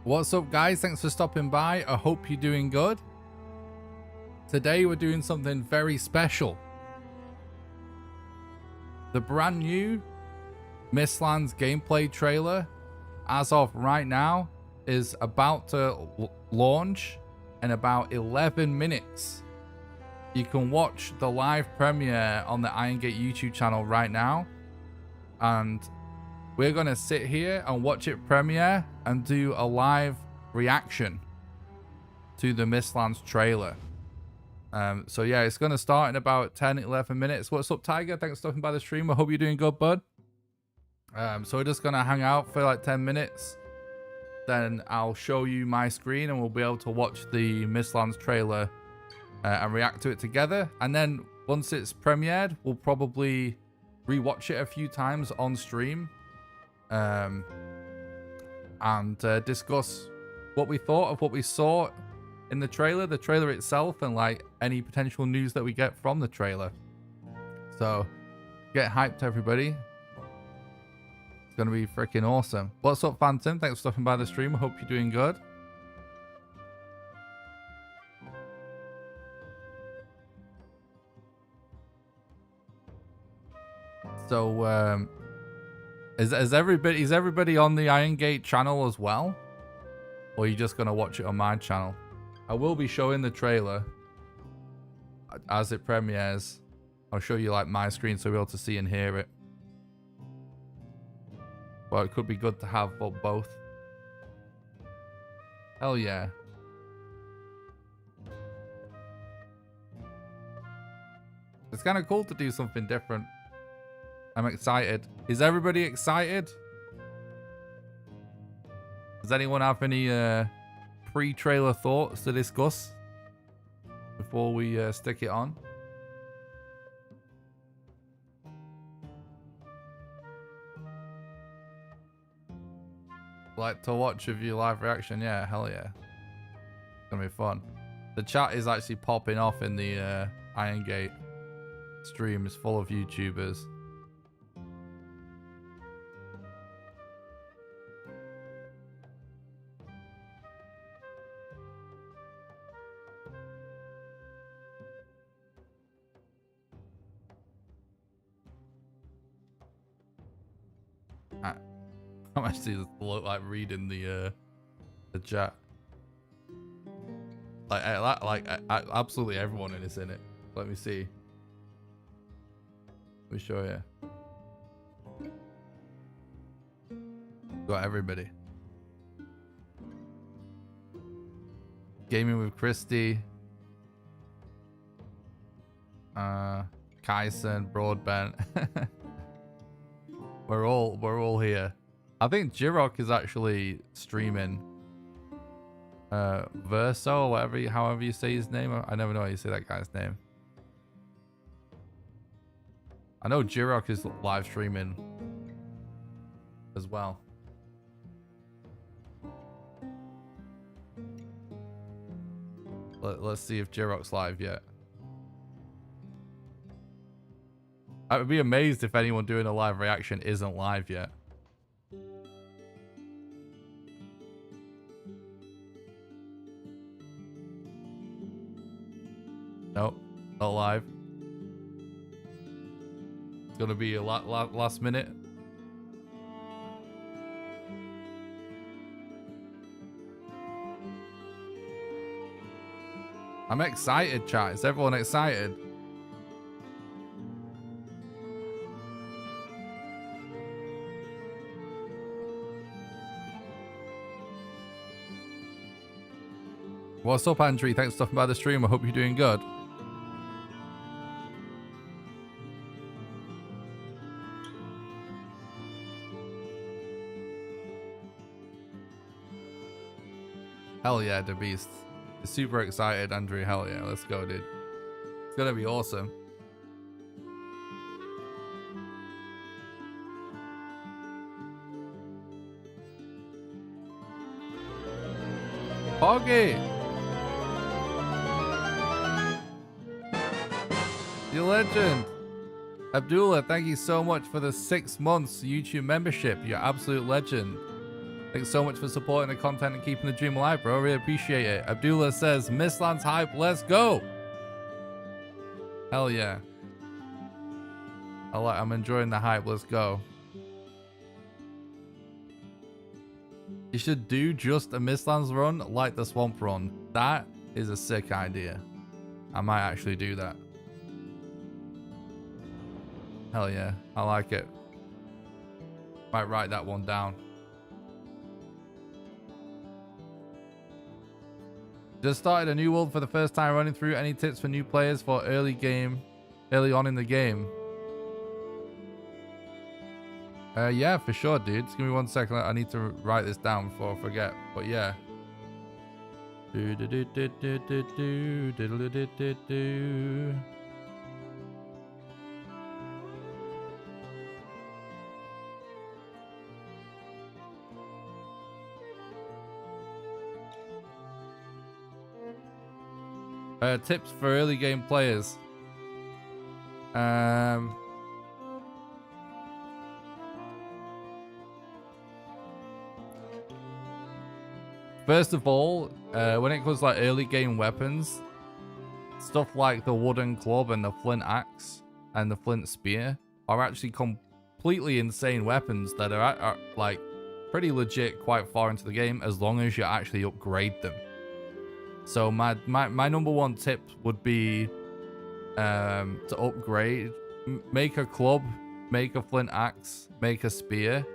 What's up, guys? Thanks for stopping by. I hope you're doing good. Today we're doing something very special. The brand new Mistlands gameplay trailer, as of right now, is about to launch in about 11 minutes. You can watch the live premiere on the Irongate YouTube channel right now, and we're going to sit here and watch it premiere and do a live reaction to the Mistlands trailer. So yeah, it's going to start in about 10-11 minutes. What's up, Tiger? Thanks for stopping by the stream. I hope you're doing good, bud. So we're just going to hang out for like 10 minutes. Then I'll show you my screen and we'll be able to watch the Mistlands trailer and react to it together. And then once it's premiered, we'll probably rewatch it a few times on stream. And discuss what we thought of what we saw in the trailer itself, and like any potential news that we get from the trailer. So get hyped, everybody. It's gonna be freaking awesome. What's up, Phantom? Thanks for stopping by the stream. I hope you're doing good. So is everybody on the Irongate channel as well? Or are you just gonna watch it on my channel? I will be showing the trailer as it premieres. I'll show you like my screen so you'll be able to see and hear it. But it could be good to have both. Hell yeah. It's kind of cool to do something different. I'm excited. Is everybody excited? Does anyone have any pre-trailer thoughts to discuss before we stick it on? Like to watch of your live reaction? Yeah, hell yeah. It's gonna be fun. The chat is actually popping off in the Irongate stream. It's full of YouTubers. I'm actually like reading the chat. Like absolutely everyone is in it. Let me see. Let me show you. Got everybody. Gaming with Christy. Kyson, Broadbent. We're all here. I think Jirok is actually streaming Verso or whatever, however you say his name. I never know how you say that guy's name. I know Jirok is live streaming as well. Let's see if Jirok's live yet. I would be amazed if anyone doing a live reaction isn't live yet. Nope, not live. It's gonna be a last minute. I'm excited, chat. Is everyone excited? What's up, Andrew? Thanks for stopping by the stream. I hope you're doing good. Hell yeah, the beast. Super excited, Andrew. Hell yeah, let's go, dude. It's gonna be awesome. Poggy! You legend! Abdullah, thank you so much for the 6 months YouTube membership. You're absolute legend. Thanks so much for supporting the content and keeping the dream alive, bro. Really appreciate it. Abdullah says, Mistlands hype, let's go. Hell yeah. I'm enjoying the hype, let's go. You should do just a Mistlands run like the Swamp run. That is a sick idea. I might actually do that. Hell yeah, I like it. Might write that one down. Just started a new world for the first time running through. Any tips for new players for early on in the game? Yeah, for sure, dude. Just give me 1 second. I need to write this down before I forget. But yeah. Tips for early game players. First of all, when it comes to like early game weapons, stuff like the wooden club and the flint axe and the flint spear are actually completely insane weapons that are like pretty legit quite far into the game as long as you actually upgrade them. So my number one tip would be to upgrade, make a club, make a flint axe, make a spear,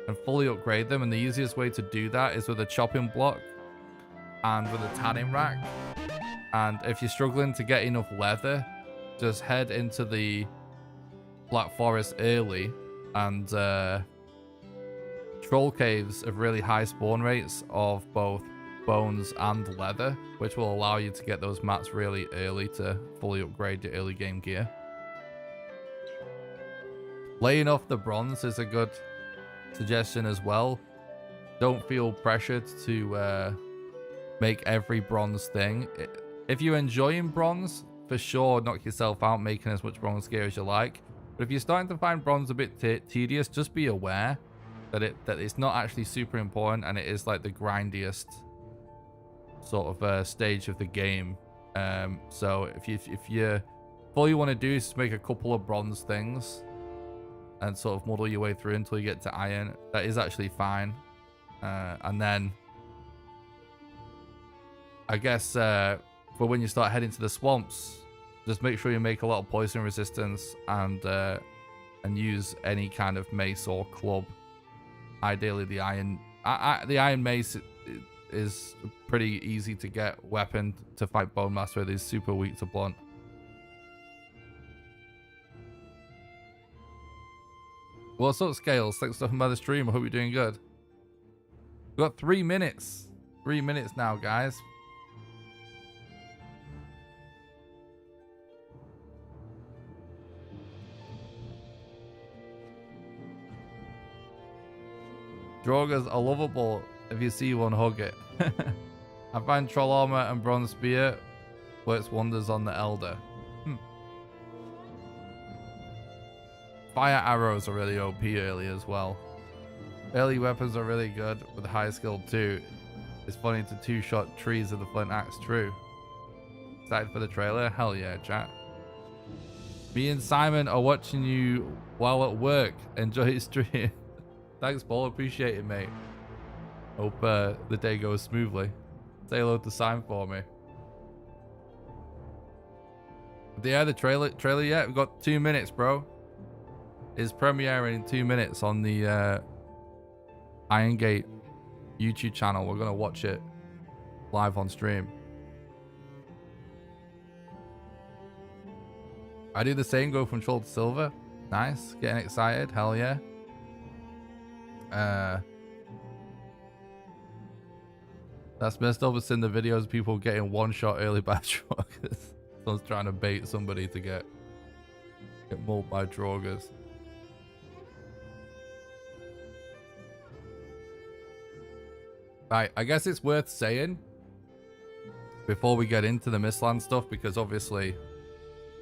and fully upgrade them. And the easiest way to do that is with a chopping block and with a tanning rack. And if you're struggling to get enough leather, just head into the Black Forest early, and troll caves have really high spawn rates of both bones and leather, which will allow you to get those mats really early to fully upgrade your early game gear. Laying off the bronze is a good suggestion as well. Don't feel pressured to make every bronze thing. If you're enjoying bronze, for sure knock yourself out making as much bronze gear as you like. But if you're starting to find bronze a bit tedious, just be aware that it's not actually super important, and it is like the grindiest sort of stage of the game. So if you all you want to do is just make a couple of bronze things and sort of muddle your way through until you get to iron, that is actually fine. And then I guess for when you start heading to the swamps, just make sure you make a lot of poison resistance and use any kind of mace or club. Ideally the iron mace is a pretty easy to get weapon to fight Bone Master. It is super weak to blunt. What's up, Scales? Thanks for stopping by the stream. I hope you're doing good. We've got 3 minutes. 3 minutes now, guys. Drogas are lovable. If you see one, hug it. I find troll armor and bronze spear works wonders on the elder. Fire arrows are really OP early as well. Early weapons are really good with high skill too. It's funny to two-shot trees with the flint axe. True. Excited for the trailer? Hell yeah, chat. Me and Simon are watching you while at work. Enjoy your stream. Thanks, Paul. Appreciate it, mate. Hope the day goes smoothly. Say hello to Simon for me. Yeah, the trailer yet? We've got 2 minutes, bro. It's premiering in 2 minutes on the Iron Gate YouTube channel. We're gonna watch it live on stream. I do the same, go from troll to silver. Nice, getting excited. Hell yeah. That's messed up. It's in the videos of people getting one shot early by Drogas. Someone's trying to bait somebody to get mauled by Drogas. Right, I guess it's worth saying before we get into the Mistlands stuff, because obviously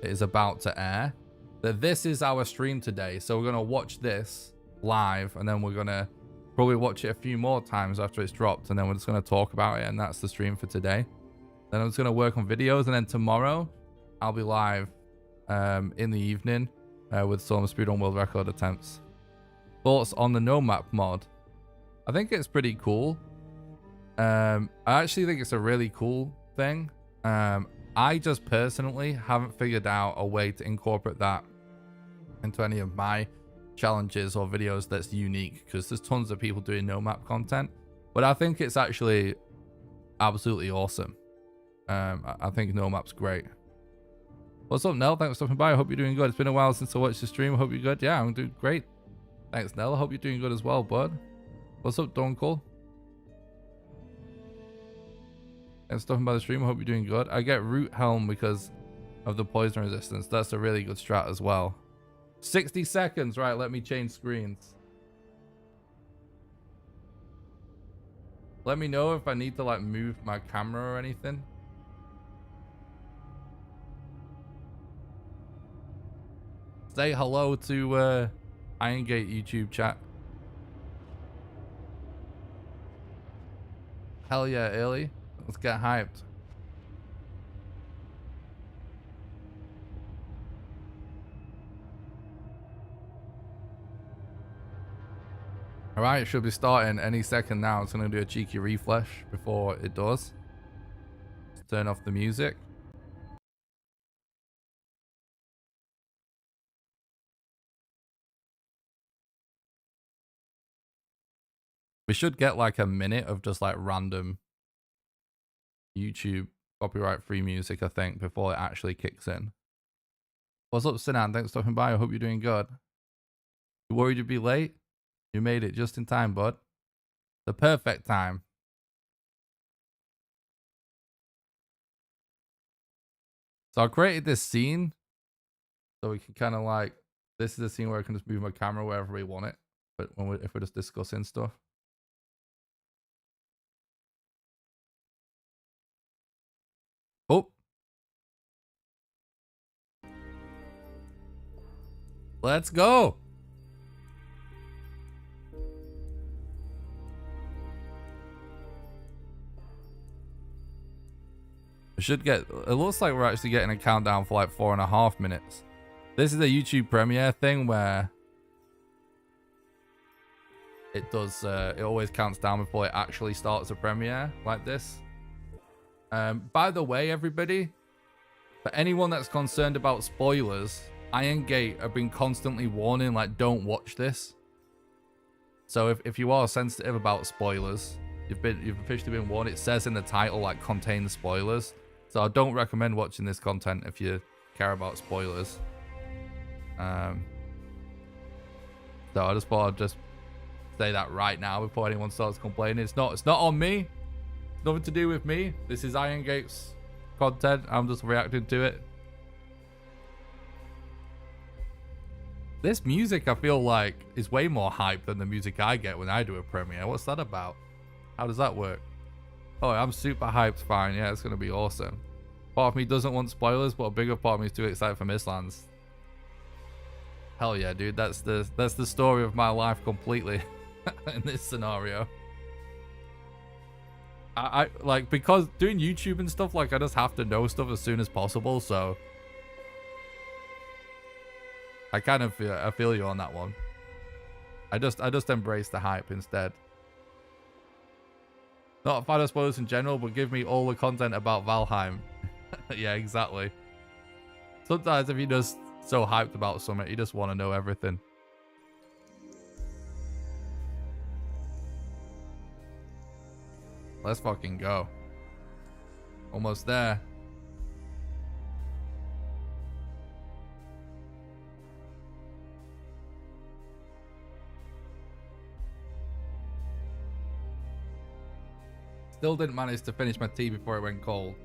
it is about to air, that this is our stream today. So we're going to watch this live, and then we're going to Probably watch it a few more times after it's dropped, and then we're just going to talk about it, and that's the stream for today. Then I'm just going to work on videos, and then tomorrow I'll be live in the evening with some speedrun world record attempts. Thoughts on the no map mod? I think it's pretty cool. I actually think it's a really cool thing. I just personally haven't figured out a way to incorporate that into any of my challenges or videos that's unique, because there's tons of people doing no map content, but I think it's actually absolutely awesome. I think no map's great. What's up, Nell? Thanks for stopping by. I hope you're doing good. It's been a while since I watched the stream. I hope you're good. Yeah, I'm doing great. Thanks, Nell. I hope you're doing good as well, bud. What's up, Dunkel? Thanks for stopping by the stream. I hope you're doing good. I get root helm because of the poison resistance. That's a really good strat as well. 60 seconds. Right, let me change screens. Let me know if I need to like move my camera or anything. Say hello to Irongate YouTube chat. Hell yeah, early. Let's get hyped. Alright, it should be starting any second now. It's going to do a cheeky refresh before it does. Let's turn off the music. We should get like a minute of just like random YouTube copyright free music, I think, before it actually kicks in. What's up, Sinan? Thanks for stopping by. I hope you're doing good. You worried you'd be late? You made it just in time, bud. The perfect time. So I created this scene so we can kind of like, this is a scene where I can just move my camera wherever we want it, but if we're just discussing stuff. Oh. Let's go. We should get, it looks like we're actually getting a countdown for like 4.5 minutes. This is a YouTube premiere thing where it does, it always counts down before it actually starts a premiere like this. By the way, everybody, for anyone that's concerned about spoilers, Irongate have been constantly warning, like, don't watch this. So if you are sensitive about spoilers, you've officially been warned. It says in the title, like, contains spoilers. So I don't recommend watching this content if you care about spoilers. So I just thought I'd just say that right now before anyone starts complaining. It's not on me. Nothing to do with me. This is Irongate's content. I'm just reacting to it. This music, I feel like, is way more hype than the music I get when I do a premiere. What's that about? How does that work? Oh, I'm super hyped. Fine. Yeah, it's going to be awesome. Part of me doesn't want spoilers, but a bigger part of me is too excited for Mistlands. Hell yeah, dude. That's the story of my life completely in this scenario. I like, because doing YouTube and stuff, like, I just have to know stuff as soon as possible, so I kind of I feel you on that one. I just embrace the hype instead. Not a fan of spoilers in general, but give me all the content about Valheim. Yeah, exactly. Sometimes if you're just so hyped about something, you just want to know everything. Let's fucking go. Almost there. Still didn't manage to finish my tea before it went cold.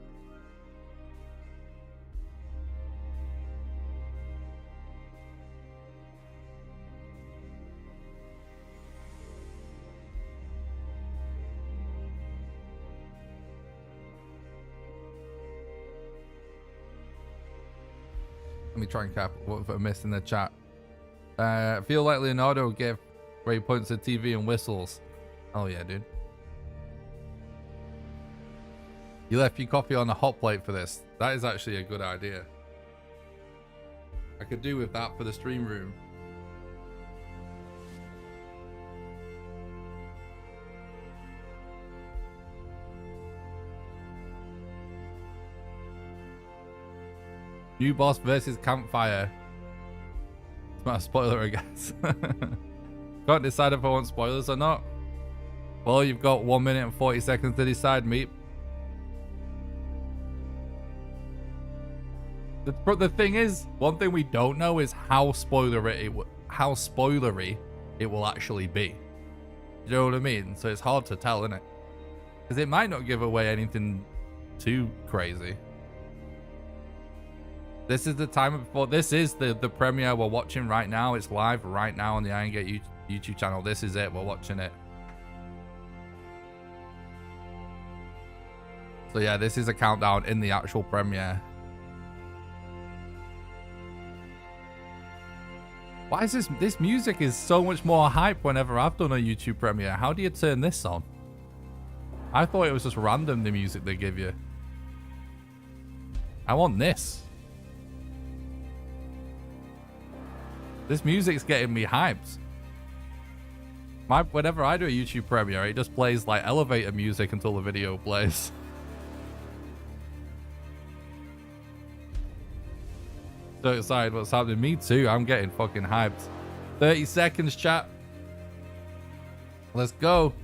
Let me try and cap what I missed in the chat. I feel like Leonardo gave Where he points at TV and whistles. Oh yeah, dude. You left your coffee on the hot plate for this. That is actually a good idea. I could do with that for the stream room. New boss versus campfire. It's not a spoiler, I guess. Can't decide if I want spoilers or not. Well, you've got 1 minute and 40 seconds to decide, meat. The thing is, one thing we don't know is how spoilery it will actually be. You know what I mean? So it's hard to tell, isn't it? Because it might not give away anything too crazy. This is the time before. This is the premiere we're watching right now. It's live right now on the Iron Gate YouTube channel. This is it. We're watching it. So yeah, this is a countdown in the actual premiere. Why is this music is so much more hype whenever I've done a YouTube premiere? How do you turn this on? I thought it was just random, the music they give you. I want this. This music's getting me hyped. Whenever I do a YouTube premiere, it just plays like elevator music until the video plays. So excited what's happening. Me too. I'm getting fucking hyped. 30 seconds, chat. Let's go.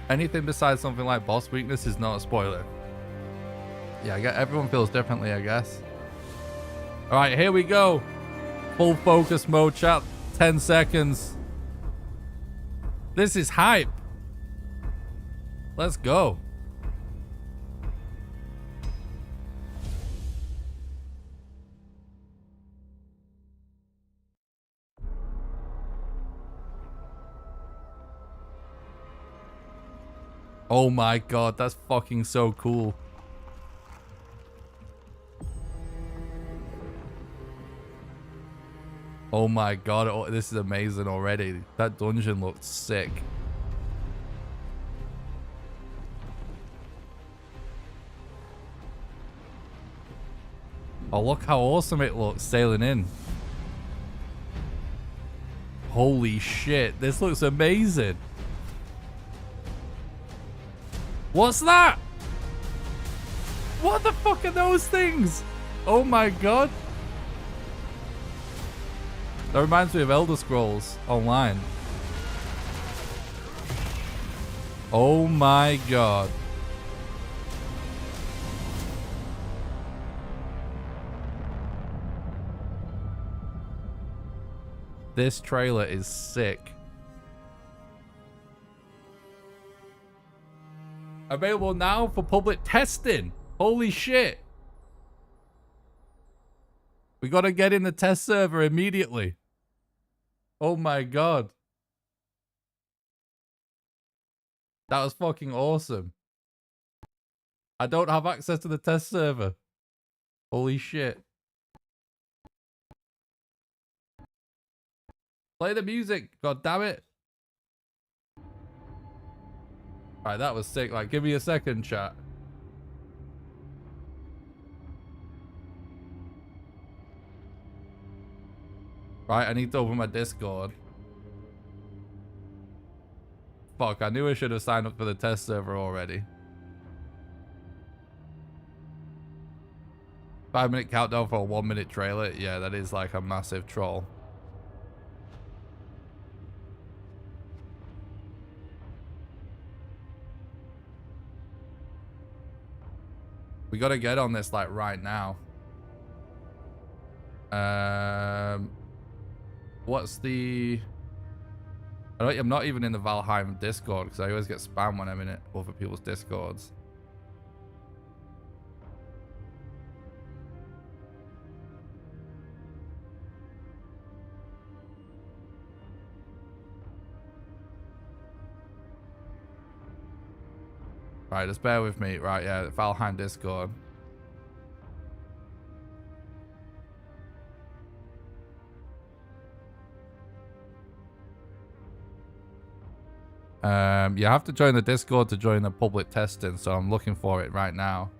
Anything besides something like boss weakness is not a spoiler. Yeah, everyone feels differently, I guess. All right, here we go. Full focus mode, chat. 10 seconds. This is hype. Let's go. Oh my god, that's fucking so cool. Oh my god, oh, this is amazing already. That dungeon looks sick. Oh, look how awesome it looks sailing in. Holy shit, this looks amazing. What's that? What the fuck are those things? Oh my god. That reminds me of Elder Scrolls Online. Oh my god. This trailer is sick. Available now for public testing. Holy shit. We gotta get in the test server immediately. Oh my god. That was fucking awesome. I don't have access to the test server. Holy shit. Play the music. God damn it. Alright, that was sick. Like, give me a second, chat. Right, I need to open my Discord. Fuck, I knew I should have signed up for the test server already. 5-minute countdown for a 1-minute trailer. Yeah, that is like a massive troll. We gotta get on this like right now. What's the... I'm not even in the Valheim Discord because I always get spam when I'm in other people's Discords. Right, just bear with me. Right, yeah, Valheim Discord. You have to join the Discord to join the public testing, so I'm looking for it right now.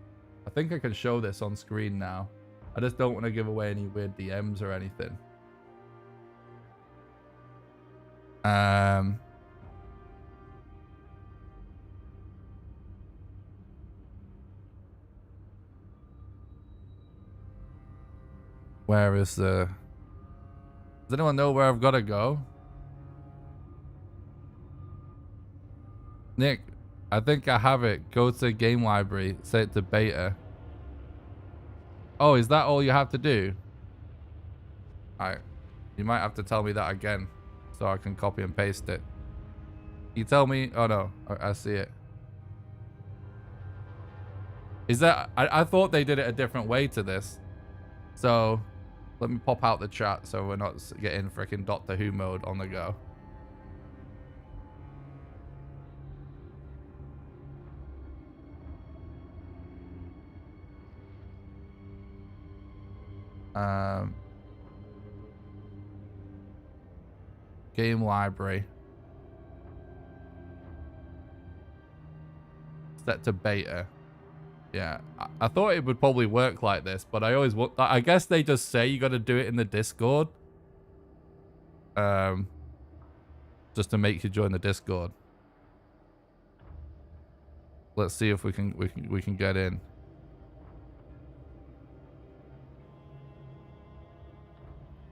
I think I can show this on screen now. I just don't want to give away any weird DMs or anything. Where is the... Does anyone know where I've got to go? Nick, I think I have it. Go to game library, set it to beta. Oh, is that all you have to do? Alright. You might have to tell me that again so I can copy and paste it. You tell me... Oh no, I see it. Is that... I thought they did it a different way to this. So, let me pop out the chat so we're not getting freaking Doctor Who mode on the go. Game library. Set to beta. Yeah, I thought it would probably work like this, but I guess they just say you got to do it in the Discord. Just to make you join the Discord. Let's see if we can get in.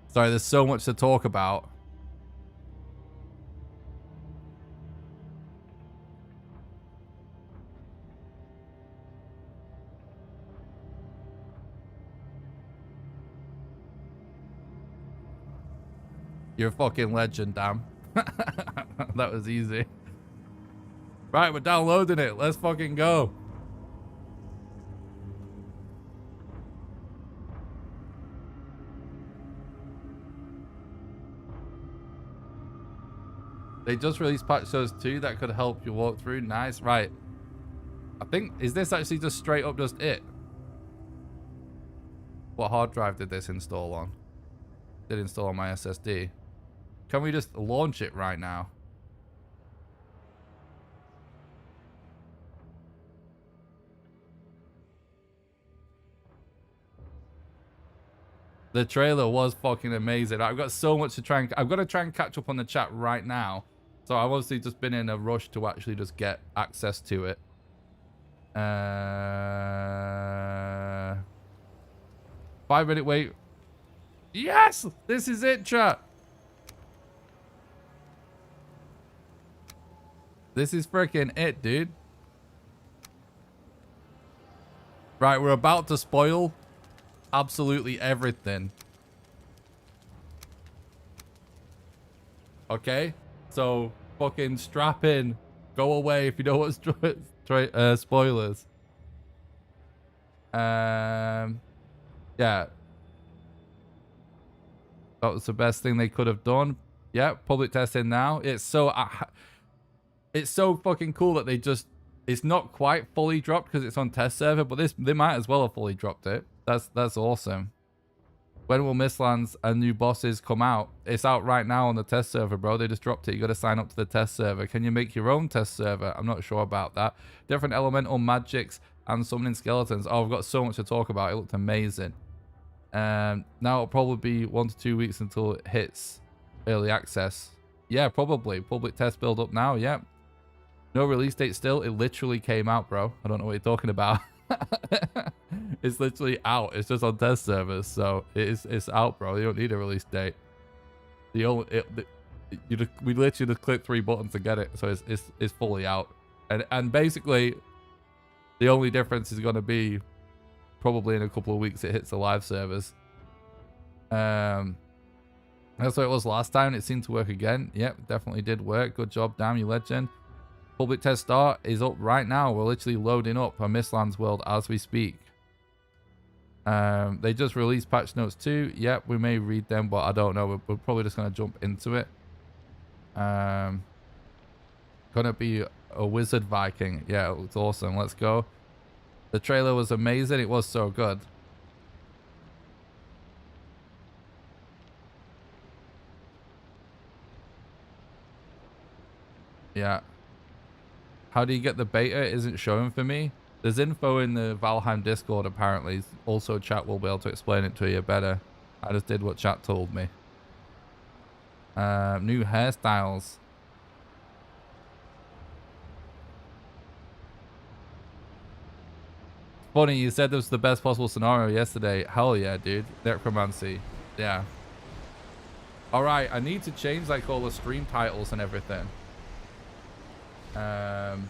Sorry, there's so much to talk about. You're a fucking legend, damn. That was easy. Right, we're downloading it. Let's fucking go. They just released patch shows 2 that could help you walk through. Nice. Right. I think, is this actually just straight up just it? What hard drive did this install on? Did install on my SSD. Can we just launch it right now? The trailer was fucking amazing. I've got so much to try and... I've got to try and catch up on the chat right now. So I've obviously just been in a rush to actually just get access to it. 5-minute wait. Yes! This is it, chat. This is freaking it, dude. Right, we're about to spoil absolutely everything. Okay? So, fucking strap in. Go away if you don't want spoilers. Yeah. That was the best thing they could have done. Yeah, public testing now. It's so fucking cool that they just... It's not quite fully dropped because it's on test server, but they might as well have fully dropped it. That's awesome. When will Mistlands and new bosses come out? It's out right now on the test server, bro. They just dropped it. You got to sign up to the test server. Can you make your own test server? I'm not sure about that. Different elemental magics and summoning skeletons. Oh, I've got so much to talk about. It looked amazing. Now it'll probably be 1 to 2 weeks until it hits early access. Yeah, probably. Public test build up now. Yeah. No release date still. It literally came out, bro. I don't know what you're talking about. It's literally out. It's just on test servers, so it's out, bro. You don't need a release date. We literally just click 3 buttons to get it, so it's fully out. And basically, the only difference is going to be probably in a couple of weeks it hits the live servers. That's what it was last time. It seemed to work again. Yep, definitely did work. Good job, damn you legend. Public test start is up right now. We're literally loading up a Mistlands world as we speak. They just released patch notes 2. Yep, we may read them, but I don't know. We're probably just going to jump into it. Gonna be a wizard Viking. Yeah, it looks awesome. Let's go. The trailer was amazing. It was so good. Yeah. How do you get the beta? It isn't showing for me. There's info in the Valheim Discord apparently. Also, chat will be able to explain it to you better. I just did what chat told me. New hairstyles. Funny, you said this was the best possible scenario yesterday. Hell yeah, dude. Necromancy. Yeah. Alright, I need to change like all the stream titles and everything. Let's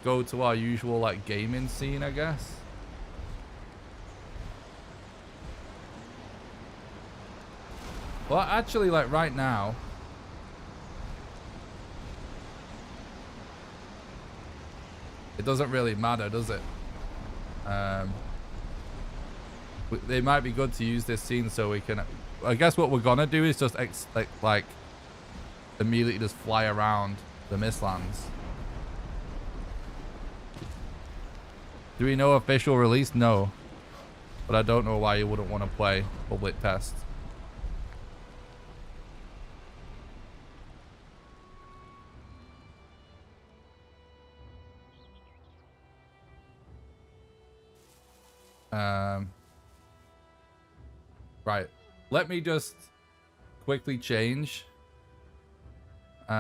go to our usual like gaming scene, I guess. Well, actually, like right now, it doesn't really matter, does it? It might be good to use this scene so we can. I guess what we're gonna do is just like immediately just fly around the Mistlands. Do we know official release? No, but I don't know why you wouldn't want to play public test. Right. Let me just quickly change. We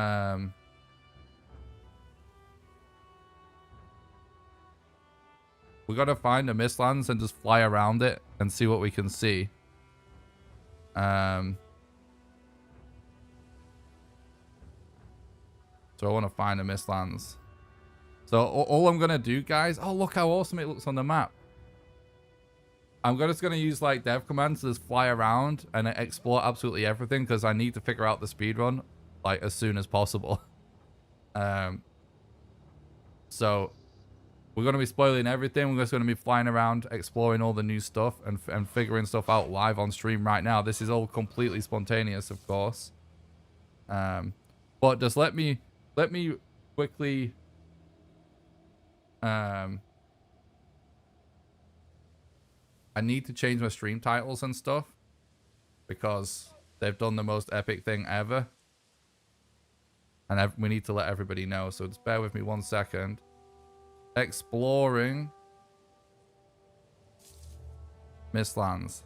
gotta find the Mistlands and just fly around it and see what we can see. So I want to find the Mistlands. So all I'm gonna do, guys. Oh, look how awesome it looks on the map. I'm just going to use like dev commands to just fly around and explore absolutely everything because I need to figure out the speedrun like as soon as possible. So we're going to be spoiling everything. We're just going to be flying around, exploring all the new stuff and figuring stuff out live on stream right now. This is all completely spontaneous, of course. But just let me quickly I need to change my stream titles and stuff because they've done the most epic thing ever. And we need to let everybody know. So just bear with me 1 second. Exploring Mistlands.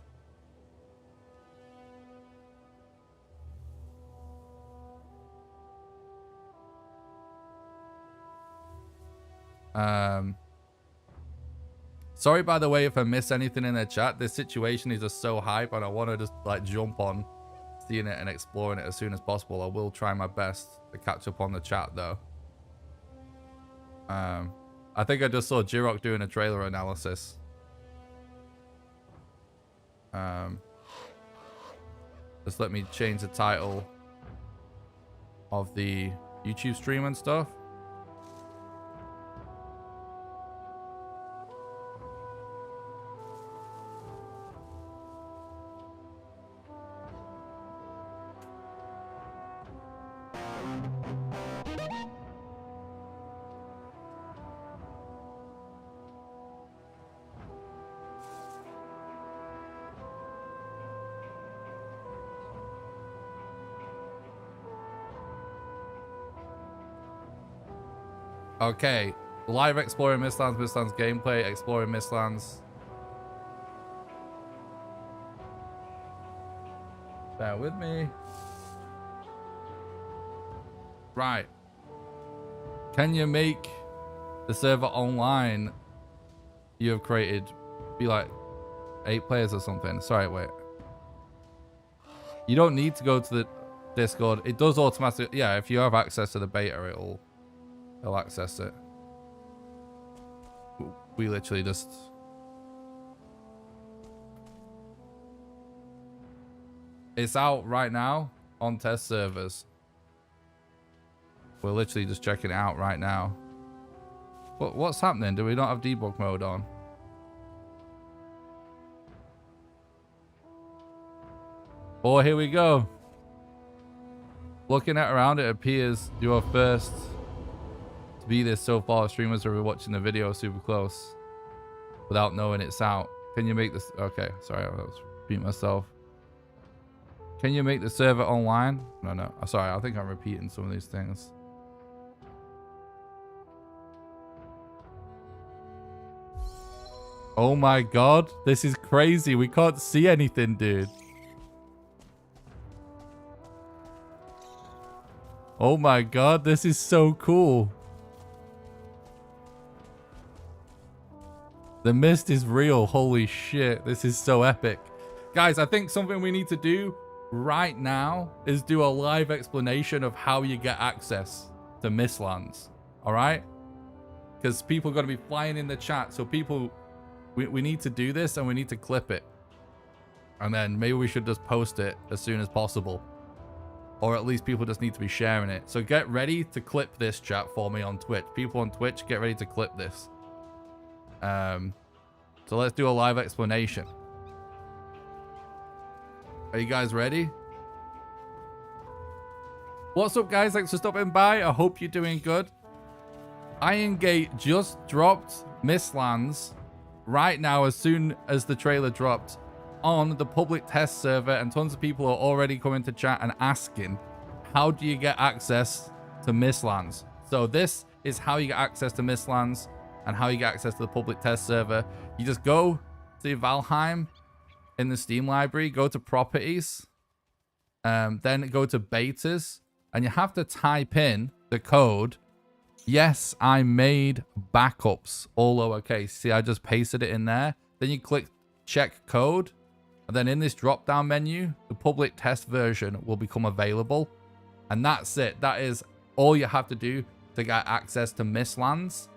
Sorry, by the way, if I miss anything in the chat. This situation is just so hype and I want to just like jump on seeing it and exploring it as soon as possible. I will try my best to catch up on the chat though. I think I just saw Jirok doing a trailer analysis. Just let me change the title of the YouTube stream and stuff. Okay, live exploring Mistlands, Mistlands gameplay, exploring Mistlands. Bear with me. Right. Can you make the server online you have created be like 8 players or something? Sorry, wait. You don't need to go to the Discord. It does automatically. Yeah, if you have access to the beta, it'll access it. We literally just... It's out right now on test servers. We're literally just checking it out right now. What's happening? Do we not have debug mode on? Oh, here we go. Looking at around, it appears you are first to be this so far. Streamers are watching the video super close without knowing it's out. Can you make this? Okay, sorry, I was repeating myself. Can you make the server online? No. Sorry, I think I'm repeating some of these things. Oh my god. This is crazy. We can't see anything, dude. Oh my god. This is so cool. The mist is real. Holy shit. This is so epic. Guys, I think something we need to do right now is do a live explanation of how you get access to Mistlands. Alright? Because people are going to be flying in the chat. So people, we need to do this and we need to clip it. And then maybe we should just post it as soon as possible. Or at least people just need to be sharing it. So get ready to clip this, chat, for me on Twitch. People on Twitch, get ready to clip this. So let's do a live explanation. Are you guys ready? What's up, guys? Thanks for stopping by. I hope you're doing good. Iron Gate just dropped Mistlands right now as soon as the trailer dropped on the public test server, and tons of people are already coming to chat and asking, how do you get access to Mistlands? So this is how you get access to Mistlands and how you get access to the public test server. You just go to Valheim in the Steam library, go to properties, then go to betas, and you have to type in the code, yes, I made backups, all lowercase. See, I just pasted it in there. Then you click check code, and then in this drop down menu, the public test version will become available. And that's it. That is all you have to do to get access to Mistlands.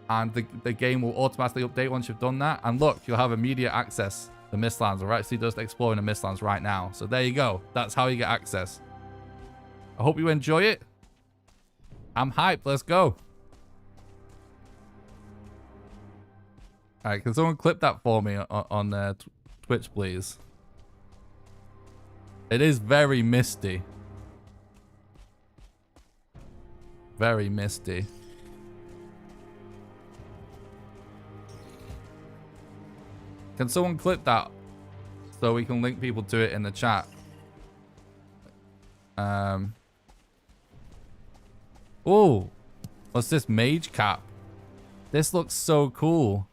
And the game will automatically update once you've done that. And look, you'll have immediate access to Mistlands. We're actually just exploring the Mistlands right now. So there you go. That's how you get access. I hope you enjoy it. I'm hyped. Let's go. All right, can someone clip that for me on Twitch, please? It is very misty. Very misty. Can someone clip that so we can link people to it in the chat? Oh, what's this mage cap? This looks so cool.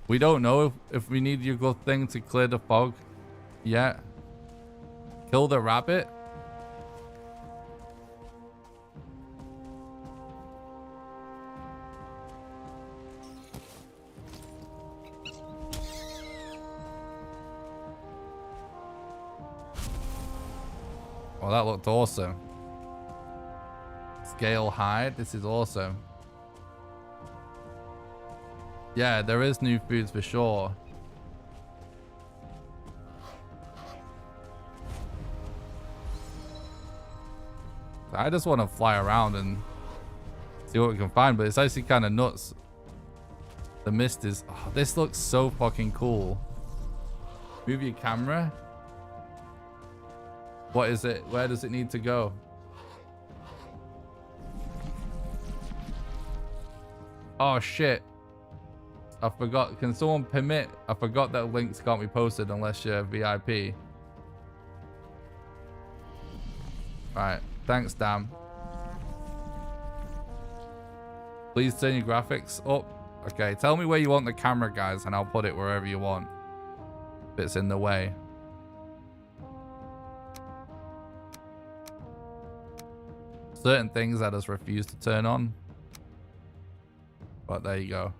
We don't know if we need your good thing to clear the fog yet. Kill the rabbit. Oh, that looked awesome. Scale hide. This is awesome. Yeah, there is new foods for sure. I just want to fly around and see what we can find, but it's actually kind of nuts. The mist is... Oh, this looks so fucking cool. Move your camera. What is it? Where does it need to go? Oh shit. I forgot. Can someone permit? I forgot that links can't be posted unless you're VIP. Alright. Thanks, Dan. Please turn your graphics up. Okay. Tell me where you want the camera, guys, and I'll put it wherever you want. If it's in the way. Certain things I just refuse to turn on. But there you go.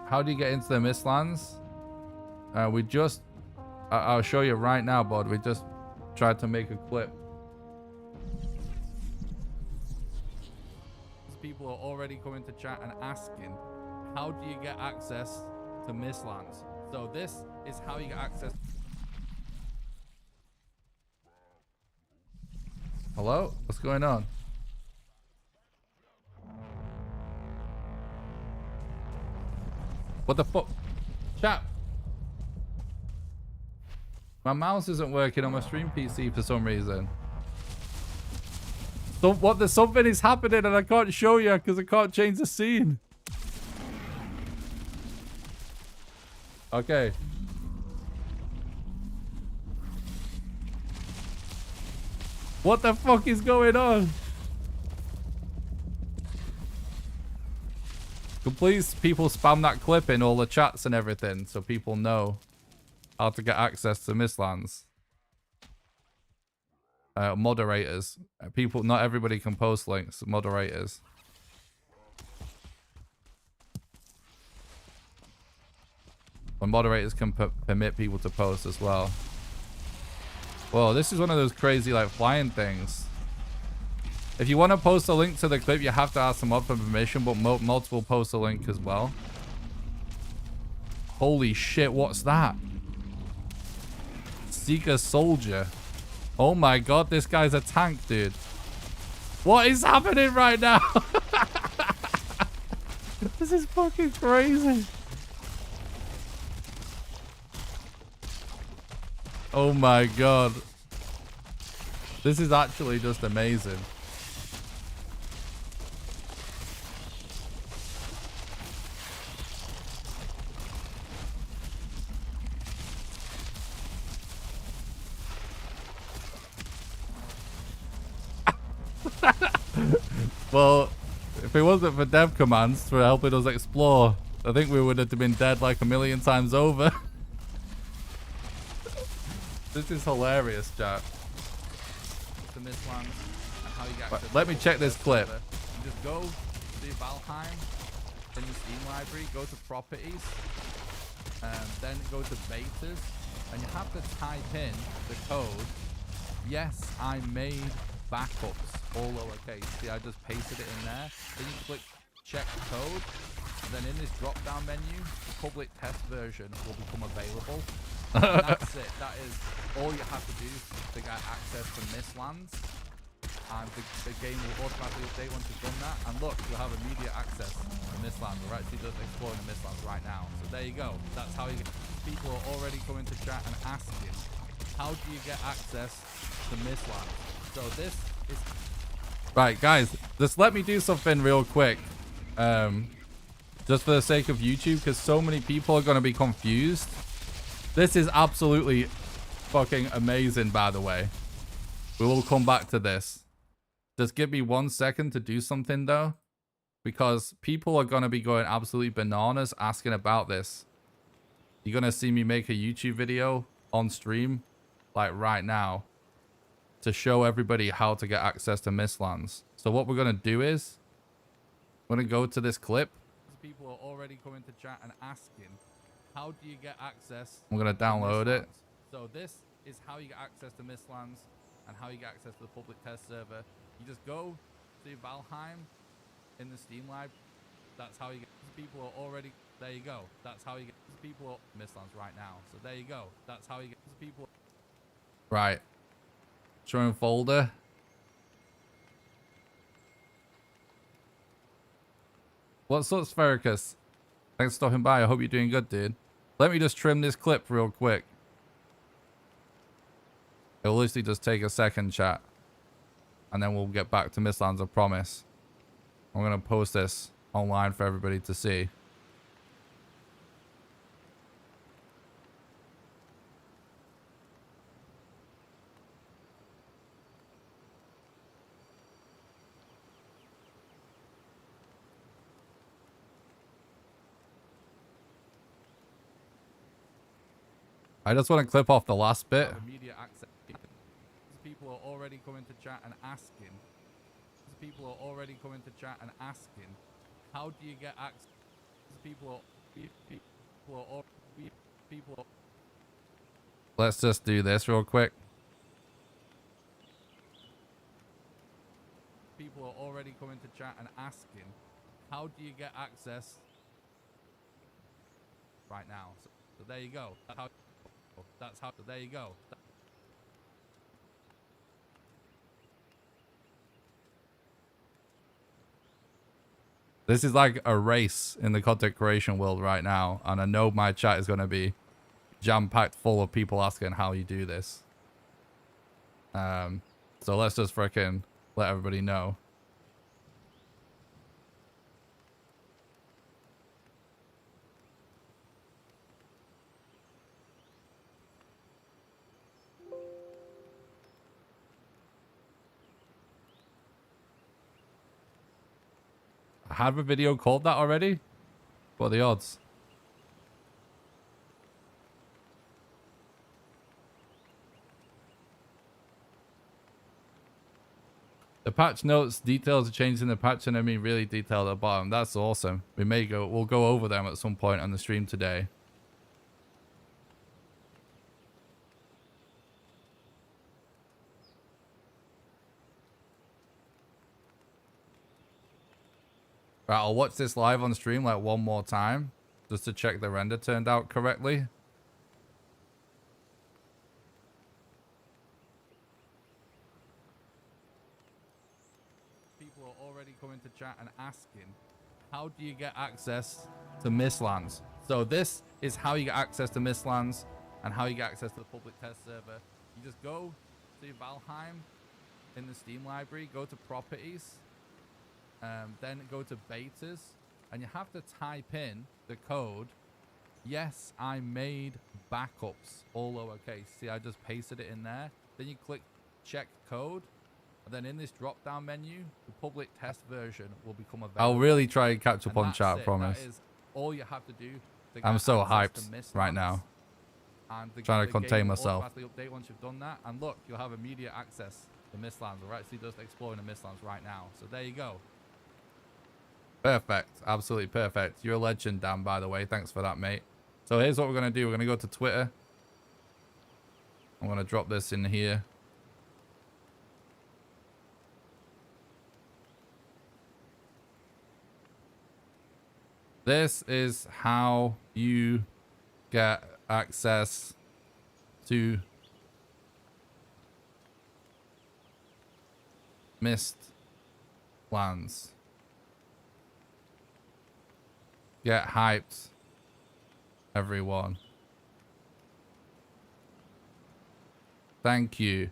How do you get into the Mistlands? We just... I'll show you right now, bud. We just tried to make a clip. People are already coming to chat and asking, how do you get access to Mistlands? So this is how you get access. Hello? What's going on? What the fuck? Chat. My mouse isn't working on my stream PC for some reason. So what? Something is happening and I can't show you because I can't change the scene. Okay. What the fuck is going on? Please, people spam that clip in all the chats and everything so people know how to get access to Mistlands. Moderators. People, not everybody can post links. Moderators. When moderators can permit people to post as well. Whoa, this is one of those crazy like flying things. If you want to post a link to the clip, you have to ask them up for permission, but multiple post a link as well. Holy shit, what's that? Seeker Soldier. Oh my god, this guy's a tank, dude. What is happening right now? This is fucking crazy. Oh my god. This is actually just amazing. Well, if it wasn't for dev commands for helping us explore, I think we would have been dead like a million times over. This is hilarious, chat. The Mistlands and how you get let me check this clip. You just go to Valheim in the Steam library, go to properties, and then go to betas, and you have to type in the code. Yes, I made backups, all lowercase. See, I just pasted it in there. Then you click check code. And then in this drop down menu, the public test version will become available. And that's it. That is all you have to do to get access to Mistlands. And the game will automatically update once you've done that. And look, you'll have immediate access to Mistlands. We're actually just exploring the Mistlands right now. So there you go. That's how you get. People are already coming to chat and asking, how do you get access to Mistlands? So this is right, guys. Just let me do something real quick. Just for the sake of YouTube, because so many people are going to be confused. This is absolutely fucking amazing, by the way. We will come back to this. Just give me 1 second to do something, though. Because people are going to be going absolutely bananas asking about this. You're going to see me make a YouTube video on stream, like right now, to show everybody how to get access to Mistlands. So what we're going to do is, we're going to go to this clip. People are already coming to chat and asking, how do you get access? We're going to download it. So this is how you get access to Mistlands and how you get access to the public test server. You just go to Valheim in the Steam library. That's how you get. People are already. There you go. That's how you get. People are Mistlands right now. So there you go. That's how you get. People. Right. Showing folder. What's up, Sphericus? Thanks for stopping by. I hope you're doing good, dude. Let me just trim this clip real quick. It'll literally just take a second, chat. And then we'll get back to Mistlands, I promise. I'm going to post this online for everybody to see. I just want to clip off the last bit. Immediate access. People are already coming to chat and asking. People are already coming to chat and asking, how do you get access? People are. Let's just do this real quick. People are already coming to chat and asking, how do you get access? Right now. So there you go. That's how. There you go. This is like a race in the content creation world right now, and I know my chat is going to be jam-packed full of people asking how you do this. So let's just freaking let everybody know. have a video called that already? What are the odds? The patch notes details are changed in the patch and I mean really detailed at the bottom. That's awesome. We'll go over them at some point on the stream today. Right, I'll watch this live on stream like one more time just to check the render turned out correctly. People are already coming to chat and asking, how do you get access to Mistlands? So this is how you get access to Mistlands and how you get access to the public test server. You just go to Valheim in the Steam library, go to properties, then go to betas, and you have to type in the code. Yes, I made backups, all lowercase. See, I just pasted it in there. Then you click check code, and then in this drop-down menu, the public test version will become available. I'll really try and catch up on chat, I promise. That is all you have to do. I'm so hyped right now. And trying to contain myself. Update once you've done that, and look, you'll have immediate access to Mistlands. We're actually just exploring the Mistlands right now. So there you go. Perfect. Absolutely perfect. You're a legend, Dan, by the way. Thanks for that, mate. So here's what we're going to do. We're going to go to Twitter. I'm going to drop this in here. This is how you get access to Mistlands. Get hyped, everyone. Thank you,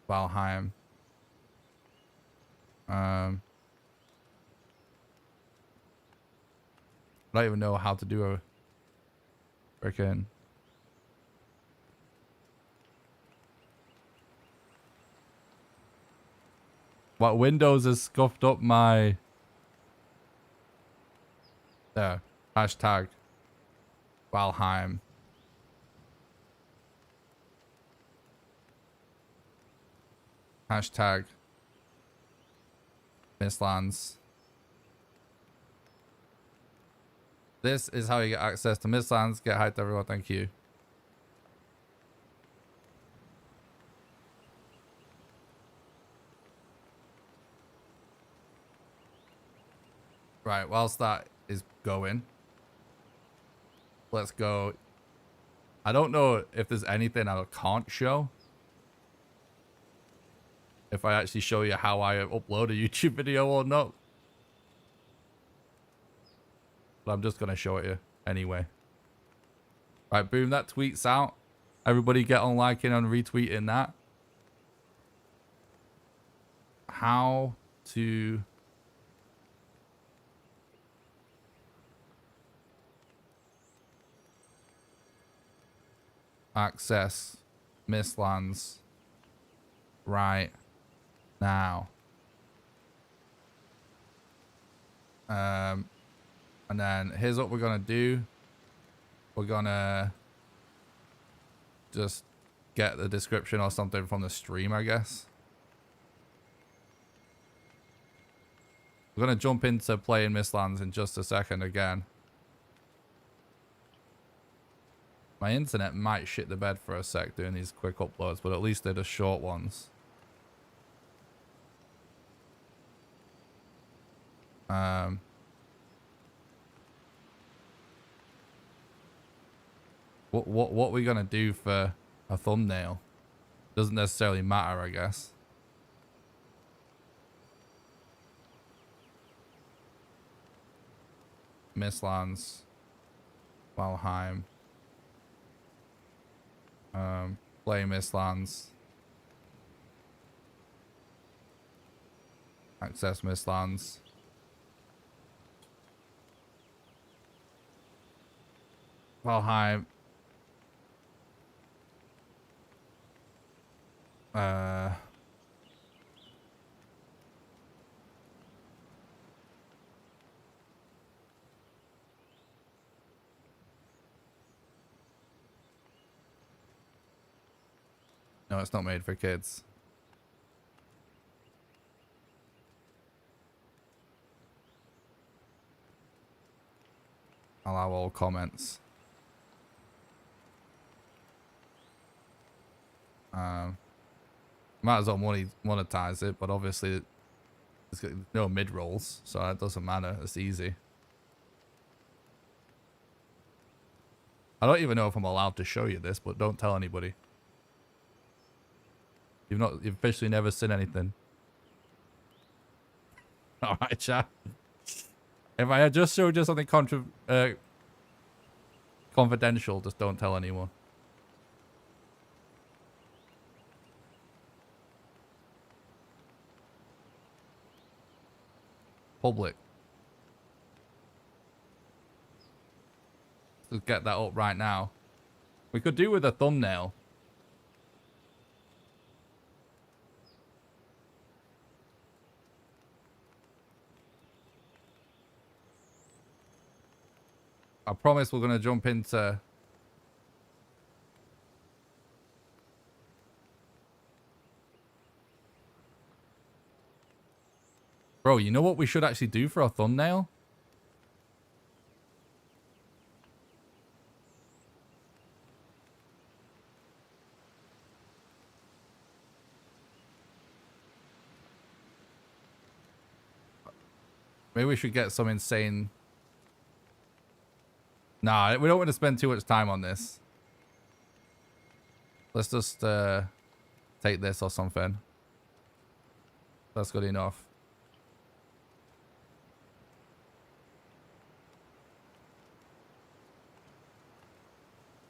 Valheim. I don't even know how to do a freaking. What Windows has scuffed up my. There. Hashtag Valheim. Hashtag Mistlands. This is how you get access to Mistlands. Get hyped, everyone. Thank you. Right, whilst that is going, let's go. I don't know if there's anything I can't show. If I actually show you how I upload a YouTube video or not. But I'm just going to show it you anyway. Right, boom, that tweets out. Everybody get on liking and retweeting that. How to access Mistlands right now. And then here's what we're gonna do. We're gonna just get the description or something from the stream, I guess. We're gonna jump into playing Mistlands in just a second again. My internet might shit the bed for a sec doing these quick uploads, but at least they're just short ones. What we gonna do for a thumbnail? Doesn't necessarily matter, I guess. Mistlands, Valheim. Play Mistlands. Access Mistlands. Valheim. No, it's not made for kids. Allow all comments. Might as well monetize it, but obviously there's no mid-rolls, so it doesn't matter. It's easy. I don't even know if I'm allowed to show you this, but don't tell anybody. You've officially never seen anything. Alright, chat. If I had just showed you something confidential, just don't tell anyone. Public. Let's get that up right now. We could do with a thumbnail. I promise we're going to jump into... Bro, you know what we should actually do for a thumbnail? Maybe we should get some insane... Nah, we don't want to spend too much time on this. Let's just take this or something. That's good enough.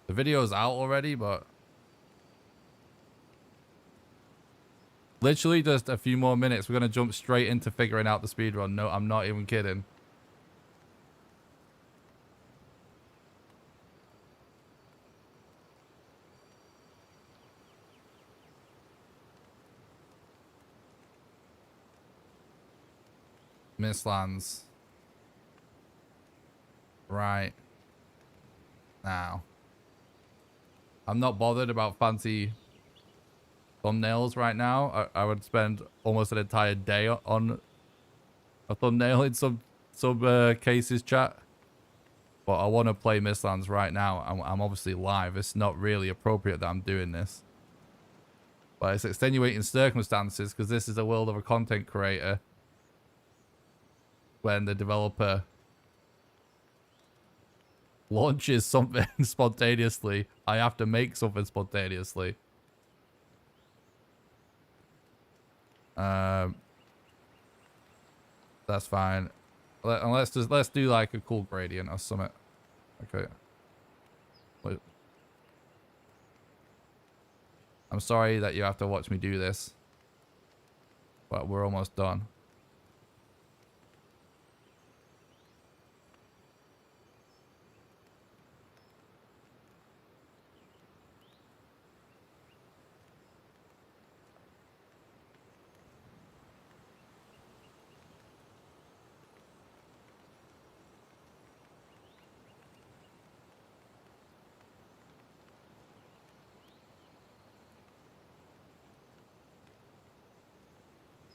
The video's out already, but... Literally just a few more minutes. We're going to jump straight into figuring out the speedrun. No, I'm not even kidding. Mistlands. Right. Now. I'm not bothered about fancy thumbnails right now. I would spend almost an entire day on a thumbnail in some cases, chat. But I want to play Mistlands right now. I'm obviously live. It's not really appropriate that I'm doing this. But it's extenuating circumstances because this is the world of a content creator. When the developer launches something spontaneously, I have to make something spontaneously. That's fine. Let's do like a cool gradient or something. Okay. Wait. I'm sorry that you have to watch me do this, but we're almost done.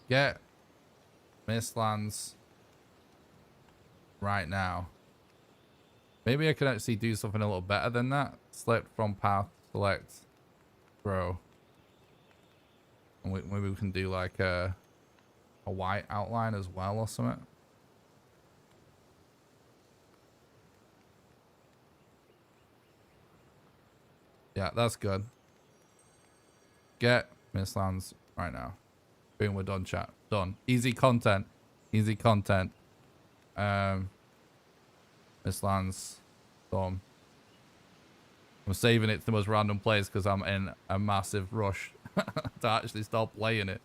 Get Mistlands right now. Maybe I could actually do something a little better than that. Select from path, select, grow. And maybe we can do like a white outline as well or something. Yeah, that's good. Get Mistlands right now. Boom, we're done, chat. Done. Easy content. Easy content. Mistlands. Storm. I'm saving it to the most random place because I'm in a massive rush to actually start playing it.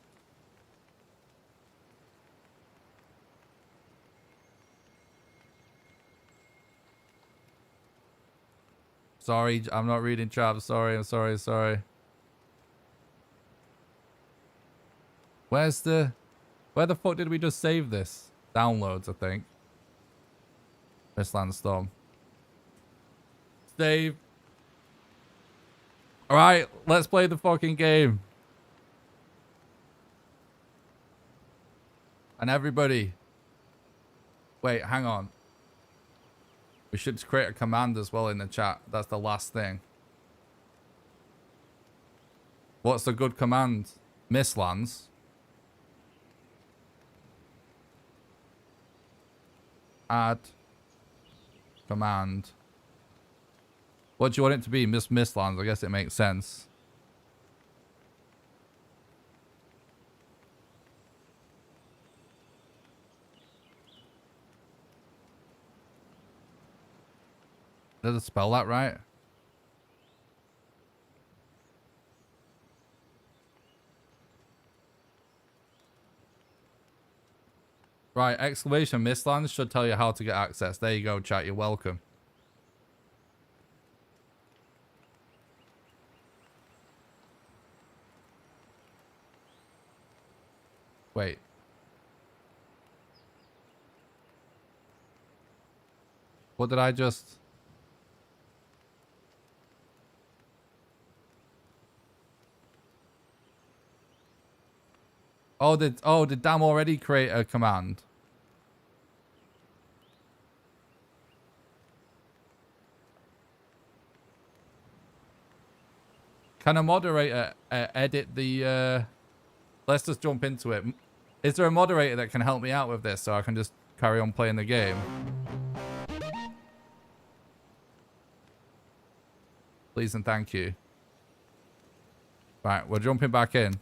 Sorry, I'm not reading chat. I'm sorry. Where the fuck did we just save this? Downloads, I think. Mistlands Storm. Save. All right, let's play the fucking game. And everybody, wait, hang on. We should create a command as well in the chat. That's the last thing. What's the good command? Mistlands. Add command. What do you want it to be? Mistlands. I guess it makes sense. Did I spell that right? Right, exclamation Mistlands should tell you how to get access. There you go, chat. You're welcome. Wait. What did I just... Oh, did Dam already create a command? Can a moderator edit the... Let's just jump into it. Is there a moderator that can help me out with this so I can just carry on playing the game? Please and thank you. Right, we're jumping back in.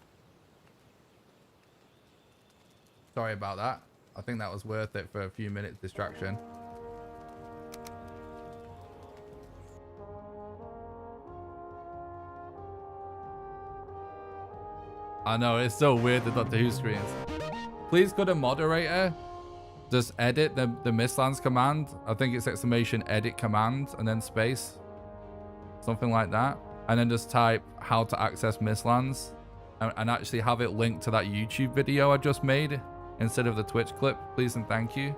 Sorry about that. I think that was worth it for a few minutes distraction. I know, it's so weird, the Doctor Who screens. Please could a moderator just edit the Mistlands command? I think it's exclamation edit command and then space. Something like that. And then just type how to access Mistlands and actually have it linked to that YouTube video I just made instead of the Twitch clip. Please and thank you.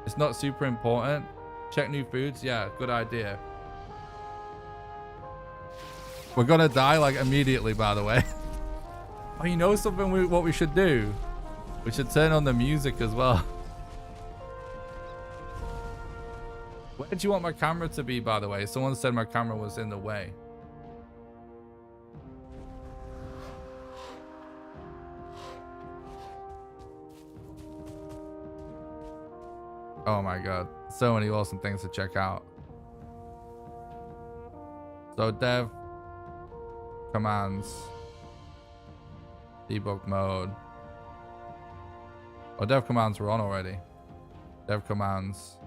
It's not super important. Check new foods. Yeah, good idea. We're gonna die like immediately, by the way. Oh, you know something what we should do? We should turn on the music as well. Where do you want my camera to be, by the way? Someone said my camera was in the way. Oh my god. So many awesome things to check out. So dev commands. Debug mode. Oh, dev commands were on already. Dev commands.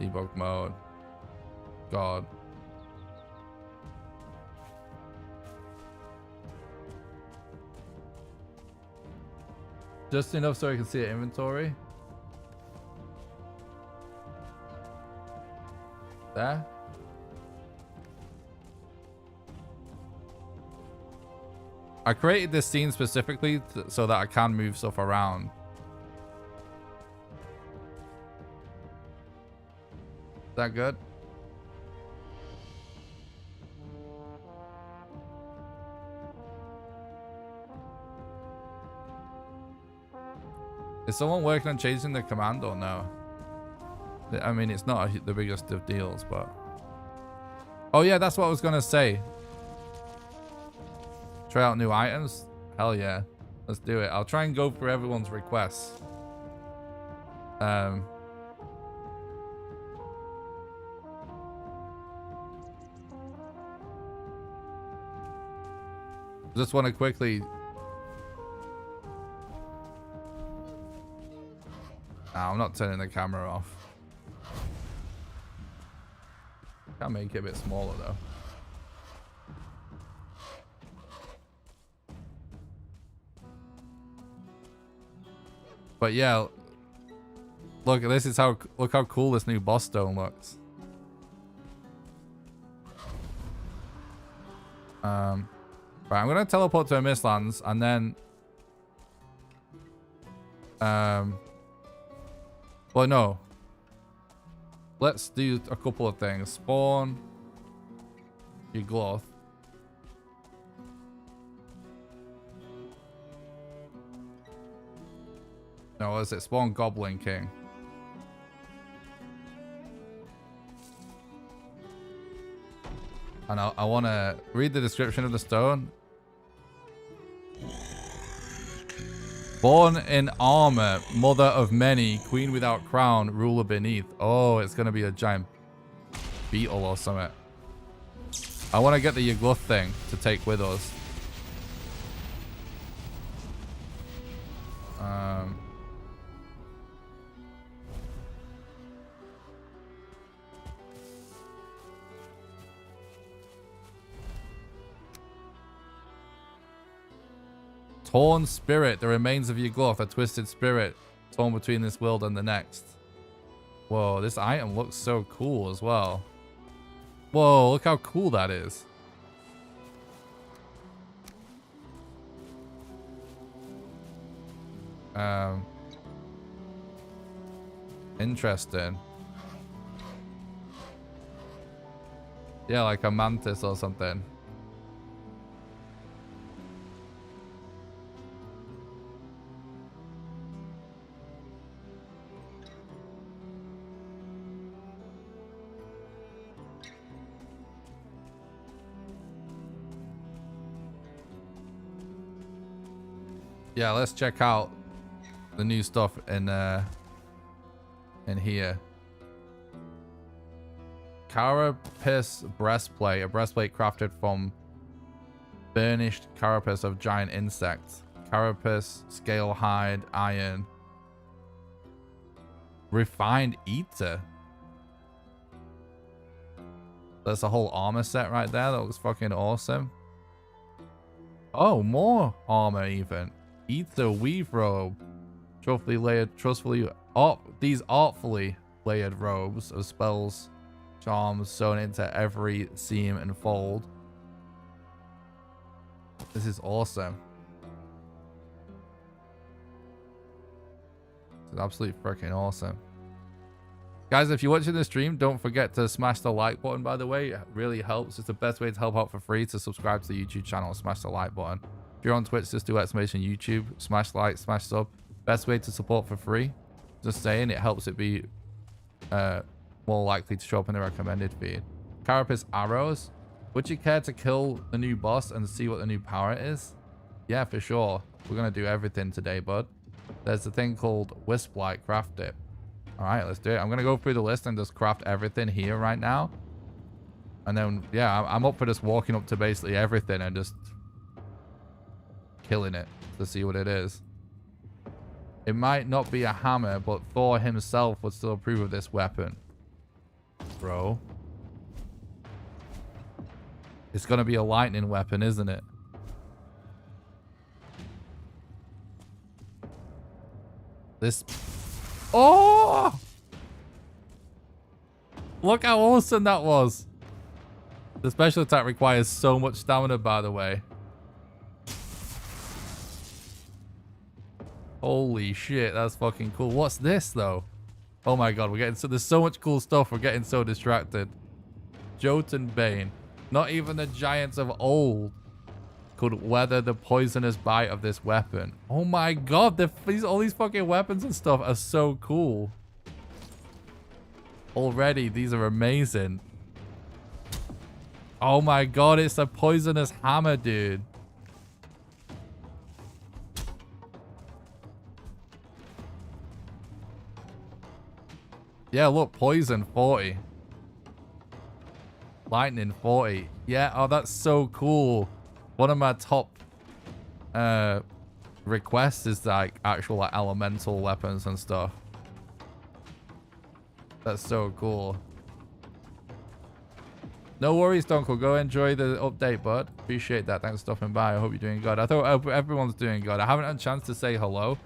Debug mode. God. Just enough so I can see an inventory. There. I created this scene specifically so that I can move stuff around. Is that good? Is someone working on changing the command or no? I mean, it's not the biggest of deals, but... Oh yeah, that's what I was gonna say. Try out new items? Hell yeah. Let's do it. I'll try and go for everyone's requests. Just want to quickly... No, I'm not turning the camera off. Can make it a bit smaller though. But yeah, look, this is how, look how cool this new boss stone looks. Right, I'm gonna teleport to Mistlands and then well, no, let's do a couple of things. Spawn, Yugloth. No, is it Spawn Goblin King? And I want to read the description of the stone. Born in armor, mother of many, queen without crown, ruler beneath. Oh, it's going to be a giant beetle or something. I want to get the Yugloth thing to take with us. Torn spirit, the remains of Yugloth, a twisted spirit torn between this world and the next. Whoa, this item looks so cool as well. Whoa, look how cool that is. Interesting. Yeah, like a mantis or something. Yeah, let's check out the new stuff in here. Carapace breastplate, a breastplate crafted from burnished carapace of giant insects. Carapace, scale hide, iron. Refined ether. That's a whole armor set right there. That looks fucking awesome. Oh, more armor even. Ether weave robe. These artfully layered robes of spells, charms sewn into every seam and fold. This is awesome. This is absolutely freaking awesome. Guys, if you're watching the stream, don't forget to smash the like button, by the way. It really helps. It's the best way to help out for free, to subscribe to the YouTube channel. Smash the like button. If you're on Twitch, just do !YouTube. Smash like, smash sub. Best way to support for free. Just saying, it helps it be more likely to show up in the recommended feed. Carapace arrows. Would you care to kill the new boss and see what the new power is? Yeah, for sure. We're going to do everything today, bud. There's a thing called Wisplight. Craft it. All right, let's do it. I'm going to go through the list and just craft everything here right now. And then, yeah, I'm up for just walking up to basically everything and just killing it to see what it is. It might not be a hammer, but Thor himself would still approve of this weapon. Bro. It's going to be a lightning weapon, isn't it? This... Oh! Look how awesome that was. The special attack requires so much stamina, by the way. Holy shit, that's fucking cool. What's this, though? Oh my god, we're getting so... There's so much cool stuff. We're getting so distracted. Jotun Bane. Not even the giants of old could weather the poisonous bite of this weapon. Oh my god, all these fucking weapons and stuff are so cool. Already, these are amazing. Oh my god, it's a poisonous hammer, dude. Yeah, look, poison 40. Lightning 40. Yeah, oh, that's so cool. One of my top requests is like actual like elemental weapons and stuff. That's so cool. No worries, Donkel. Go enjoy the update, bud. Appreciate that. Thanks for stopping by. I hope you're doing good. I hope everyone's doing good. I haven't had a chance to say hello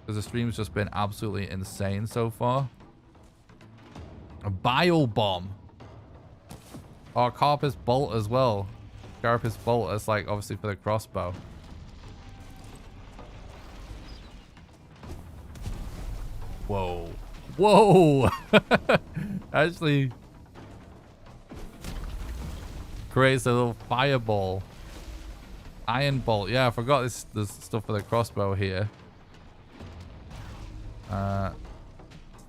because the stream's just been absolutely insane so far. A bile bomb. Oh, Carapace bolt as well. Carapace bolt is like obviously for the crossbow. Whoa. Whoa. Actually. Creates a little fireball. Iron bolt. Yeah, I forgot this. There's stuff for the crossbow here.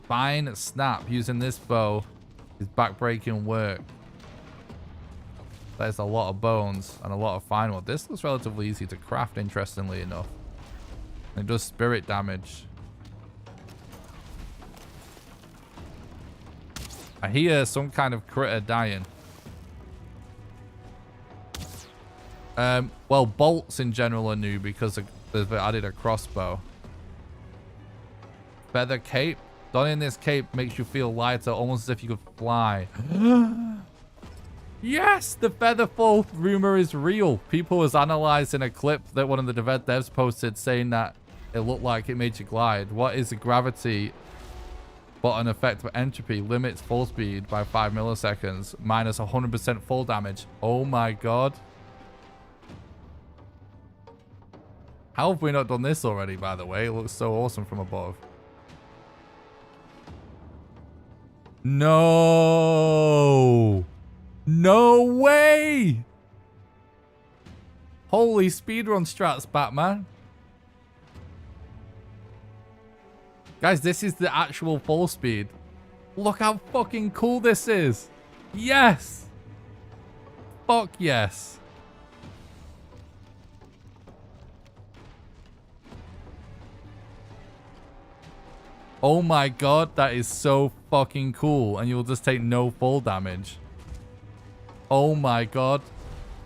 Spine snap. Using this bow is backbreaking work. There's a lot of bones and a lot of fine wood. This looks relatively easy to craft, interestingly enough. It does spirit damage. I hear some kind of critter dying. Well, bolts in general are new because they've added a crossbow. Feather cape. Donning this cape makes you feel lighter, almost as if you could fly. Yes, the featherfall rumor is real. People was analyzing a clip that one of the devs posted saying that it looked like it made you glide. What is the gravity but an effect of entropy? Limits full speed by 5 milliseconds. Minus 100% full damage. Oh my god. How have we not done this already, by the way? It looks so awesome from above. No! No way! Holy speedrun strats, Batman. Guys, this is the actual full speed. Look how fucking cool this is. Yes! Fuck yes. Oh my god, that is so fucking cool. And you'll just take no fall damage. Oh my god.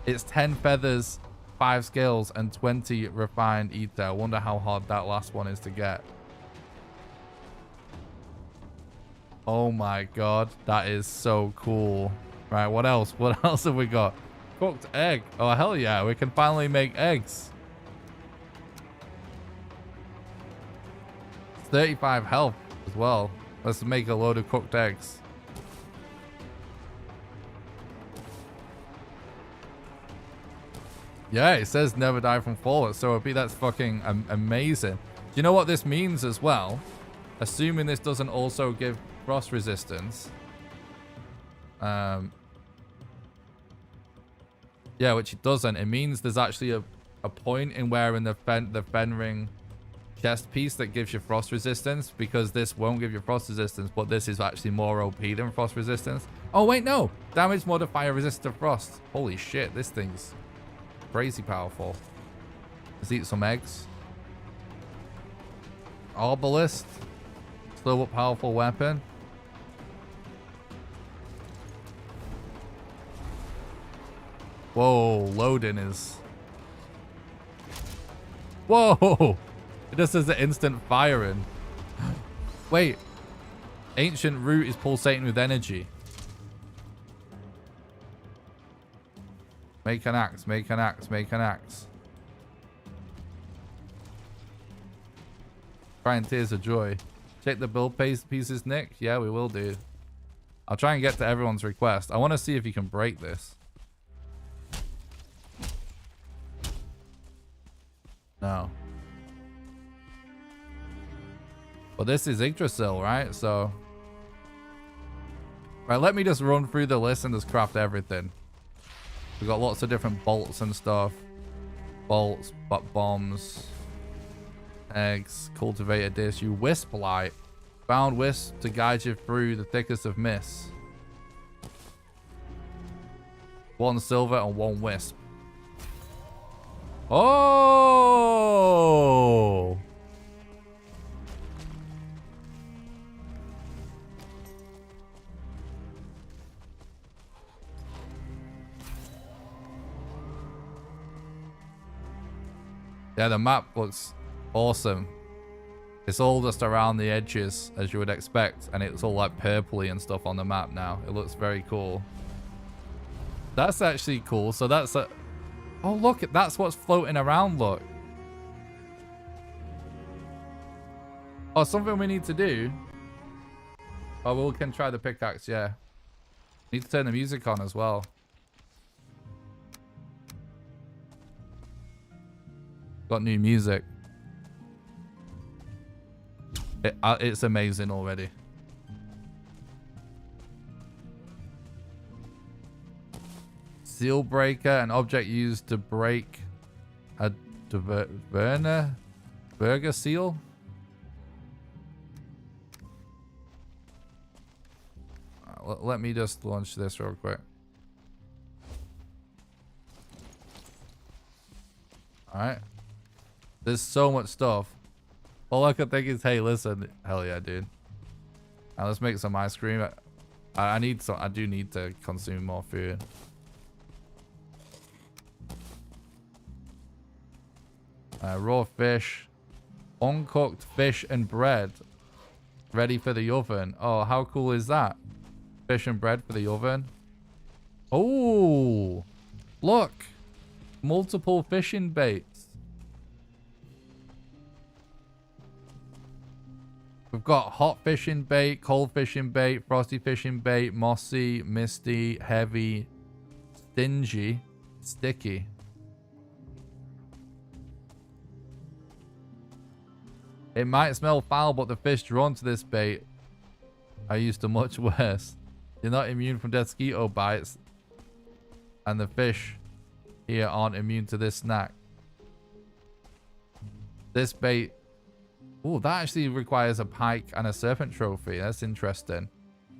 It's 10 feathers, 5 scales, and 20 refined ether. I wonder how hard that last one is to get. Oh my god, that is so cool. Right, what else? What else have we got? Cooked egg. Oh, hell yeah, we can finally make eggs. 35 health as well. Let's make a load of cooked eggs. Yeah, it says never die from fall. So that's fucking amazing. Do you know what this means as well? Assuming this doesn't also give frost resistance. Yeah, which it doesn't. It means there's actually a point in where in the Fenring chest piece that gives you frost resistance, because this won't give you frost resistance, but this is actually more OP than frost resistance. Oh wait, no, damage modifier resistant to frost. Holy shit, this thing's crazy powerful. Let's eat some eggs. Arbalist, slow up powerful weapon. Whoa, loading is. Whoa. It just says the instant firing. Wait. Ancient root is pulsating with energy. Make an axe, make an axe, make an axe. Crying tears of joy. Check the build pieces, Nick. Yeah, we will do. I'll try and get to everyone's request. I want to see if you can break this. No. But this is Yggdrasil, right? So, right, let me just run through the list and just craft everything. We've got lots of different bolts and stuff. Bolts, bombs, eggs, cultivated dish. You wisp light. Found wisp to guide you through the thickest of mists. 1 silver and 1 wisp. Oh! Yeah, the map looks awesome. It's all just around the edges, as you would expect, and it's all like purpley and stuff on the map now. It looks very cool. That's actually cool. So that's a... Oh, look, that's what's floating around, look. Oh, something we need to do. Oh, we can try the pickaxe, yeah. Need to turn the music on as well. Got new music. It's amazing already. Seal breaker, an object used to break a burger seal. Let me just launch this real quick. Alright. There's so much stuff. All I could think is, hey, listen. Hell yeah, dude. Now let's make some ice cream. I need some. I do need to consume more food. Raw fish. Uncooked fish and bread. Ready for the oven. Oh, how cool is that? Fish and bread for the oven. Oh, look. Multiple fishing baits. We've got hot fishing bait, cold fishing bait, frosty fishing bait, mossy, misty, heavy, stingy, sticky. It might smell foul, but the fish drawn to this bait are used to much worse. You're not immune from mosquito bites, and the fish here aren't immune to this snack. This bait... Oh, that actually requires a pike and a serpent trophy. That's interesting.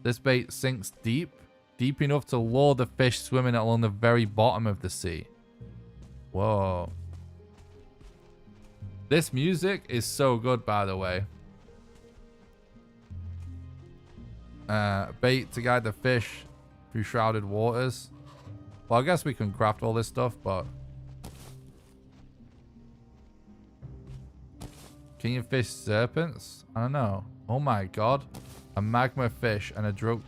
This bait sinks deep enough to lure the fish swimming along the very bottom of the sea. Whoa. This music is so good, by the way. Bait to guide the fish through shrouded waters. Well, I guess we can craft all this stuff, but... Can you fish serpents? I don't know. Oh my god. A magma fish and a drug...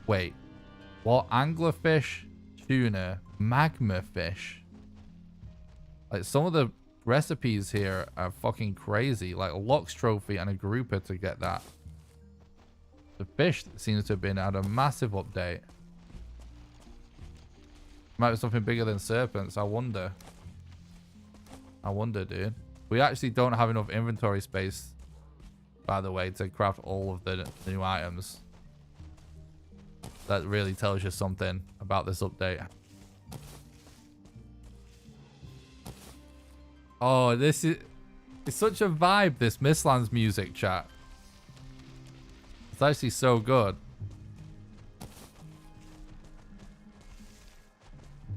Wait. What? Anglerfish, tuna, magma fish. Like, some of the recipes here are fucking crazy. Like a Lux trophy and a grouper to get that. The fish seems to have been at a massive update. Might be something bigger than serpents. I wonder. I wonder, dude. We actually don't have enough inventory space, by the way, to craft all of the new items. That really tells you something about this update. Oh, this is... It's such a vibe, this Mistlands music, chat. It's actually so good.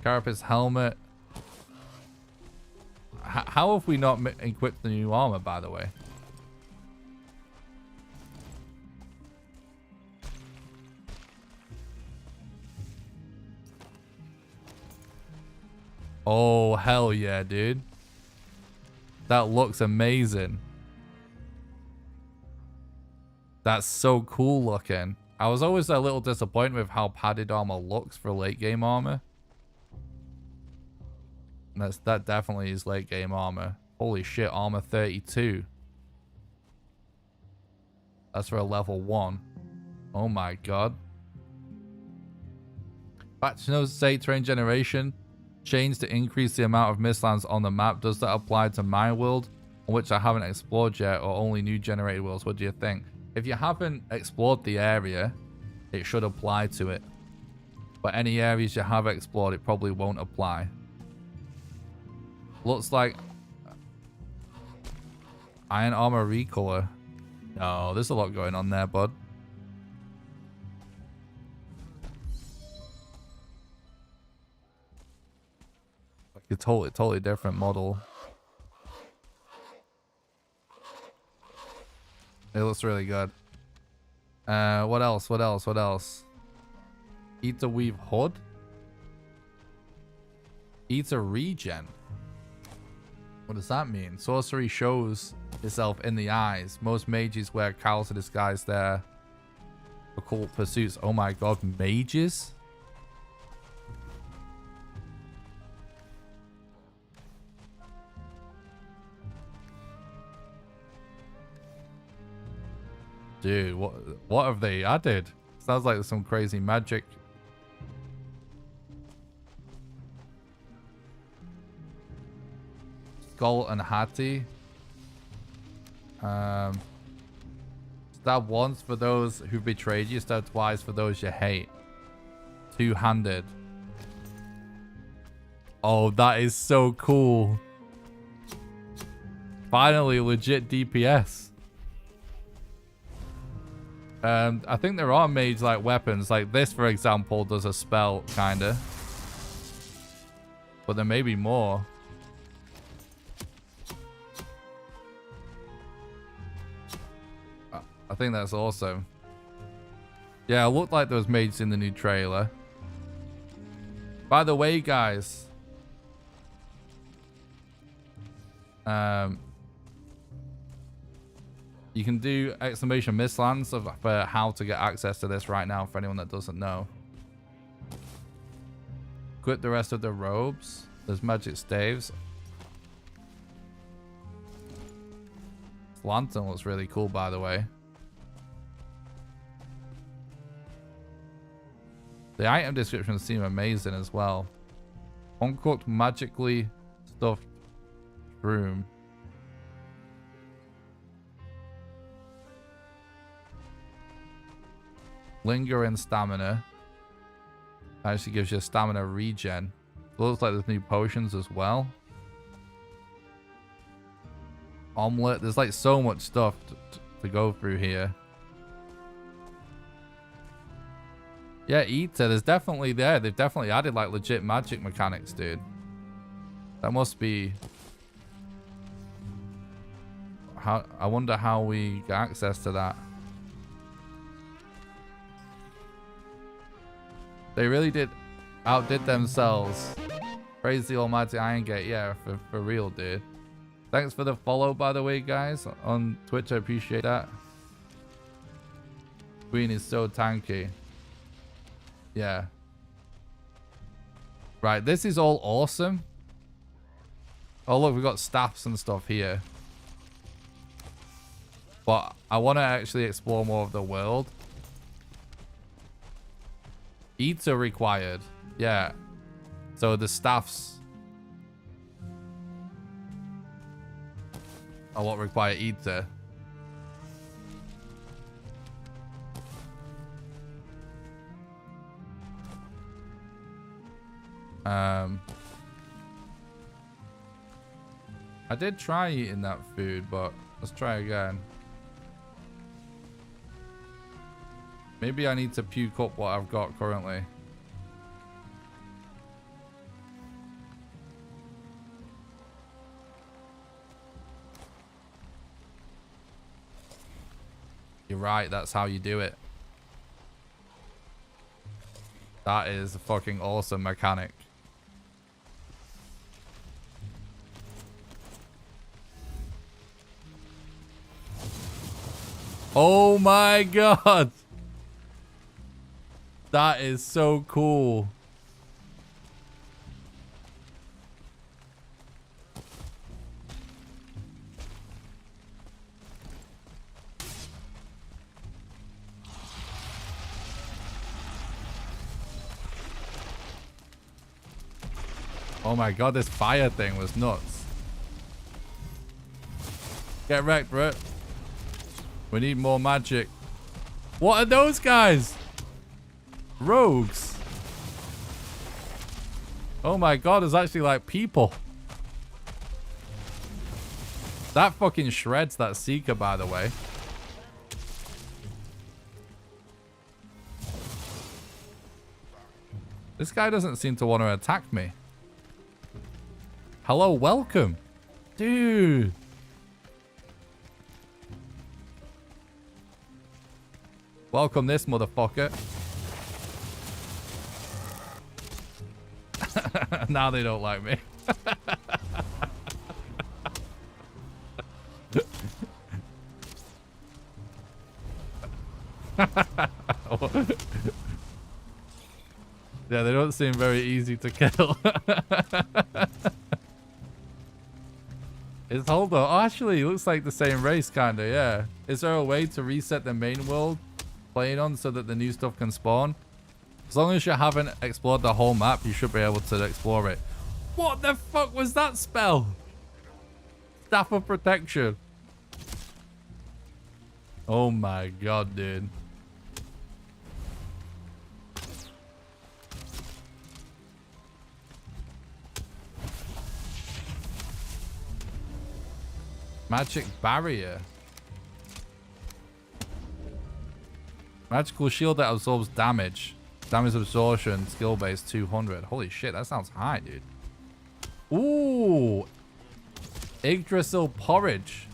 Carapace helmet. How have we not equipped the new armor, by the way? Oh, hell yeah, dude. That looks amazing. That's so cool looking. I was always a little disappointed with how padded armor looks for late game armor. That definitely is late game armor. Holy shit, armor 32. That's for a level 1. Oh my god. Patch notes say terrain generation change to increase the amount of Mistlands on the map. Does that apply to my world, on which I haven't explored yet, or only new generated worlds? What do you think? If you haven't explored the area, it should apply to it. But any areas you have explored, it probably won't apply. Looks like iron armor recolor. No, there's a lot going on there, bud. Like a totally different model. It looks really good. What else? What else? What else? Eat a weave hood. Eat a regen. What does that mean? Sorcery shows itself in the eyes. Most mages wear cowls to disguise their occult pursuits. Oh my god, mages? Dude, what have they added? Sounds like there's some crazy magic. Skull and Hattie. Stab once for those who betrayed you. Stab twice for those you hate. Two-handed. Oh, that is so cool. Finally, legit DPS. I think there are mage like weapons. Like this, for example, does a spell, kinda. But there may be more. I think that's awesome. Yeah, it looked like there was mages in the new trailer. By the way, guys. You can do exclamation Mistlands for how to get access to this right now for anyone that doesn't know. Quit the rest of the robes. There's magic staves. This lantern looks really cool, by the way. The item descriptions seem amazing as well. Uncooked magically stuffed room. Linger in stamina. Actually gives you a stamina regen. Looks like there's new potions as well. Omelette. There's like so much stuff to go through here. Yeah, Eater. There's definitely there. They've definitely added like legit magic mechanics, dude. That must be... I wonder how we get access to that. They really outdid themselves. Praise the almighty Iron Gate. Yeah, for real, dude. Thanks for the follow, by the way, guys. On Twitch, I appreciate that. Queen is so tanky. Yeah. Right, this is all awesome. Oh, look, we've got staffs and stuff here. But I want to actually explore more of the world. Eater required. Yeah. So the staffs are what require Eater. I did try eating that food, but let's try again. Maybe I need to puke up what I've got currently. You're right, that's how you do it. That is a fucking awesome mechanic. Oh my god! That is so cool. Oh my god, this fire thing was nuts. Get wrecked, bro. We need more magic. What are those guys? Rogues. Oh my god, there's actually like people. That fucking shreds that Seeker, by the way. This guy doesn't seem to want to attack me. Hello, welcome. Dude. Welcome this motherfucker. Now they don't like me. Yeah, they don't seem very easy to kill. It's hold on. Oh, actually, it looks like the same race, kinda, yeah. Is there a way to reset the main world playing on so that the new stuff can spawn? As long as you haven't explored the whole map, you should be able to explore it. What the fuck was that spell? Staff of Protection. Oh my god, dude. Magic barrier. Magical shield that absorbs damage. Damage absorption, skill base 200. Holy shit, that sounds high, dude. Ooh. Yggdrasil porridge.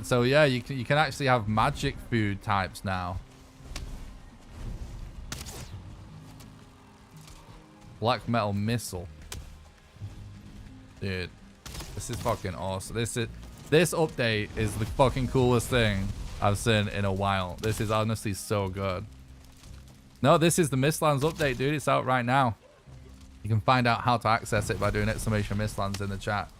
So yeah, you can actually have magic food types now. Black metal missile. Dude, this is fucking awesome. This update is the fucking coolest thing I've seen in a while. This is honestly so good. No, this is the Mistlands update, dude. It's out right now. You can find out how to access it by doing exclamation Mistlands in the chat.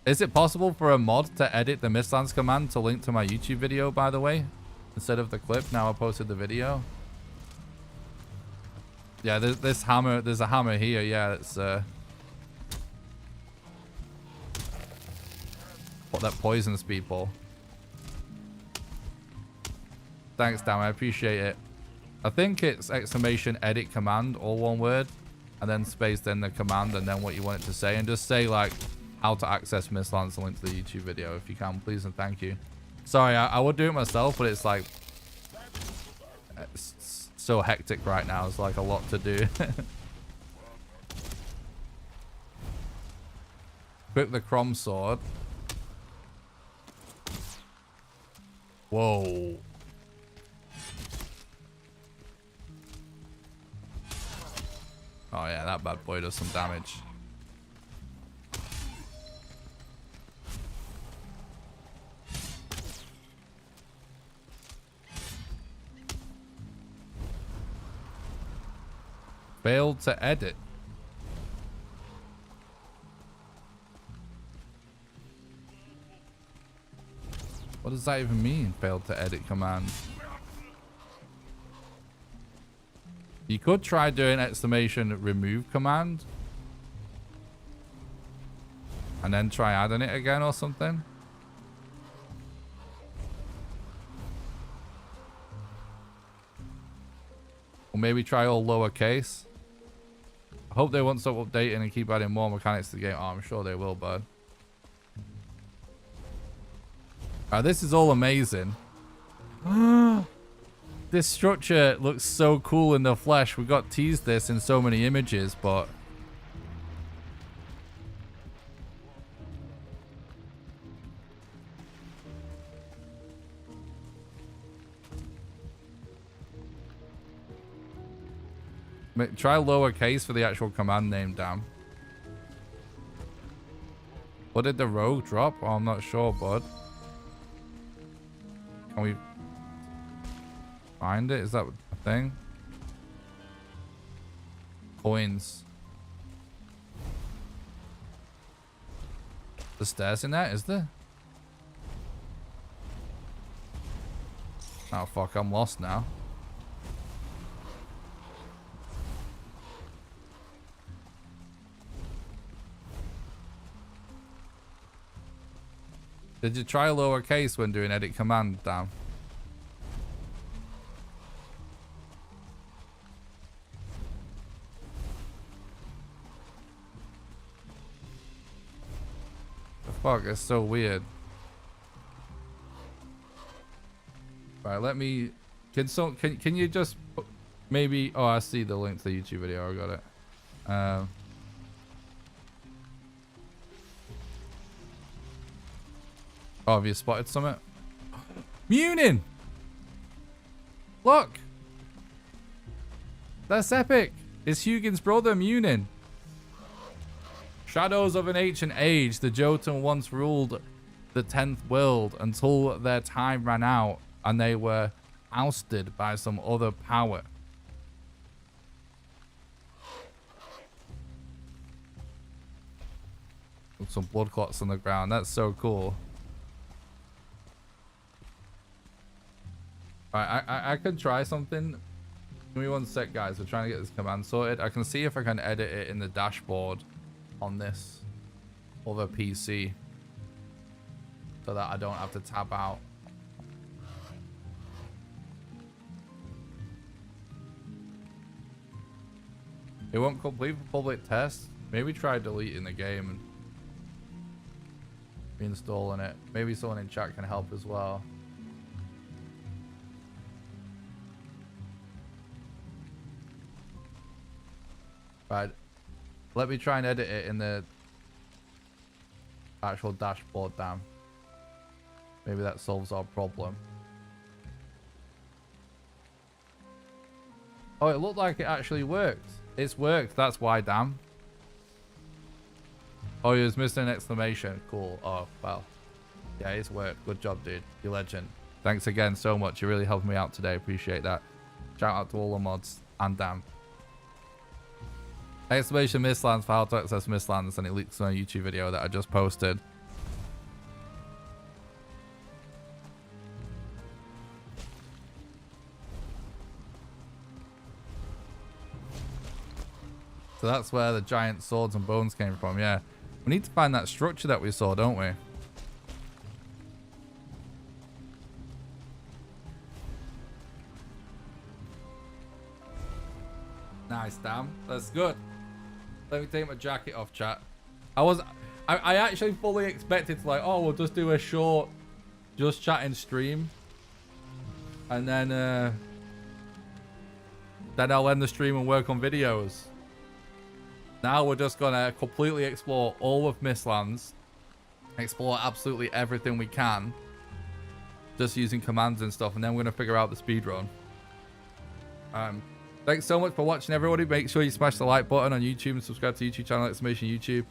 Is it possible for a mod to edit the Mistlands command to link to my YouTube video, by the way? Instead of the clip, now I posted the video. Yeah, there's a hammer here. Yeah, it's what that poisons people. Thanks, Dan. I appreciate it. I think it's exclamation edit command, all one word, and then space, then the command, and then what you want it to say, and just say like how to access Mistlands and link to the YouTube video if you can, please and thank you. Sorry, I would do it myself, but it's like it's so hectic right now. It's like a lot to do. Equip the Crom sword. Whoa. Oh yeah, that bad boy does some damage. Failed to edit. What does that even mean, failed to edit command? You could try doing exclamation remove command. And then try adding it again or something. Or maybe try all lowercase. I hope they won't stop updating and keep adding more mechanics to the game. Oh, I'm sure they will, bud. This is all amazing. This structure looks so cool in the flesh. We got teased this in so many images, but try lowercase for the actual command name, damn. What did the rogue drop? Oh, I'm not sure, bud. Can we find it? Is that a thing? Coins. The stairs in that, is there? Oh fuck, I'm lost now. Did you try lowercase when doing edit command, Dan? The fuck, it's so weird. Right, let me. Can you just maybe? Oh, I see the link to the YouTube video. I got it. Oh, have you spotted something? Munin! Look! That's epic! It's Hugin's brother, Munin. Shadows of an ancient age, the Jotun once ruled the 10th world until their time ran out and they were ousted by some other power. With some blood clots on the ground. That's so cool. Alright, I can try something. Give me one sec, guys. We're trying to get this command sorted. I can see if I can edit it in the dashboard on this other PC. so that I don't have to tab out. It won't complete the public test. Maybe try deleting the game and reinstalling it. Maybe someone in chat can help as well. Right. Let me try and edit it in the actual dashboard, damn. Maybe that solves our problem. Oh, it looked like it actually worked. It's worked, that's why, damn. Oh, you was missing an exclamation. Cool. Oh, well. Yeah, it's worked. Good job, dude. You legend. Thanks again so much. You really helped me out today. Appreciate that. Shout out to all the mods. And damn. Exclamation Mistlands for how to access Mistlands, and it leaks on a YouTube video that I just posted. So that's where the giant swords and bones came from, yeah. We need to find that structure that we saw, don't we? Nice, damn. That's good. Let me take my jacket off, chat. I actually fully expected to like, oh, we'll just do a short just chatting stream. And then I'll end the stream and work on videos. Now we're just gonna completely explore all of Mistlands. Explore absolutely everything we can. Just using commands and stuff, and then we're gonna figure out the speedrun. Thanks so much for watching, everybody. Make sure you smash the like button on YouTube and subscribe to YouTube channel, exclamation YouTube.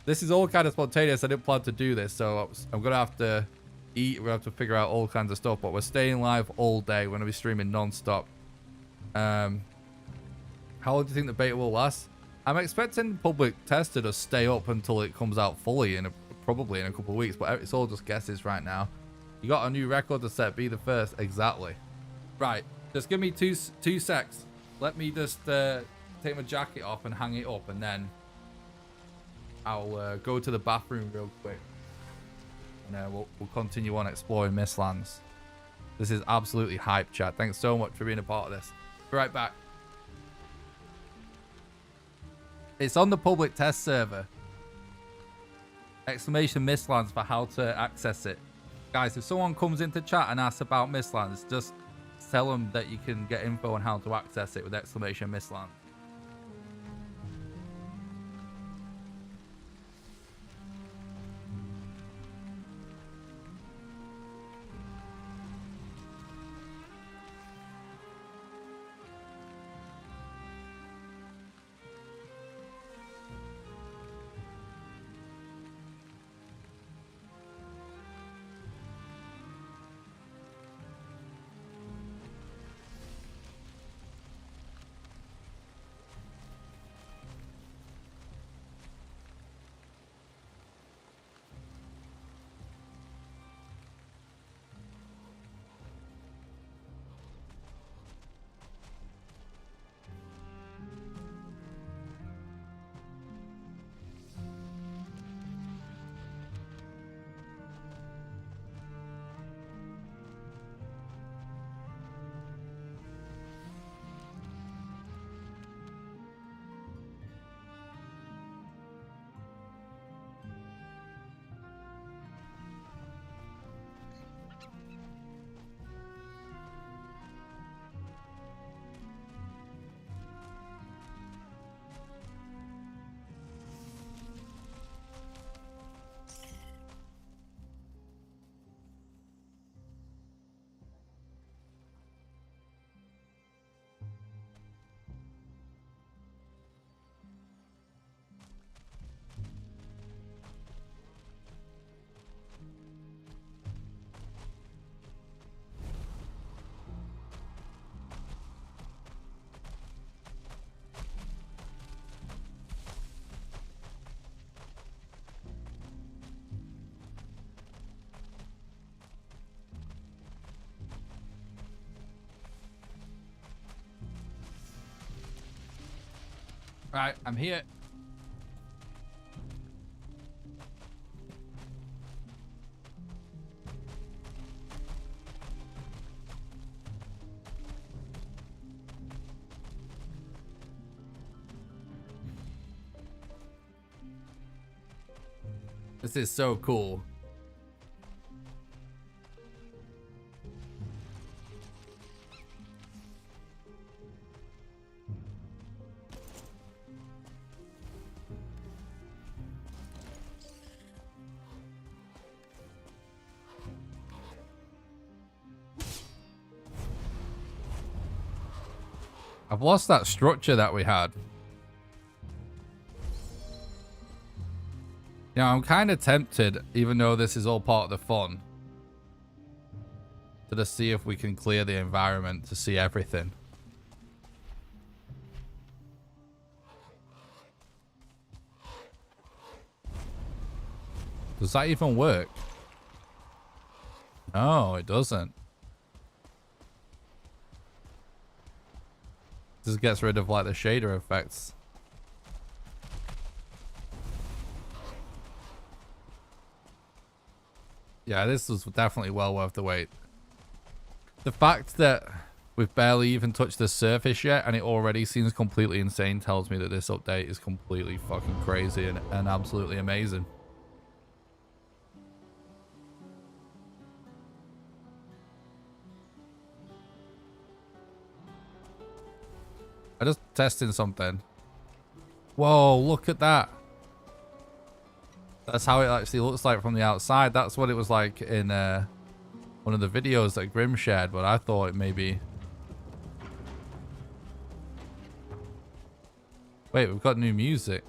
This is all kind of spontaneous. I didn't plan to do this, so I'm gonna have to eat. We're gonna have to figure out all kinds of stuff, but we're staying live all day. We're gonna be streaming non-stop. How long do you think the beta will last? I'm expecting public test to just stay up until it comes out fully probably in a couple of weeks, but it's all just guesses right now. You got a new record to set. Be the first. Exactly. Right. Just give me two secs. Let me just take my jacket off and hang it up, and then I'll go to the bathroom real quick. And we'll continue on exploring Mistlands. This is absolutely hype, chat. Thanks so much for being a part of this. Be right back. It's on the public test server. Exclamation Mistlands for how to access it. Guys, if someone comes into chat and asks about Mistlands, just tell them that you can get info on how to access it with exclamation Mistlands. Right, I'm here. This is so cool. I've lost that structure that we had. Yeah, I'm kind of tempted, even though this is all part of the fun, to just see if we can clear the environment to see everything. Does that even work? No, it doesn't. This gets rid of like the shader effects. Yeah, this was definitely well worth the wait. The fact that we've barely even touched the surface yet and it already seems completely insane tells me that this update is completely fucking crazy and absolutely amazing. I'm just testing something. Whoa, look at that. That's how it actually looks like from the outside. That's what it was like in one of the videos that Grim shared, but I thought it maybe... Wait, we've got new music.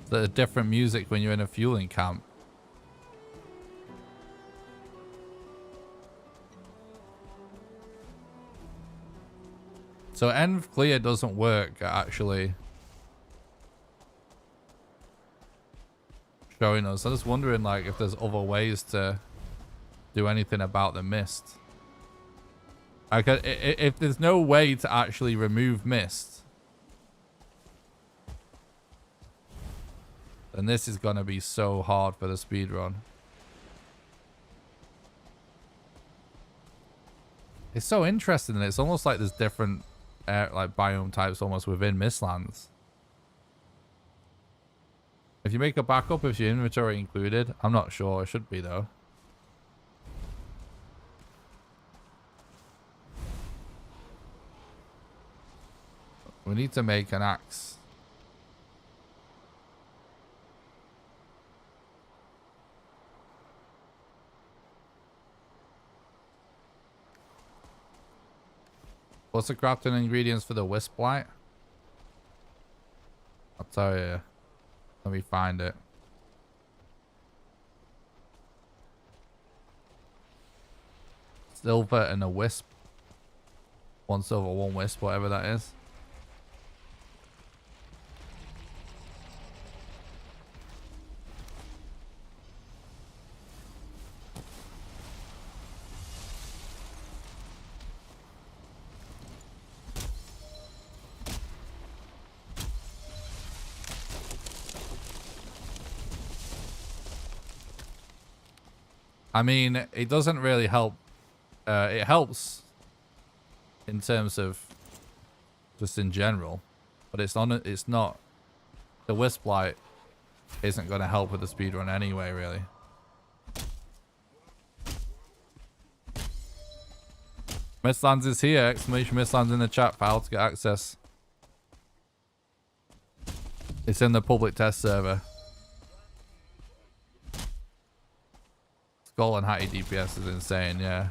Is that a different music when you're in a fueling camp? So env clear doesn't work actually. Showing us. I'm just wondering like if there's other ways to do anything about the mist. Like if there's no way to actually remove mist, then this is gonna be so hard for the speedrun. It's so interesting and it's almost like there's different like biome types almost within Mistlands. If you make a backup, is your inventory included? I'm not sure. It should be though. We need to make an axe. What's the crafting ingredients for the wisp light? I'll tell you. Let me find it. Silver and a wisp. 1 silver, 1 wisp, whatever that is. I mean, it doesn't really help. It helps in terms of just in general, but it's not. The wisp light isn't going to help with the speedrun anyway, really. Mistlands is here! Exclamation Mistlands in the chat, pal, to get access. It's in the public test server. Skull and Hattie DPS is insane, yeah.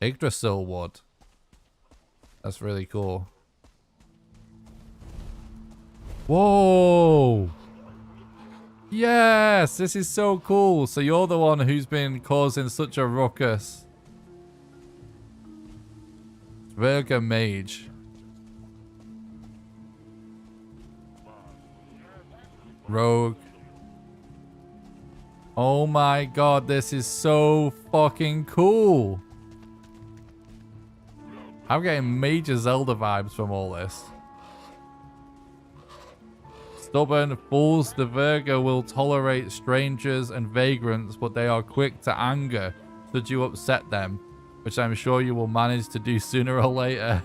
Yggdrasil wood. That's really cool. Whoa! Yes! This is so cool. So you're the one who's been causing such a ruckus. Virga Mage. Rogue. Oh my god, this is so fucking cool. I'm getting major Zelda vibes from all this. Stubborn fools, the Virga will tolerate strangers and vagrants, but they are quick to anger should you upset them. which I'm sure you will manage to do sooner or later.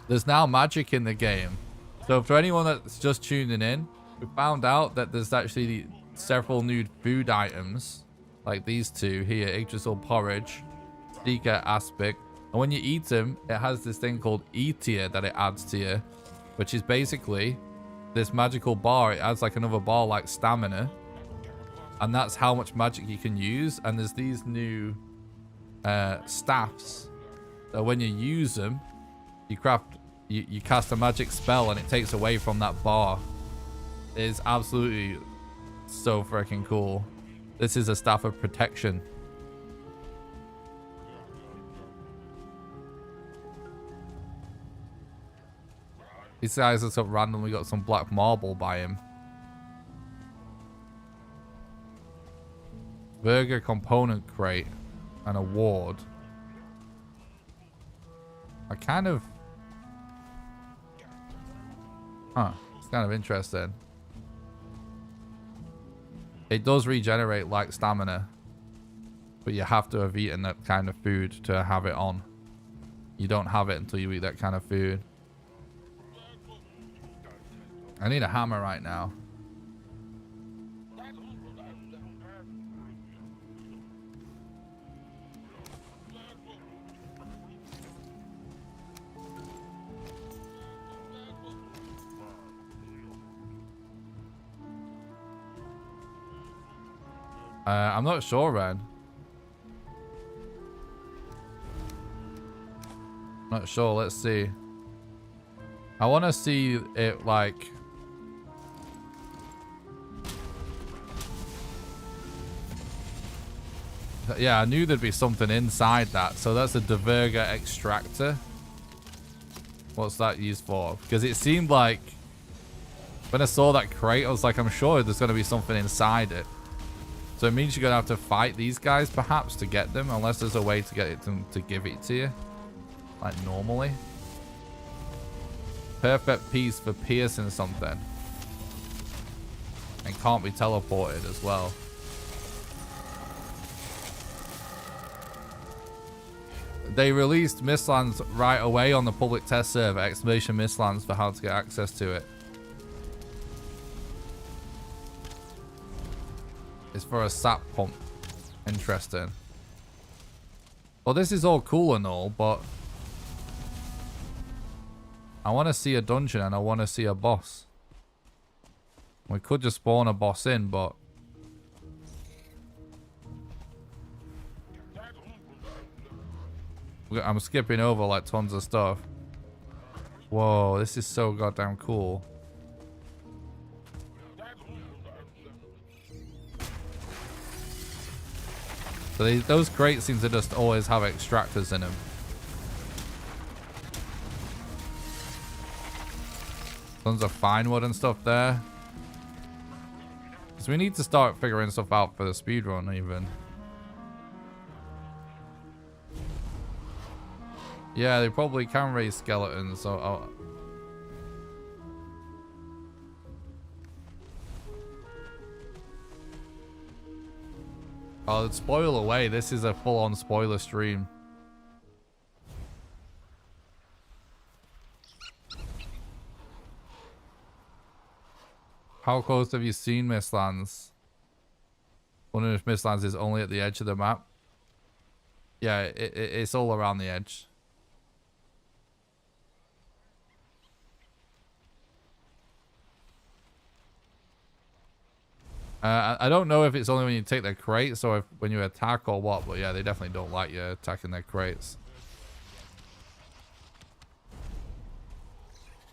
There's now magic in the game. So for anyone that's just tuning in, we found out that there's actually several new food items, like these two here, Yggdrasil porridge, Seeker aspic. And when you eat them, it has this thing called E-tier that it adds to you, which is basically this magical bar. It adds like another bar like stamina. And that's how much magic you can use. And there's these new staffs. So when you use them, you cast a magic spell and it takes away from that bar. It is absolutely so freaking cool. This is a staff of protection. These guys are some randomly got some black marble by him. Burger component crate. An award. I kind of... Huh. It's kind of interesting. It does regenerate like stamina. But you have to have eaten that kind of food to have it on. You don't have it until you eat that kind of food. I need a hammer right now. I'm not sure, Ren. Not sure. Let's see. I want to see it like... Yeah, I knew there'd be something inside that. So that's a Diverga extractor. What's that used for? Because it seemed like... When I saw that crate, I was like, I'm sure there's going to be something inside it. So it means you're going to have to fight these guys, perhaps, to get them. Unless there's a way to get it to give it to you. Like, normally. Perfect piece for piercing something. And can't be teleported as well. They released Mistlands right away on the public test server. Exclamation Mistlands for how to get access to it. It's for a sap pump. Interesting. Well, this is all cool and all, but... I want to see a dungeon and I want to see a boss. We could just spawn a boss in, but... I'm skipping over like tons of stuff. Whoa, this is so goddamn cool. So those crates seem to just always have extractors in them. Tons of fine wood and stuff there. So we need to start figuring stuff out for the speedrun even. Yeah, they probably can raise skeletons, so... Oh, spoil away. This is a full-on spoiler stream. How close have you seen Mistlands? Wondering if Mistlands is only at the edge of the map. Yeah, it's all around the edge. I don't know if it's only when you take their crates or if when you attack or what, but yeah, they definitely don't like you attacking their crates.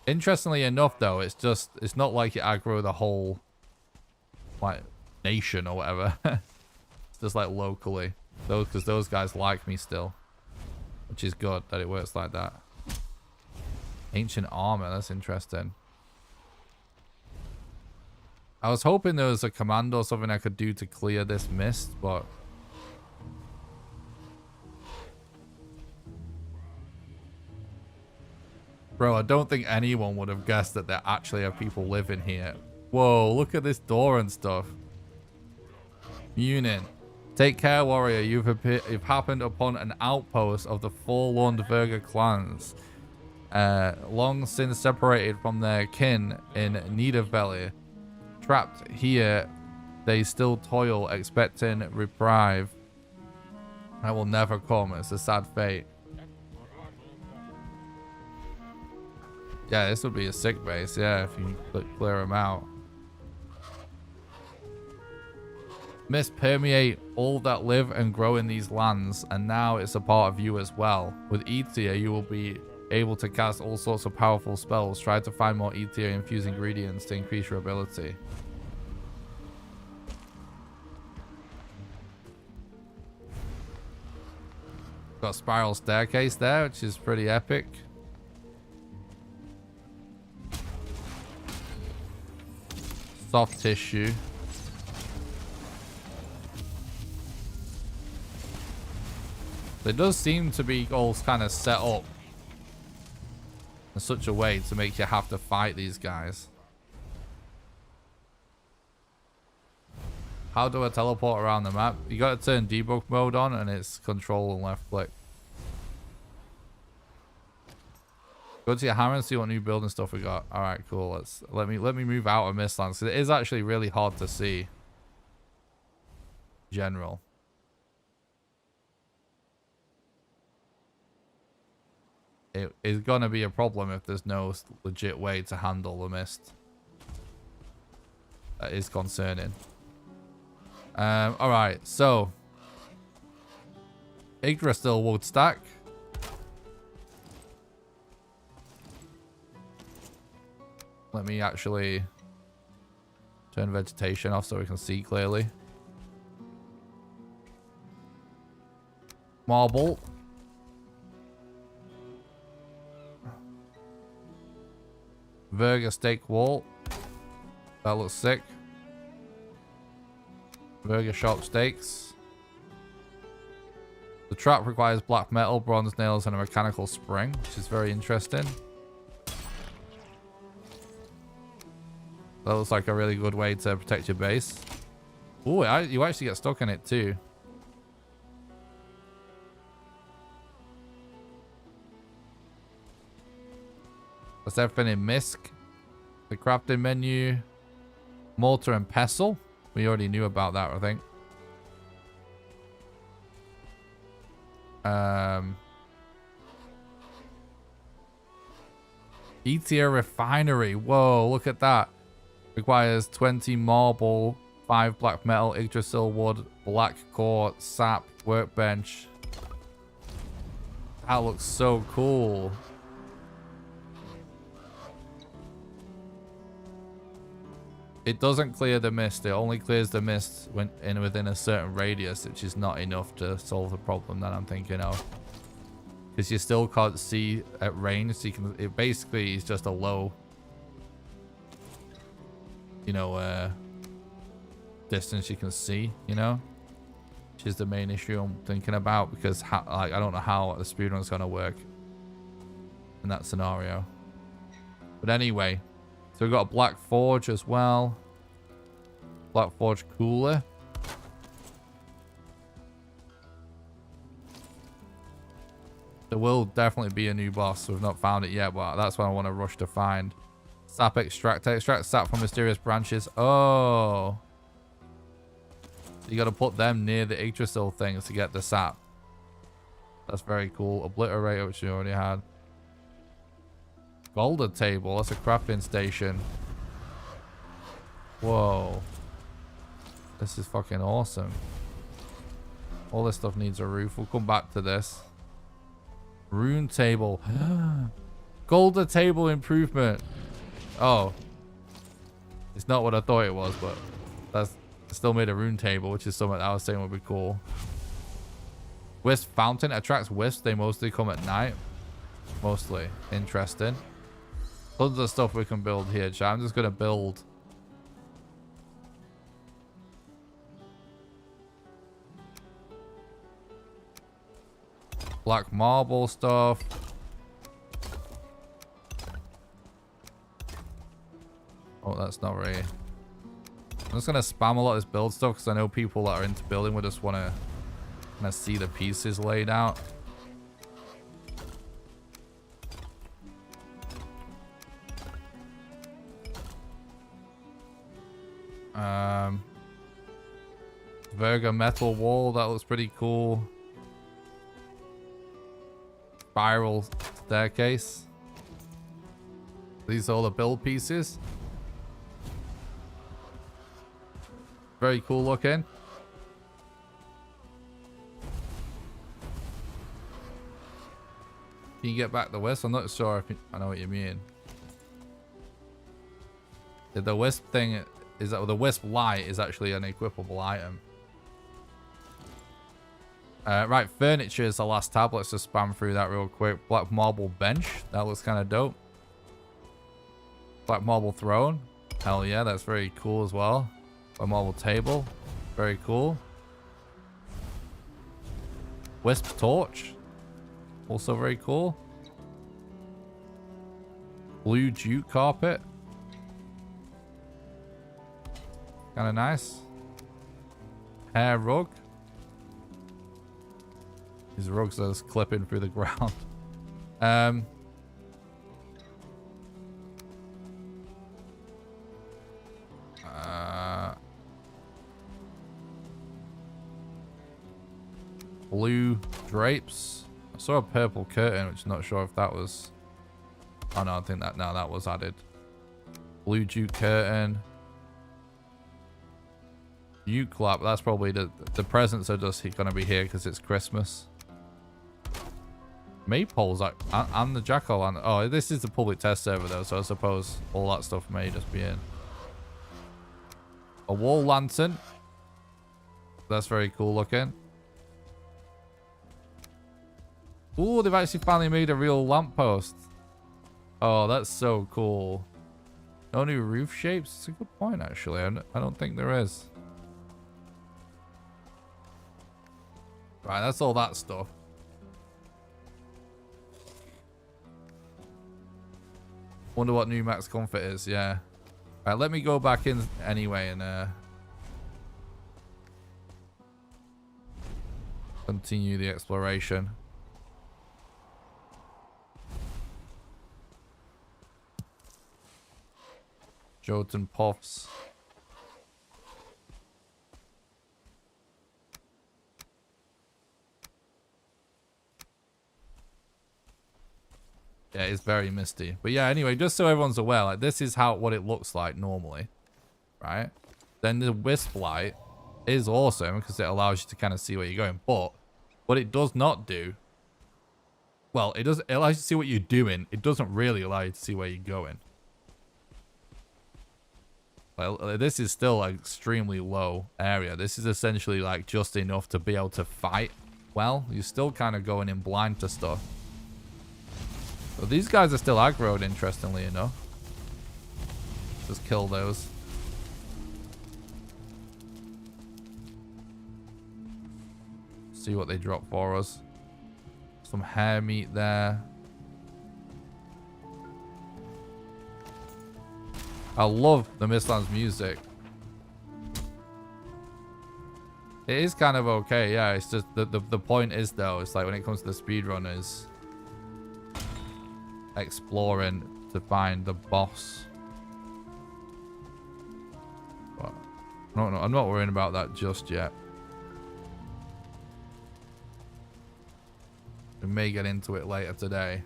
Interestingly enough, though, it's not like you aggro the whole like nation or whatever. It's just like locally, because those guys like me still, which is good that it works like that. Ancient armor, that's interesting. I was hoping there was a command or something I could do to clear this mist, but... Bro, I don't think anyone would have guessed that there actually are people living here. Whoa, look at this door and stuff. Munin. Take care, warrior. You've happened upon an outpost of the forlorn Verga clans, long since separated from their kin in Niedervalley. Trapped here, they still toil, expecting reprieve. I will never come. It's a sad fate. Yeah, this would be a sick base. Yeah, if you clear them out. Mist permeate all that live and grow in these lands, and now it's a part of you as well. With Ether, you will be able to cast all sorts of powerful spells. Try to find more Ether infused ingredients to increase your ability. Got a spiral staircase there, which is pretty epic. Soft tissue. It does seem to be all kind of set up in such a way to make you have to fight these guys. How do I teleport around the map? You got to turn debug mode on, and it's control and left click. Go to your hammer and see what new building stuff we got. All right, cool. Let me move out of Mistlands, because it is actually really hard to see. General. It is gonna be a problem if there's no legit way to handle the mist. That is concerning. All right, so Yggdrasil wood stack. Let me actually turn vegetation off so we can see clearly. Marble. Verga stake wall. That looks sick. Verga sharp stakes. The trap requires black metal, bronze nails, and a mechanical spring, which is very interesting. That looks like a really good way to protect your base. Ooh, you actually get stuck in it too. That's everything in Misk. The crafting menu. Mortar and pestle. We already knew about that, I think. E-tier refinery. Whoa, look at that. Requires 20 marble, 5 black metal, Yggdrasil wood, black core, sap, workbench. That looks so cool. It doesn't clear the mist. It only clears the mist when within a certain radius, which is not enough to solve the problem that I'm thinking of. Because you still can't see at range, so you can. It basically is just a low, you know, distance you can see. You know, which is the main issue I'm thinking about, because like I don't know how the speedrun's gonna work in that scenario. But anyway. So we've got a Black Forge as well. Black Forge cooler. There will definitely be a new boss. We've not found it yet, but that's what I want to rush to find. Sap extractor. Extract sap from mysterious branches. Oh. You got to put them near the Yggdrasil things to get the sap. That's very cool. Obliterator, which we already had. Golden table. That's a crafting station. Whoa. This is fucking awesome. All this stuff needs a roof. We'll come back to this. Rune table. Golden table improvement. Oh. It's not what I thought it was, but that's still made a rune table, which is something I was saying would be cool. Wisp fountain attracts wisps. They mostly come at night. Mostly. Interesting. Tons of stuff we can build here, chat. I'm just going to build. Black marble stuff. Oh, that's not very I'm just going to spam a lot of this build stuff because I know people that are into building would just want to kind of see the pieces laid out. Virga metal wall, that looks pretty cool. Spiral staircase. These are all the build pieces. Very cool looking. Can you get back the wisp? I'm not sure if I know what you mean. The wisp thing is that the wisp light is actually an equipable item. Right, furniture is the last tab. Let's just spam through that real quick. Black marble bench. That looks kind of dope. Black marble throne. Hell yeah, that's very cool as well. Black marble table. Very cool. Wisp torch. Also very cool. Blue jute carpet. Kind of nice. Hair rug. These rugs are just clipping through the ground. Blue drapes. I saw a purple curtain, which I'm not sure if that was... Oh no, I think that... No, that was added. Blue jute curtain. Jute clap. That's probably the presents are just going to be here because it's Christmas. Maypole's like... And the jack-o'-lantern. Oh, this is the public test server though, so I suppose all that stuff may just be in. A wall lantern. That's very cool looking. Ooh, they've actually finally made a real lamppost. Oh, that's so cool. No new roof shapes? It's a good point, actually. I don't think there is. Right, that's all that stuff. Wonder what new max comfort is, yeah. Right, let me go back in anyway and continue the exploration. Jotun Puffs. Yeah, it's very misty. But yeah, anyway, just so everyone's aware, like this is what it looks like normally, right? Then the wisp light is awesome because it allows you to kind of see where you're going. But what it does not do, well, it allows you to see what you're doing. It doesn't really allow you to see where you're going. Like, this is still an extremely low area. This is essentially like just enough to be able to fight well. You're still kind of going in blind to stuff. But these guys are still aggroed, interestingly enough. Just kill those. See what they drop for us. Some hare meat there. I love the Mistlands music. It is kind of okay, yeah. It's just the point is though, it's like when it comes to the speedrunners exploring to find the boss. But no, I'm not worrying about that just yet. We may get into it later today.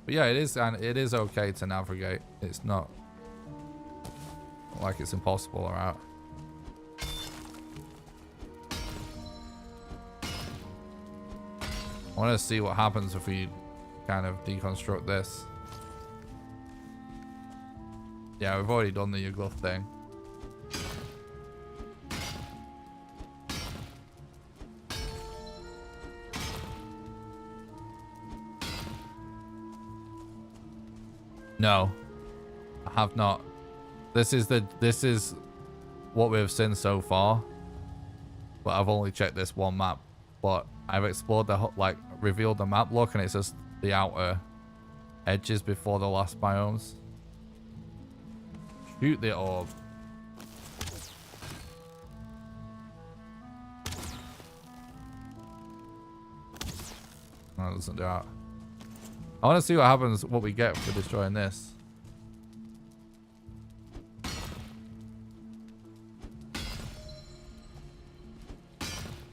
But yeah, it is okay to navigate. It's not like it's impossible or out. I want to see what happens if we kind of deconstruct this. Yeah, we've already done the glove thing. No, I have not. This is what we've seen so far. But I've only checked this one map. But I've explored the like revealed the map look, and it's just the outer edges before the last biomes. shoot the orb. No, it doesn't do that. I want to see what happens, what we get for destroying this.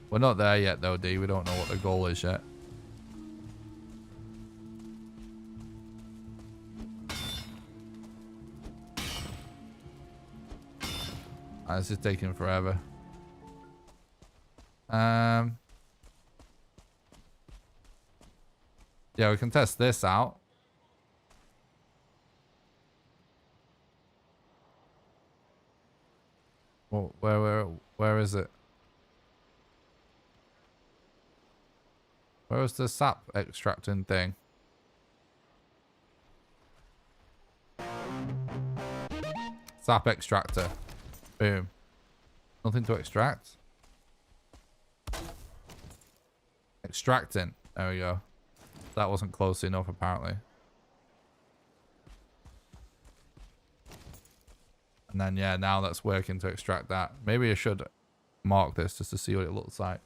We're not there yet though, D. We don't know what the goal is yet. This is taking forever. Yeah, we can test this out. Well, where is it? Where was the sap extracting thing? Sap extractor. Boom. Nothing to extract. Extracting. There we go. That wasn't close enough, apparently. And then, yeah, now that's working to extract that. Maybe I should mark this just to see what it looks like.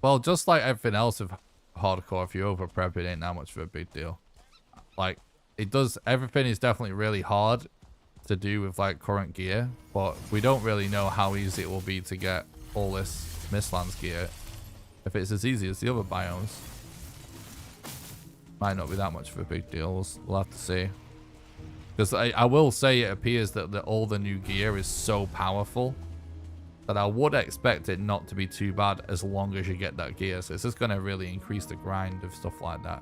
Well, just like everything else of hardcore, if you over prep, it ain't that much of a big deal. Like, it does, everything is definitely really hard to do with like current gear, but we don't really know how easy it will be to get all this Mistlands gear if it's as easy as the other biomes. Might not be that much of a big deal. We'll have to see. Because I will say it appears that all the new gear is so powerful that I would expect it not to be too bad as long as you get that gear. So it's just going to really increase the grind of stuff like that.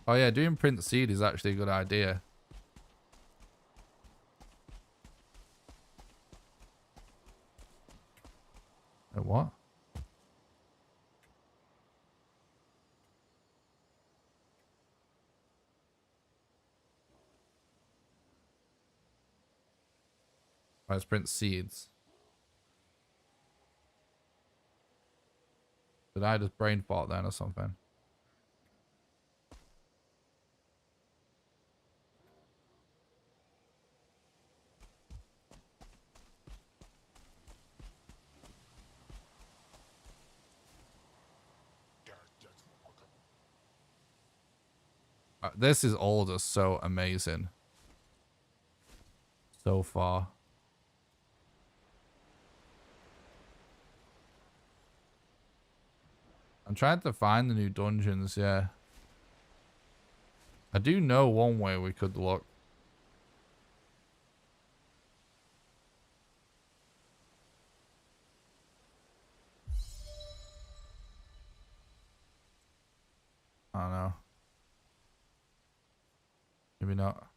Oh yeah, doing print seed is actually a good idea. What? Let's print seeds. Did I just brain fart then or something? This is all just so amazing. So far. I'm trying to find the new dungeons, yeah. I do know one way we could look. I don't know. Maybe not.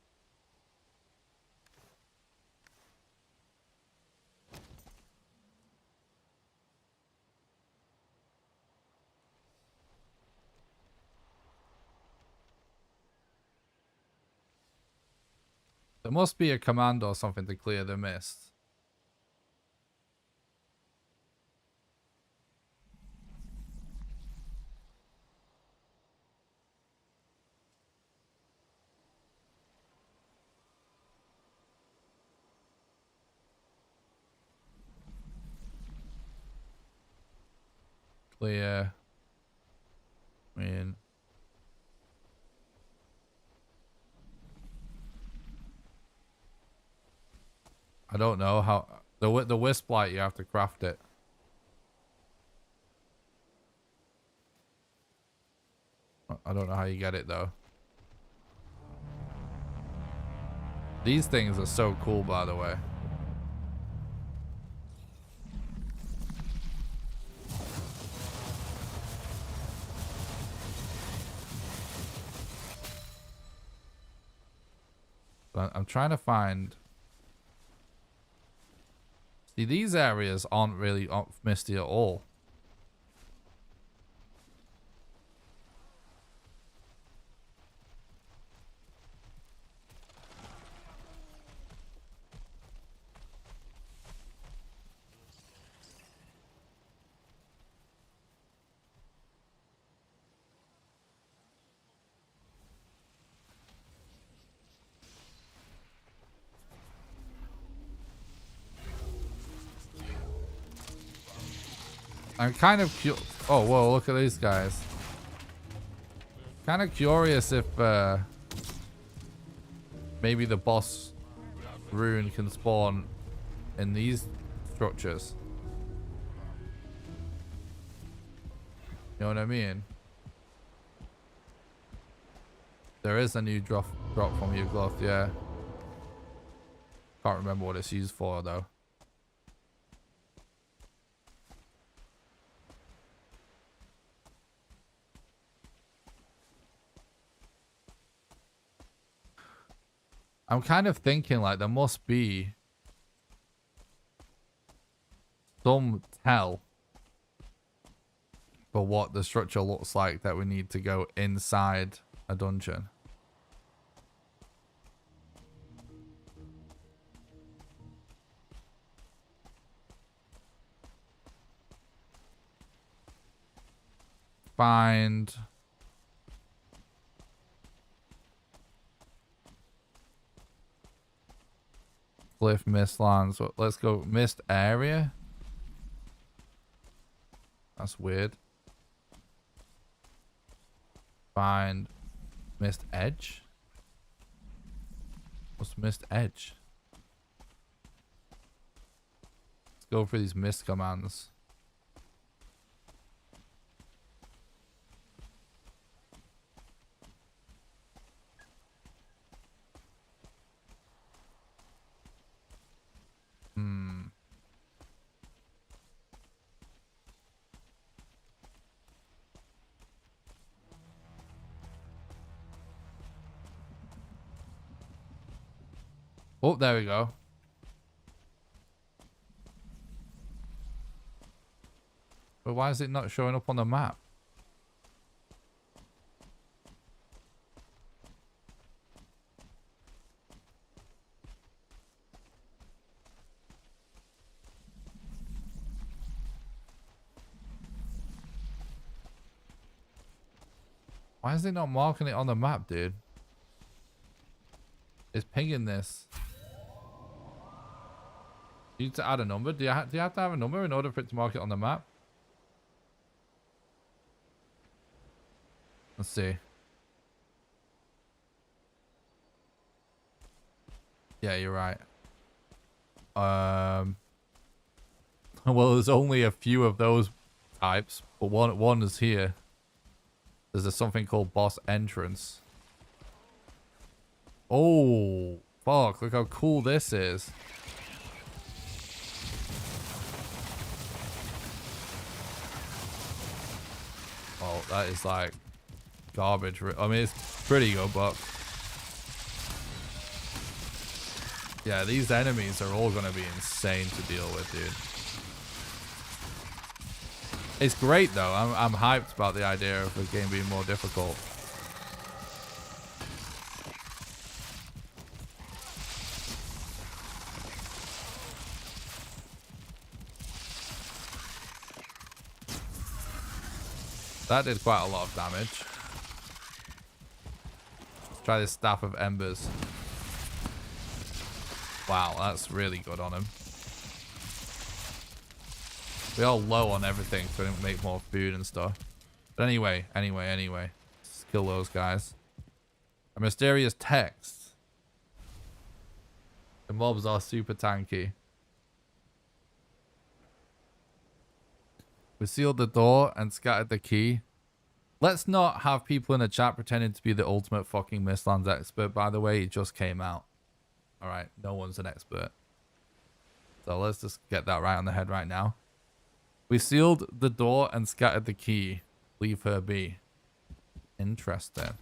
There must be a command or something to clear the mist. Clear. I mean, I don't know how the wisp light, you have to craft it. I don't know how you get it though. These things are so cool, by the way. I'm trying to find See, these areas aren't misty at all. I'm kind of oh, whoa, look at these guys. Kind of curious if maybe the boss rune can spawn in these structures. You know what I mean? There is a new drop from your glove, yeah. Can't remember what it's used for though. I'm kind of thinking like there must be some tell for what the structure looks like that we need to go inside a dungeon. Find Cliff Mistlands. So let's go mist area. That's weird. Find mist edge. What's mist edge? Let's go for these mist commands. Oh, there we go. But why is it not showing up on the map? Why is it not marking it on the map, dude? It's pinging this. You need to add a number. Do you have to have a number in order for it to mark it on the map? Let's see. Yeah, you're right. Well, there's only a few of those types, but one is here. There's something called boss entrance. Oh, fuck. Look how cool this is. Oh, that is like garbage. I mean, it's pretty good, but yeah, these enemies are all going to be insane to deal with, dude. It's great, though. I'm hyped about the idea of the game being more difficult. That did quite a lot of damage. Let's try this Staff of Embers. Wow, that's really good on him. We are low on everything, so we don't make more food and stuff. But anyway. Let's kill those guys. A mysterious text. The mobs are super tanky. We sealed the door and scattered the key. Let's not have people in the chat pretending to be the ultimate fucking Mistlands expert. By the way, it just came out. Alright, no one's an expert. So let's just get that right on the head right now. We sealed the door and scattered the key. Leave her be. Interesting.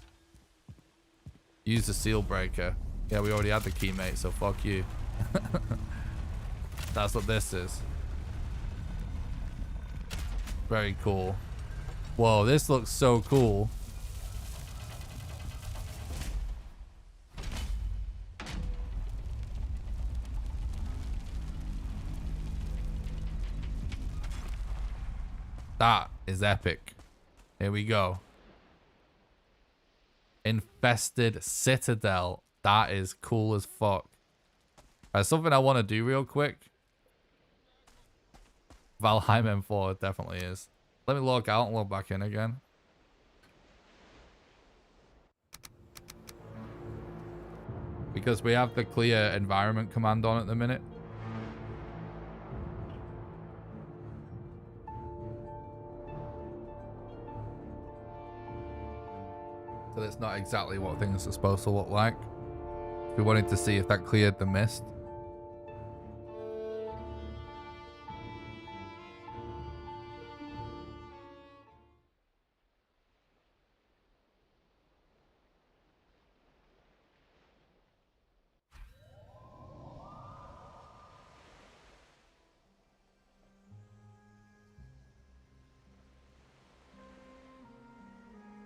Use the seal breaker. Yeah, we already had the key, mate, so fuck you. That's what this is. Very cool. Whoa, this looks so cool. That is epic. Here we go. Infested Citadel. That is cool as fuck. That's something I want to do real quick. Valheim M4 definitely is. Let me log out and log back in again. Because we have the clear environment command on at the minute. So that's not exactly what things are supposed to look like. We wanted to see if that cleared the mist.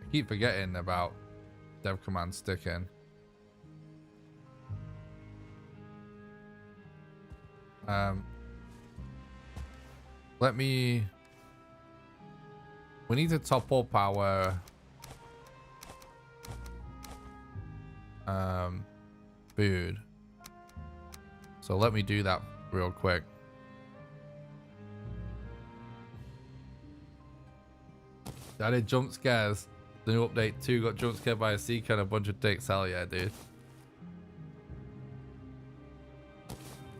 I keep forgetting about dev command sticking. Let me... We need to top up our... food. So let me do that real quick. Added jump scares. The new update 2 got jump scared by a seeker and a bunch of dicks. Hell yeah, dude.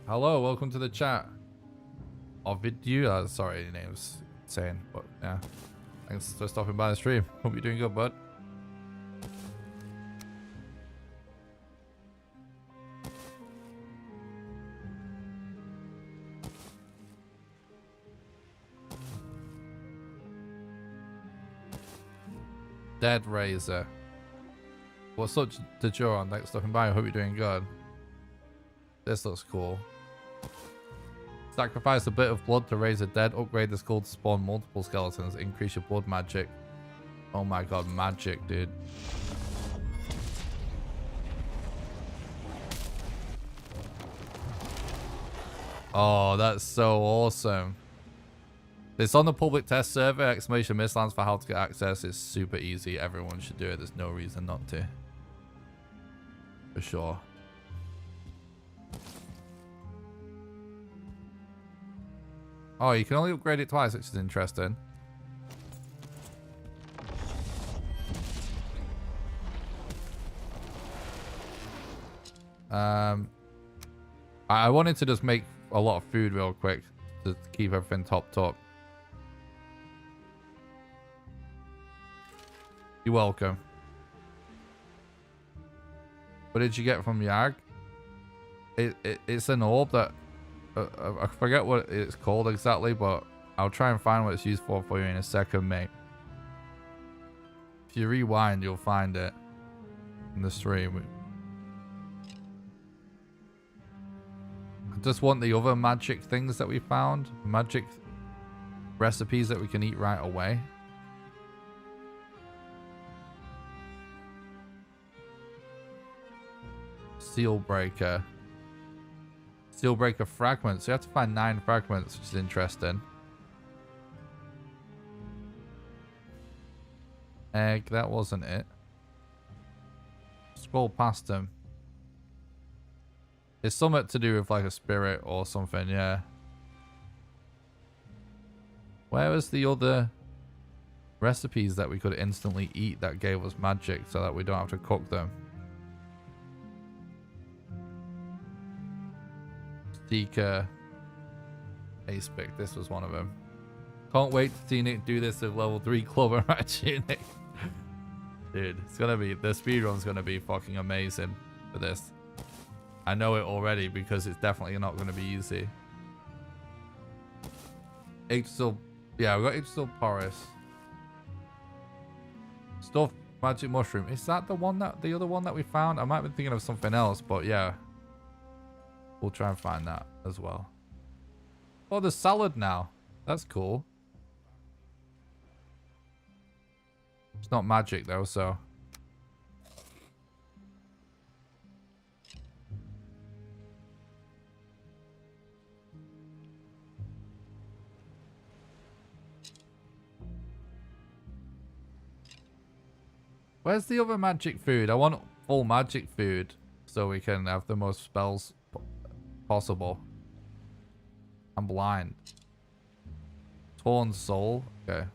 Hello, welcome to the chat. Ovidu, sorry, your name's insane, but yeah. Thanks for stopping by the stream. Hope you're doing good, bud. Dead Razor. What's up, DeJoran? Thanks for stopping by. I hope you're doing good. This looks cool. Sacrifice a bit of blood to raise the dead. Upgrade the skull to spawn multiple skeletons. Increase your blood magic. Oh my god, magic, dude. Oh, that's so awesome. It's on the public test server. Exclamation Mistlands for how to get access. It's super easy. Everyone should do it. There's no reason not to. For sure. Oh, you can only upgrade it twice, which is interesting. I wanted to just make a lot of food real quick to keep everything topped up. You're welcome. What did you get from Yag? It's an orb that... I forget what it's called exactly, but I'll try and find what it's used for you in a second, mate. If you rewind, you'll find it in the stream. I just want the other magic things that we found. Magic recipes that we can eat right away. Seal breaker. Seal breaker fragments. So you have to find 9 fragments, which is interesting. Egg, that wasn't it. Scroll past them. It's something to do with like a spirit or something, yeah. Where was the other recipes that we could instantly eat that gave us magic so that we don't have to cook them? Seeker. Ace pick. This was one of them. Can't wait to see Nick do this with level 3 Clover Ratchet, Nick. Dude, it's gonna be... The speedrun's gonna be fucking amazing for this. I know it already because it's definitely not gonna be easy. H-Still... Yeah, we got H-Still Porous. Stuff Magic Mushroom. Is that the one that... The other one that we found? I might be thinking of something else, but yeah. We'll try and find that as well. Oh, there's salad now. That's cool. It's not magic though, so. Where's the other magic food? I want full magic food so we can have the most spells possible. I'm blind. Torn soul. Okay.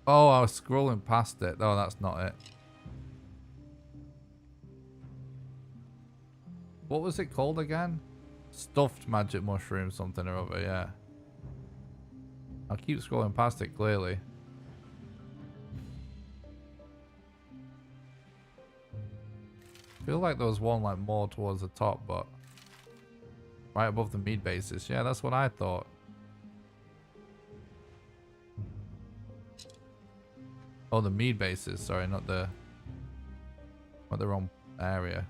Oh, I was scrolling past it. No, that's not it. What was it called again? Stuffed magic mushroom something or other, yeah. I'll keep scrolling past it clearly. I feel like there was one like more towards the top, but right above the mead basis. Yeah, that's what I thought. Oh, the mead basis. Sorry, not the wrong area.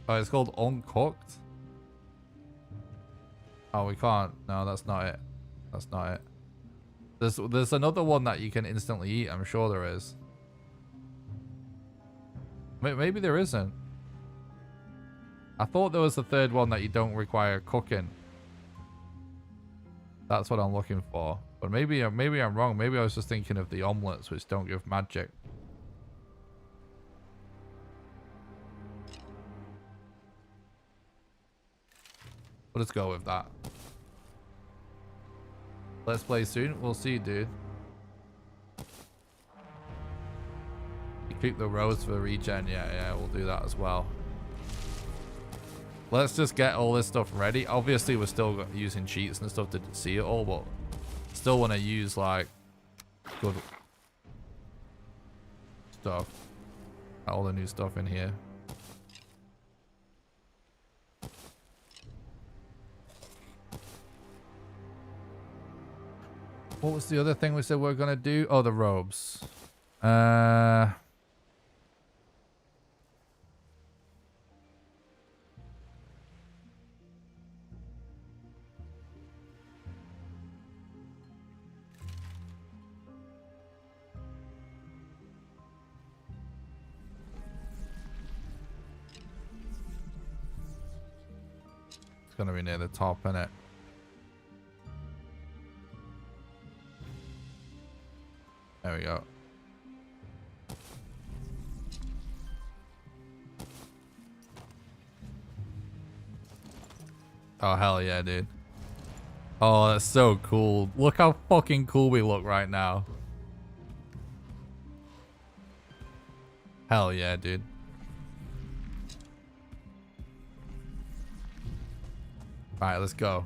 Oh, it's called uncooked. Oh, we can't. No, that's not it. That's not it. There's another one that you can instantly eat. I'm sure there is. Maybe there isn't. I thought there was a third one that you don't require cooking. That's what I'm looking for. But maybe I'm wrong. Maybe I was just thinking of the omelets, which don't give magic. Let's go with that. Let's play soon. We'll see, dude. You keep the rows for regen. Yeah, we'll do that as well. Let's just get all this stuff ready. Obviously, we're still using cheats and stuff to see it all, but still want to use, like, good stuff. All the new stuff in here. What was the other thing we said we were going to do? Oh, the robes. It's going to be near the top, innit? There we go. Oh, hell yeah, dude. Oh, that's so cool. Look how fucking cool we look right now. Hell yeah, dude. Alright, let's go.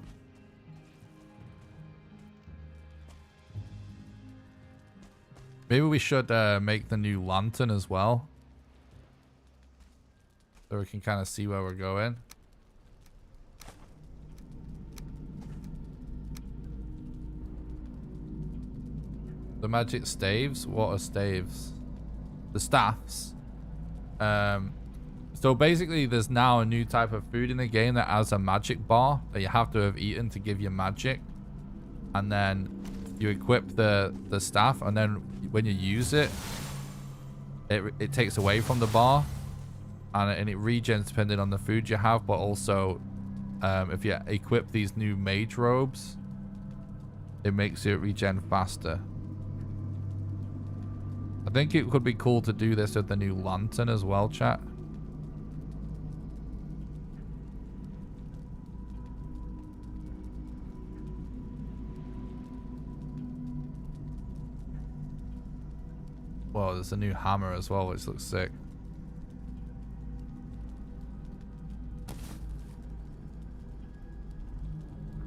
Maybe we should make the new lantern as well. So we can kind of see where we're going. The magic staves? What are staves? The staffs. So basically there's now a new type of food in the game that has a magic bar that you have to have eaten to give you magic. And then you equip the staff, and then when you use it, it takes away from the bar, and it regens depending on the food you have. But also, if you equip these new mage robes, it makes it regen faster. I think it could be cool to do this with the new lantern as well, chat. Well, there's a new hammer as well, which looks sick.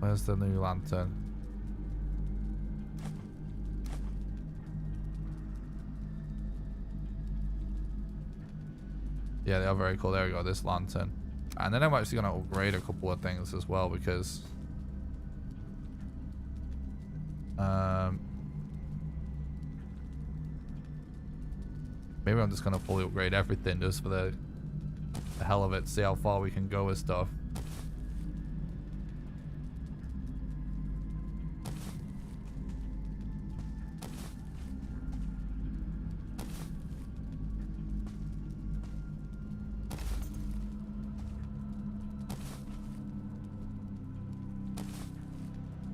Where's the new lantern? Yeah, they are very cool. There we go, this lantern. And then I'm actually going to upgrade a couple of things as well because... maybe I'm just going to fully upgrade everything just for the hell of it. See how far we can go with stuff.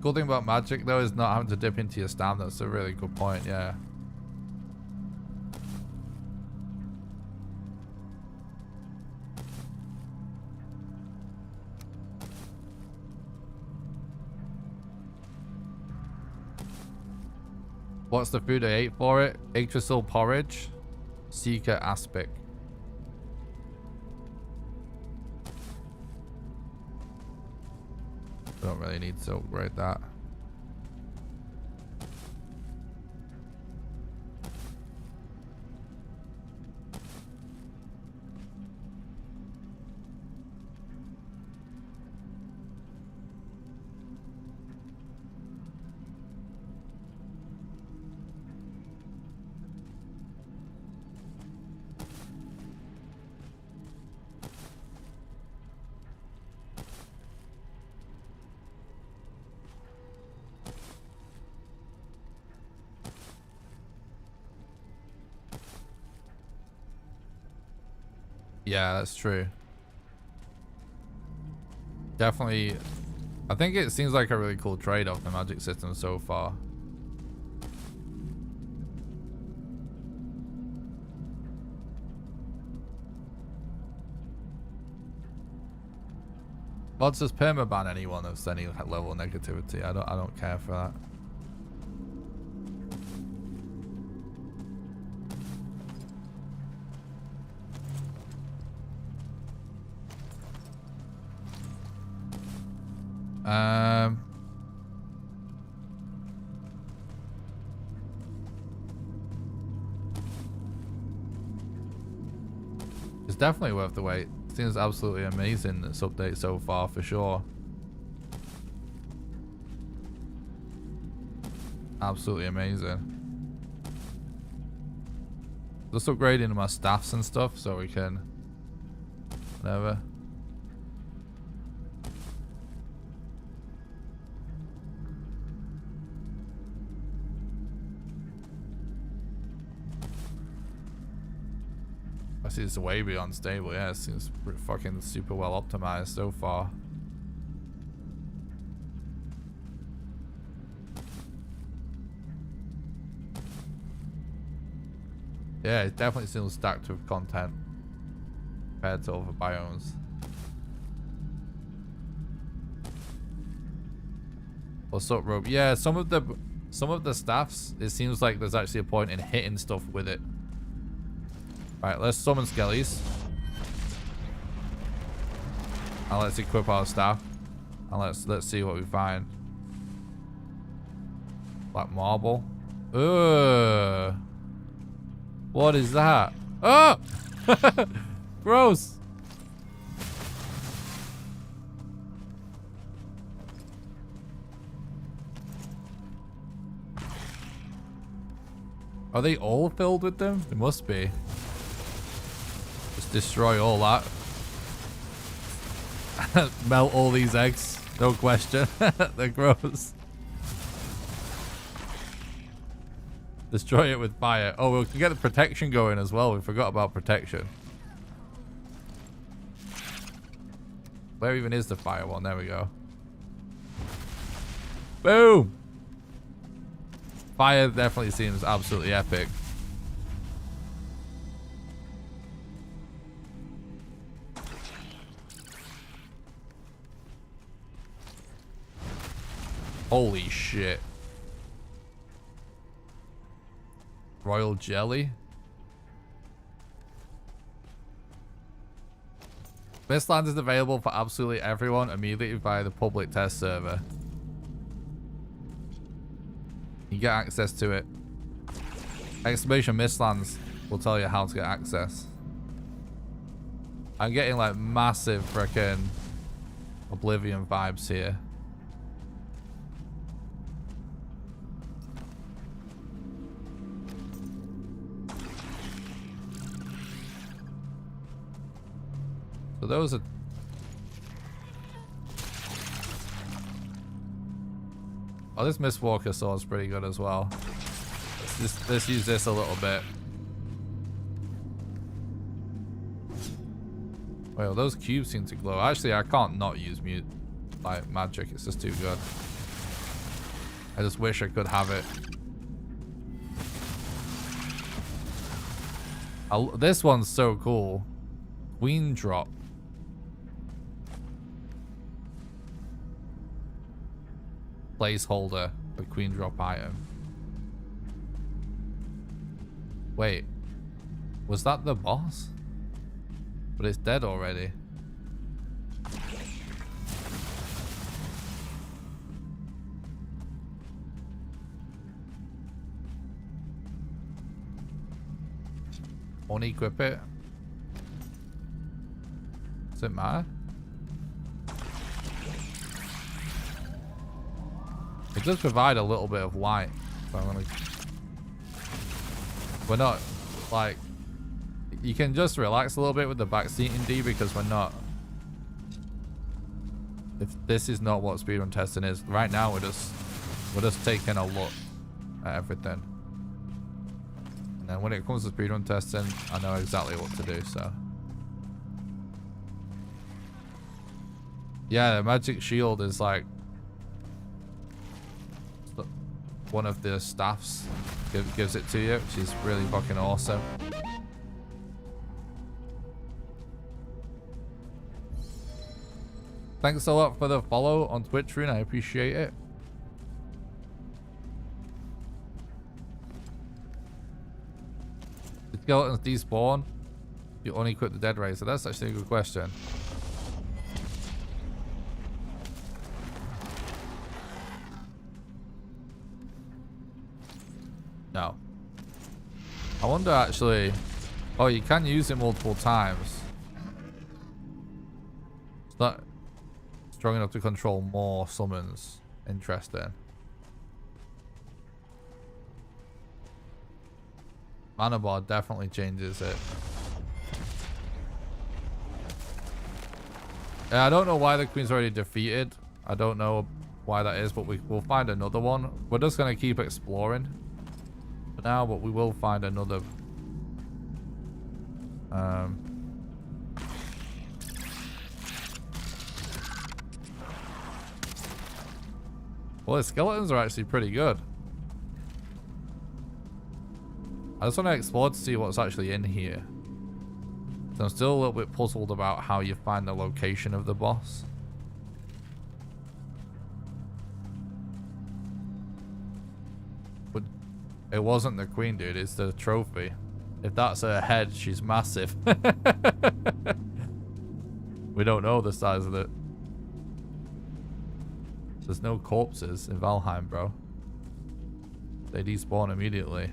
Cool thing about magic though is not having to dip into your stamina. That's a really good point, yeah. What's the food I ate for it? Yggdrasil porridge, Seeker aspic. Don't really need to upgrade that. Yeah, that's true. Definitely. I think it seems like a really cool trade-off, the magic system so far. Mods just permaban anyone that's any level of negativity. I don't care for that. It's definitely worth the wait. Seems absolutely amazing, this update so far, for sure. Absolutely amazing. Just upgrading my staffs and stuff so we can whatever. I see it's way beyond stable. Yeah, it seems fucking super well optimized so far. Yeah, it definitely seems stacked with content compared to other biomes. What's up, Rope? Yeah, some of the staffs, it seems like there's actually a point in hitting stuff with it. Right, let's summon skellies. And let's equip our staff. And let's see what we find. Black marble. Ugh. What is that? Oh! Gross. Are they all filled with them? They must be. Just destroy all that. Melt all these eggs. No question. They're gross. Destroy it with fire. Oh, we can get the protection going as well. We forgot about protection. Where even is the fire one? There we go. Boom! Fire definitely seems absolutely epic. Holy shit. Royal jelly. Mistlands is available for absolutely everyone immediately via the public test server. You get access to it. Exclamation Mistlands will tell you how to get access. I'm getting like massive freaking Oblivion vibes here. So those are... Oh, this Mistwalker sword's pretty good as well. Let's use this a little bit. Well, those cubes seem to glow. Actually, I can't not use like magic. It's just too good. I just wish I could have it. This one's so cool. Queen drop. Placeholder for queen drop item. Wait, was that the boss? But it's dead already. Unequip it. Does it matter? It does provide a little bit of light. So I'm gonna... We're not like... You can just relax a little bit with the backseating D because we're not... If this is not what speedrun testing is, right now we're just taking a look at everything. And then when it comes to speedrun testing, I know exactly what to do, so... Yeah, the magic shield is like... one of the staffs gives it to you, which is really fucking awesome. Thanks a lot for the follow on Twitch, Rune. I appreciate it. Did skeletons despawn? You only quit the dead race. So that's actually a good question. No. I wonder actually... Oh, you can use it multiple times. It's not strong enough to control more summons. Interesting. Mana bar definitely changes it. Yeah, I don't know why the queen's already defeated. I don't know why that is, but we'll find another one. We're just going to keep exploring for now, but we will find another. Well, the skeletons are actually pretty good. I just want to explore to see what's actually in here. So I'm still a little bit puzzled about how you find the location of the boss. But it wasn't the queen, dude. It's the trophy. If that's her head, she's massive. We don't know the size of it. There's no corpses in Valheim, bro. They despawn immediately.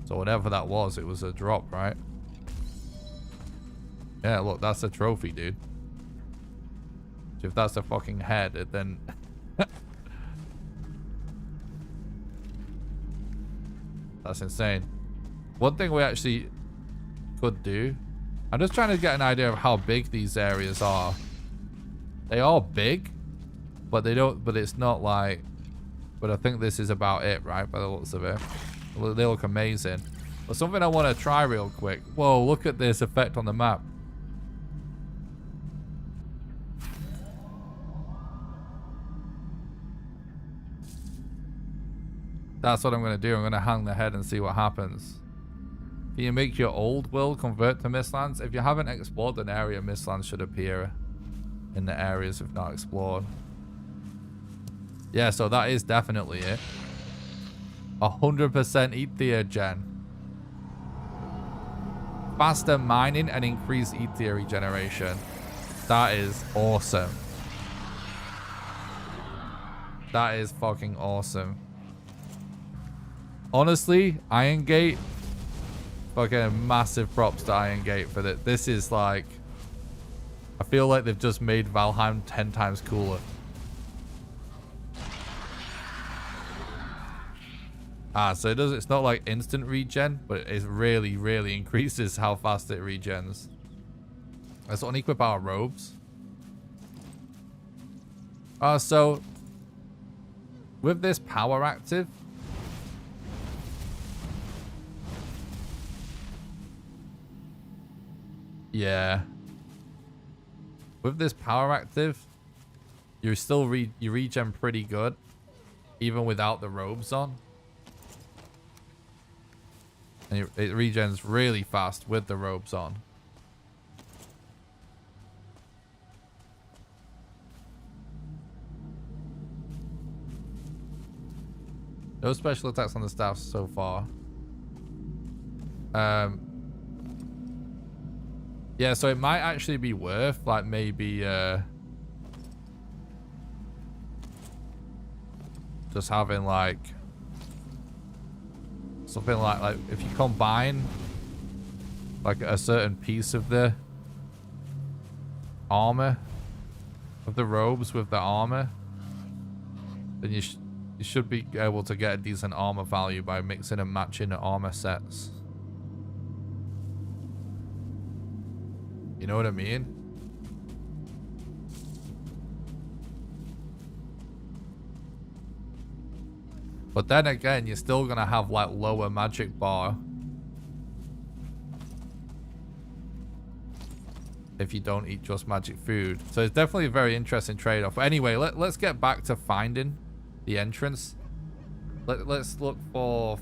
So whatever that was, it was a drop, right? Yeah, look, that's a trophy, dude. So if that's a fucking head, it then... That's insane. One thing we actually could do... I'm just trying to get an idea of how big these areas are. They are big, but they don't... But it's not like... But I think this is about it, right? By the looks of it. They look amazing. But something I want to try real quick. Whoa, look at this effect on the map. That's what I'm going to do. I'm going to hang the head and see what happens. Can you make your old world convert to Mistlands? If you haven't explored an area, Mistlands should appear in the areas if not explored. Yeah, so that is definitely it. 100% Ether gen. Faster mining and increased Ether regeneration. That is awesome. That is fucking awesome. Honestly, Iron Gate Fucking massive props to Iron Gate for that. This is like... I feel like they've just made Valheim 10 times cooler. So it's not like instant regen, but it really, really increases how fast it regens. Let's unequip our robes. So with this power active, yeah. With this power active, you still you regen pretty good, even without the robes on. And it regens really fast with the robes on. No special attacks on the staff so far. Yeah, so it might actually be worth, like, maybe, just having, like, something like if you combine, like, a certain piece of the armor, of the robes with the armor, then you should be able to get a decent armor value by mixing and matching the armor sets. You know what I mean? But then again, you're still gonna have like lower magic bar if you don't eat just magic food. So it's definitely a very interesting trade-off. But anyway, let's get back to finding the entrance. Let's look for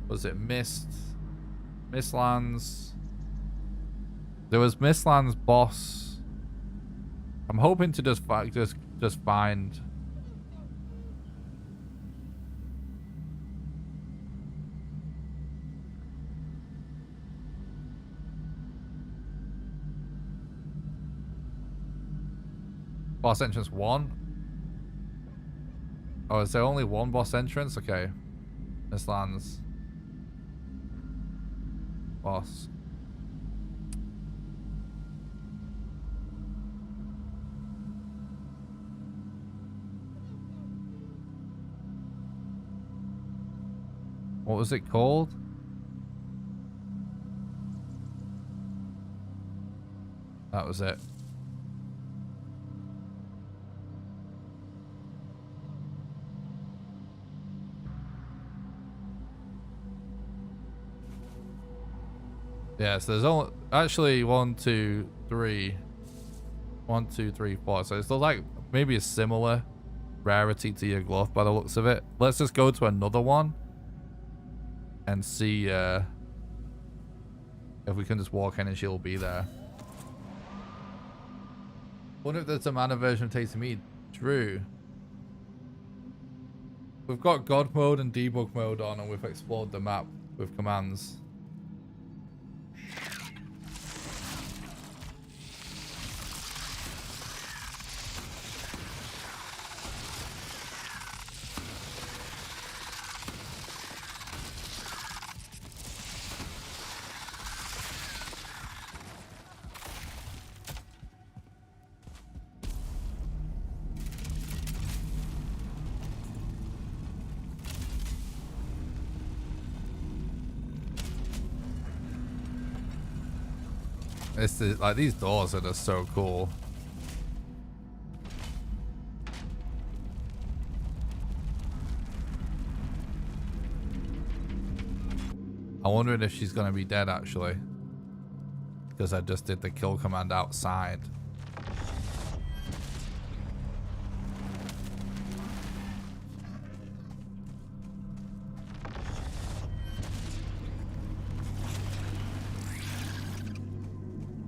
was it Mistlands? There was Mistlands boss. I'm hoping to just find boss entrance 1. Oh, is there only one boss entrance? Okay. Mistlands boss. What was it called? That was it. Yeah, so there's only actually 1, 2, 3. 1, 2, 3, 4. So it's still like maybe a similar rarity to your glove by the looks of it. Let's just go to another one and see if we can just walk in and she'll be there. Wonder if there's a mana version of Tasty Meat. True. We've got God mode and debug mode on, and we've explored the map with commands. This is like, these doors are just so cool. I'm wondering if she's gonna be dead actually, because I just did the kill command outside.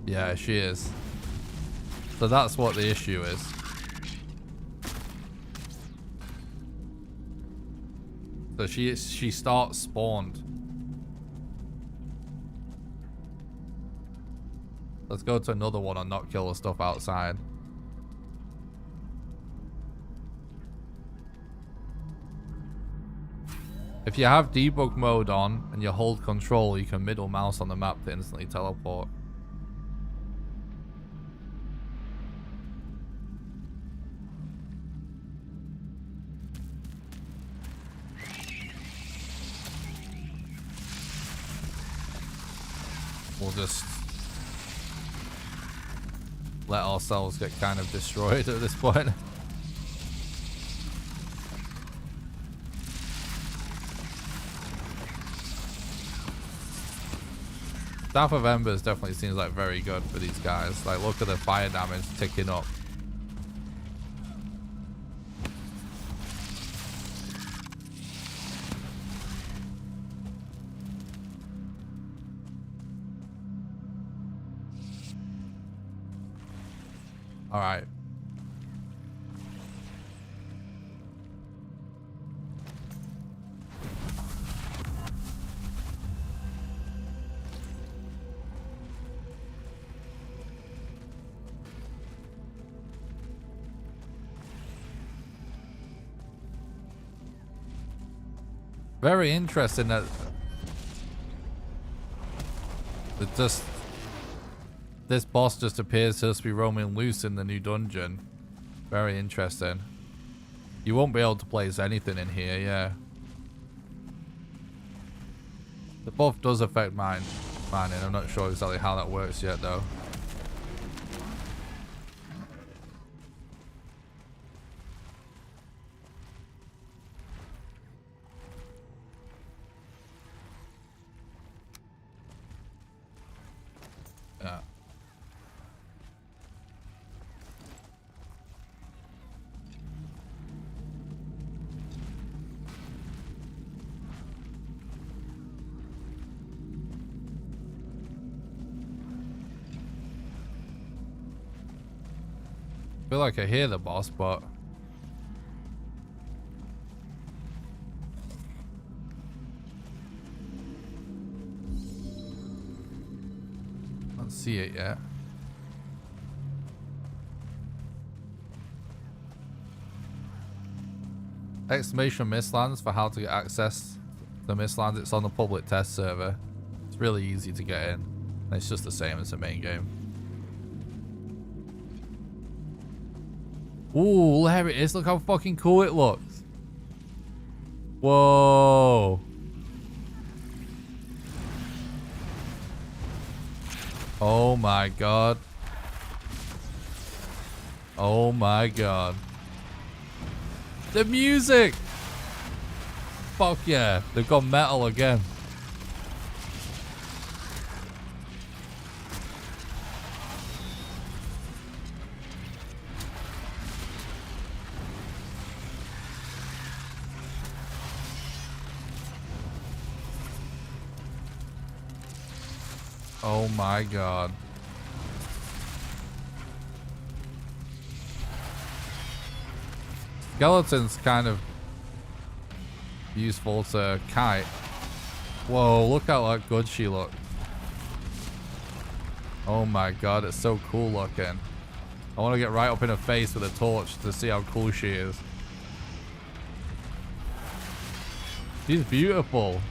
Yeah, she is. So that's what the issue is. So she starts spawned. Let's go to another one and not kill the stuff outside. If you have debug mode on and you hold control, you can middle mouse on the map to instantly teleport. We'll just let ourselves get kind of destroyed at this point. Staff of Embers definitely seems like very good for these guys. Like, look at the fire damage ticking up. All right. Very interesting that this boss just appears to just be roaming loose in the new dungeon. Very interesting. You won't be able to place anything in here, yeah. The buff does affect mining. I'm not sure exactly how that works yet though. Yeah. I feel like I hear the boss, but I don't see it yet. Exclamation Mistlands for how to get access to Mistlands. It's on the public test server. It's really easy to get in. It's just the same as the main game. Ooh, there it is. Look how fucking cool it looks. Whoa. Oh my god. Oh my god. The music! Fuck yeah. They've got metal again. Oh my god. Skeleton's kind of useful to kite. Whoa, look how like, good she looks. Oh my god, it's so cool looking. I want to get right up in her face with a torch to see how cool she is. She's beautiful.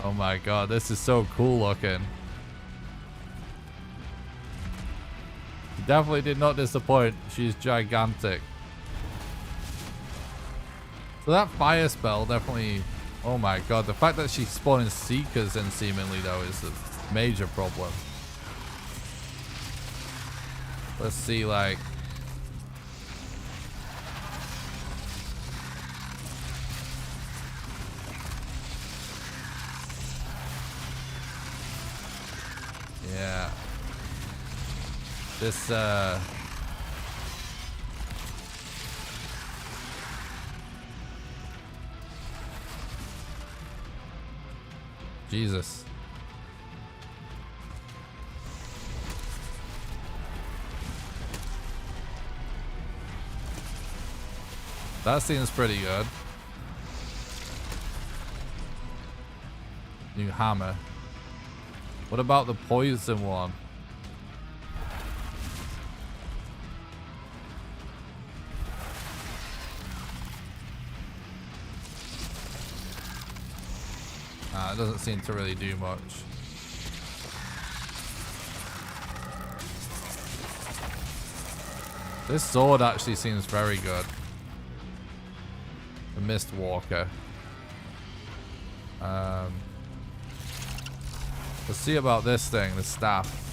Oh my god, this is so cool looking. Definitely did not disappoint. She's gigantic. So that fire spell definitely... Oh my god, the fact that she's spawning seekers in seemingly though is a major problem. Let's see like... Yeah. This, Jesus. That seems pretty good. New hammer. What about the poison one? It doesn't seem to really do much. This sword actually seems very good. The Mist Walker. Let's see about this thing, the staff.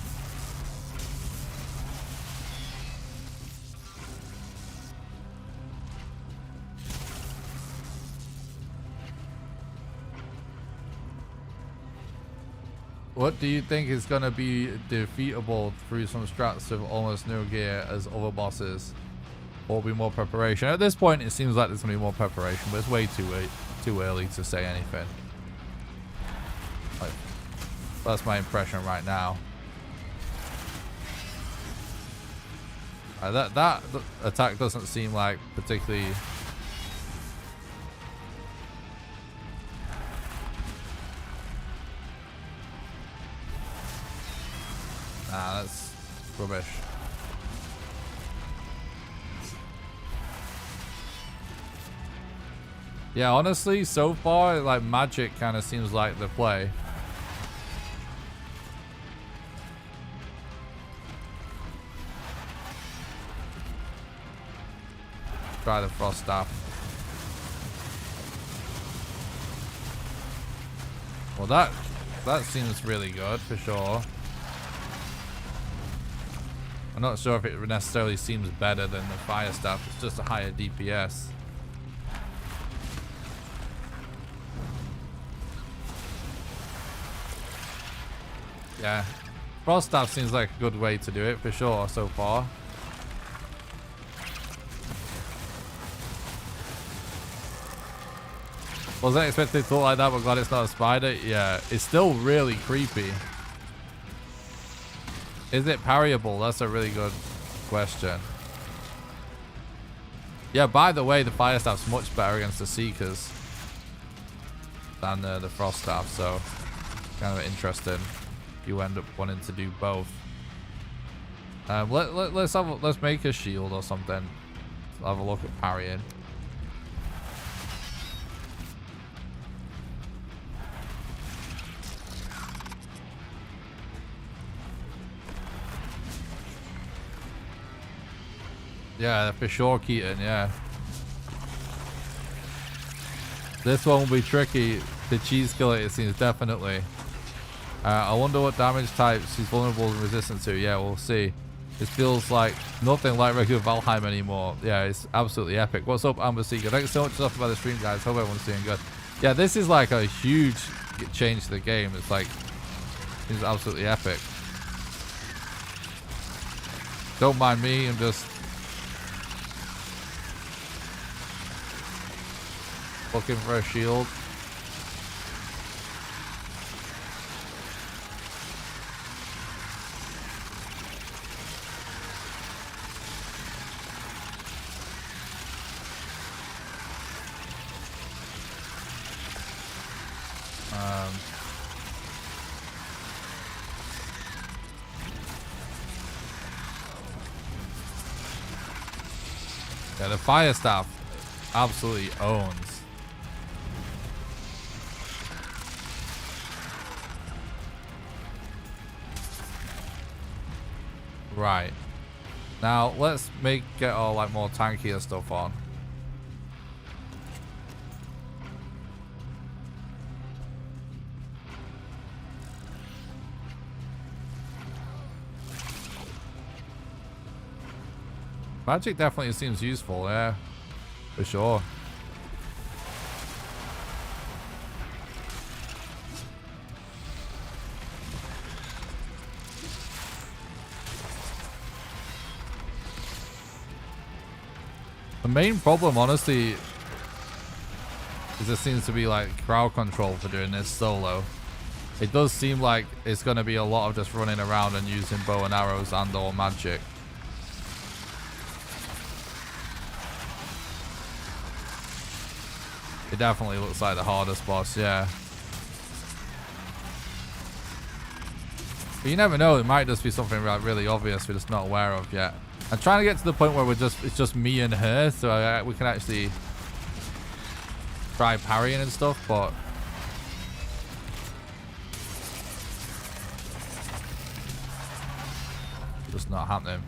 What do you think is going to be defeatable through some strats with almost no gear as other bosses? Or be more preparation? At this point, it seems like there's going to be more preparation, but it's way too early to say anything. Like, that's my impression right now. That attack doesn't seem like particularly... Nah, that's rubbish. Yeah, honestly, so far, like, magic kind of seems like the play. Try the frost staff. Well, that seems really good for sure. I'm not sure if it necessarily seems better than the fire staff. It's just a higher DPS. Yeah, frost staff seems like a good way to do it for sure so far. Wasn't expecting it to look like that, but glad it's not a spider. Yeah, it's still really creepy. Is it parryable? That's a really good question. Yeah, by the way, the fire staff's much better against the seekers than the frost staff, so kind of interesting. You end up wanting to do both. Let's make a shield or something. Let's have a look at parrying. Yeah, for sure, Keaton, yeah. This one will be tricky. The cheese killer, it seems, definitely. I wonder what damage types he's vulnerable and resistant to. Yeah, we'll see. This feels like nothing like regular Valheim anymore. Yeah, it's absolutely epic. What's up, Amber Seeker? Thanks so much for stuff about the stream, guys. Hope everyone's doing good. Yeah, this is like a huge change to the game. It's like, it's absolutely epic. Don't mind me, I'm just looking for a shield. Yeah, the fire staff absolutely owns. Right. Now let's get all like more tankier stuff on. Magic definitely seems useful, yeah, for sure. The main problem, honestly, is there seems to be like crowd control for doing this solo. It does seem like it's going to be a lot of just running around and using bow and arrows and or magic. It definitely looks like the hardest boss, yeah. But you never know, it might just be something really obvious we're just not aware of yet. I'm trying to get to the point where it's just me and her, so we can actually try parrying and stuff, but just not happening.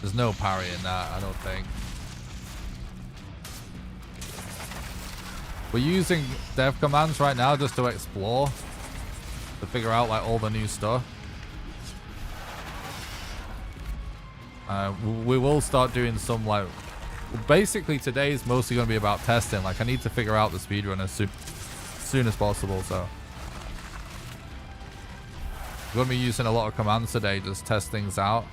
There's no parry in that, I don't think. We're using dev commands right now just to explore, to figure out like all the new stuff. We will start doing some like, basically today is mostly going to be about testing. Like I need to figure out the speedrun as soon as possible, so we're going to be using a lot of commands today, just test things out.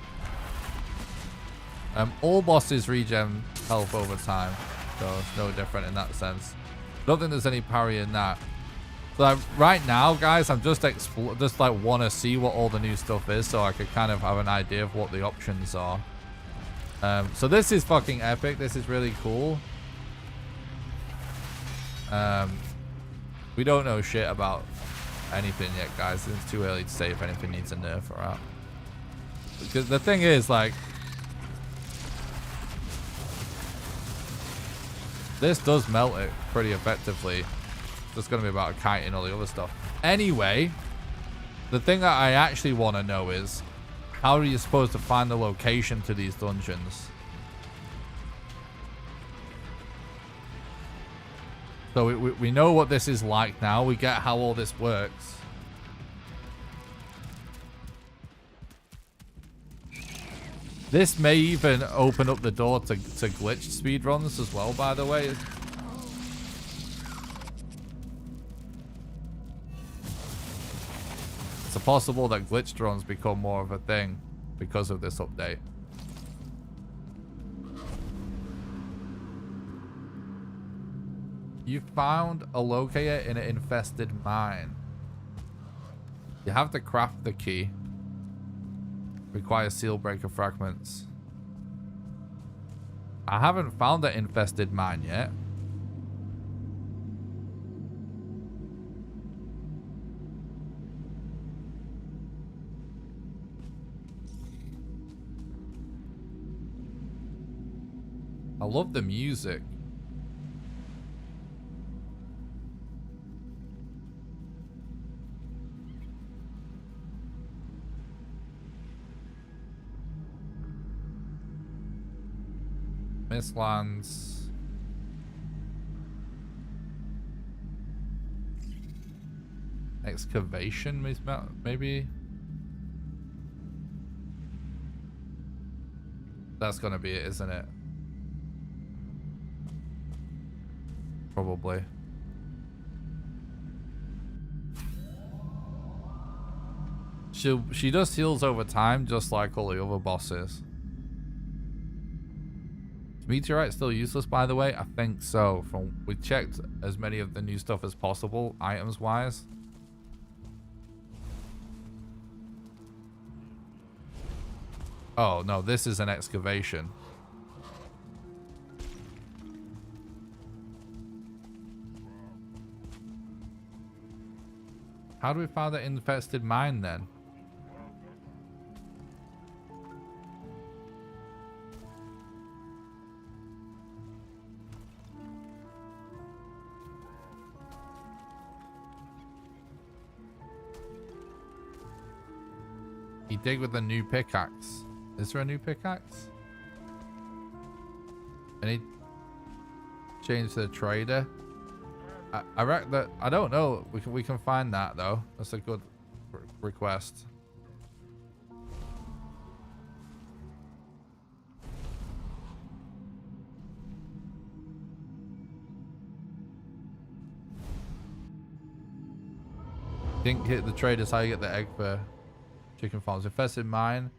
All bosses regen health over time, so it's no different in that sense. I don't think there's any parry in that. So right now, guys, I'm just like want to see what all the new stuff is, so I could kind of have an idea of what the options are. So this is fucking epic. This is really cool. We don't know shit about anything yet, guys. It's too early to say if anything needs a nerf or out. Because the thing is, like, this does melt it pretty effectively. It's just going to be about kiting all the other stuff. Anyway, the thing that I actually want to know is, how are you supposed to find the location to these dungeons? So we know what this is like now. We get how all this works. This may even open up the door to glitched speedruns as well, by the way. It's possible that glitched runs become more of a thing because of this update. You found a locator in an infested mine. You have to craft the key. Require seal breaker fragments. I haven't found that infested mine yet. I love the music. Mistlands. Excavation, maybe? That's gonna be it, isn't it? Probably. She does heals over time, just like all the other bosses. Is Meteorite still useless, by the way? I think so. We checked as many of the new stuff as possible, items-wise. Oh, no, this is an excavation. How do we find that infested mine, then? You dig with a new pickaxe. Is there a new pickaxe? Any change to the trader? I reckon that, I don't know. We can find that though. That's a good request. Didn't hit the traders how you get the egg for chicken farms. Infested mine.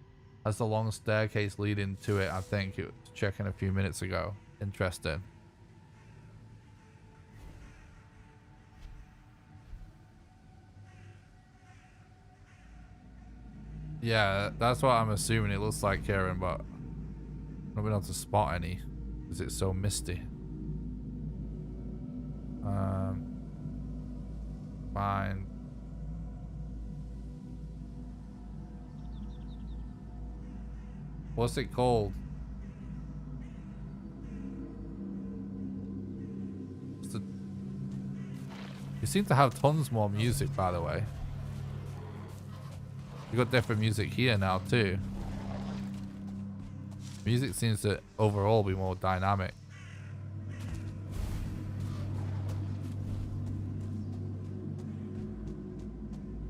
Has the long staircase leading to it, I think. It was checking a few minutes ago. Interesting. Yeah, that's what I'm assuming it looks like, Kieran, but I'm not been able to spot any because it's so misty. Fine. What's it called? You seem to have tons more music, by the way. You got different music here now too. Music seems to overall be more dynamic.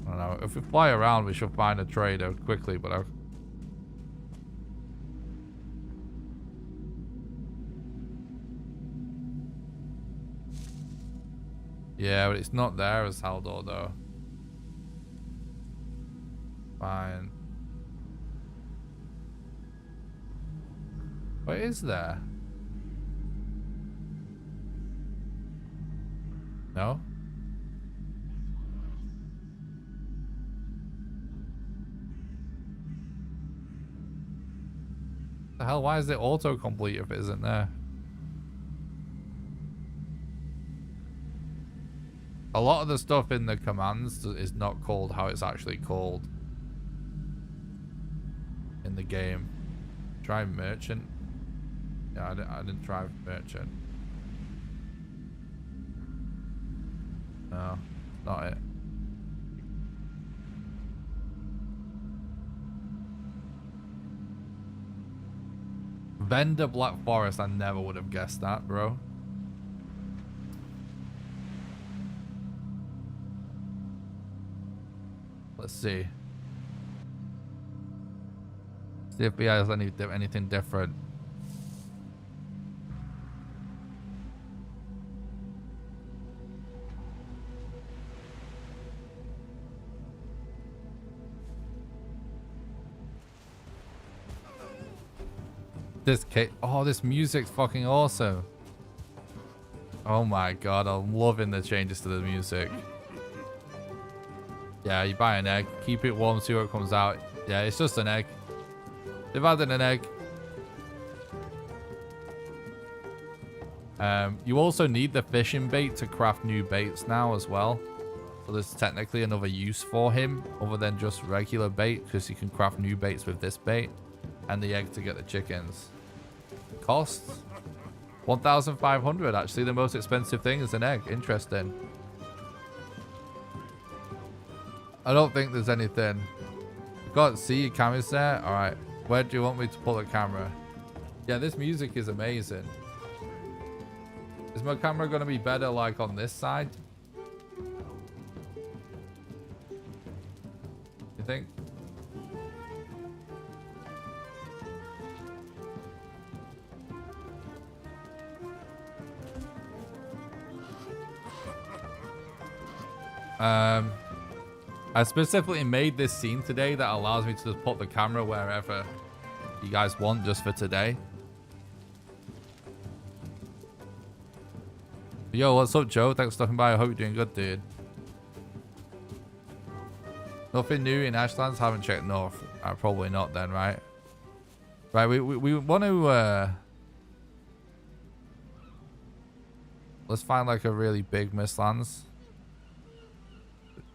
I don't know. If we fly around, we should find a trader quickly, but yeah, but it's not there as Haldor though. Fine. What is there? No? The hell, why is it autocomplete if it isn't there? A lot of the stuff in the commands is not called how it's actually called in the game. Try merchant. Yeah, I didn't try merchant. No, not it. Vendor Black Forest, I never would have guessed that, bro. Let's see. See if he has anything different. This music's fucking awesome. Oh my god, I'm loving the changes to the music. Yeah, you buy an egg, keep it warm, see what comes out. Yeah, it's just an egg. They've added an egg. You also need the fishing bait to craft new baits now as well. So there's technically another use for him other than just regular bait, because you can craft new baits with this bait and the egg to get the chickens. Costs 1,500. Actually, the most expensive thing is an egg. Interesting. I don't think there's anything. Got see your camera's there. All right, where do you want me to pull the camera? Yeah, this music is amazing. Is my camera gonna be better like on this side? You think? I specifically made this scene today that allows me to just put the camera wherever you guys want just for today. Yo, what's up, Joe? Thanks for stopping by. I hope you're doing good, dude. Nothing new in Ashlands? Haven't checked north. Probably not then, right? Right, we want to... let's find like a really big Mistlands.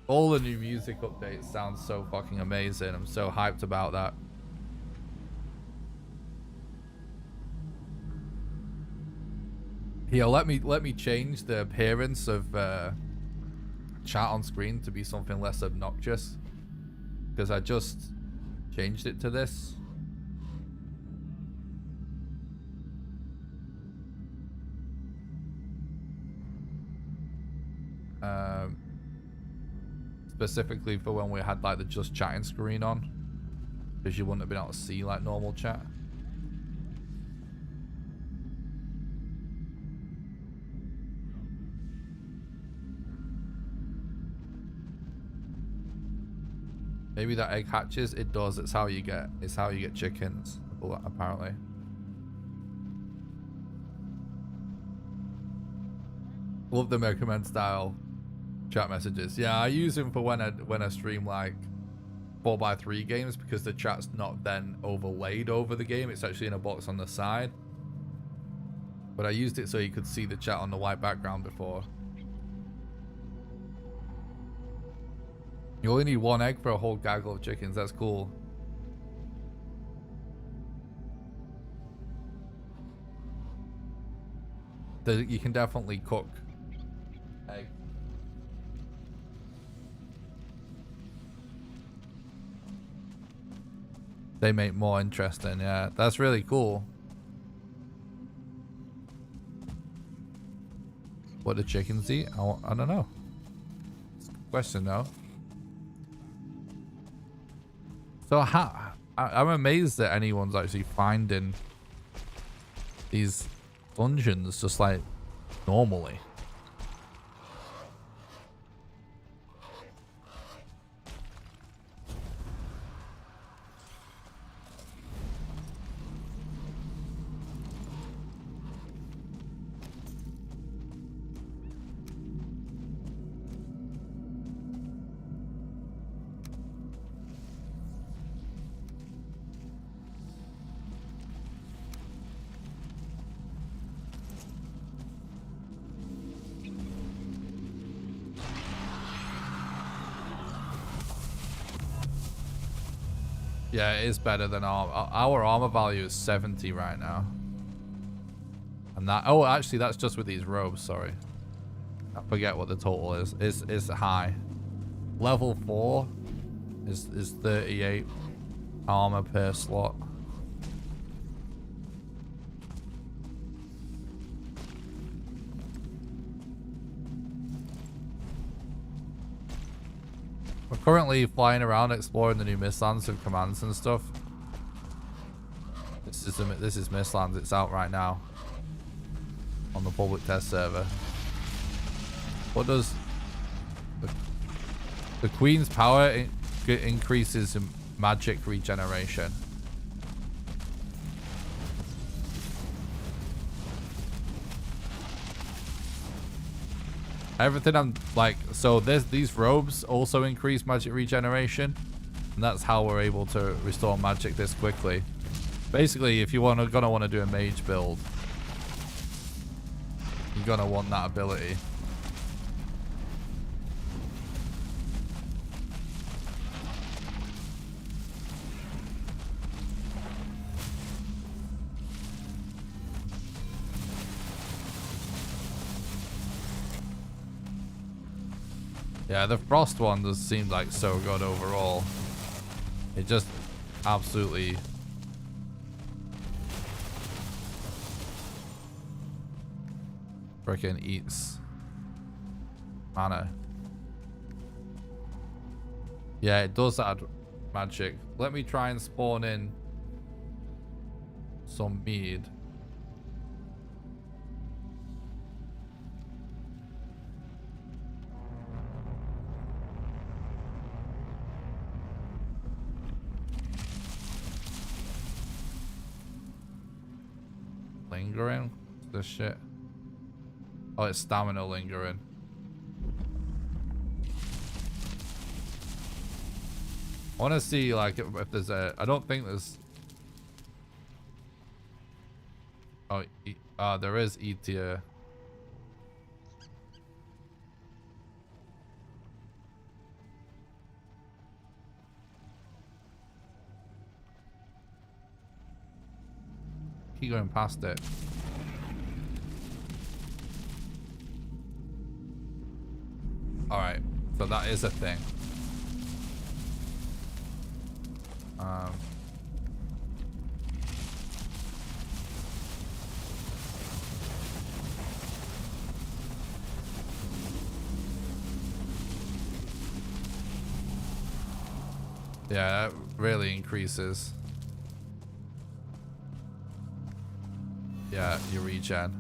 All the new music updates sound so fucking amazing. I'm so hyped about that. Here, let me change the appearance of chat on screen to be something less obnoxious, because I just changed it to this. Specifically for when we had like the just chatting screen on, because you wouldn't have been able to see like normal chat. Maybe that egg hatches. It does. It's how you get chickens, apparently. Love the Mega Man style chat messages. Yeah, I use them for when I stream like 4x3 games, because the chat's not then overlaid over the game. It's actually in a box on the side. But I used it so you could see the chat on the white background before. You only need 1 egg for a whole gaggle of chickens. That's cool. You can definitely cook egg. They make more interesting. Yeah, that's really cool. What do chickens eat? I don't know. It's a good question though. So I'm amazed that anyone's actually finding these dungeons just like normally. Yeah, it is better than our armor value is 70 right now. And that, oh, actually that's just with these robes, sorry. I forget what the total is. It's high. Level 4 is 38 armor per slot. We're currently flying around exploring the new Mistlands with commands and stuff. This is Mistlands. It's out right now on the public test server. What does the Queen's power increases in magic regeneration? Everything I'm like, so these robes also increase magic regeneration, and that's how we're able to restore magic this quickly. Basically, if you're gonna want to do a mage build, you're gonna want that ability. Yeah, the frost one does seem like so good overall. It just absolutely freaking eats mana. Yeah, it does add magic. Let me try and spawn in some mead. Lingering? This shit. Oh, it's stamina lingering. I want to see like if there's a. I don't think there's. Oh, there is E tier. Keep going past it. Alright, so that is a thing. Yeah, that really increases. Yeah, your regen.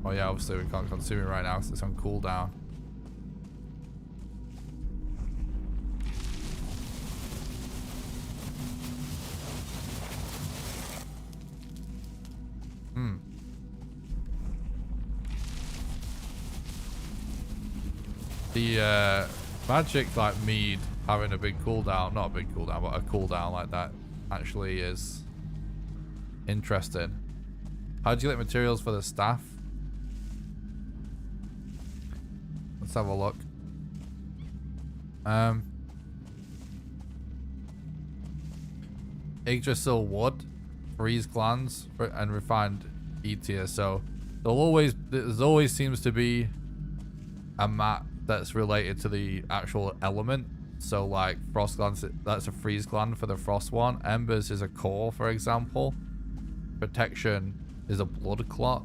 Oh yeah, obviously we can't consume it right now because it's on cooldown. The magic like mead having a big cooldown, not a big cooldown, but a cooldown like that actually is interesting. How do you get materials for the staff? Let's have a look. Yggdrasil wood, freeze glands, and refined E tier. So there's always seems to be a mat that's related to the actual element. So like frost glands, that's a freeze gland for the frost one. Embers is a core, for example. Protection is a blood clot,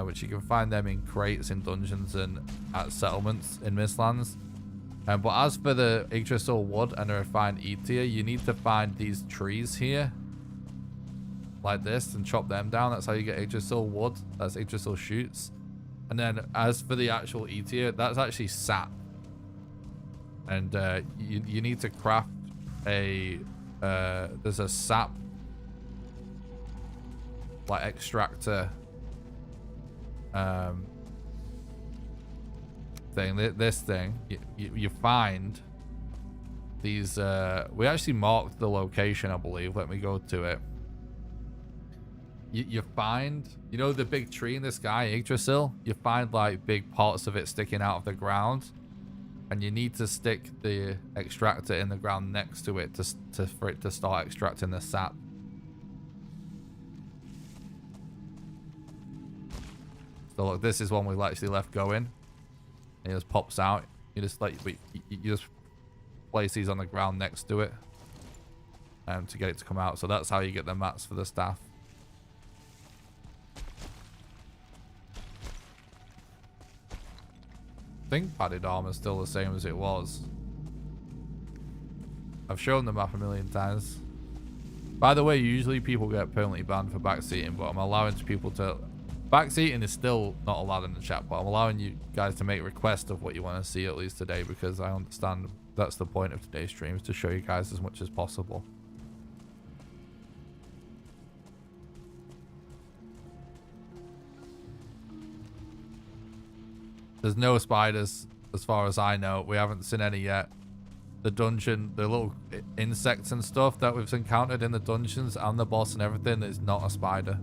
which you can find them in crates in dungeons and at settlements in Mistlands. But as for the Yggdrasil wood and the refined E tier, you need to find these trees here like this and chop them down. That's how you get Yggdrasil wood. That's Yggdrasil shoots. And then as for the actual E tier, that's actually sap. And you need to craft a there's a sap like extractor thing. This thing you find these we actually marked the location, I believe. Let me go to it. You find, you know, the big tree in the sky, Yggdrasil? You find like big parts of it sticking out of the ground, and you need to stick the extractor in the ground next to it for it to start extracting the sap. So look, this is one we actually left going. It just pops out. You just like you just place these on the ground next to it, to get it to come out. So that's how you get the mats for the staff. I think padded armor is still the same as it was. I've shown the map a million times. By the way, usually people get permanently banned for backseating, but I'm allowing people to... Backseating is still not allowed in the chat, but I'm allowing you guys to make requests of what you want to see at least today, because I understand that's the point of today's stream, is to show you guys as much as possible. There's no spiders, as far as I know. We haven't seen any yet. The dungeon, the little insects and stuff that we've encountered in the dungeons and the boss and everything is not a spider.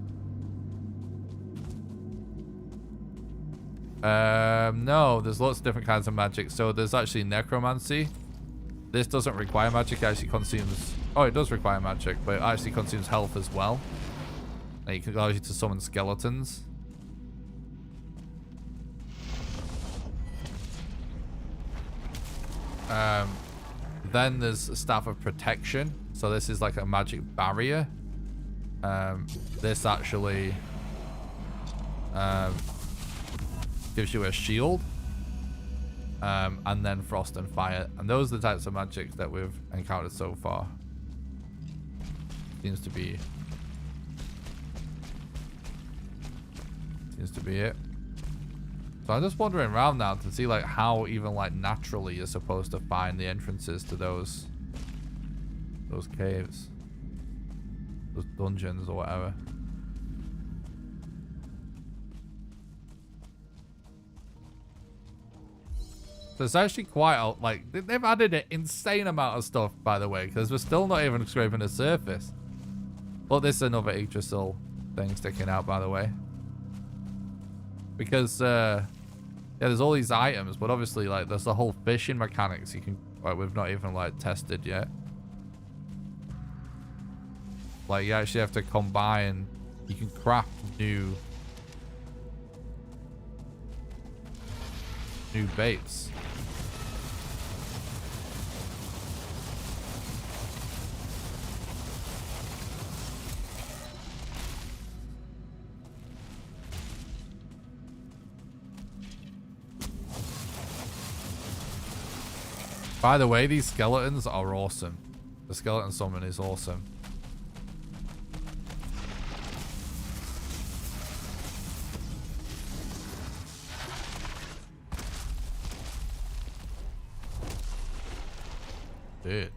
No, there's lots of different kinds of magic. So there's actually necromancy. This doesn't require magic. It actually consumes... Oh, it does require magic, but it actually consumes health as well. And it allows you to summon skeletons. Then there's Staff of Protection. So this is like a magic barrier. This actually gives you a shield. And then Frost and Fire. And those are the types of magic that we've encountered so far. Seems to be it. So I'm just wandering around now to see like how even like naturally you're supposed to find the entrances to those caves, those dungeons or whatever. So it's actually quite a, like they've added an insane amount of stuff, by the way, because we're still not even scraping the surface. But this is another Yggdrasil thing sticking out, by the way, because yeah, there's all these items, but obviously, like, there's the whole fishing mechanics you can, like, we've not even, like, tested yet. Like, you actually have to combine, you can craft new baits. By the way, these skeletons are awesome. The skeleton summon is awesome. Dude.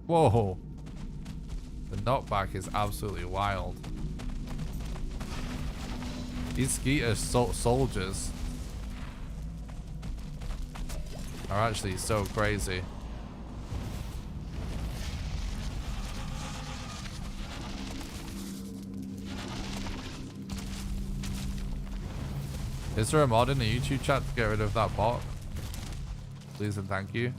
Whoa. The knockback is absolutely wild. These Skeeter soldiers are actually so crazy. Is there a mod in the YouTube chat to get rid of that bot? Please and thank you.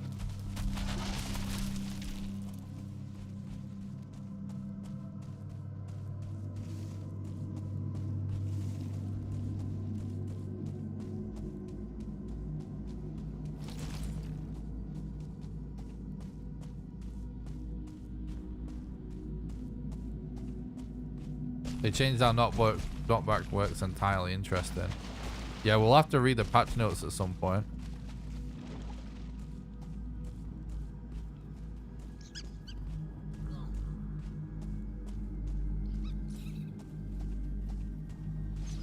They changed how knockback works entirely. Interesting. Yeah, we'll have to read the patch notes at some point.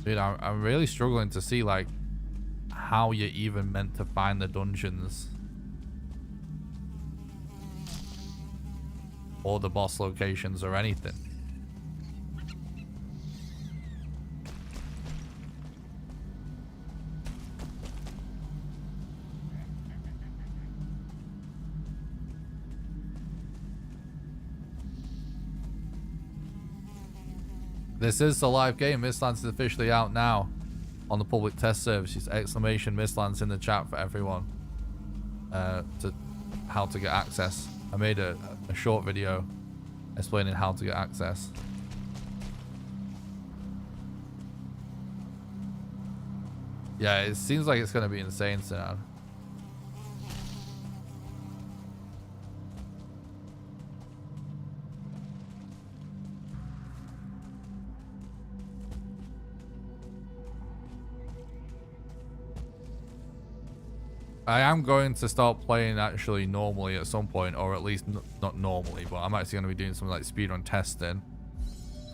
Dude, I'm really struggling to see like how you're even meant to find the dungeons or the boss locations or anything. This is the live game. Mistlands is officially out now on the public test service. Use exclamation Mistlands in the chat for everyone to how to get access. I made a short video explaining how to get access. Yeah, it seems like it's going to be insane soon. I am going to start playing actually normally at some point, or at least not normally, but I'm actually going to be doing some like speedrun testing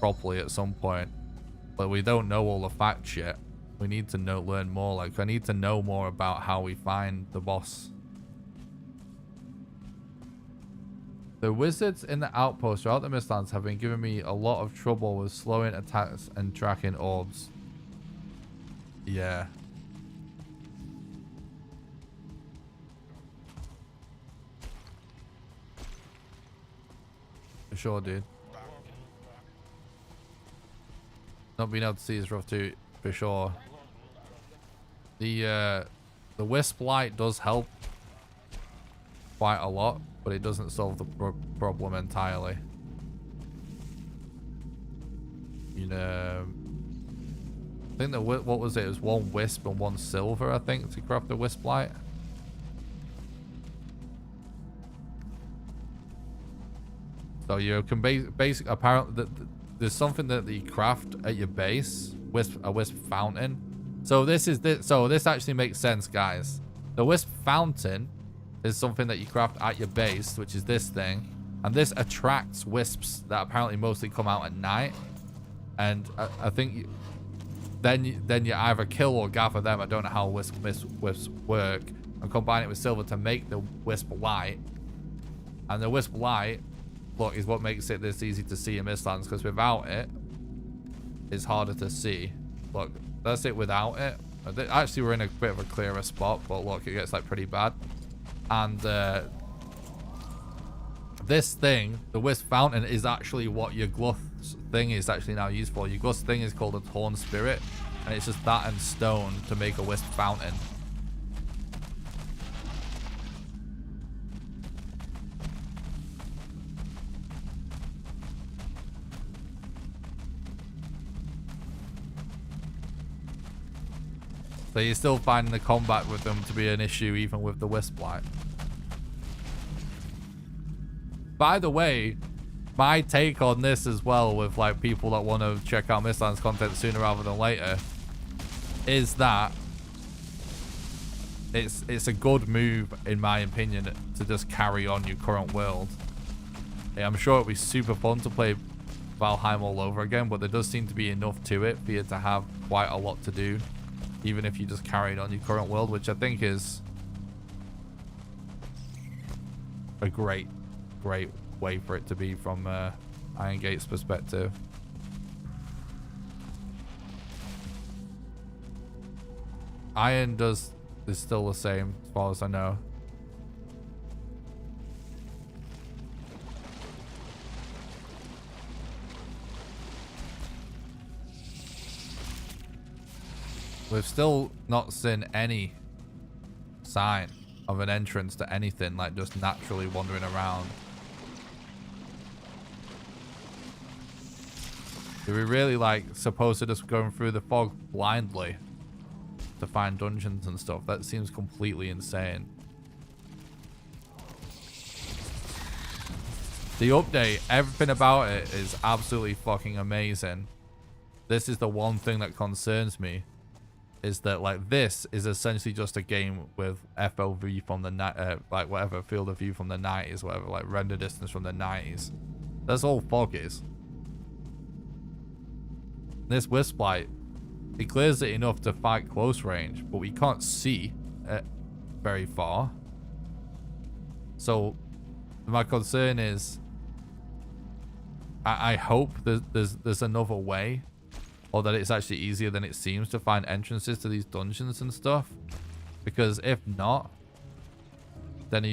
properly at some point. But we don't know all the facts yet. We need to learn more. Like, I need to know more about how we find the boss. The wizards in the outpost throughout the Mistlands have been giving me a lot of trouble with slowing attacks and tracking orbs. Yeah. For sure, dude. Not being able to see is rough too, for sure. The wisp light does help quite a lot, but it doesn't solve the problem entirely. You know, I think that what was it? It was 1 wisp and 1 silver, I think, to craft the wisp light. So you can basic apparently there's something that you craft at your base, a wisp fountain. So this actually makes sense, guys. The wisp fountain is something that you craft at your base, which is this thing, and this attracts wisps that apparently mostly come out at night. And I think then you either kill or gather them. I don't know how wisps work, and combine it with silver to make the wisp light. And the wisp light, look, is what makes it this easy to see in Mistlands, because without it, it's harder to see. Look, that's it without it. Actually, we're in a bit of a clearer spot, but look, it gets like pretty bad. And this thing, the wisp fountain, is actually what your gluth thing is actually now used for. Your gluth thing is called a torn spirit, and it's just that and stone to make a wisp fountain. So you're still finding the combat with them to be an issue even with the wisp light. By the way, my take on this as well, with like people that want to check out Mistlands content sooner rather than later, is that it's a good move, in my opinion, to just carry on your current world Yeah, I'm sure it'll be super fun to play Valheim all over again, but there does seem to be enough to it for you to have quite a lot to do, even if you just carried on your current world, which I think is a great way for it to be from Iron Gate's perspective. Iron is still the same as far as I know. We've still not seen any sign of an entrance to anything, like just naturally wandering around. Do we really like supposed to just going through the fog blindly to find dungeons and stuff? That seems completely insane. The update, everything about it is absolutely fucking amazing. This is the one thing that concerns me, is that like this is essentially just a game with FOV from the like whatever field of view from the 90s, whatever, like render distance from the 90s. That's all fog is. This wisp light, it clears it enough to fight close range, but we can't see it very far. So my concern is, I hope there's another way, or that it's actually easier than it seems to find entrances to these dungeons and stuff. Because if not, then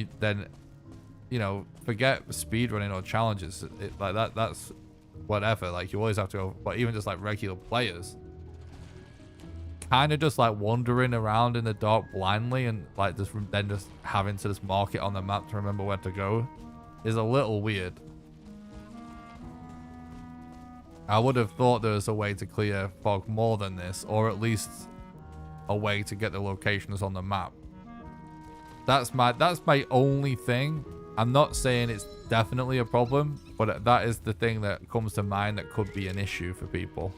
you know, forget speedrunning or challenges. Like that's whatever. Like you always have to go, but even just like regular players, kind of just like wandering around in the dark blindly and like just having to just mark it on the map to remember where to go is a little weird. I would have thought there was a way to clear fog more than this, or at least a way to get the locations on the map. That's my only thing. I'm not saying it's definitely a problem, but that is the thing that comes to mind that could be an issue for people.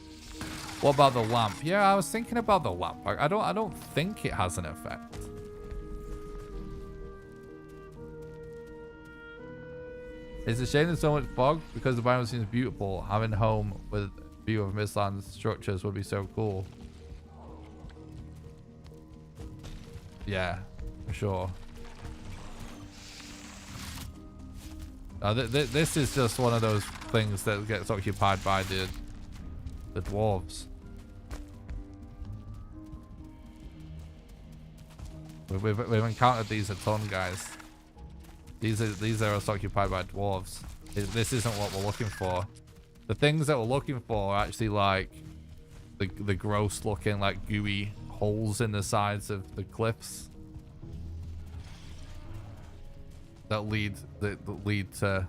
What about the lamp? Yeah, I was thinking about the lamp. I don't think it has an effect. It's a shame there's so much fog because the biome seems beautiful. Having home with view of Mistlands structures would be so cool. Yeah, for sure. This is just one of those things that gets occupied by the dwarves. We've encountered these a ton, guys. These are us occupied by dwarves. This isn't what we're looking for. The things that we're looking for are actually like the gross looking like gooey holes in the sides of the cliffs that lead to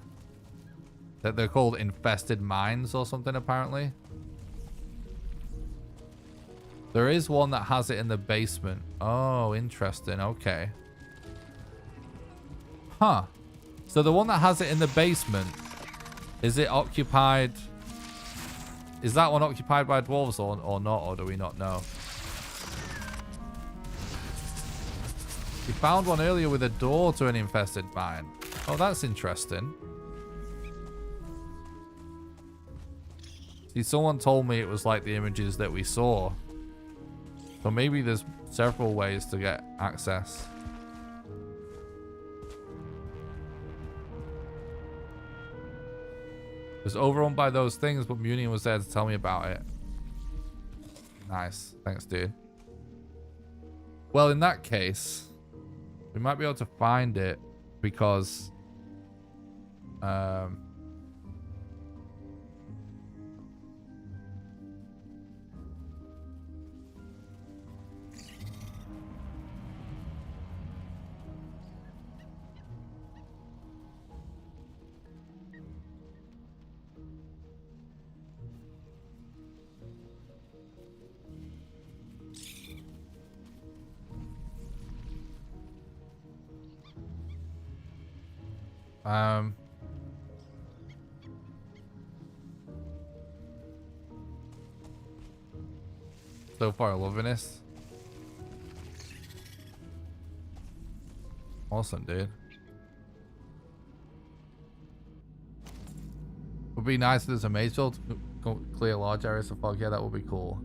that they're called infested mines or something apparently. There is one that has it in the basement. Oh, interesting. Okay. Huh. So the one that has it in the basement, is it occupied? Is that one occupied by dwarves or not? Or do we not know? We found one earlier with a door to an infested mine. Oh, that's interesting. See, someone told me it was like the images that we saw. So maybe there's several ways to get access. It was overrun by those things, but Munian was there to tell me about it. Nice. Thanks, dude. Well, in that case, we might be able to find it because... so far, loving this. Awesome, dude. Would be nice if there's a maze build to clear large areas of fog. Yeah, that would be cool.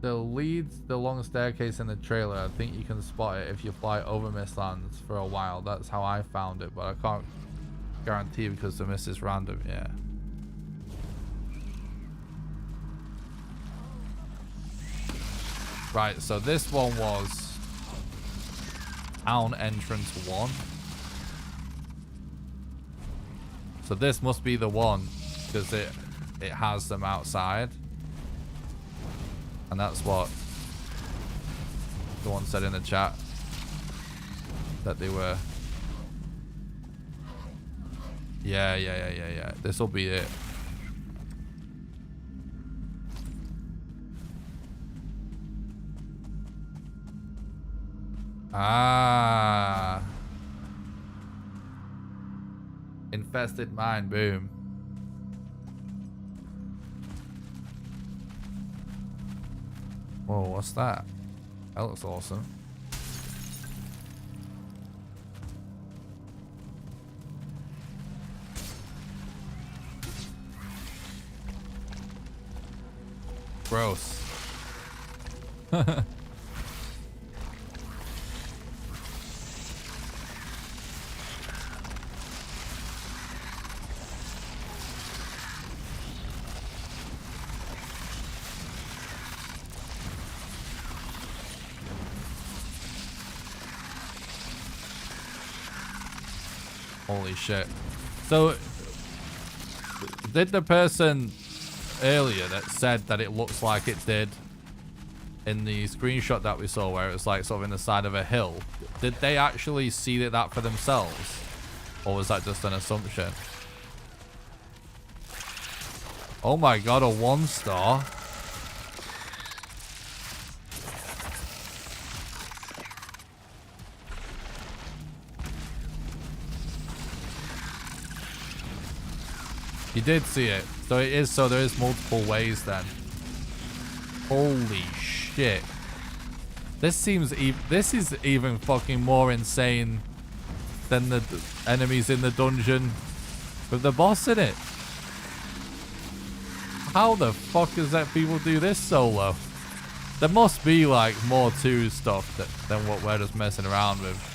The leads the long staircase in the trailer. I think you can spot it if you fly over Mistlands for a while. That's how I found it, but I can't guarantee because the mist is random. Yeah. Right, so this one was town entrance 1. So this must be the one because it has them outside. And that's what the one said in the chat, that they were. Yeah. This will be it. Ah. Infested mine, boom. Whoa, what's that? That looks awesome. Gross. Holy shit. So, did the person earlier that said that it looks like it did in the screenshot that we saw where it was like sort of in the side of a hill, did they actually see that for themselves? Or was that just an assumption? Oh my god, a 1-star. You did see it. So it is, so there is multiple ways then. Holy shit. This is even fucking more insane than the enemies in the dungeon with the boss in it. How the fuck is that people do this solo? There must be like more to stuff than what we're just messing around with.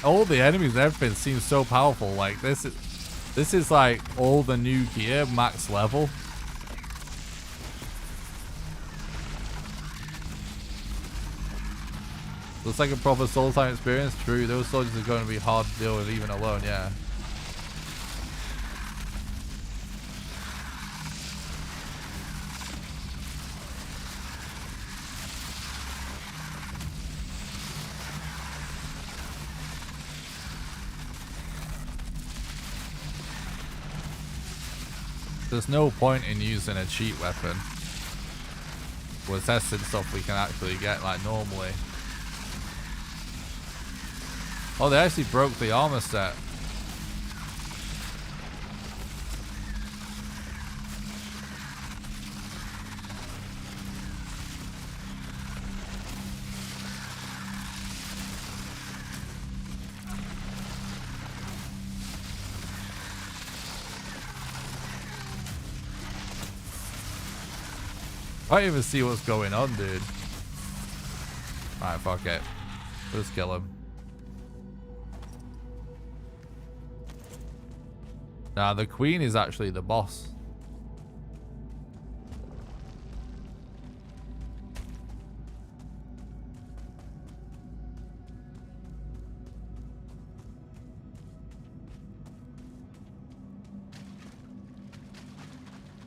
All the enemies and everything seems so powerful. Like this is like all the new gear max level. Looks like a proper soul time experience. True, those soldiers are going to be hard to deal with even alone. Yeah. There's no point in using a cheat weapon. We're testing stuff we can actually get like normally. Oh, they actually broke the armor set. I don't even see what's going on, dude. Alright, fuck it. Let's kill him. Nah, the queen is actually the boss.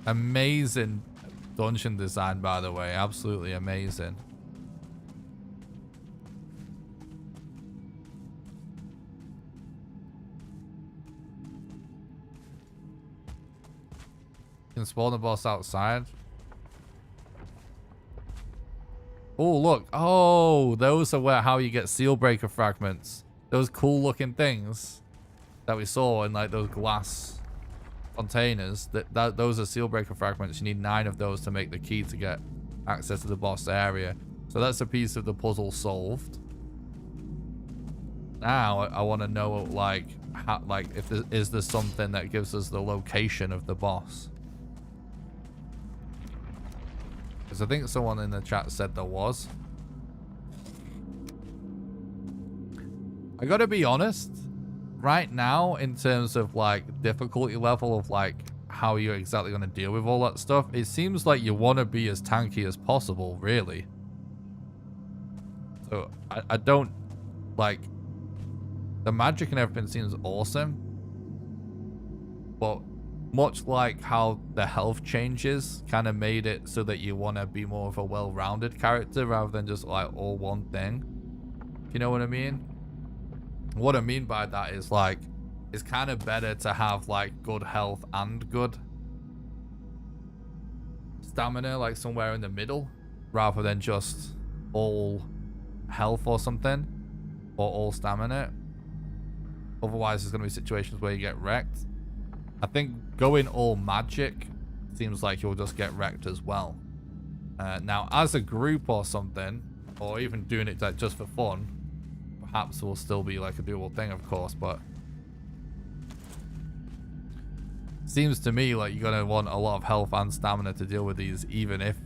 Amazing dungeon design, by the way. Absolutely amazing. can spawn the boss outside. Oh, look. Oh, those are how you get seal breaker fragments. Those cool looking things that we saw in like those glass containers. Those are seal breaker fragments. You need 9 of those to make the key to get access to the boss area. So that's a piece of the puzzle solved. Now I want to know like how, like if is there something that gives us the location of the boss? Because I think someone in the chat said there was. I gotta be honest, right now, in terms of like difficulty level of like how you're exactly gonna deal with all that stuff, it seems like you want to be as tanky as possible, really. So I don't like the magic and everything seems awesome, but much like how the health changes kind of made it so that you want to be more of a well-rounded character rather than just like all one thing. You know what I mean? What I mean by that is like it's kind of better to have like good health and good stamina, like somewhere in the middle, rather than just all health or something, or all stamina. Otherwise there's going to be situations where you get wrecked. I think going all magic seems like you'll just get wrecked as well. Now, as a group or something, or even doing it like just for fun, perhaps it will still be like a doable thing, of course, but seems to me like you're going to want a lot of health and stamina to deal with these, even if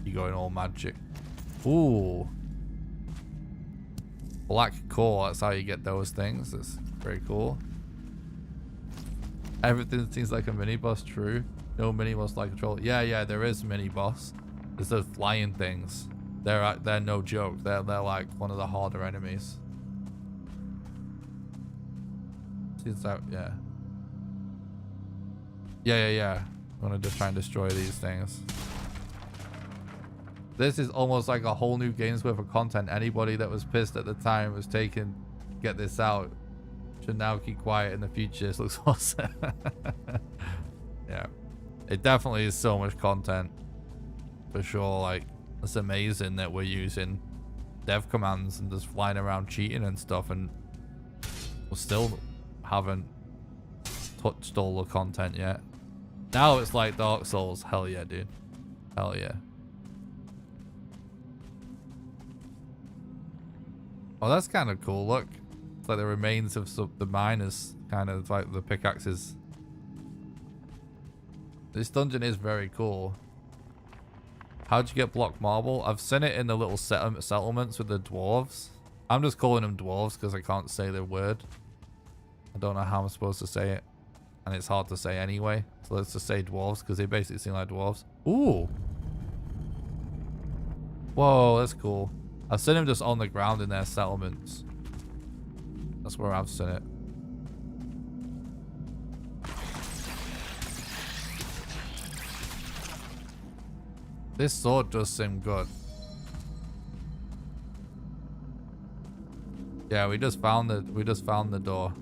you're going all magic. Ooh. Black core, that's how you get those things. That's very cool. Everything seems like a mini boss, true. No mini boss like control. Yeah, there is mini boss. There's those flying things. They're no joke. They're like one of the harder enemies. Seems like yeah. I'm gonna just try and destroy these things. This is almost like a whole new game's worth of content. Anybody that was pissed at the time was taken, get this out. Should now keep quiet in the future. This looks awesome. Yeah, it definitely is so much content for sure. Like, it's amazing that we're using dev commands and just flying around cheating and stuff, and we still haven't touched all the content yet. Now it's like Dark Souls. Hell yeah, dude. Hell yeah. Oh, that's kind of cool. Look. It's like the remains of the miners, kind of like the pickaxes. This dungeon is very cool. How'd you get block marble? I've seen it in the little settlements with the dwarves. I'm just calling them dwarves because I can't say the word. I don't know how I'm supposed to say it. And it's hard to say anyway. So let's just say dwarves because they basically seem like dwarves. Ooh. Whoa, that's cool. I've seen them just on the ground in their settlements. That's where I've seen it. This sword does seem good. Yeah, we just found the door.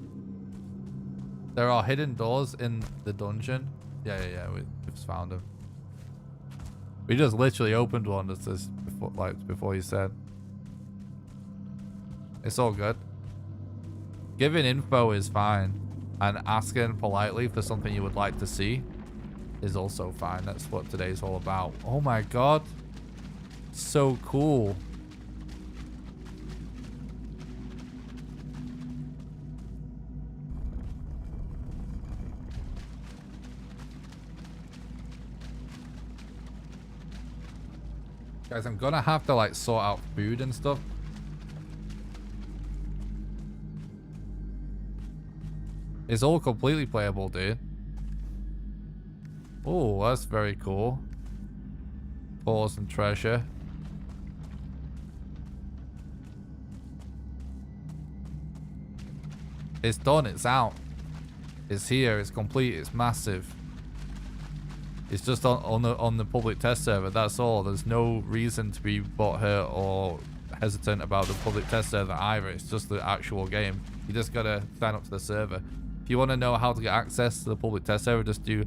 There are hidden doors in the dungeon. Yeah, we just found them. We just literally opened one just before you said. It's all good. Giving info is fine, and asking politely for something you would like to see is also fine. That's what today's all about. Oh my god. So cool. Guys, I'm gonna have to like sort out food and stuff. It's all completely playable, dude. Oh, that's very cool. Pause and treasure. It's done, it's out. It's here, it's complete, it's massive. It's just on the public test server, that's all. There's no reason to be butthurt or hesitant about the public test server either. It's just the actual game. You just gotta sign up to the server. If you want to know how to get access to the public test server, just do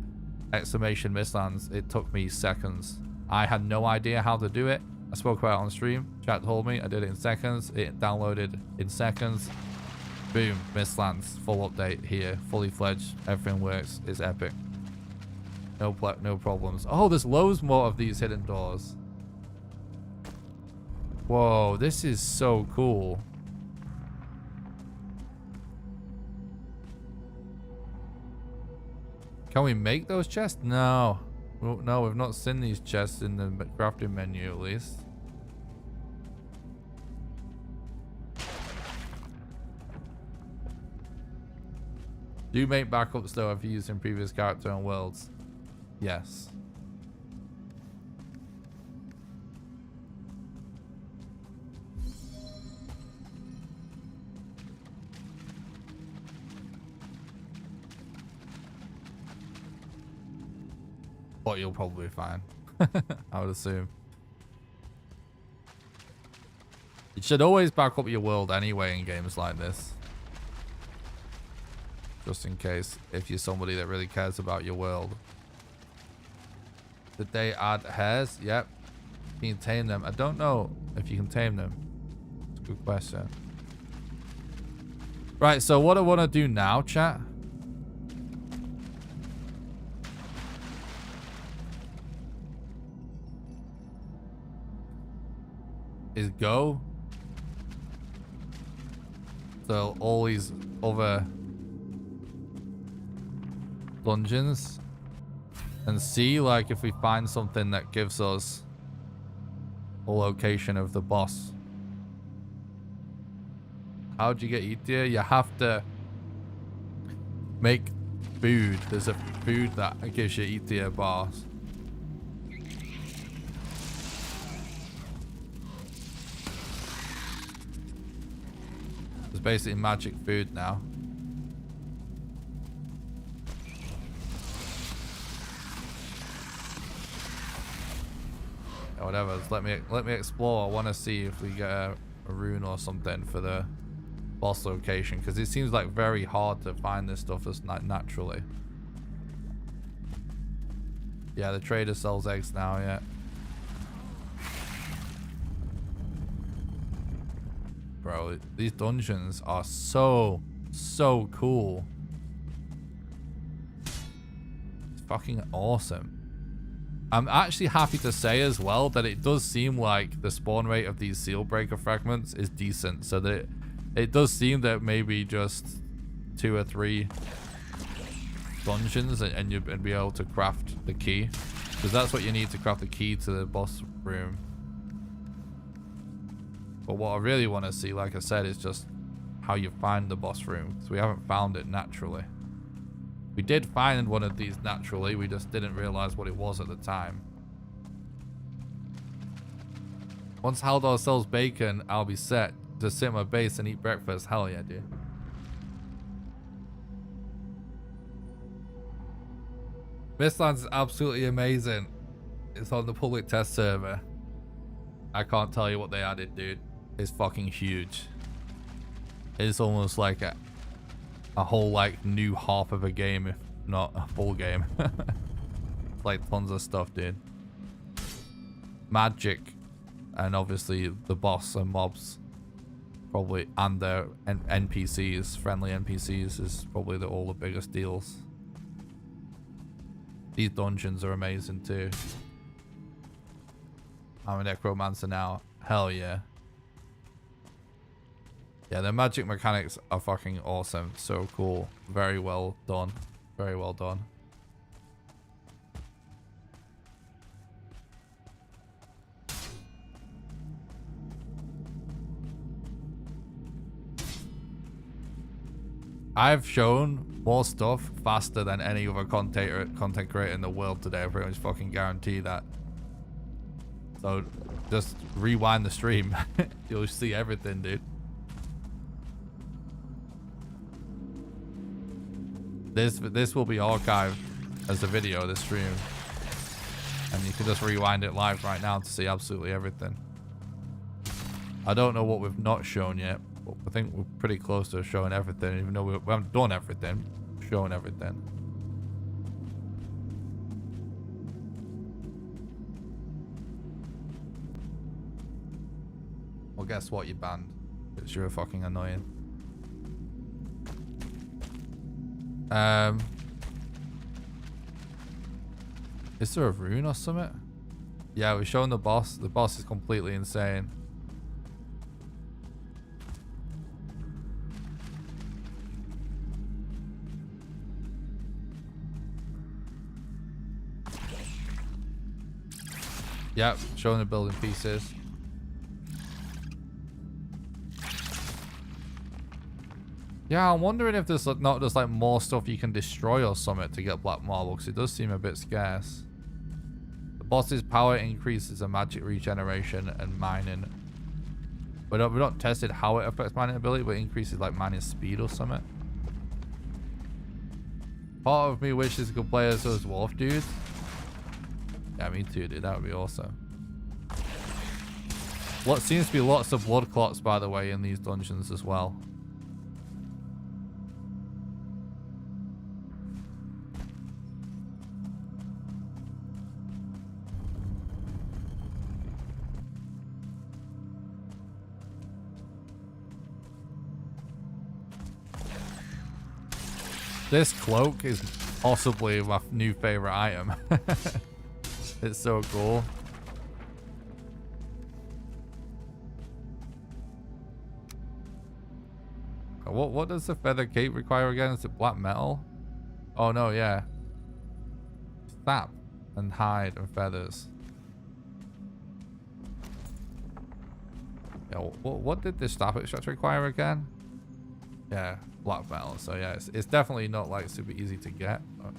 exclamation Mistlands, it took me seconds. I had no idea how to do it. I spoke about it on stream. Chat told me. I did it in seconds. It downloaded in seconds. Boom. Mistlands. Full update here. Fully fledged. Everything works. It's epic. No problems. Oh, there's loads more of these hidden doors. Whoa, this is so cool. Can we make those chests? No. No, we've not seen these chests in the crafting menu at least. Do make backups though if you're using previous character and worlds. Yes. But you'll probably be fine. I would assume. You should always back up your world anyway in games like this. Just in case, if you're somebody that really cares about your world. Did they add hares? Yep. Can you tame them? I don't know if you can tame them. It's a good question. Right, so what I want to do now, chat, is go to all these other dungeons and see like if we find something that gives us a location of the boss. How'd you get Etia? You have to make food. There's a food that gives you Etia bars. It's basically magic food now. Yeah, whatever. Just let me explore. I want to see if we get a rune or something for the boss location, because it seems like very hard to find this stuff as naturally. Yeah, the trader sells eggs now. Yeah. Bro, these dungeons are so cool. It's fucking awesome. I'm actually happy to say as well that it does seem like the spawn rate of these seal breaker fragments is decent, so that it does seem that maybe just 2 or 3 dungeons and you'd be able to craft the key, because that's what you need to craft the key to the boss room. But what I really want to see, like I said, is just how you find the boss room, because we haven't found it naturally. We did find one of these naturally, we just didn't realize what it was at the time. Once Haldor sells bacon, I'll be set to sit on my base and eat breakfast. Hell yeah, dude. Mistlands is absolutely amazing. It's on the public test server. I can't tell you what they added, dude. It's fucking huge. It's almost like a whole like new half of a game, if not a full game. Like tons of stuff, dude. Magic, and obviously the boss and mobs, probably, and the NPCs, friendly NPCs, is probably all the biggest deals. These dungeons are amazing too. I'm a necromancer now. Hell yeah. Yeah, the magic mechanics are fucking awesome. So cool. Very well done. Very well done. I've shown more stuff faster than any other content creator in the world today. I pretty much fucking guarantee that. So just rewind the stream. You'll see everything, dude. This will be archived as a video, this stream. And you can just rewind it live right now to see absolutely everything. I don't know what we've not shown yet, but I think we're pretty close to showing everything, even though we haven't done everything. Showing everything. guess what, you banned. Because you're fucking annoying. Is there a rune or something? Yeah, we're showing the boss. The boss is completely insane. Yep, showing the building pieces. Yeah, I'm wondering if there's not just like more stuff you can destroy or something to get black marble, because it does seem a bit scarce. The boss's power increases the magic regeneration and mining. We've not tested how it affects mining ability, but it increases like mining speed or something. Part of me wishes I could play as those dwarf dudes. Yeah, me too, dude. That would be awesome. What seems to be lots of blood clots, by the way, in these dungeons as well. This cloak is possibly my new favorite item. It's so cool. What does the feather cape require again? Is it black metal? Oh no, yeah. Sap and hide and feathers. Yeah, what did this staff extract require again? Yeah, black metal. So yeah, it's definitely not like super easy to get. But...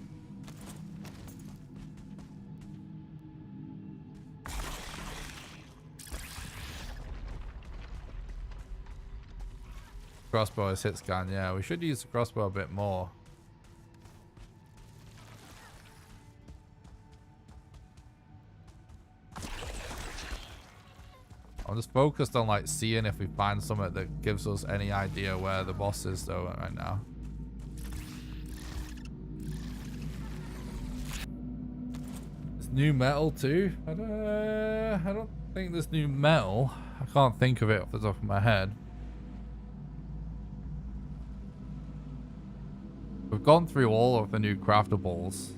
Crossbow is hit scan. Yeah, we should use the crossbow a bit more. I'm just focused on like seeing if we find something that gives us any idea where the boss is though right now. It's new metal too. I don't think there's new metal. I can't think of it off the top of my head. We've gone through all of the new craftables.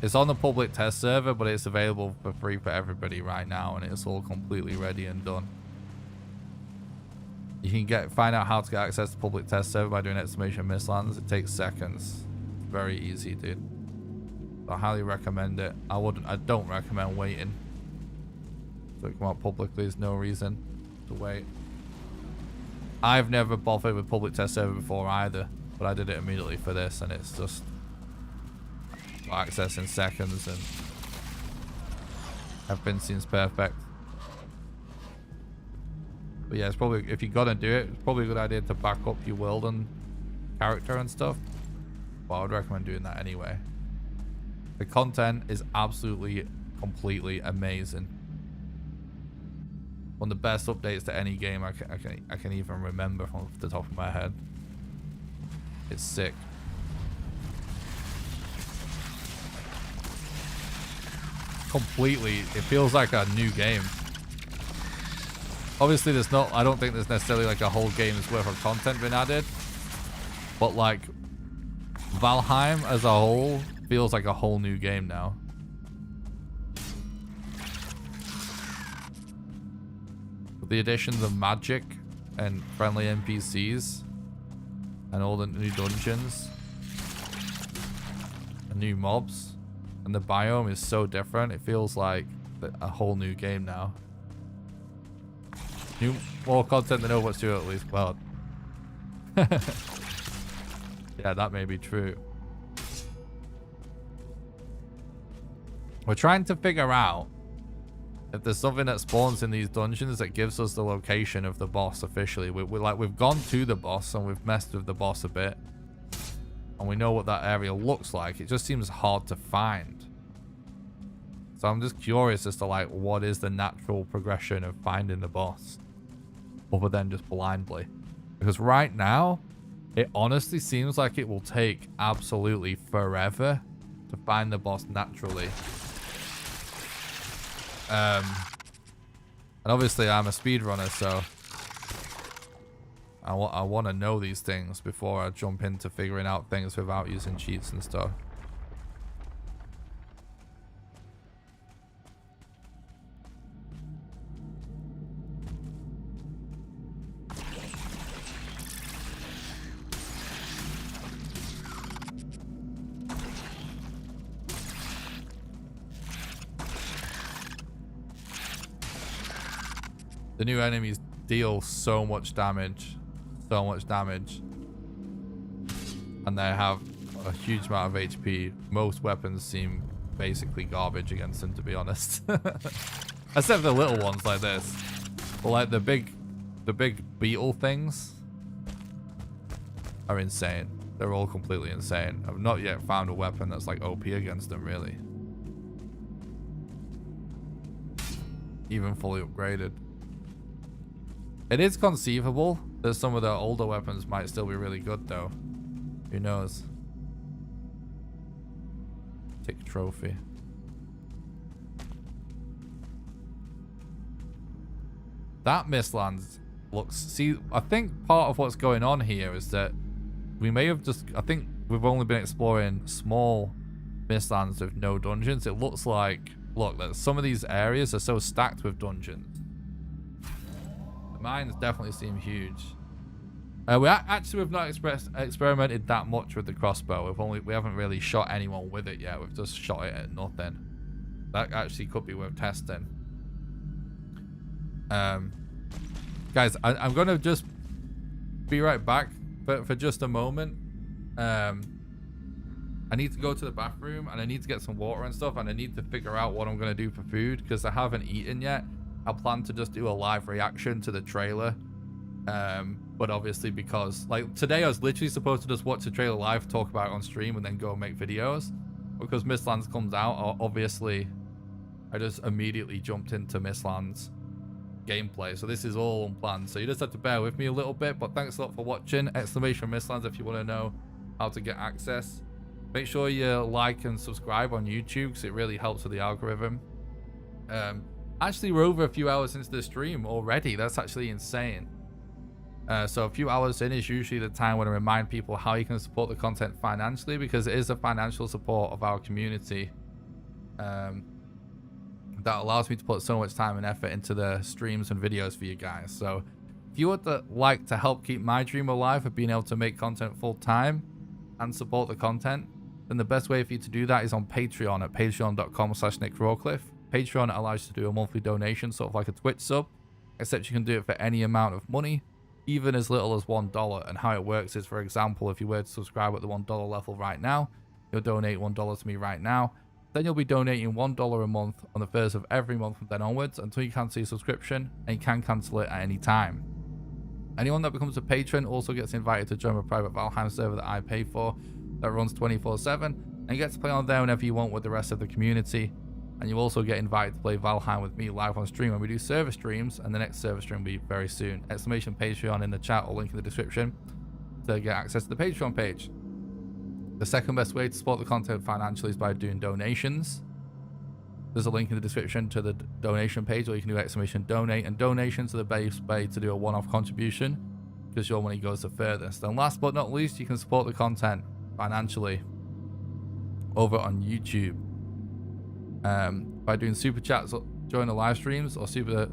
It's on the public test server, but it's available for free for everybody right now, and it's all completely ready and done. You can find out how to get access to public test server by doing exclamation Mistlands. It takes seconds. It's very easy, dude. I highly recommend it. I don't recommend waiting. So it come out publicly. There's no reason to wait. I've never bothered with public test server before either, but I did it immediately for this, and it's just access in seconds, and everything seems perfect. But yeah, it's probably, if you're gonna do it, it's probably a good idea to back up your world and character and stuff. But I would recommend doing that anyway. The content is absolutely, completely amazing. One of the best updates to any game I can even remember from the top of my head. It's sick. Completely, it feels like a new game. Obviously there's not, I don't think there's necessarily like a whole game's worth of content been added, but like Valheim as a whole feels like a whole new game now. With the additions of magic and friendly NPCs and all the new dungeons and new mobs. And the biome is so different. It feels like a whole new game now. More content than Overwatch 2 at least. Well, yeah, that may be true. We're trying to figure out if there's something that spawns in these dungeons that gives us the location of the boss officially. We've gone to the boss and we've messed with the boss a bit. And we know what that area looks like. It just seems hard to find. So I'm just curious as to like what is the natural progression of finding the boss, other than just blindly. Because right now, it honestly seems like it will take absolutely forever to find the boss naturally. And obviously I'm a speedrunner, so I want to know these things before I jump into figuring out things without using cheats and stuff. The new enemies deal so much damage. So much damage. And they have a huge amount of HP. Most weapons seem basically garbage against them, to be honest. Except the little ones like this. But like the big beetle things are insane. They're all completely insane. I've not yet found a weapon that's like OP against them, really. Even fully upgraded. It is conceivable that some of the older weapons might still be really good, though. Who knows? Tick trophy. That Mistlands looks... See, I think part of what's going on here is that we may have just... I think we've only been exploring small Mistlands with no dungeons. It looks like... Look, that some of these areas are so stacked with dungeons. Mines definitely seem huge. We've not experimented that much with the crossbow. We haven't really shot anyone with it yet. We've just shot it at nothing. That actually could be worth testing. Guys, I'm gonna just be right back for just a moment. I need to go to the bathroom and I need to get some water and stuff, and I need to figure out what I'm gonna do for food because I haven't eaten yet. I plan to just do a live reaction to the trailer. But obviously because, like, today I was literally supposed to just watch the trailer live, talk about it on stream, and then go and make videos. Because Mistlands comes out, obviously, I just immediately jumped into Mistlands gameplay. So this is all unplanned. So you just have to bear with me a little bit. But thanks a lot for watching. Exclamation Mistlands if you want to know how to get access. Make sure you like and subscribe on YouTube because it really helps with the algorithm. Actually, we're over a few hours into the stream already. That's actually insane. So a few hours in is usually the time when I remind people how you can support the content financially, because it is a financial support of our community that allows me to put so much time and effort into the streams and videos for you guys. So if you would like to help keep my dream alive of being able to make content full time and support the content, then the best way for you to do that is on Patreon at patreon.com/NickRawcliffe. Patreon allows you to do a monthly donation, sort of like a Twitch sub, except you can do it for any amount of money, even as little as $1. And how it works is, for example, if you were to subscribe at the $1 level right now, you'll donate $1 to me right now. Then you'll be donating $1 a month on the first of every month from then onwards until you cancel your subscription, and you can cancel it at any time. Anyone that becomes a patron also gets invited to join a private Valheim server that I pay for that runs 24/7, and you get to play on there whenever you want with the rest of the community. And you also get invited to play Valheim with me live on stream when we do server streams, and the next server stream will be very soon. Exclamation Patreon in the chat or link in the description to get access to the Patreon page. The second best way to support the content financially is by doing donations. There's a link in the description to the donation page, or you can do exclamation donate, and donations are the best way to do a one-off contribution because your money goes the furthest. And last but not least, you can support the content financially over on YouTube. By doing super chats during the live streams, or super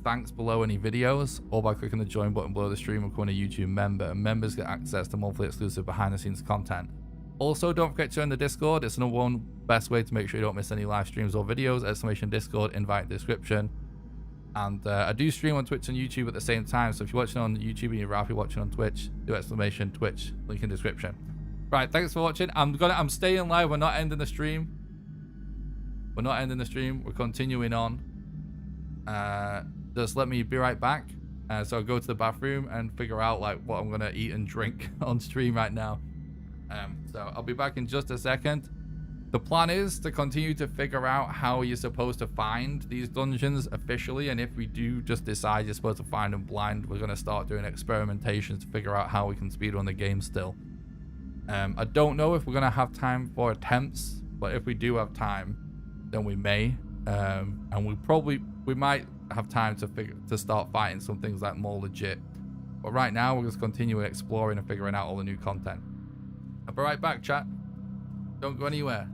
thanks below any videos, or by clicking the join button below the stream and becoming a YouTube member. And members get access to monthly exclusive behind the scenes content. Also, don't forget to join the Discord. It's the one best way to make sure you don't miss any live streams or videos. Exclamation Discord, invite description. And I do stream on Twitch and YouTube at the same time, so if you're watching on YouTube and you're rather watching on Twitch, do exclamation Twitch, link in description. Right, thanks for watching. I'm staying live. We're not ending the stream. We're not ending the stream. We're continuing on. Just let me be right back. So I'll go to the bathroom and figure out like what I'm gonna eat and drink on stream right now. So I'll be back in just a second. The plan is to continue to figure out how you're supposed to find these dungeons officially, and if we do just decide you're supposed to find them blind, we're gonna start doing experimentations to figure out how we can speedrun the game still. I don't know if we're gonna have time for attempts, but if we do have time, then we may. And we might have time to start fighting some things like more legit. But right now, we're just continuing exploring and figuring out all the new content. I'll be right back, chat. Don't go anywhere.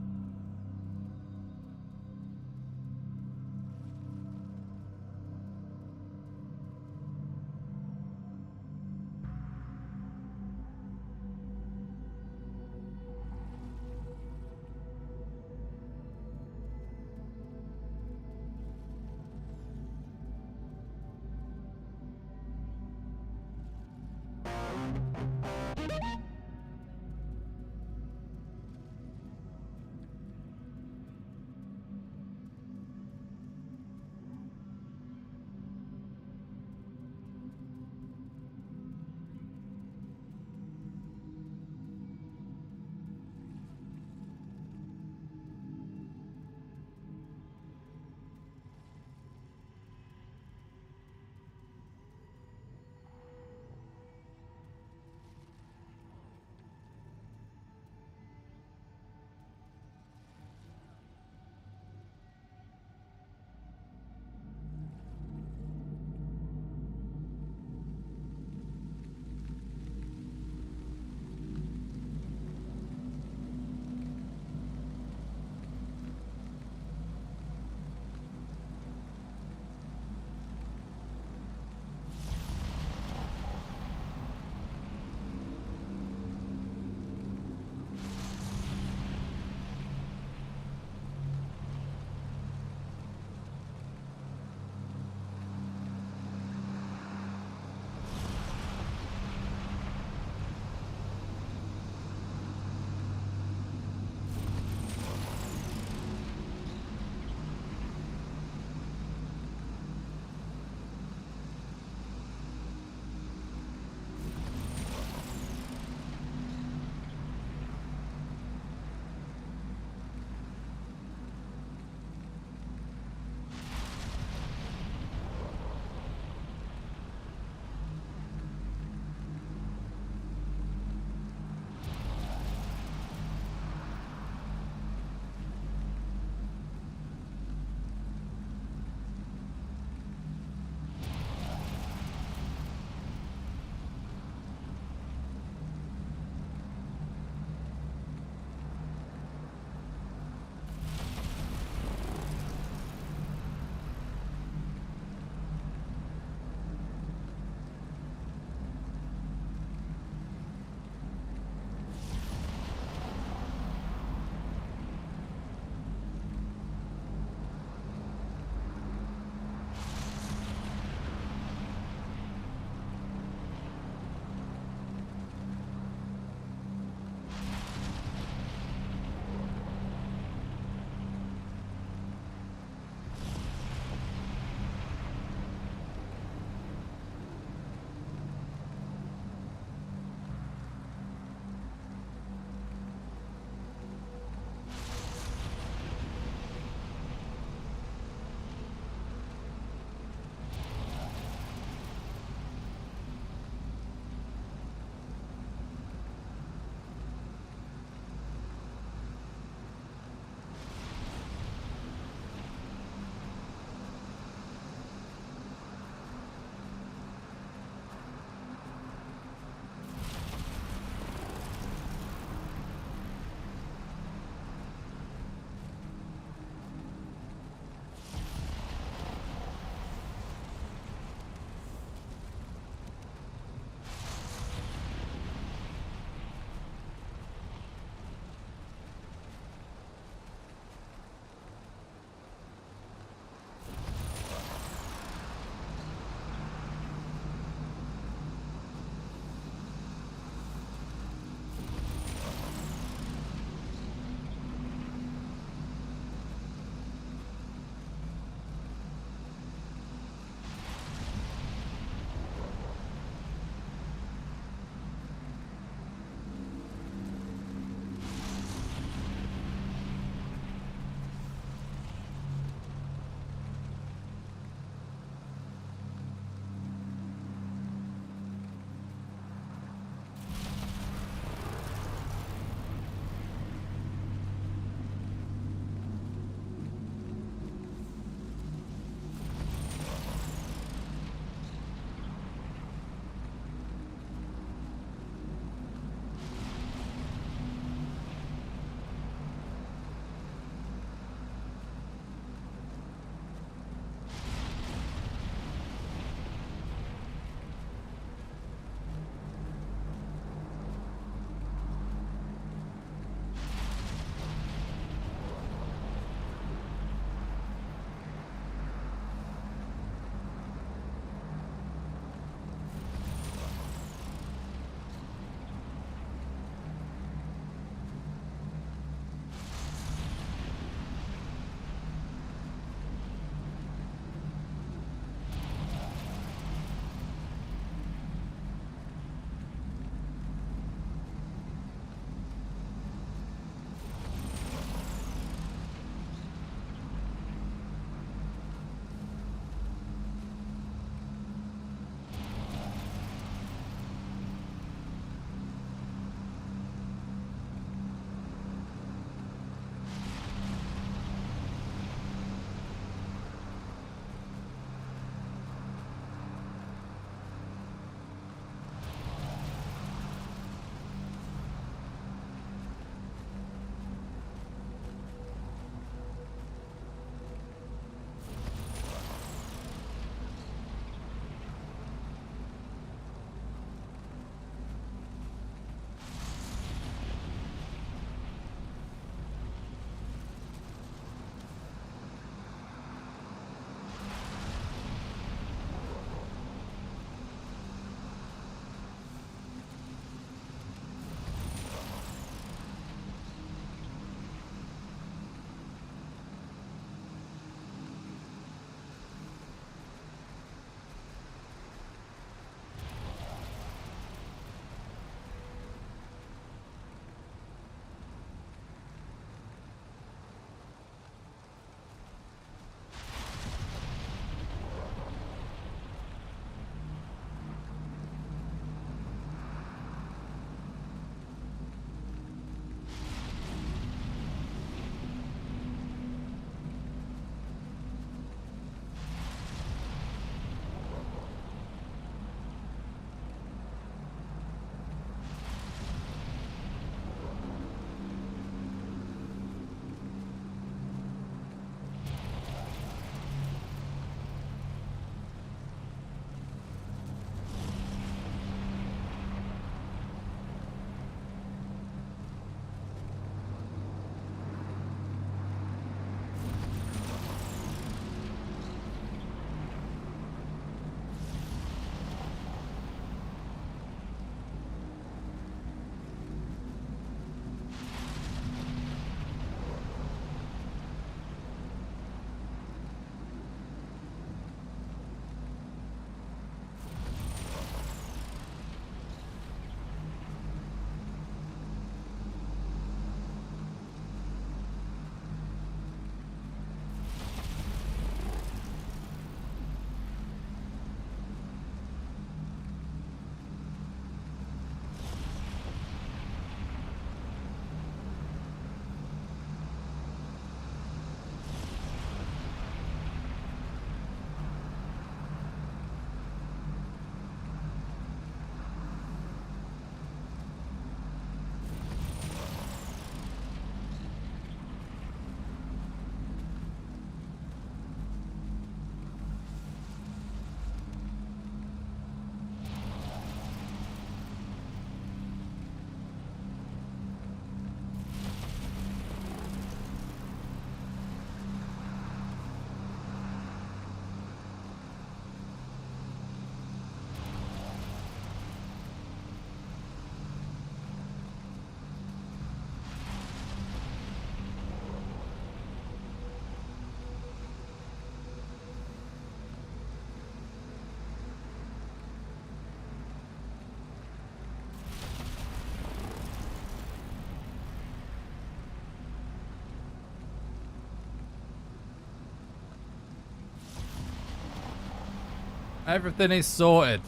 Everything is sorted.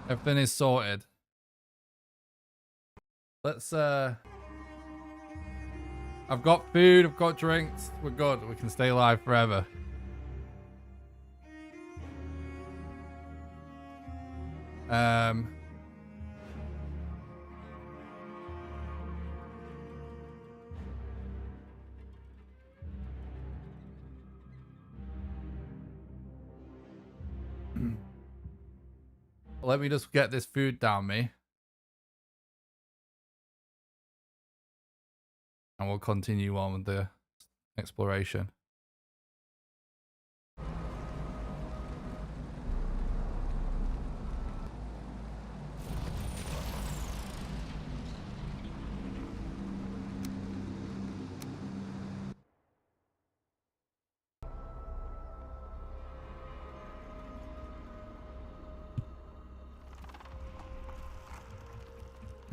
Everything is sorted. Let's I've got food, I've got drinks, we're good. We can stay alive forever. Let me just get this food down me. And we'll continue on with the exploration.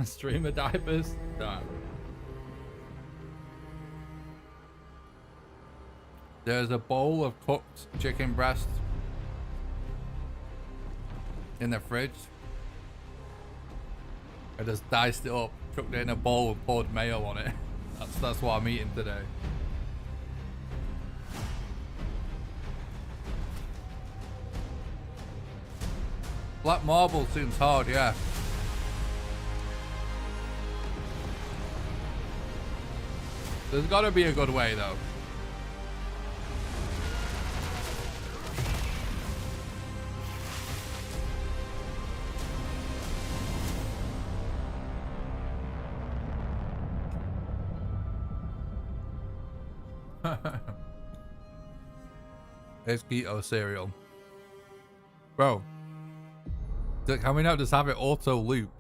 Streamer diapers? No. There's a bowl of cooked chicken breast in the fridge. I just diced it up, chucked it in a bowl and poured mayo on it. That's what I'm eating today. Black marble seems hard, yeah. There's gotta be a good way though. It's keto cereal. Bro. Can we not just have it auto loop?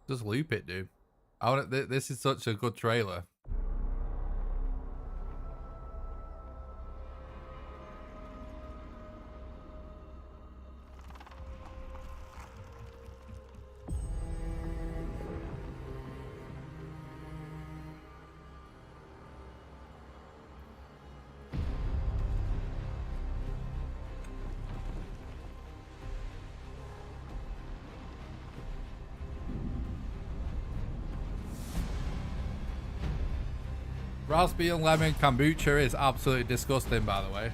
Just loop it, dude. This is such a good trailer. Raspberry and lemon kombucha is absolutely disgusting, by the way.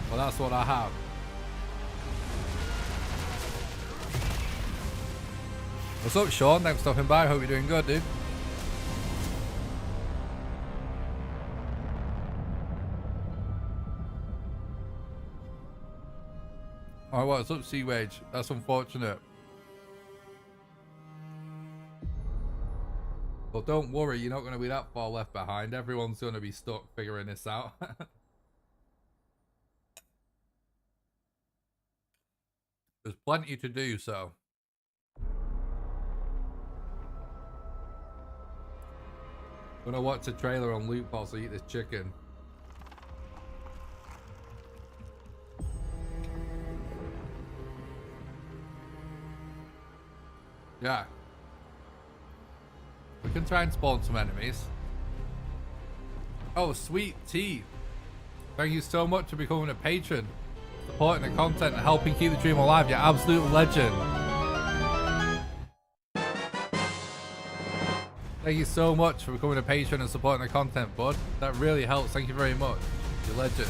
Well, that's what I have. What's up, Sean? Thanks for stopping by. Hope you're doing good, dude. Oh, what's up, Sea Wage? That's unfortunate. Well, don't worry, you're not going to be that far left behind. Everyone's going to be stuck figuring this out. There's plenty to do, so. I'm going to watch a trailer on loop whilst I eat this chicken. Yeah. We can try and spawn some enemies. Oh, sweet tea. Thank you so much for becoming a patron. Supporting the content and helping keep the dream alive. You're absolute legend. Thank you so much for becoming a patron and supporting the content, bud. That really helps. Thank you very much. You're a legend.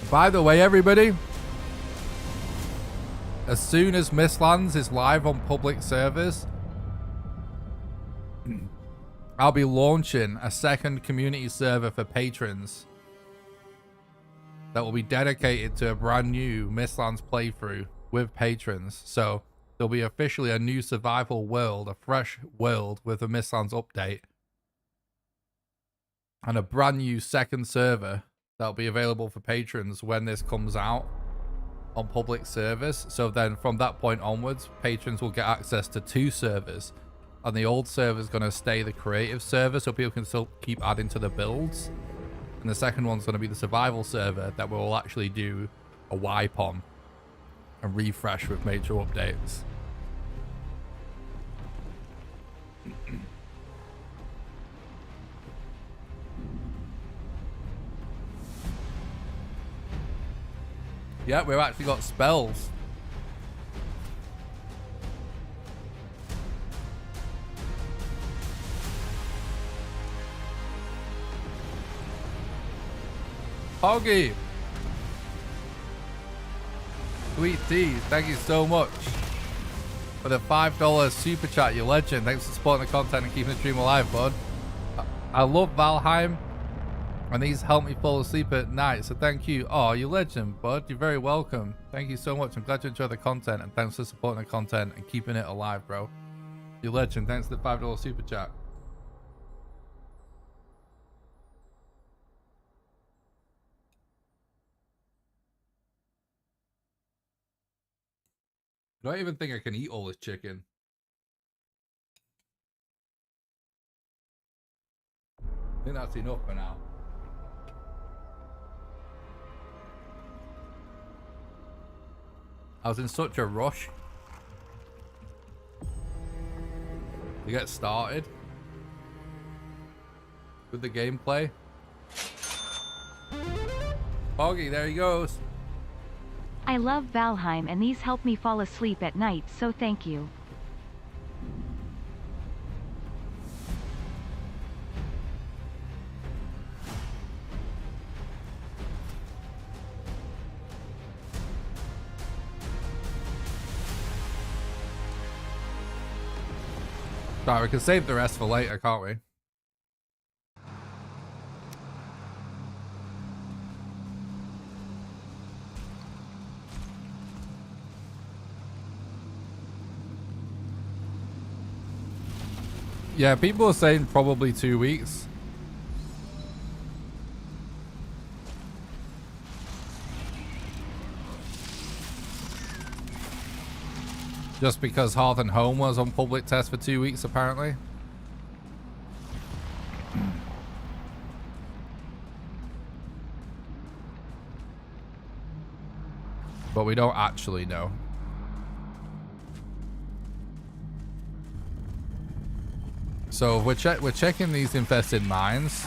By the way, everybody, as soon as Mistlands is live on public servers, I'll be launching a second community server for patrons that will be dedicated to a brand new Mistlands playthrough with patrons. So there'll be officially a new survival world, a fresh world with a Mistlands update, and a brand new second server that'll be available for patrons when this comes out on public servers. So then from that point onwards, patrons will get access to 2 servers. And the old server is going to stay the creative server, so people can still keep adding to the builds. And the second one's going to be the survival server that we'll actually do a wipe on and refresh with major updates. Yeah, we've actually got spells. Hoggy! Sweet tea, thank you so much for the $5 super chat, you legend. Thanks for supporting the content and keeping the stream alive, bud. I love Valheim, and these help me fall asleep at night, so thank you. Oh, you legend, bud. You're very welcome. Thank you so much. I'm glad you enjoy the content, and thanks for supporting the content and keeping it alive, bro. You legend. Thanks for the $5 super chat. I don't even think I can eat all this chicken. I think that's enough for now. I was in such a rush to get started with the gameplay. Foggy, there he goes. I love Valheim and these help me fall asleep at night, so thank you. Right, we can save the rest for later, can't we? Yeah, people are saying probably 2 weeks. Just because Hearth and Home was on public test for 2 weeks, apparently. But we don't actually know. So we're checking these infested mines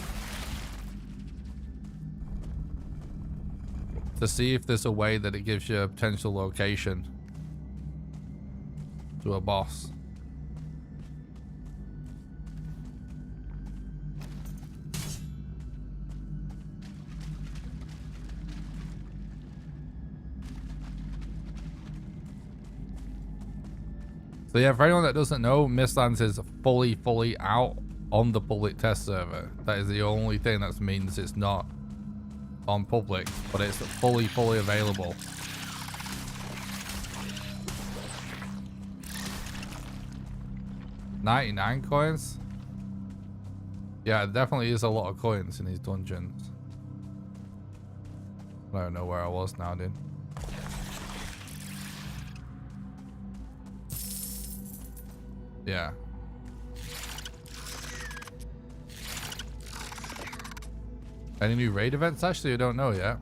to see if there's a way that it gives you a potential location to a boss. So yeah, for anyone that doesn't know, Mistlands is fully out on the public test server. That is the only thing that means it's not on public, but it's fully available. $99 coins? Yeah, it definitely is a lot of coins in these dungeons. I don't know where I was now, dude. Yeah. Any new raid events? Actually, I don't know yet.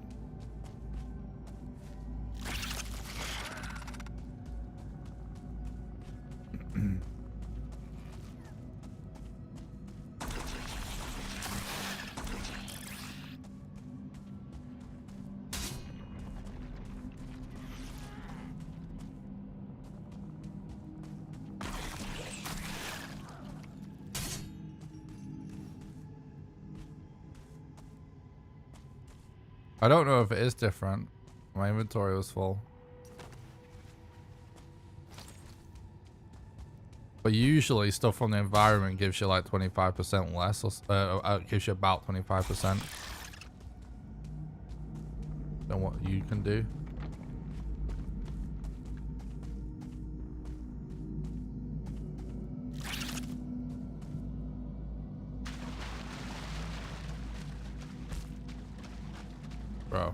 I don't know if it is different. My inventory was full. But usually stuff from the environment gives you like 25% less, or gives you about 25% than what you can do. Bro.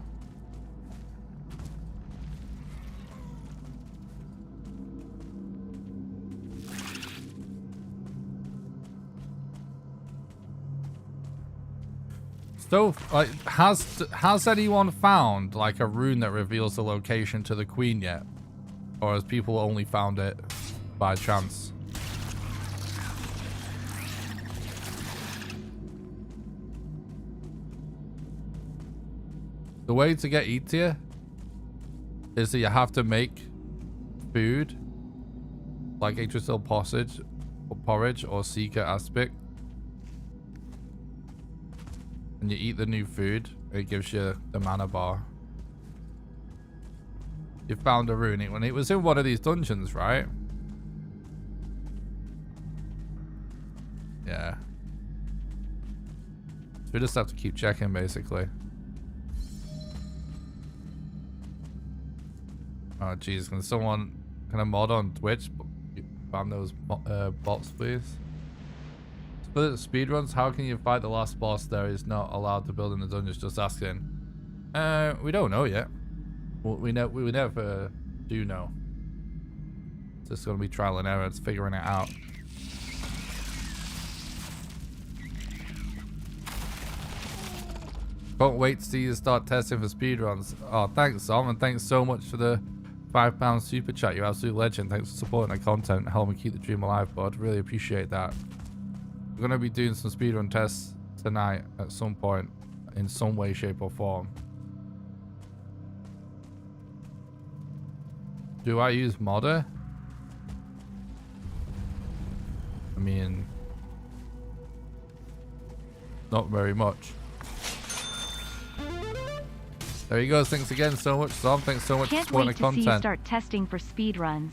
So, like, has anyone found like a rune that reveals the location to the queen yet, or has people only found it by chance? The way to get E tier is that you have to make food like Yggdrasil porridge or Seeker aspic, and you eat the new food. It gives you the mana bar. You found a rune when it was in one of these dungeons, right? Yeah. So we just have to keep checking, basically. Oh, jeez. Can someone mod on Twitch ban those bots, please? For speedruns, how can you fight the last boss there is not allowed to build in the dungeons? Just asking. We don't know yet. We never do know. It's just gonna be trial and error. It's figuring it out. Can't wait to see you start testing for speedruns. Oh, thanks, Sam, and thanks so much for the £5 super chat. You're absolute legend. Thanks for supporting the content and helping keep the dream alive, bud. Really appreciate that. We're gonna be doing some speedrun tests tonight at some point, in some way, shape, or form. Do I use modder? I mean, not very much. There he goes. Thanks again so much, Tom. Thanks so much for supporting the content. Can't wait to see you start testing for speedruns.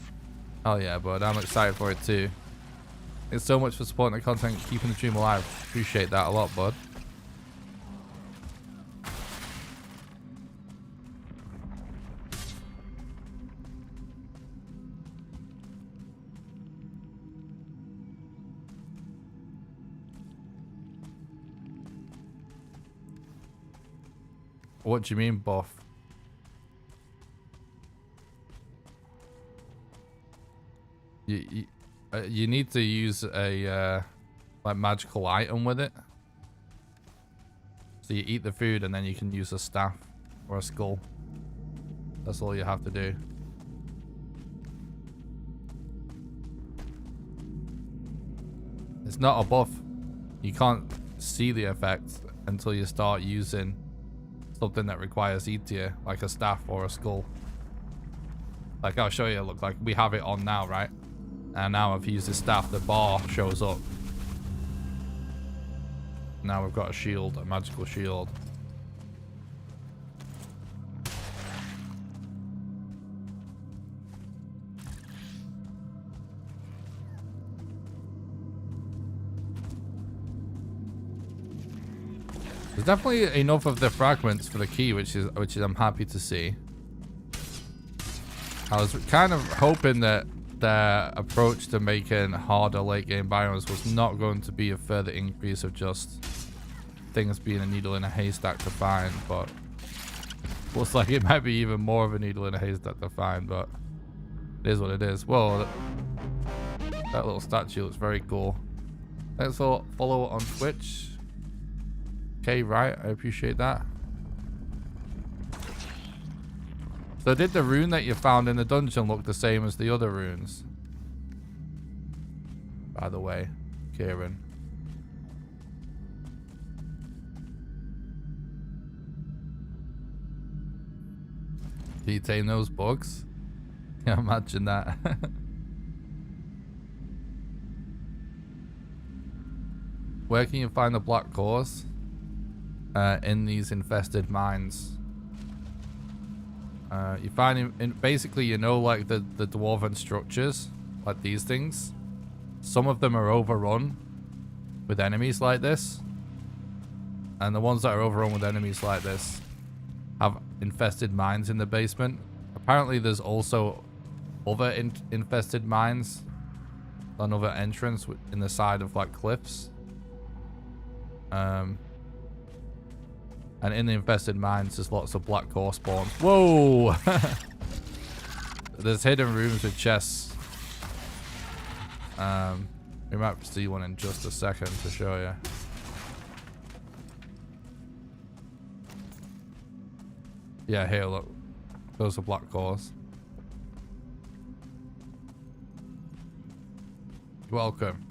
Oh yeah, bud. I'm excited for it too. Thanks so much for supporting the content, keeping the dream alive. Appreciate that a lot, bud. What do you mean, buff? You need to use a like magical item with it. So you eat the food and then you can use a staff or a skull. That's all you have to do. It's not a buff. You can't see the effect until you start using something that requires E tier, like a staff or a skull. Like I'll show you. Look, like we have it on now, right? And now if you use the staff, the bar shows up. Now we've got a shield, a magical shield. There's definitely enough of the fragments for the key, which is I'm happy to see. I was kind of hoping that their approach to making harder late game biomes was not going to be a further increase of just things being a needle in a haystack to find, but looks like it might be even more of a needle in a haystack to find, but it is what it is. Whoa, that little statue looks very cool. Thanks for follow on Twitch. Okay, right, I appreciate that. So did the rune that you found in the dungeon look the same as the other runes? By the way, Kieran. Do you tame those bugs? Yeah, imagine that. Where can you find the black cores? In these infested mines. You find in basically, you know, like the dwarven structures, like these things. Some of them are overrun with enemies like this, and the ones that are overrun with enemies like this have infested mines in the basement. Apparently, there's also other infested mines, another entrance in the side of like cliffs. And in the infested mines, there's lots of black core spawns. Whoa! There's hidden rooms with chests. We might see one in just a second to show you. Yeah, here, look. Those are black cores. Welcome.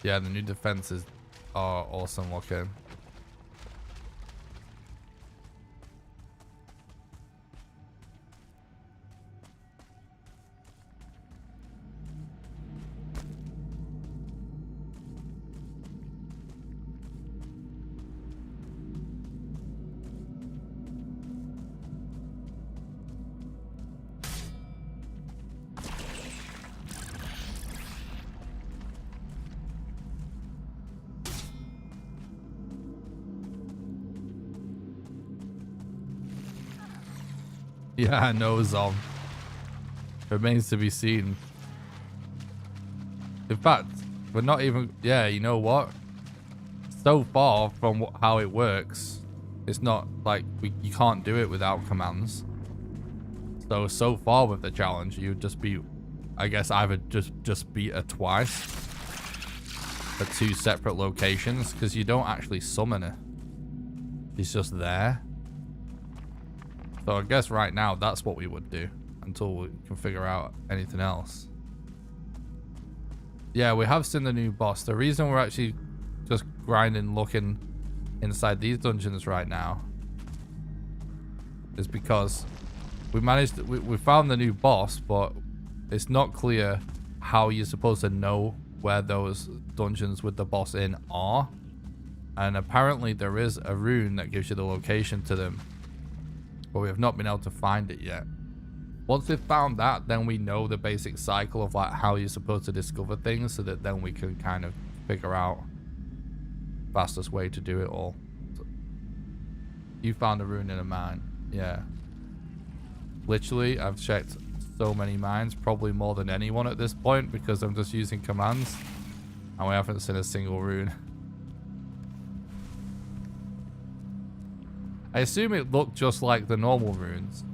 Yeah, the new defenses are awesome looking. Yeah, nose on. Remains to be seen. In fact, we're not even... Yeah, you know what? So far from how it works, it's not like you can't do it without commands. So far with the challenge, you'd just be... I guess either just beat her twice at 2 separate locations, because you don't actually summon her. She's just there. So I guess right now that's what we would do until we can figure out anything else. Yeah, we have seen the new boss. The reason we're actually just grinding looking inside these dungeons right now is because we managed to, we found the new boss, but it's not clear how you're supposed to know where those dungeons with the boss in are. And apparently there is a rune that gives you the location to them, but we have not been able to find it yet. Once we've found that, then we know the basic cycle of like how you're supposed to discover things, so that then we can kind of figure out fastest way to do it all. You found a rune in a mine. Yeah. Literally, I've checked so many mines, probably more than anyone at this point, because I'm just using commands and we haven't seen a single rune. I assume it looked just like the normal runes.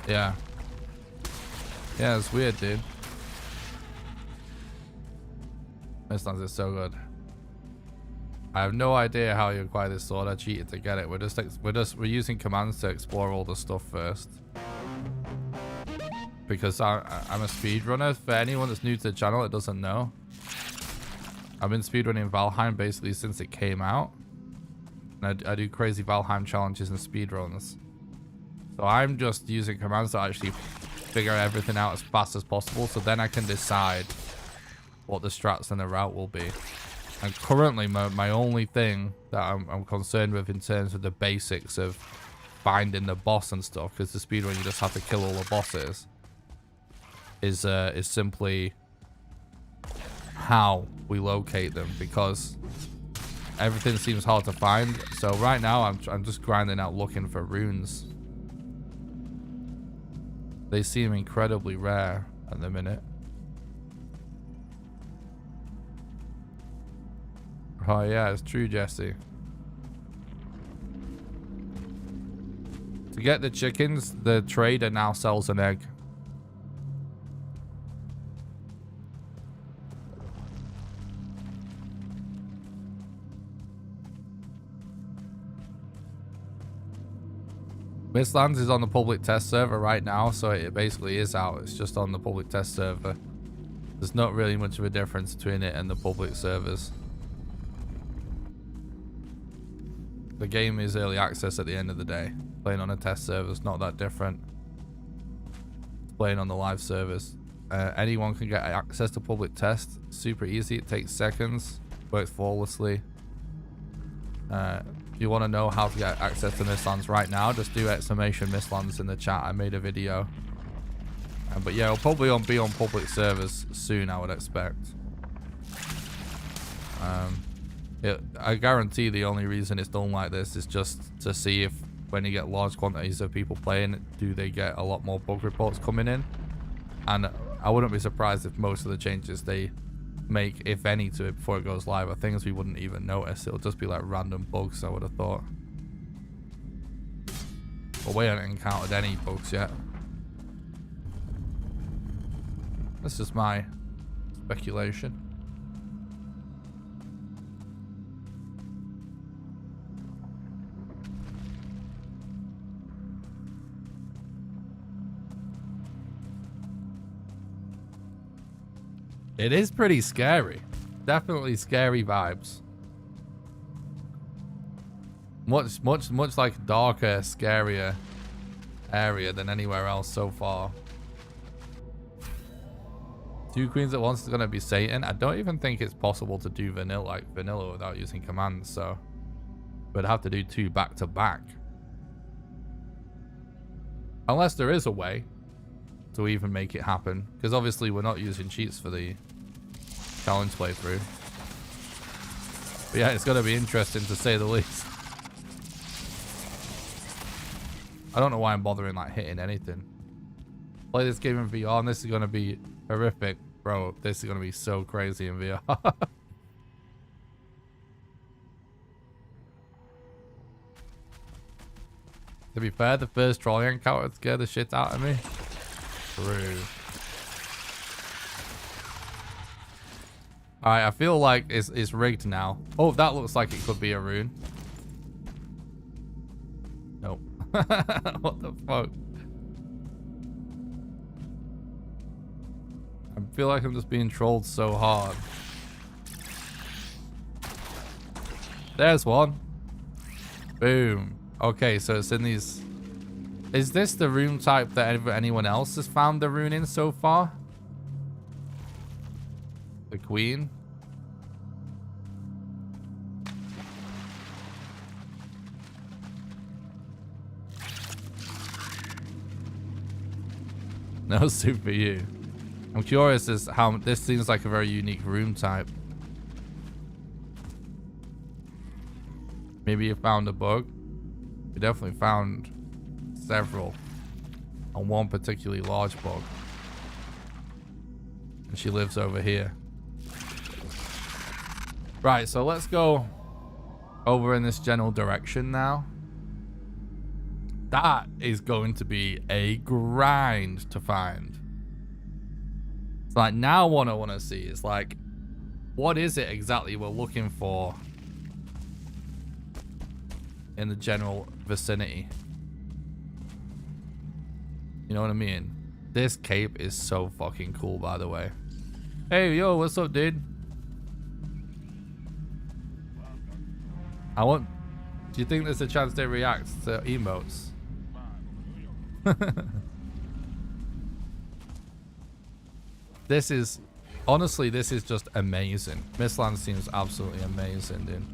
Yeah. Yeah, it's weird, dude. Mistlands is so good. I have no idea how you acquire this sword. I cheated to get it. We're using commands to explore all the stuff first. Because I'm a speedrunner. For anyone that's new to the channel that doesn't know, I've been speedrunning Valheim basically since it came out. And I do crazy Valheim challenges and speedruns. So I'm just using commands to actually figure everything out as fast as possible, so then I can decide what the strats and the route will be. And currently my only thing that I'm concerned with in terms of the basics of finding the boss and stuff, because the speedrun you just have to kill all the bosses, is simply how we locate them, because everything seems hard to find. So right now I'm just grinding out looking for runes. They seem incredibly rare at the minute. Oh yeah, it's true, Jesse. To get the chickens, the trader now sells an egg. Mistlands is on the public test server right now, so it basically is out. It's just on the public test server. There's not really much of a difference between it and the public servers. The game is early access at the end of the day. Playing on a test server is not that different. Playing on the live servers. Anyone can get access to public test. Super easy. It takes seconds. Works flawlessly. If you want to know how to get access to Mistlands right now, just do exclamation Mistlands in the chat. I made a video. But yeah, it'll probably be on public servers soon, I would expect. I guarantee the only reason it's done like this is just to see if when you get large quantities of people playing, do they get a lot more bug reports coming in. And I wouldn't be surprised if most of the changes they make, if any, to it before it goes live are things we wouldn't even notice. It'll just be like random bugs, I would have thought. But we haven't encountered any bugs yet. That's just my speculation. It is pretty scary. Definitely scary vibes. Much like darker, scarier area than anywhere else so far. 2 queens at once is gonna be Satan. I don't even think it's possible to do vanilla without using commands, so we'd have to do 2 back to back. Unless there is a way to even make it happen, because obviously we're not using cheats for the challenge playthrough. But yeah, it's gonna be interesting to say the least. I don't know why I'm bothering like hitting anything. Play this game in VR and this is gonna be horrific. Bro, this is gonna be so crazy in VR. To be fair, the first trolley encounter scared the shit out of me. True. Alright, I feel like it's rigged now. Oh, that looks like it could be a rune. Nope. What the fuck? I feel like I'm just being trolled so hard. There's one. Boom. Okay, so it's in these... Is this the rune type that anyone else has found the rune in so far? The queen? No soup for you. I'm curious as how this seems like a very unique rune type. Maybe you found a bug. We definitely found several. And one particularly large bug. And she lives over here. Right, so let's go over in this general direction now. That is going to be a grind to find. It's like now what I want to see is like, what is it exactly we're looking for in the general vicinity? You know what I mean? This cape is so fucking cool, by the way. Hey, yo, what's up, dude? Do you think there's a chance they react to emotes? This is, honestly, this is just amazing. Mistlands seems absolutely amazing, dude.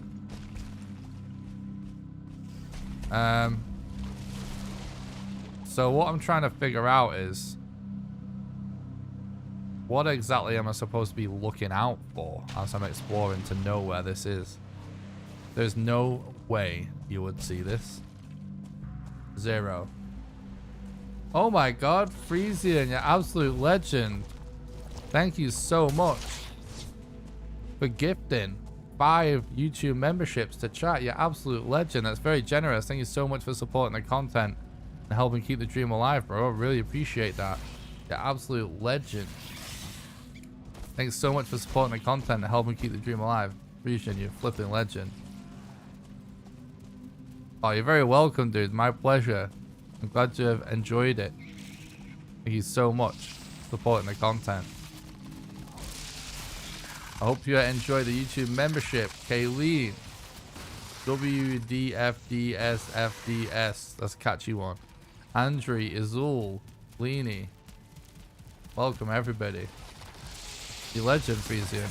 So what I'm trying to figure out is, what exactly am I supposed to be looking out for as I'm exploring to know where this is? There's no way you would see this. 0. Oh my god, Frisian, you're absolute legend. Thank you so much for gifting 5 YouTube memberships to chat. You're absolute legend. That's very generous. Thank you so much for supporting the content and helping keep the dream alive, bro. I really appreciate that. You're absolute legend. Thanks so much for supporting the content and helping keep the dream alive. Appreciate you, flipping legend. Oh, you're very welcome, dude. My pleasure. I'm glad you have enjoyed it. Thank you so much for supporting the content. I hope you enjoy the YouTube membership. Kayleen. WDFDSFDS. That's a catchy one. Andri, Izul, Leany. Welcome, everybody. You legend, Frisian.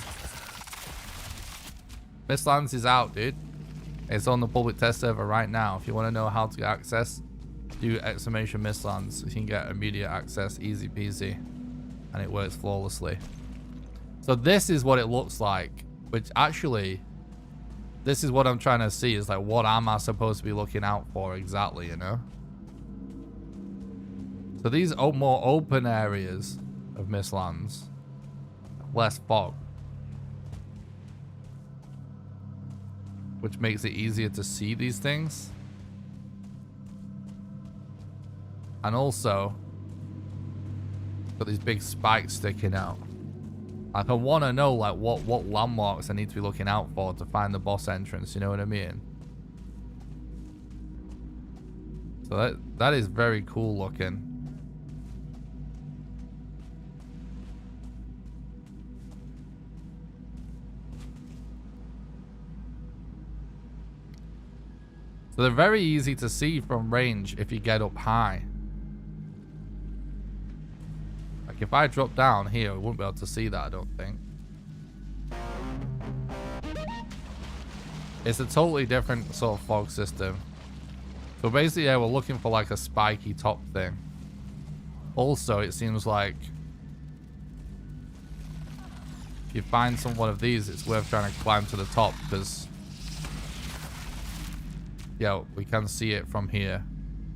Mistlands is out, dude. It's on the public test server right now. If you want to know how to get access, do exclamation Mistlands. You can get immediate access, easy peasy. And it works flawlessly. So this is what it looks like. Which actually, this is what I'm trying to see. Is like, what am I supposed to be looking out for exactly, you know? So these more open areas of Mistlands. Less fog. Which makes it easier to see these things. And also, got these big spikes sticking out. Like, I want to know, like, what landmarks I need to be looking out for to find the boss entrance, you know what I mean? So that is very cool looking. So they're very easy to see from range if you get up high. Like if I drop down here, I wouldn't be able to see that, I don't think. It's a totally different sort of fog system. So basically, yeah, we're looking for like a spiky top thing. Also, it seems like if you find one of these, it's worth trying to climb to the top because, yeah, we can see it from here.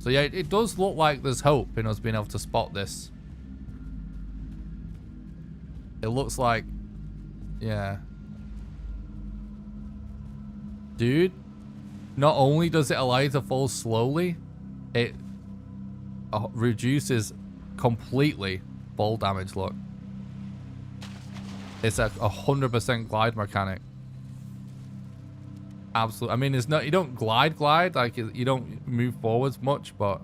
So yeah, it does look like there's hope in us being able to spot this. It looks like, yeah. Dude, not only does it allow you to fall slowly, it reduces completely fall damage, look. It's a 100% glide mechanic. Absolutely. I mean, it's not, you don't glide, like you don't move forwards much, but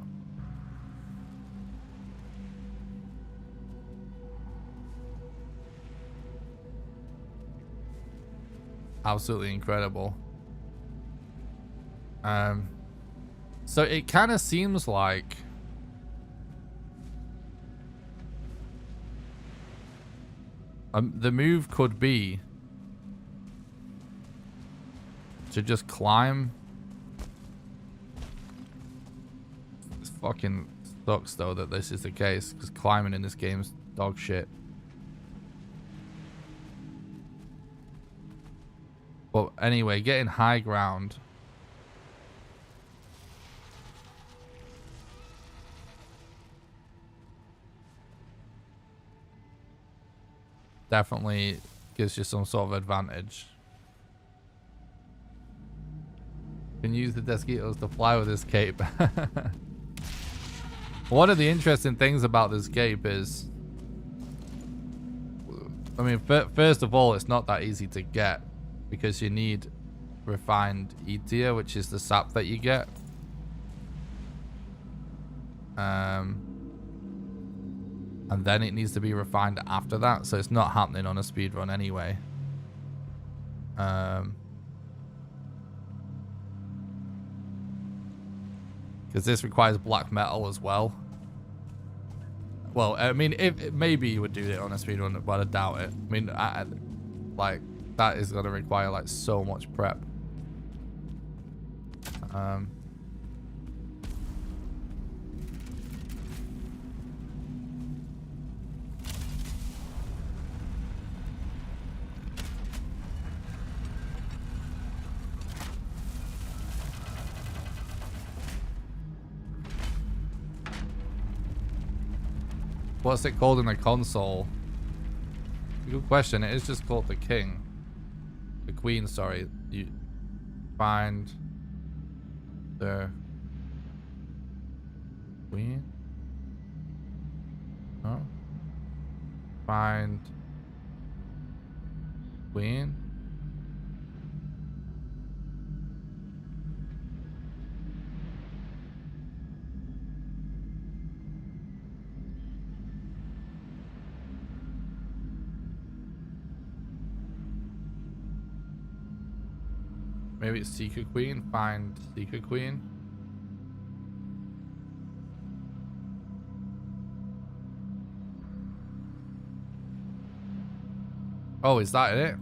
absolutely incredible. So it kind of seems like the move could be to just climb. It fucking sucks though that this is the case, because climbing in this game's dog shit. But anyway, getting high ground. Definitely gives you some sort of advantage. You can use the Desquitos to fly with this cape. One of the interesting things about this cape is, I mean, first of all, it's not that easy to get because you need refined Etia, which is the sap that you get. And then it needs to be refined after that, so it's not happening on a speedrun anyway. Because this requires black metal as well. Well, I mean, maybe you would do it on a speedrun, but I doubt it. I mean, like, that is going to require, like, so much prep. What's it called in the console? Good question. It is just called the king. The queen, sorry. You find the queen? Oh. Find queen? Maybe it's Secret Queen. Find Secret Queen. Oh, is that it?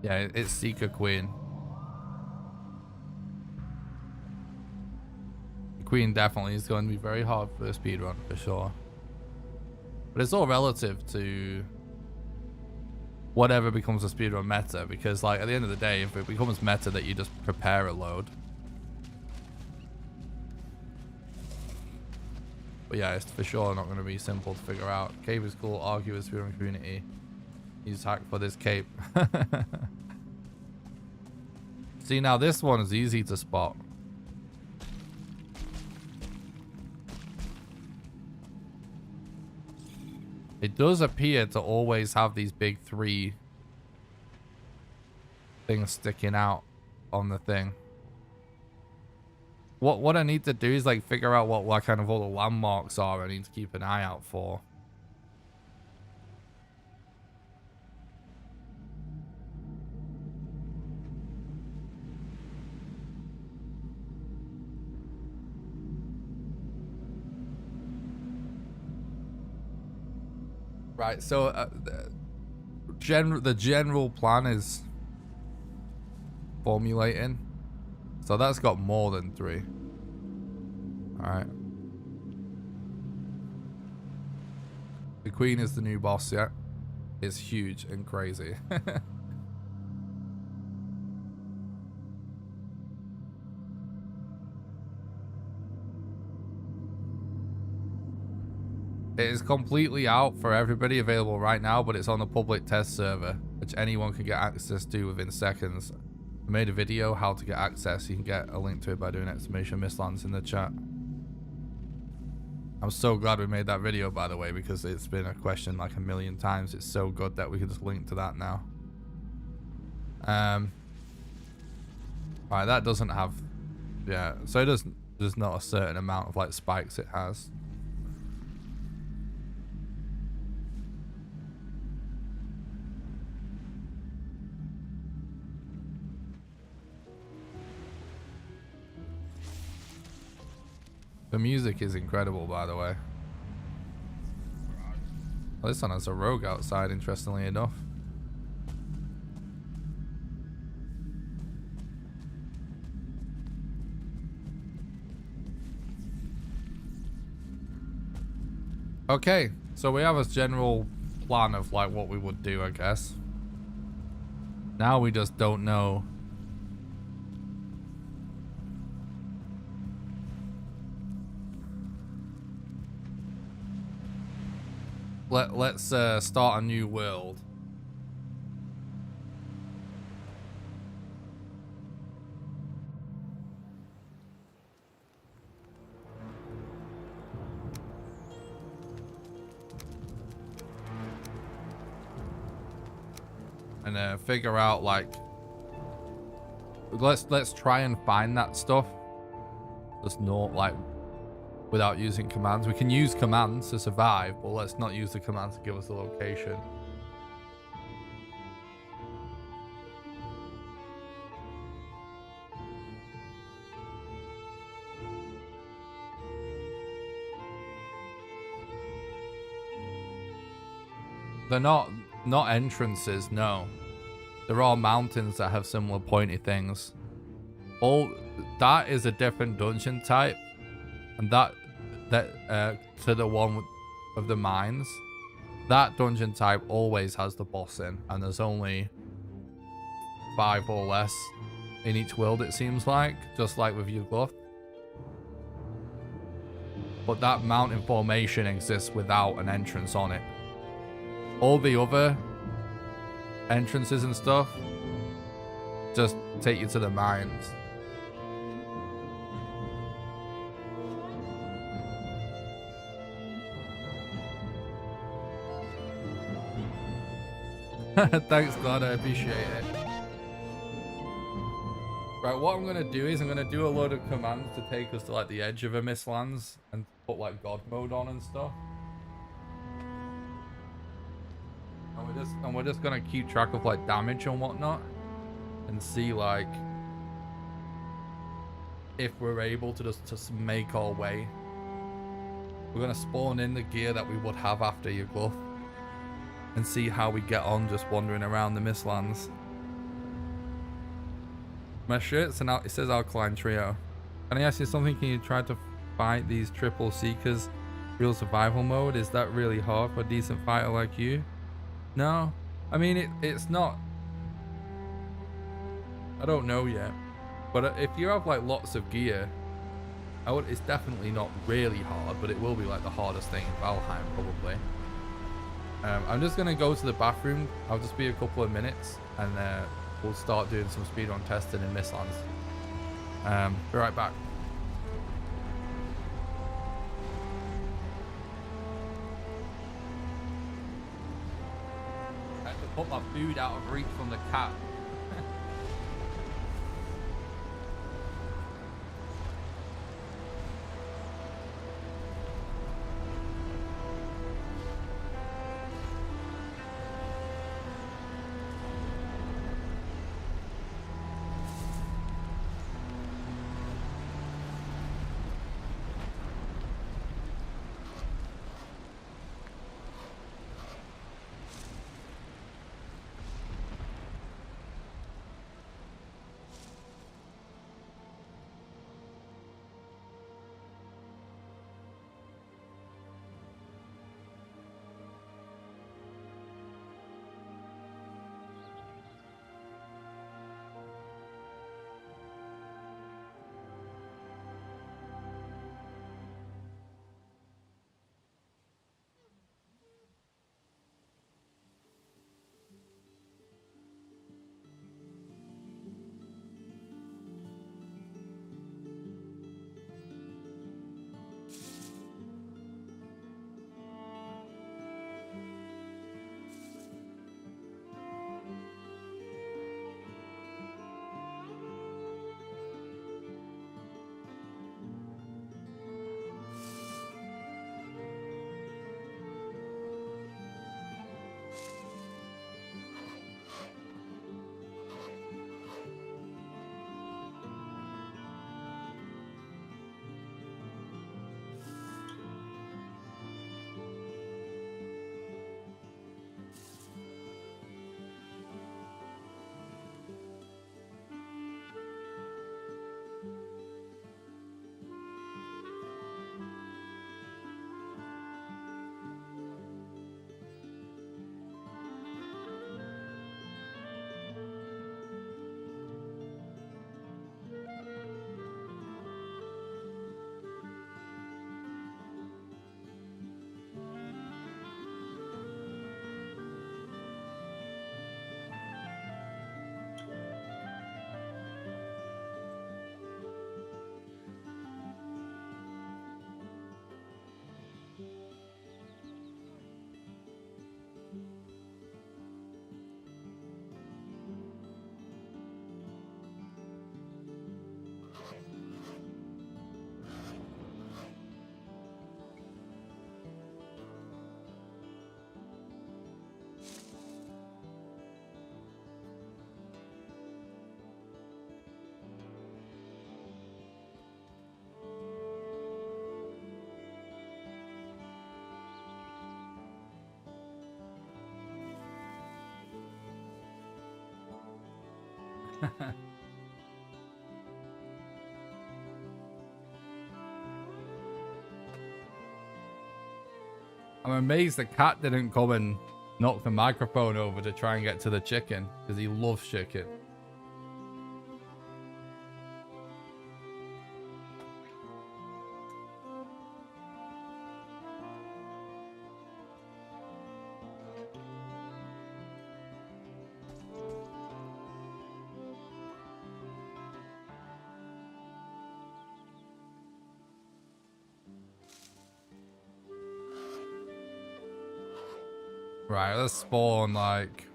Yeah, it's Secret Queen. The Queen definitely is going to be very hard for a speedrun, for sure. But it's all relative to whatever becomes a speedrun meta, because like at the end of the day, if it becomes meta that you just prepare a load, But yeah, it's for sure not going to be simple to figure out. Cape is cool. Argue with speedrun community. Use hack for this cape. See, now this one is easy to spot. It does appear to always have these big 3 things sticking out on the thing. What I need to do is like figure out what kind of all the landmarks are I need to keep an eye out for. Right, so the general plan is formulating. So that's got more than 3. Alright. The Queen is the new boss, yeah. It's huge and crazy. It is completely out for everybody, available right now, but it's on the public test server, which anyone can get access to within seconds. I made a video how to get access. You can get a link to it by doing exclamation Mistlands in the chat. I'm so glad we made that video, by the way, because it's been a question like a million times. It's so good that we can just link to that now. Right, that doesn't have, yeah, so there's not a certain amount of like spikes it has. The music is incredible, by the way. Well, this one has a rogue outside, interestingly enough. Okay, so we have a general plan of like what we would do, I guess. Now we just don't know. Let's start a new world. And figure out like let's try and find that stuff. Just not like without using commands. We can use commands to survive, but let's not use the commands to give us the location. They're not entrances, no. There are mountains that have similar pointy things. All that is a different dungeon type, and that to the one of the mines, that dungeon type always has the boss in, and there's only 5 or less in each world, it seems like, just like with Yugluth. But that mountain formation exists without an entrance on it. All the other entrances and stuff just take you to the mines. Thanks, God, I appreciate it. Right, what I'm gonna do is I'm gonna do a load of commands to take us to like the edge of a Mistlands and put like God mode on and stuff. And we're just gonna keep track of like damage and whatnot, and see like if we're able to just make our way. We're gonna spawn in the gear that we would have after Yugluth, and see how we get on just wandering around the Mistlands. My shirt's it says Alkaline Trio. Can I ask you something? Can you try to fight these triple seekers real survival mode? Is that really hard for a decent fighter like you? No, I mean it's not. I don't know yet, but if you have like lots of gear, It's definitely not really hard, but it will be like the hardest thing in Valheim probably. I'm just gonna go to the bathroom. I'll just be a couple of minutes, and we'll start doing some speedrun testing in Mistlands. Be right back. I have to put my food out of reach from the cat. I'm amazed the cat didn't come and knock the microphone over to try and get to the chicken, because he loves chicken. Right, let's spawn like...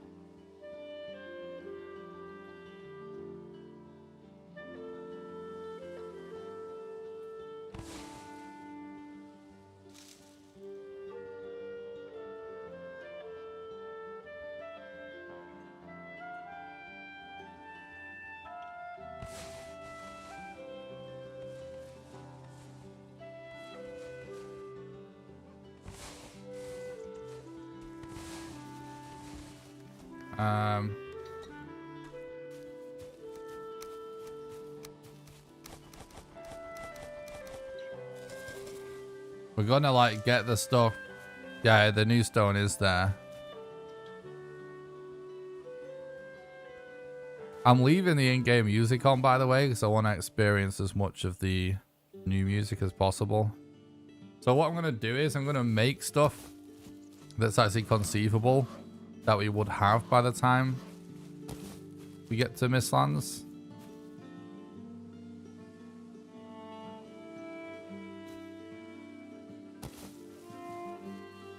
We're gonna like get the stuff. Yeah, the new stone is there. I'm leaving the in-game music on, by the way, because I want to experience as much of the new music as possible. So what I'm going to do is I'm going to make stuff that's actually conceivable that we would have by the time we get to Mistlands.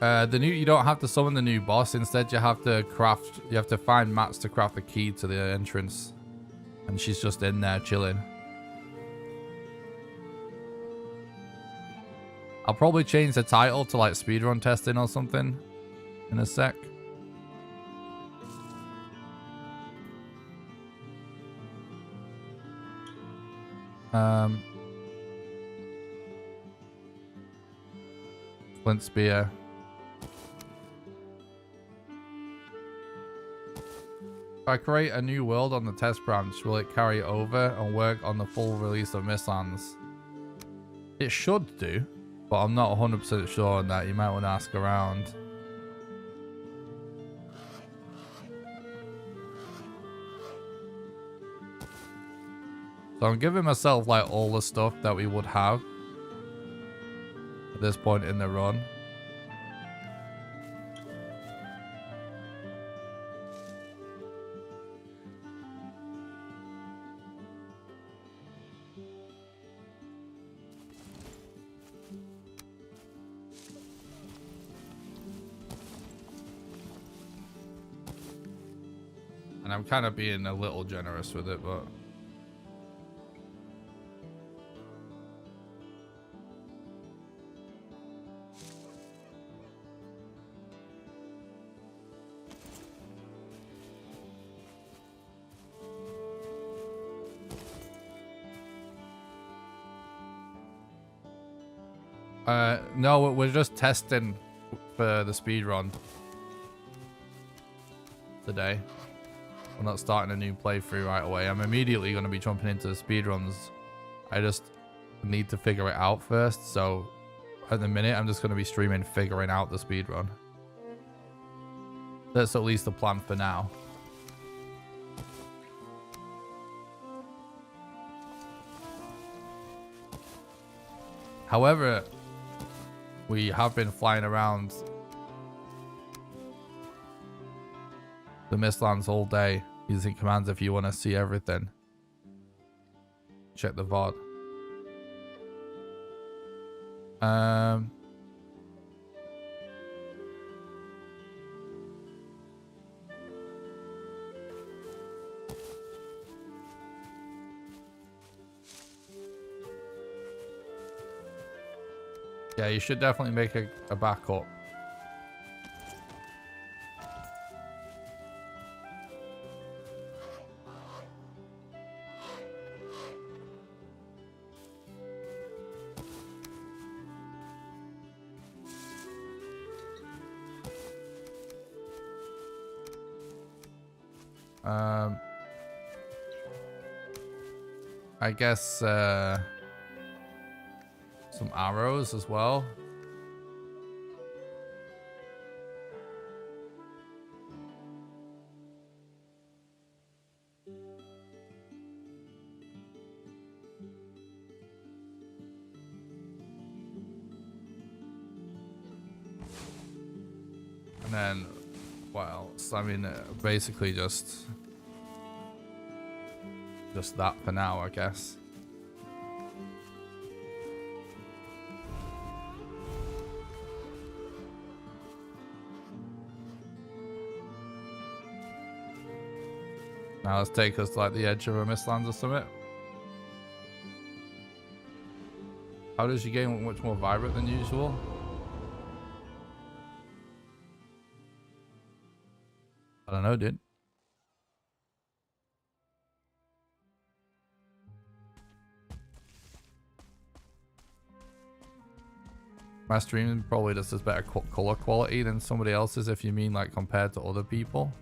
You don't have to summon the new boss. Instead, you have to find mats to craft the key to the entrance. And she's just in there chilling. I'll probably change the title to like speedrun testing or something in a sec. Flint spear. If I create a new world on the test branch, will it carry over and work on the full release of Mistlands? It should do, but I'm not 100% sure on that. You might want to ask around. So I'm giving myself like all the stuff that we would have at this point in the run. And I'm kind of being a little generous with it, but... no, we're just testing for the speedrun today. We're not starting a new playthrough right away. I'm immediately going to be jumping into the speedruns. I just need to figure it out first. So at the minute, I'm just going to be streaming figuring out the speedrun. That's at least the plan for now. However, we have been flying around the Mistlands all day using commands if you want to see everything. Check the VOD. Yeah, you should definitely make a backup. I guess some arrows as well. And then what else? I mean, basically just that for now, I guess. Now let's take us to like the edge of a Mistlands or something. How does your game look much more vibrant than usual? I don't know, dude. My stream probably just has better color quality than somebody else's, if you mean like compared to other people.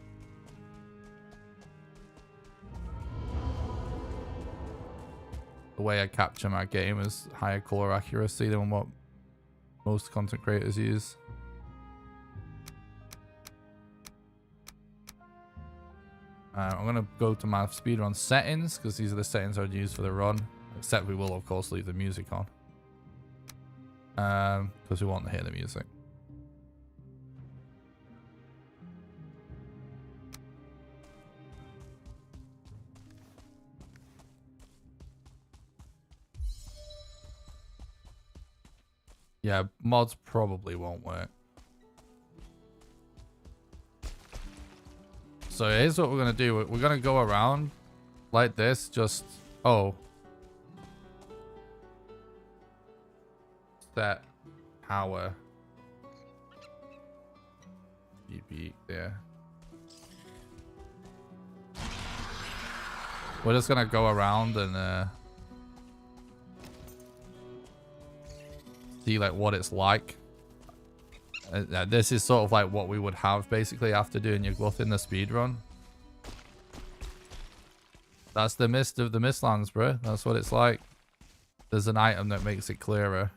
The way I capture my game is higher color accuracy than what most content creators use. I'm going to go to my speedrun settings because these are the settings I'd use for the run. Except we will, of course, leave the music on. Because we want to hear the music. Yeah, mods probably won't work. So here's what we're going to do. We're going to go around like this. Just... Oh. Set power. UP there. We're just going to go around and... see like what it's like. This is sort of like what we would have basically after doing your gluth in the speedrun. That's the mist of the Mistlands, bro. That's what it's like. There's an item that makes it clearer.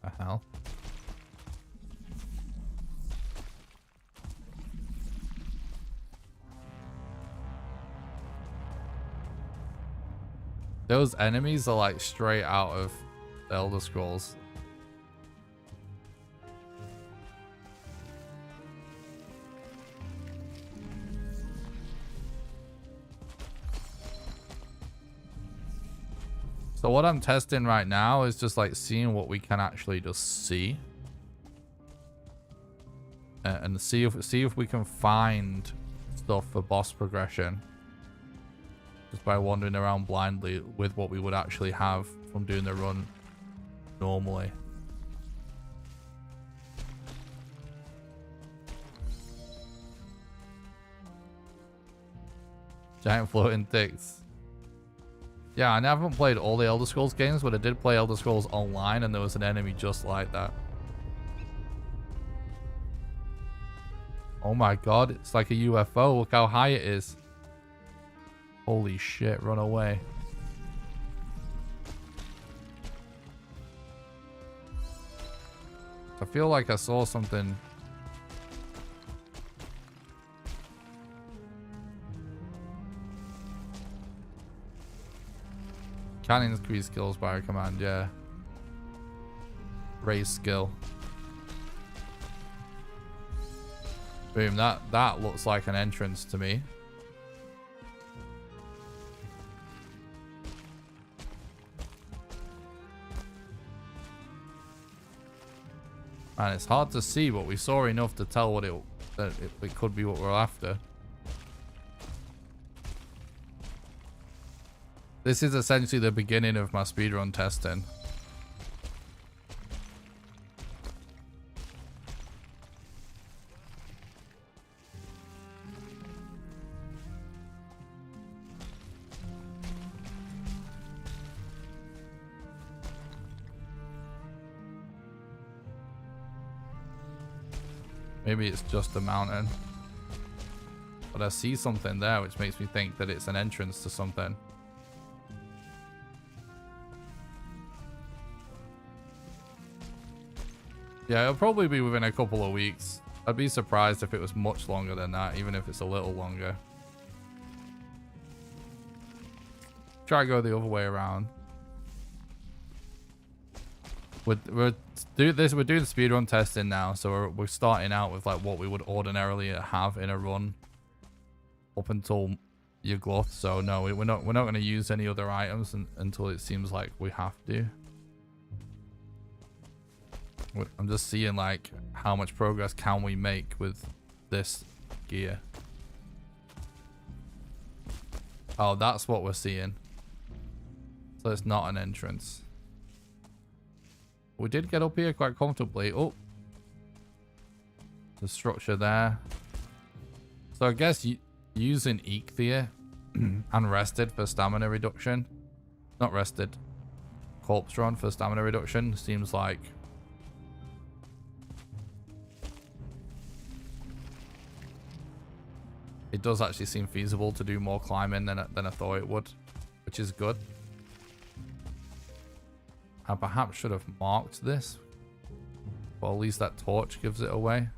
The hell? Those enemies are like straight out of the Elder Scrolls. So what I'm testing right now is just like seeing what we can actually just see. And see if we can find stuff for boss progression. Just by wandering around blindly with what we would actually have from doing the run normally. Giant floating dicks. Yeah, I haven't played all the Elder Scrolls games, but I did play Elder Scrolls Online and there was an enemy just like that. Oh my god, it's like a UFO. Look how high it is. Holy shit, run away. I feel like I saw something. Can increase skills by a command, yeah. Raise skill. Boom, that looks like an entrance to me. And it's hard to see, but we saw enough to tell what it could be what we're after. This is essentially the beginning of my speedrun testing. Maybe it's just a mountain. But I see something there which makes me think that it's an entrance to something. Yeah, it'll probably be within a couple of weeks. I'd be surprised if it was much longer than that, even if it's a little longer. Try to go the other way around. We're doing the speedrun testing now, so we're starting out with like what we would ordinarily have in a run up until your gluth. So no, we're not going to use any other items until it seems like we have to. I'm just seeing like how much progress can we make with this gear. Oh, that's what we're seeing. So it's not an entrance. We did get up here quite comfortably. Oh, the structure there. So I guess using Eikthyr and rested for stamina reduction. Not rested. Corpse run for stamina reduction seems like it does actually seem feasible to do more climbing than I thought it would, which is good. I perhaps should have marked this. But at least that torch gives it away.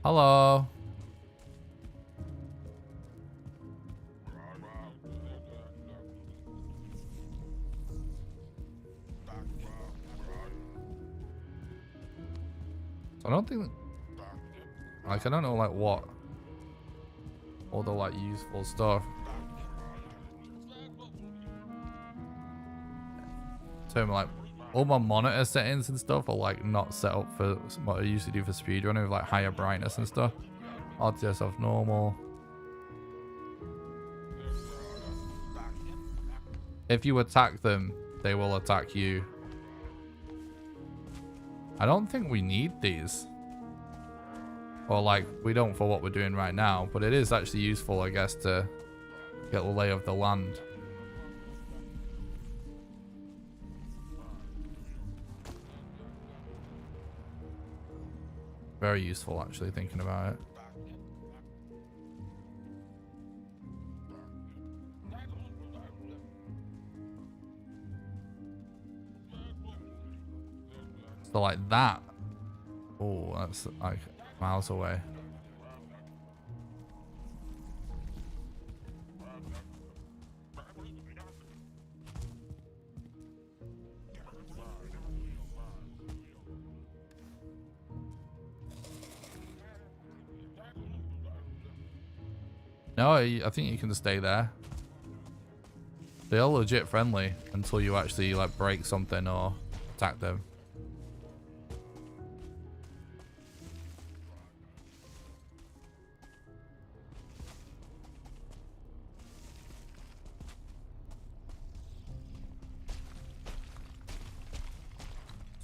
Hello. I don't think, like, I don't know, like, what all the, like, useful stuff. So, like, all my monitor settings and stuff are, like, not set up for what I used to do for speedrunning with, like, higher brightness and stuff. RTS off normal. If you attack them, they will attack you. I don't think we need these. Or like, we don't for what we're doing right now, but it is actually useful, I guess, to get the lay of the land. Very useful, actually, thinking about it. So like that. Oh, that's like miles away. No, I think you can stay there. They're legit friendly until you actually like break something or attack them.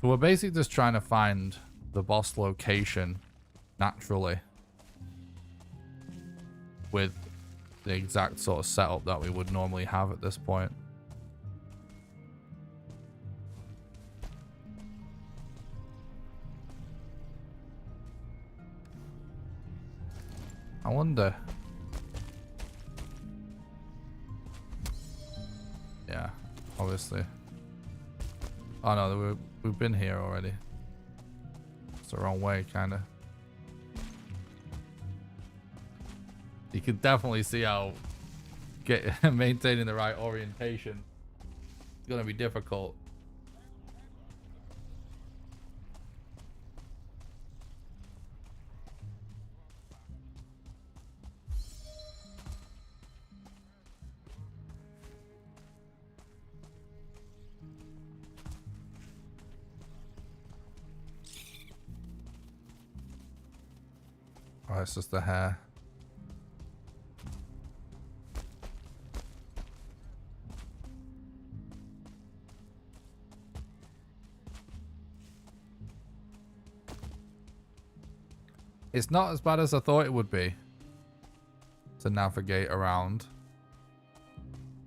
So we're basically just trying to find the boss location naturally with the exact sort of setup that we would normally have at this point. I wonder. Yeah, obviously. Oh no, we've been here already. It's the wrong way, kind of. You can definitely see how maintaining the right orientation is going to be difficult. Oh, it's just the hair. It's not as bad as I thought it would be to navigate around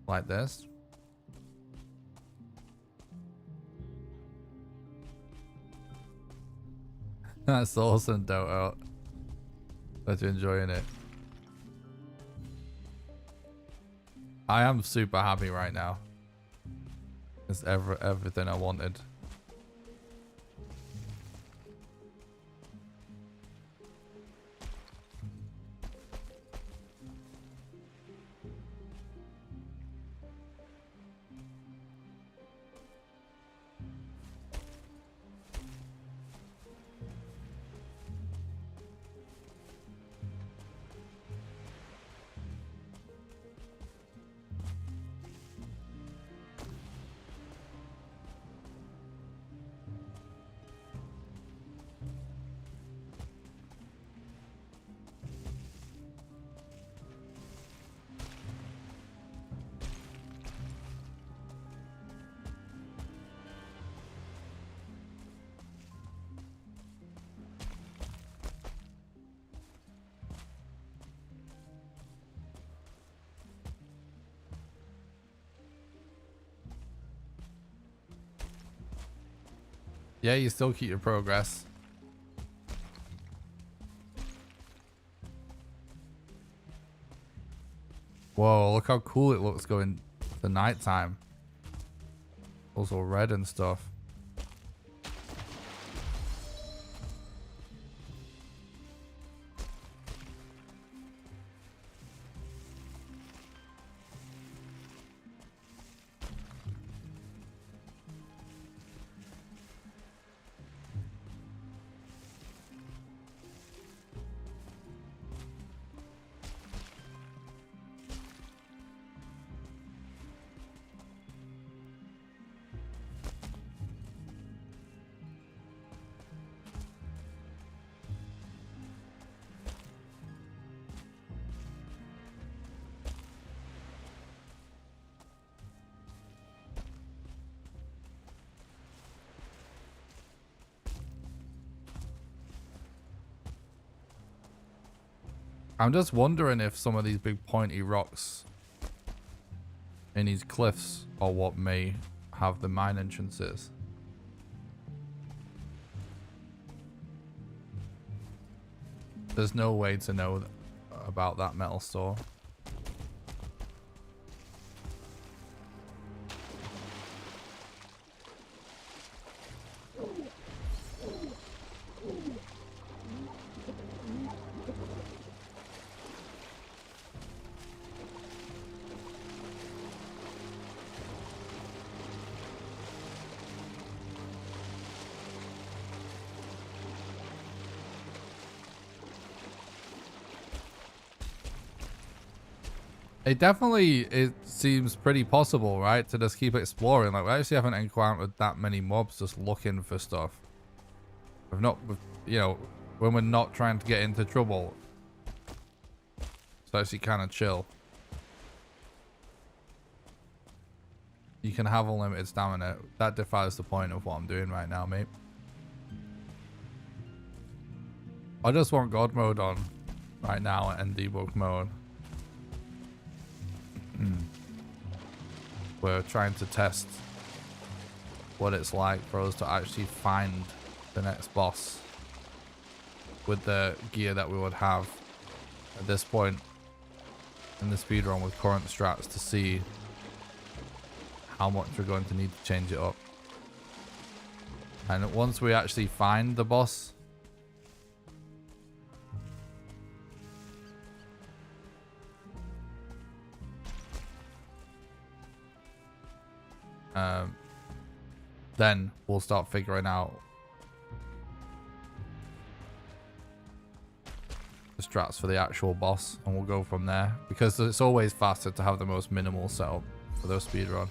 like this. That's awesome, Doto. Glad you're enjoying it. I am super happy right now. It's everything I wanted. Yeah, you still keep your progress. Whoa, look how cool it looks going the nighttime. Also red and stuff. I'm just wondering if some of these big pointy rocks in these cliffs are what may have the mine entrances. There's no way to know about that metal store. It seems pretty possible, right? To just keep exploring. Like, we actually haven't encountered that many mobs just looking for stuff. We've not, you know, when we're not trying to get into trouble. It's actually kind of chill. You can have unlimited stamina. That defies the point of what I'm doing right now, mate. I just want God mode on right now and debug mode. We're trying to test what it's like for us to actually find the next boss with the gear that we would have at this point in the speedrun with current strats, to see how much we're going to need to change it up. And once we actually find the boss, then we'll start figuring out the strats for the actual boss, and we'll go from there, because it's always faster to have the most minimal setup for those speedrun.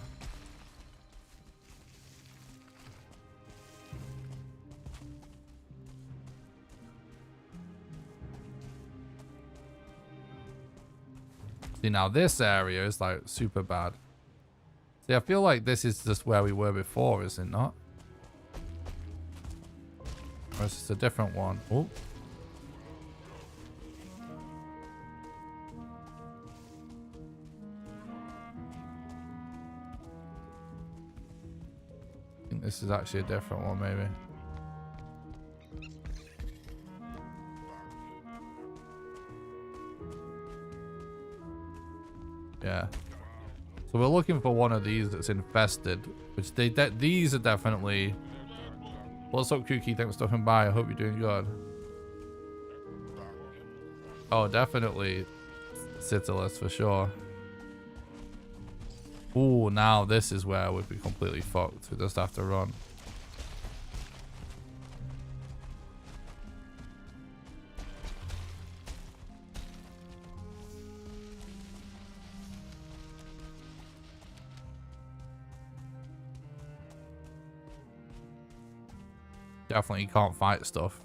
See, now this area is like super bad. See, I feel like this is just where we were before, is it not? Or is this a different one? Oh. I think this is actually a different one, maybe. Yeah. So we're looking for one of these that's infested, which these are definitely... What's up, Kooky? Thanks for stopping by. I hope you're doing good. Oh, definitely Citylus for sure. Ooh, now this is where we'd be completely fucked. We just have to run. Definitely can't fight stuff.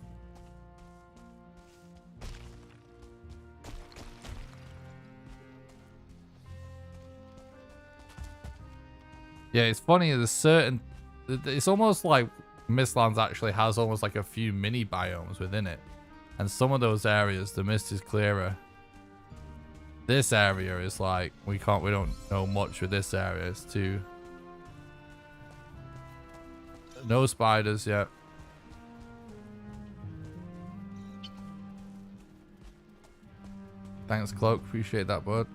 Yeah, it's funny. There's certain... It's almost like Mistlands actually has almost like a few mini biomes within it. And some of those areas, the mist is clearer. This area is like... We don't know much with this area. It's too... No spiders yet. Thanks, Cloak. Appreciate that, bud.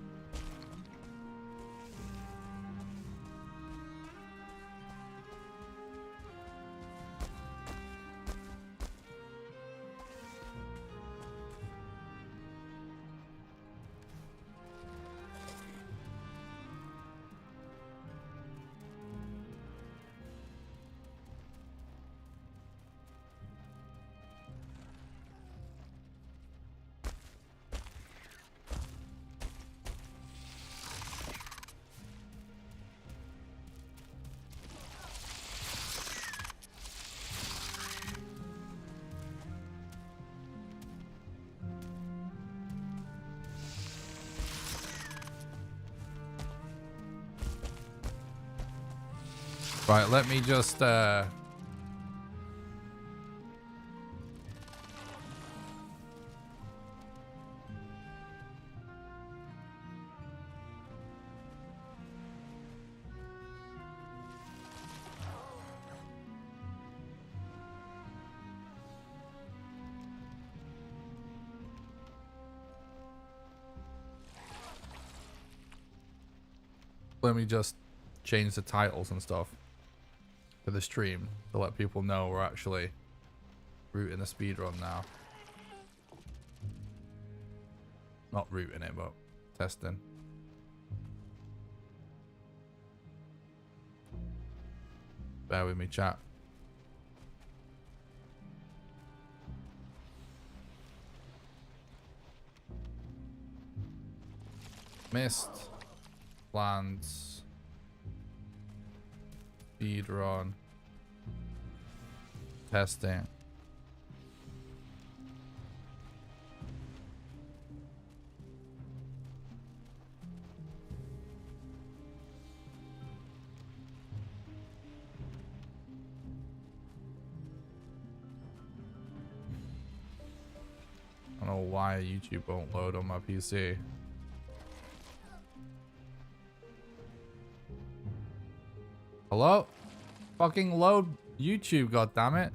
Right, let me just change the titles and stuff for the stream to let people know we're actually rooting the speedrun now. Not rooting it, but testing. Bear with me, chat. Mistlands speedrun testing. I don't know why YouTube won't load on my PC. Hello? Fucking load YouTube, goddammit.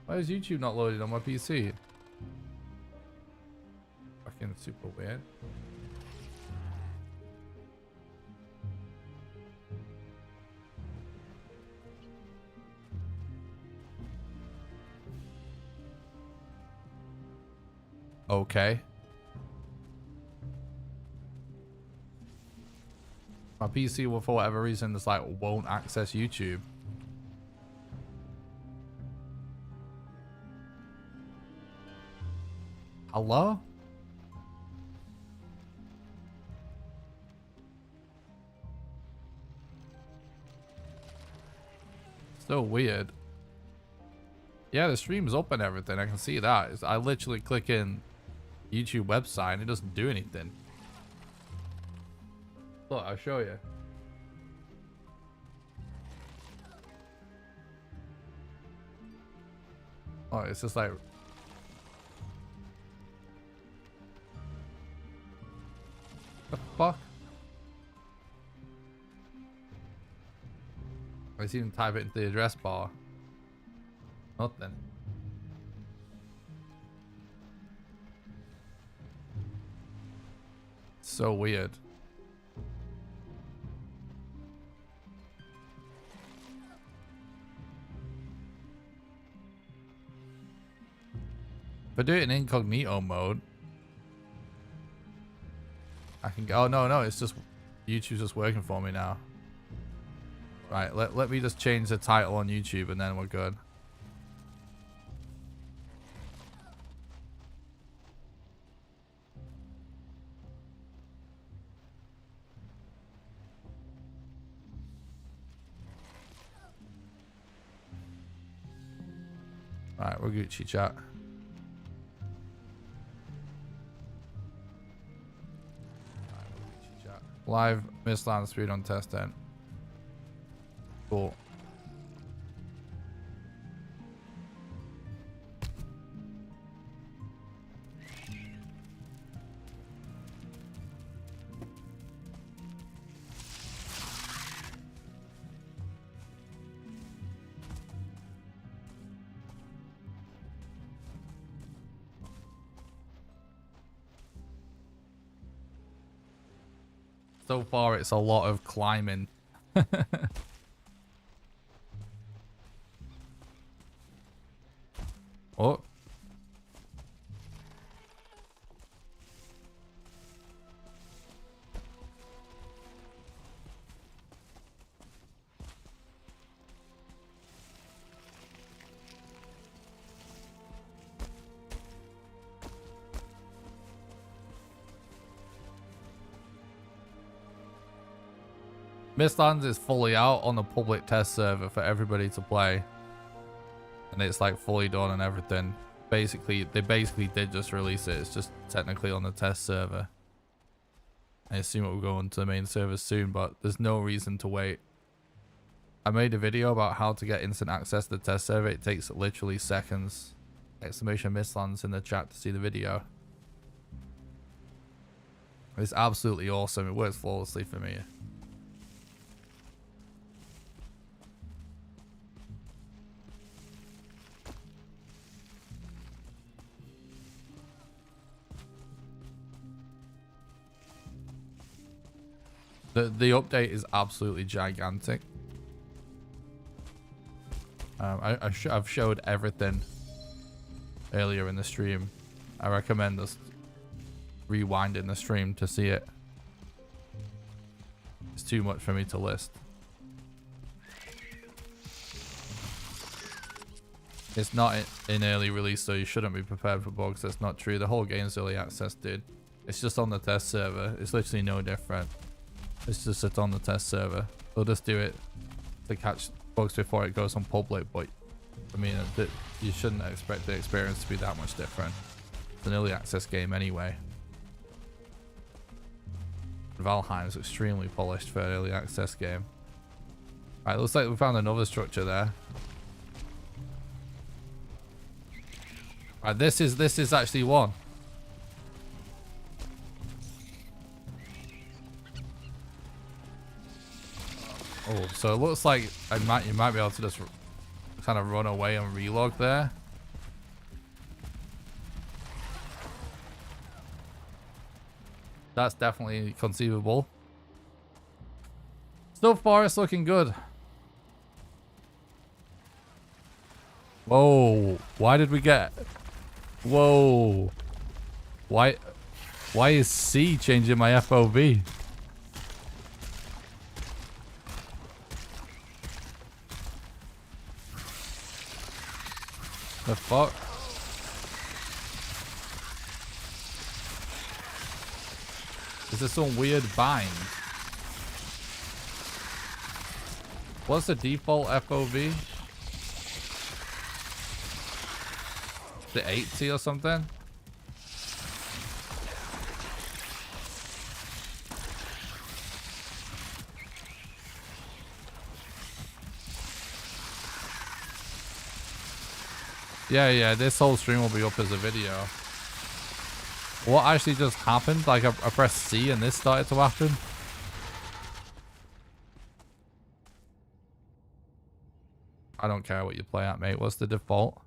Why is YouTube not loaded on my PC? Fucking super weird. Okay. My PC will, for whatever reason, just like won't access YouTube. Hello? So weird. Yeah, the stream's up and everything. I can see that. I literally click in YouTube website and it doesn't do anything. Look, I'll show you. Oh, it's just like... The fuck? I just even type it into the address bar. Nothing. So weird. If I do it in incognito mode, I can go. Oh no, it's just YouTube's just working for me now. Right, let me just change the title on YouTube and then we're good. Alright, we're Gucci, chat. Live Mistlands speed on test then. Cool. So far, it's a lot of climbing. Oh. Mistlands is fully out on the public test server for everybody to play. And it's like fully done and everything. Basically, they basically did just release it. It's just technically on the test server. I assume it will go onto the main server soon, but there's no reason to wait. I made a video about how to get instant access to the test server. It takes literally seconds. Exclamation Mistlands in the chat to see the video. It's absolutely awesome. It works flawlessly for me. The update is absolutely gigantic. I've showed everything earlier in the stream. I recommend us rewinding the stream to see it. It's too much for me to list. It's not in early release, so you shouldn't be prepared for bugs. That's not true. The whole game's early access, dude. It's just on the test server. It's literally no different. It's just it's on the test server. They'll just do it to catch bugs before it goes on public, but I mean, you shouldn't expect the experience to be that much different. It's an early access game anyway. Valheim is extremely polished for an early access game. Alright, looks like we found another structure there. Alright, this is actually one. Oh, so it looks like you might be able to just kind of run away and relog there. That's definitely conceivable. Still forest looking good. Whoa, why did we get... Whoa. Why is C changing my FOV? The fuck? Is this some weird bind? What's the default FOV? The 80 or something? Yeah, this whole stream will be up as a video. What actually just happened? Like I pressed C and this started to happen? I don't care what you play at, mate. What's the default?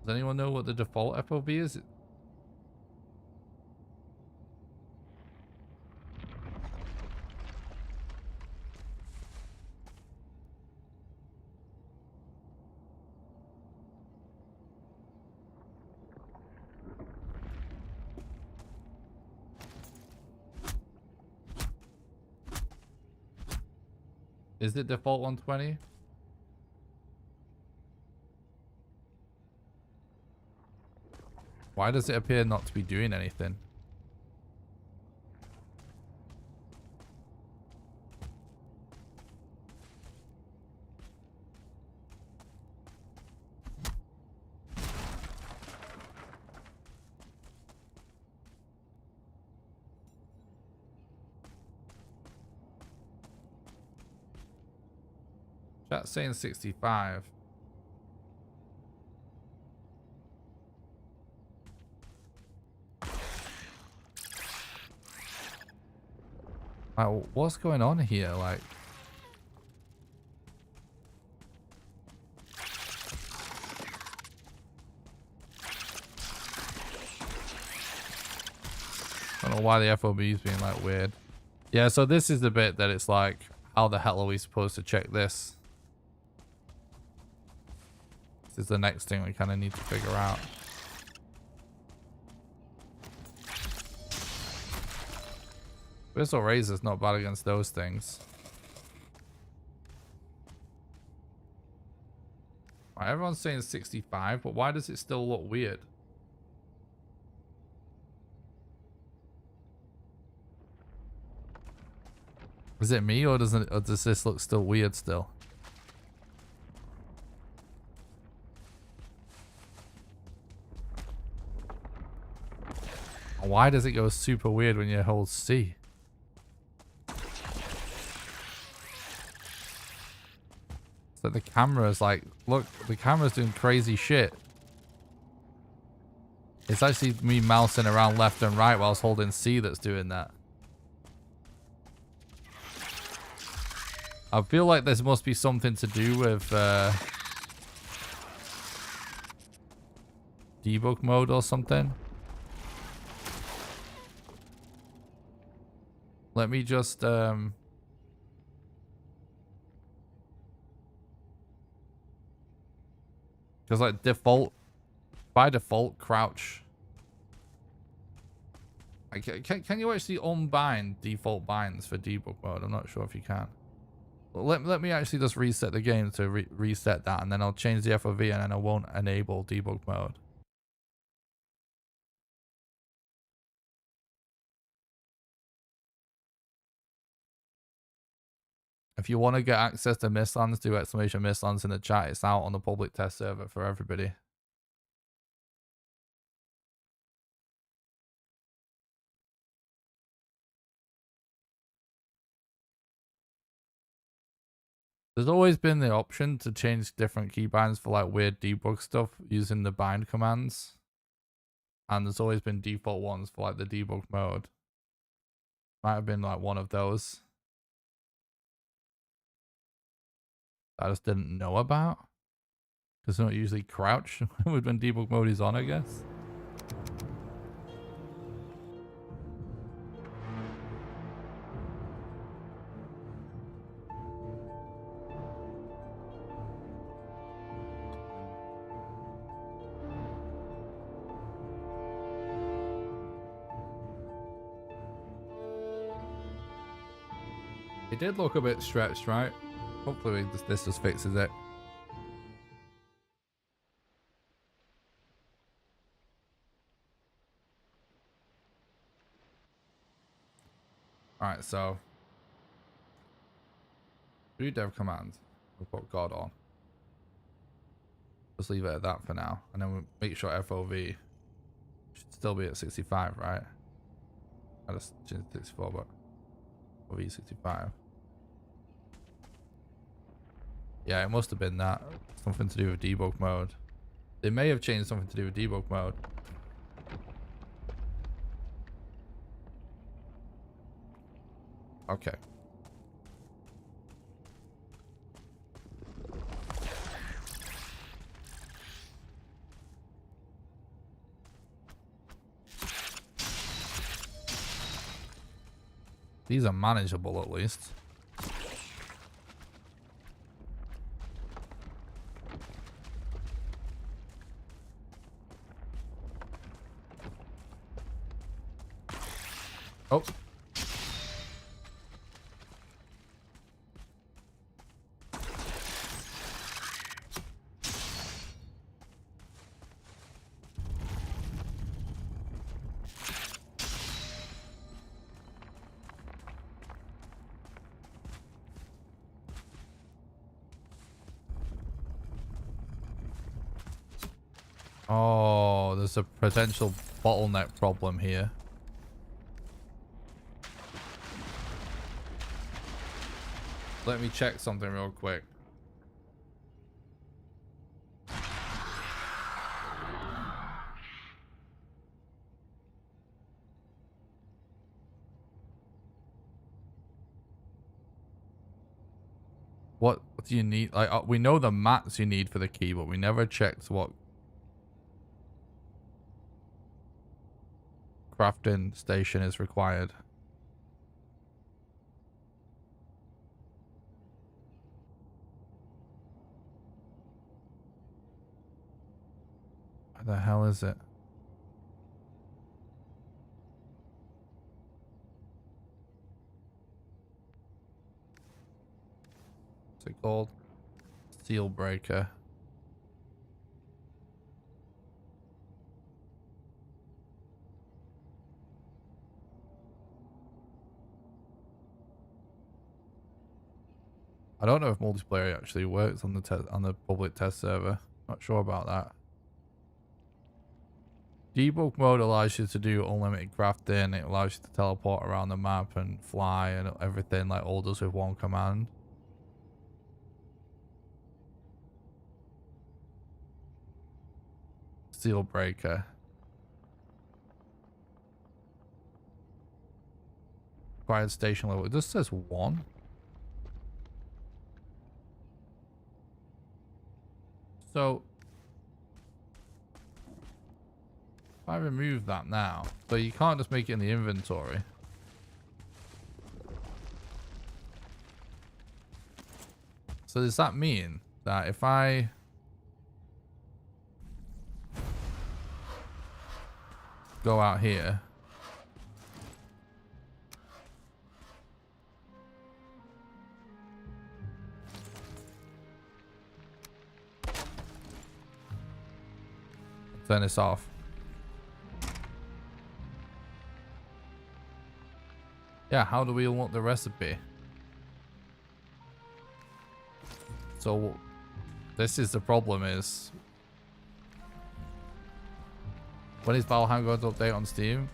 Does anyone know what the default FOV is? Is it default 120? Why does it appear not to be doing anything? Chat's saying 65. Like, what's going on here? Like, I don't know why the FOB is being like weird. Yeah, so this is the bit that it's like, how the hell are we supposed to check this? This is the next thing we kind of need to figure out. Whistle Razor's not bad against those things. Right, everyone's saying 65, but why does it still look weird? Is it me, or does this look still weird still? Why does it go super weird when you hold C? So the camera's like, look, the camera's doing crazy shit. It's actually me mousing around left and right whilst holding C that's doing that. I feel like this must be something to do with debug mode or something. Let me just because like by default crouch. Can you actually unbind default binds for debug mode? I'm not sure if you can. Let me actually just reset the game to reset that, and then I'll change the FOV, and then I won't enable debug mode. If you want to get access to Mistlands, do exclamation Mistlands in the chat. It's out on the public test server for everybody. There's always been the option to change different keybinds for like weird debug stuff using the bind commands. And there's always been default ones for like the debug mode. Might have been like one of those I just didn't know about. Because I don't usually crouch when debug mode is on, I guess. It did look a bit stretched, right? Hopefully this just fixes it. Alright, so do dev command. We'll put God on. Just leave it at that for now. And then we'll make sure FOV should still be at 65, right? I just changed 64, but FOV 65. Yeah, it must have been that. Something to do with debug mode. They may have changed something to do with debug mode. Okay. These are manageable at least. Oh. Oh, there's a potential bottleneck problem here. Let me check something real quick. What do you need? Like, we know the mats you need for the key, but we never checked what crafting station is required. What the hell is it? What's it called? Seal breaker. I don't know if multiplayer actually works on the public test server. Not sure about that. Debug mode allows you to do unlimited crafting. It allows you to teleport around the map and fly and everything, like all does with one command. Steel breaker. Required station level. It just says 1. So if I remove that now, so you can't just make it in the inventory. So does that mean that if I go out here, turn this off? Yeah, how do we unlock the recipe? So this is the problem, is when is Valheim going to update on Steam?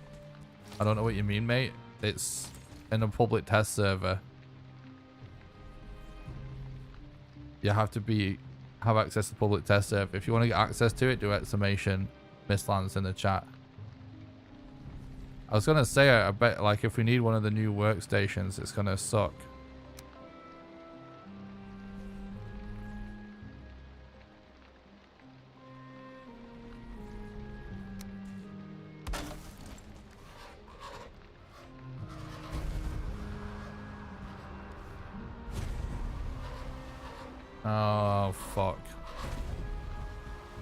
I don't know what you mean, mate. It's in a public test server. You have to have access to public test server. If you want to get access to it, do exclamation Mistlands in the chat. I was gonna say, I bet like if we need one of the new workstations, it's gonna suck. Oh, fuck.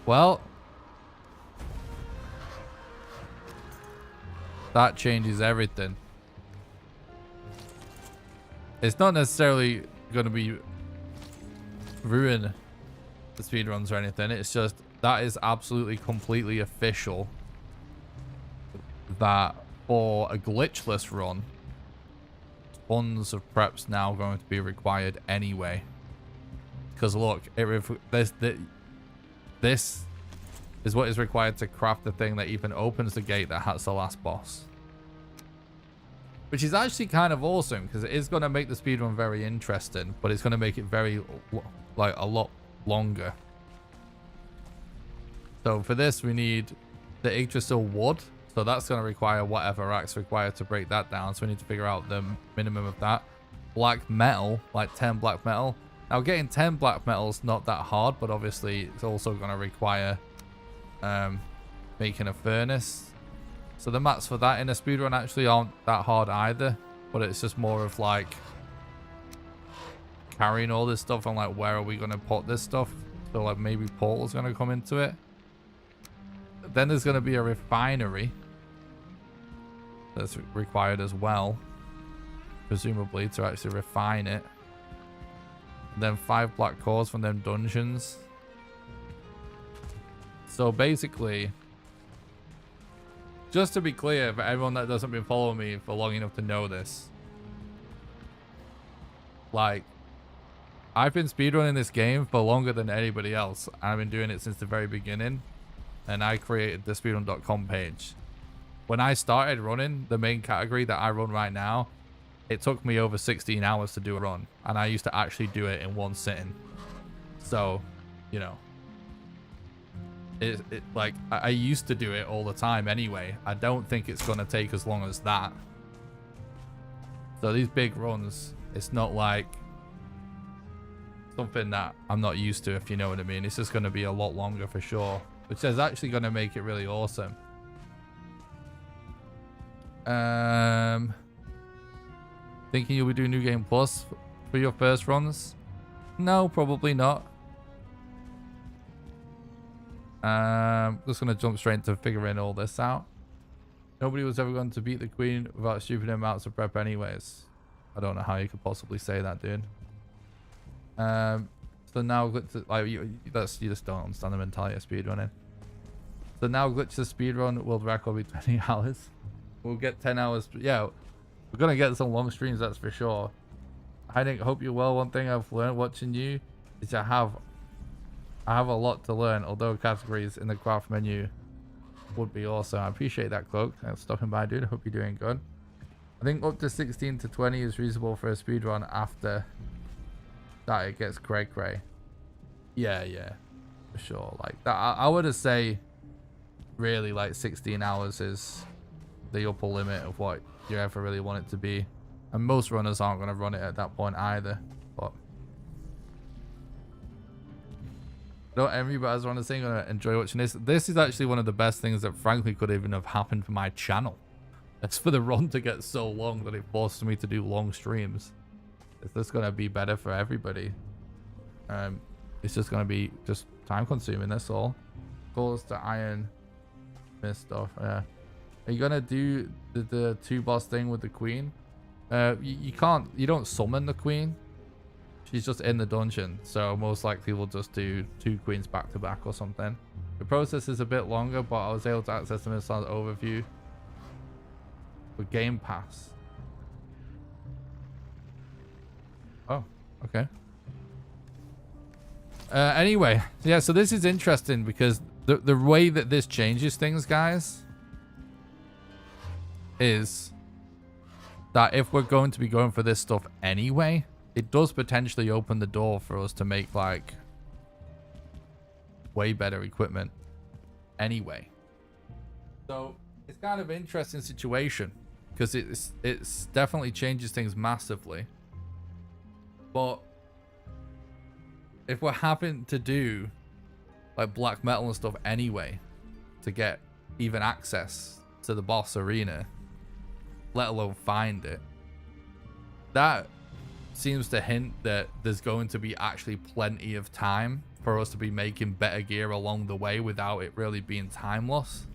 Well, that changes everything. It's not necessarily going to be ruin the speedruns or anything. It's just that is absolutely completely official that for a glitchless run, tons of prep's now going to be required anyway. Because look, this is what is required to craft the thing that even opens the gate that has the last boss. Which is actually kind of awesome, because it is going to make the speedrun very interesting, but it's going to make it very, like, a lot longer. So for this, we need the Yggdrasil wood. So that's going to require whatever racks required to break that down. So we need to figure out the minimum of that. Black metal, like 10 black metal. Now getting 10 black metal is not that hard, but obviously it's also going to require making a furnace. So the mats for that in a speedrun actually aren't that hard either, but it's just more of like carrying all this stuff and like where are we going to put this stuff. So like maybe portal's going to come into it. Then there's going to be a refinery that's required as well, presumably to actually refine it. And then 5 black cores from them dungeons. So basically, just to be clear for everyone that doesn't been following me for long enough to know this, like, I've been speedrunning this game for longer than anybody else. I've been doing it since the very beginning, and I created the speedrun.com page. When I started running the main category that I run right now, it took me over 16 hours to do a run, and I used to actually do it in one sitting. So, you know, like I used to do it all the time anyway. I don't think it's gonna take as long as that. So these big runs, it's not like something that I'm not used to, if you know what I mean. It's just gonna be a lot longer for sure, which is actually gonna make it really awesome. Thinking you'll be doing New Game Plus for your first runs? No, probably not. Just gonna jump straight into figuring all this out. Nobody was ever going to beat the queen without stupid amounts of prep anyways. I don't know how you could possibly say that, dude. So now like you just don't understand the mentality of speedrunning. So now glitch the speedrun world record will be 20 hours. We'll get 10 hours. Yeah, we're gonna get some long streams, that's for sure. I hope you're well. One thing I've learned watching you is I have a lot to learn, although categories in the craft menu would be awesome. I appreciate that, Cloak. Thanks for stopping by, dude. I hope you're doing good. I think up to 16 to 20 is reasonable for a speedrun. After that, it gets cray. Yeah, for sure. Like that, I would say really like 16 hours is the upper limit of what you ever really want it to be. And most runners aren't going to run it at that point either. But don't envy, but as I want to say, I'm going to enjoy watching this. This is actually one of the best things that frankly could even have happened for my channel. It's for the run to get so long that it forces me to do long streams. It's just going to be better for everybody. It's just going to be just time consuming, that's all. Goals to iron mist stuff. Are you going to do the 2-boss thing with the queen? You don't summon the queen. She's just in the dungeon, so most likely we'll just do 2 queens back to back or something. The process is a bit longer, but I was able to access the Mistlands overview with Game Pass. Oh, okay. Anyway, yeah, so this is interesting because the way that this changes things, guys, is that if we're going to be going for this stuff anyway, it does potentially open the door for us to make like way better equipment anyway. So it's kind of an interesting situation because it's definitely changes things massively. But if we're having to do like black metal and stuff anyway to get even access to the boss arena, let alone find it, that seems to hint that there's going to be actually plenty of time for us to be making better gear along the way without it really being time loss.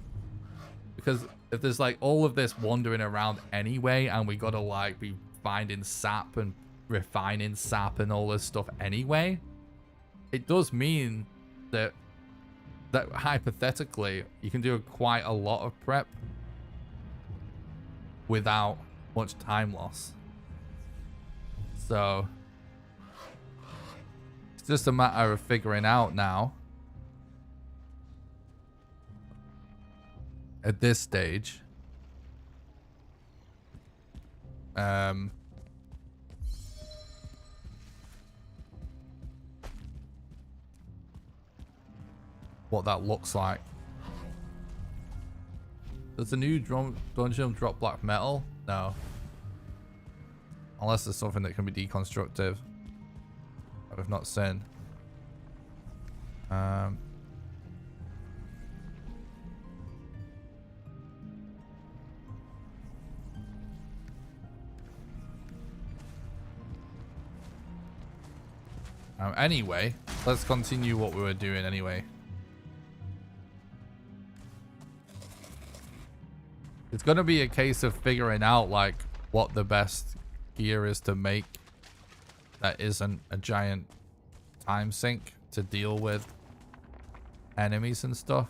Because if there's like all of this wandering around anyway and we gotta like be finding sap and refining sap and all this stuff anyway, it does mean that hypothetically you can do quite a lot of prep without much time loss. So it's just a matter of figuring out now at this stage what that looks like. Does the new dungeon drop black metal? No. Unless there's something that can be deconstructive that we've not seen. Anyway, let's continue what we were doing anyway. It's going to be a case of figuring out like what the best gear is to make that isn't a giant time sink to deal with enemies and stuff.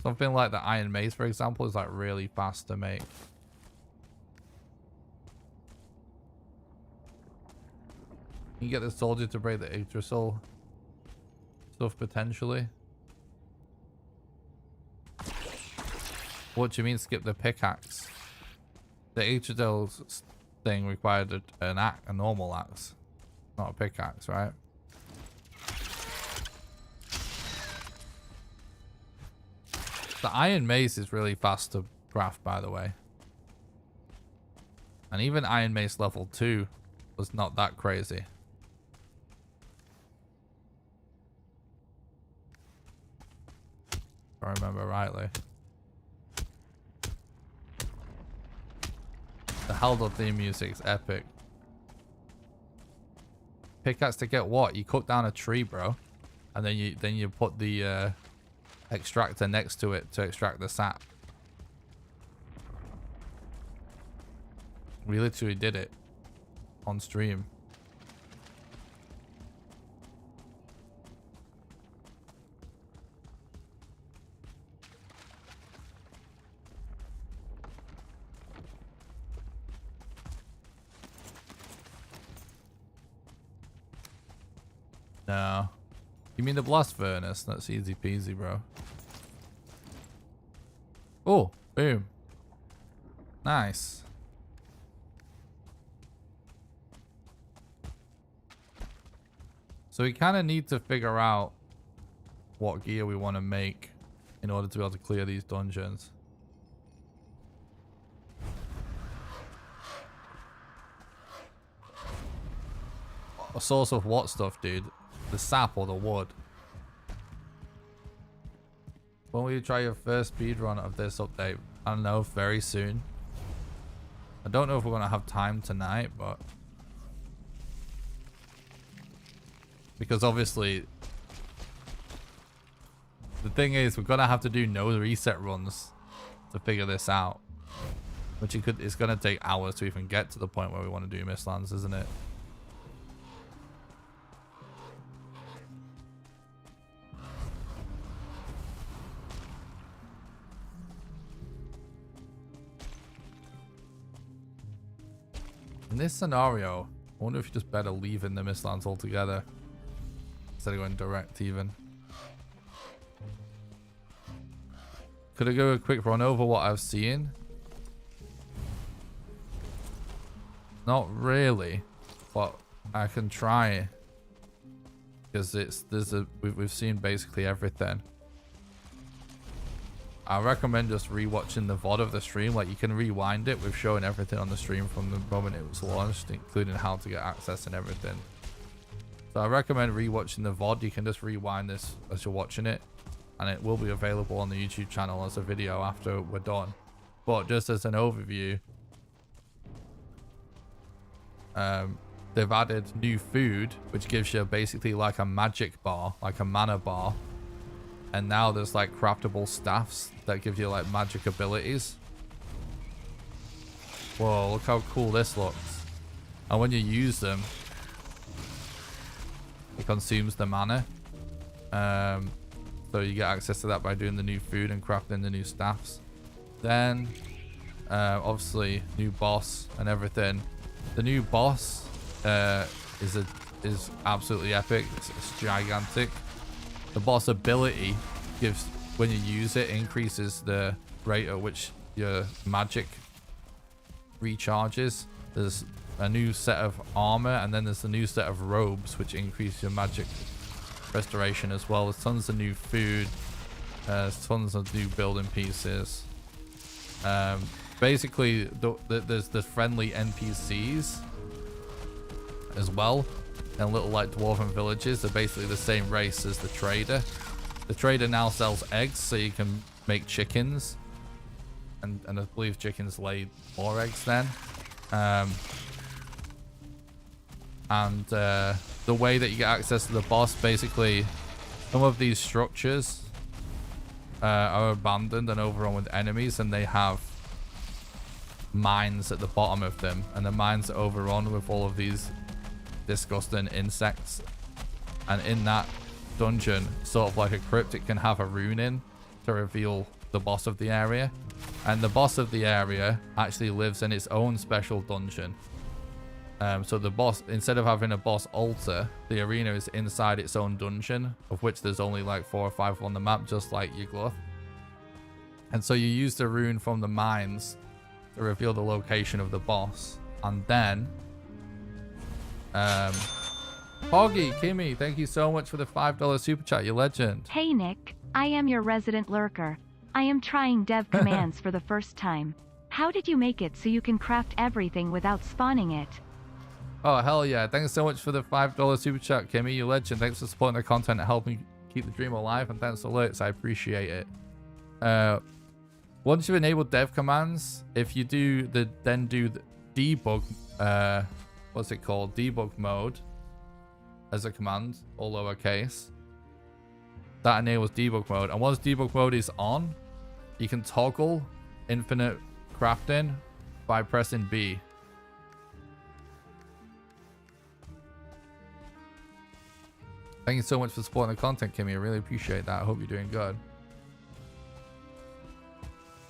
Something like the iron mace, for example, is like really fast to make. You get the soldier to break the Yggdrasil stuff potentially. What do you mean skip the pickaxe? The Yggdrasil thing required a normal axe, not a pickaxe, right? The iron mace is really fast to craft, by the way. And even iron mace level 2 was not that crazy. If I remember rightly. The Haldor theme music's epic. Pickaxe to get what? You cut down a tree, bro, and then you put the extractor next to it to extract the sap. We literally did it on stream. No. You mean the blast furnace? That's easy peasy, bro. Oh, boom. Nice. So we kind of need to figure out what gear we want to make in order to be able to clear these dungeons. A source of what stuff, dude? The sap or the wood? When will you try your first speedrun of this update? I don't know, very soon. I don't know if we're going to have time tonight, but... Because obviously... The thing is, we're going to have to do no reset runs to figure this out. Which it's going to take hours to even get to the point where we want to do Mistlands, isn't it? In this scenario, I wonder if you just better leave in the Mistlands altogether instead of going direct even. Could I go a quick run over what I've seen? Not really, but I can try because we've seen basically everything. I recommend just rewatching the VOD of the stream. Like, you can rewind it. We've shown everything on the stream from the moment it was launched, including how to get access and everything. So I recommend rewatching the VOD. You can just rewind this as you're watching it, and it will be available on the YouTube channel as a video after we're done. But just as an overview, they've added new food, which gives you basically like a magic bar, like a mana bar. And now there's like craftable staffs that give you like magic abilities. Whoa, look how cool this looks. And when you use them, it consumes the mana. So you get access to that by doing the new food and crafting the new staffs. Then, obviously, new boss and everything. The new boss is absolutely epic. It's gigantic. The boss ability gives, when you use it, increases the rate at which your magic recharges. There's a new set of armor, and then there's a new set of robes which increase your magic restoration as well. There's tons of new food. There's tons of new building pieces. Basically, there's the friendly NPCs as well. And little like dwarven villages. They're basically the same race as the trader. The trader now sells eggs, so you can make chickens. And I believe chickens lay more eggs then. The way that you get access to the boss, basically, some of these structures are abandoned and overrun with enemies, and they have mines at the bottom of them. And the mines are overrun with all of these disgusting insects, and in that dungeon, sort of like a crypt, it can have a rune in to reveal the boss of the area, and the boss of the area actually lives in its own special dungeon. So the boss, instead of having a boss altar, the arena is inside its own dungeon, of which there's only like 4 or 5 on the map, just like Yugluth. And so you use the rune from the mines to reveal the location of the boss, and then Poggy, Kimmy, thank you so much for the $5 super chat, you legend. Hey Nick, I am your resident lurker. I am trying dev commands for the first time. How did you make it so you can craft everything without spawning it? Oh, hell yeah. Thanks so much for the $5 super chat, Kimmy, you legend. Thanks for supporting the content and helping keep the dream alive, and thanks for alerts. I appreciate it. Once you've enabled dev commands, if you do the debug, what's it called? Debug mode as a command, all lowercase. That enables debug mode. And once debug mode is on, you can toggle infinite crafting by pressing B. Thank you so much for supporting the content, Kimmy. I really appreciate that. I hope you're doing good.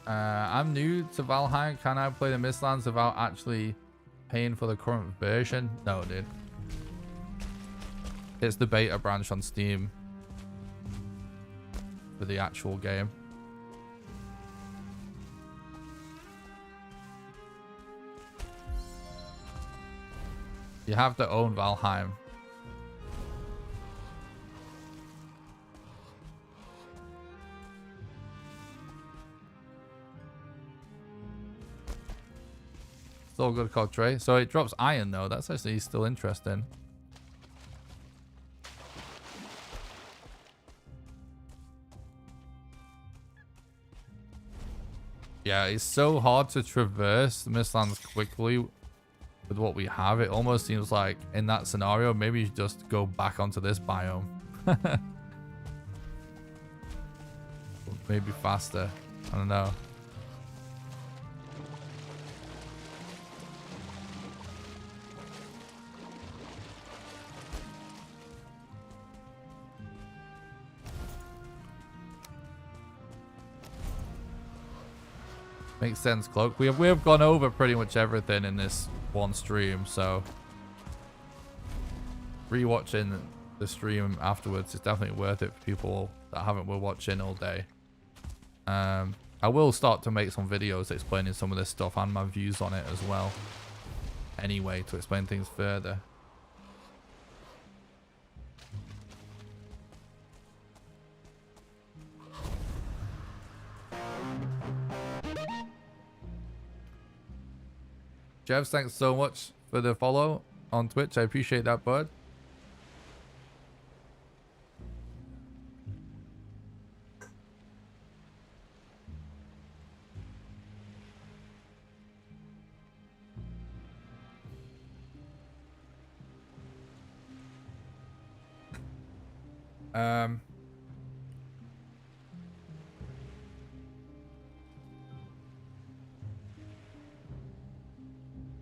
I'm new to Valheim. Can I play the Mistlands without actually paying for the current version? No, dude. It's the beta branch on Steam for the actual game. You have to own Valheim. Still good called Trey. So it drops iron though. That's actually still interesting. Yeah, it's so hard to traverse the Mistlands quickly with what we have. It almost seems like in that scenario, maybe you just go back onto this biome. Maybe faster. I don't know. Makes sense, Cloak. We have gone over pretty much everything in this one stream, so rewatching the stream afterwards is definitely worth it for people that haven't been watching all day. I will start to make some videos explaining some of this stuff and my views on it as well. Anyway, to explain things further. Jeff, thanks so much for the follow on Twitch. I appreciate that, bud.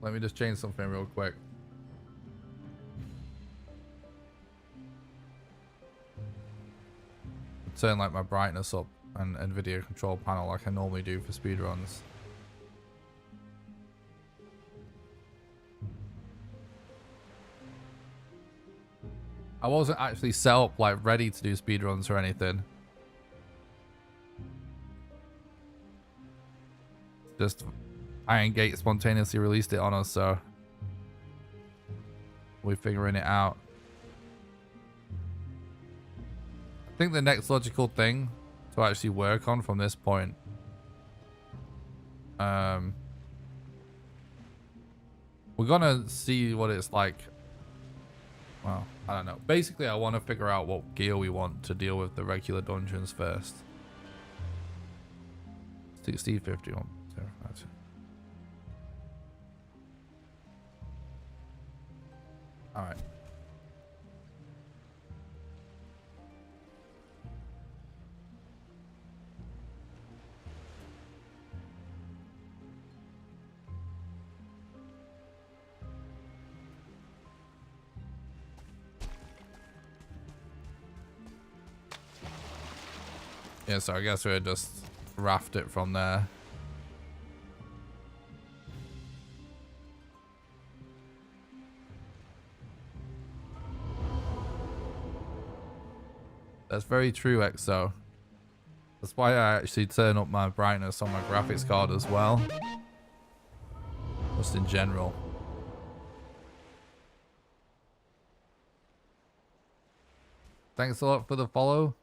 Let me just change something real quick. Turn like my brightness up and video control panel like I normally do for speedruns. I wasn't actually set up like ready to do speedruns or anything. Just Iron Gate spontaneously released it on us, so we're figuring it out. I think the next logical thing to actually work on from this point, we're gonna see what it's like. Well, I don't know. Basically, I want to figure out what gear we want to deal with the regular dungeons first. 60-51. All right. Yeah, so I guess we'll just raft it from there. That's very true, EXO. That's why I actually turn up my brightness on my graphics card as well. Just in general. Thanks a lot for the follow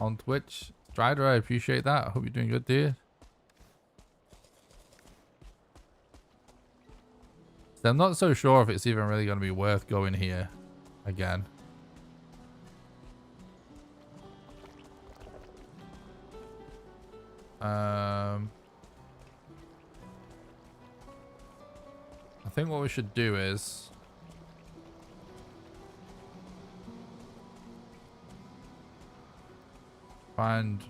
on Twitch. Strider, I appreciate that. I hope you're doing good, dear. So I'm not so sure if it's even really going to be worth going here again. I think what we should do is find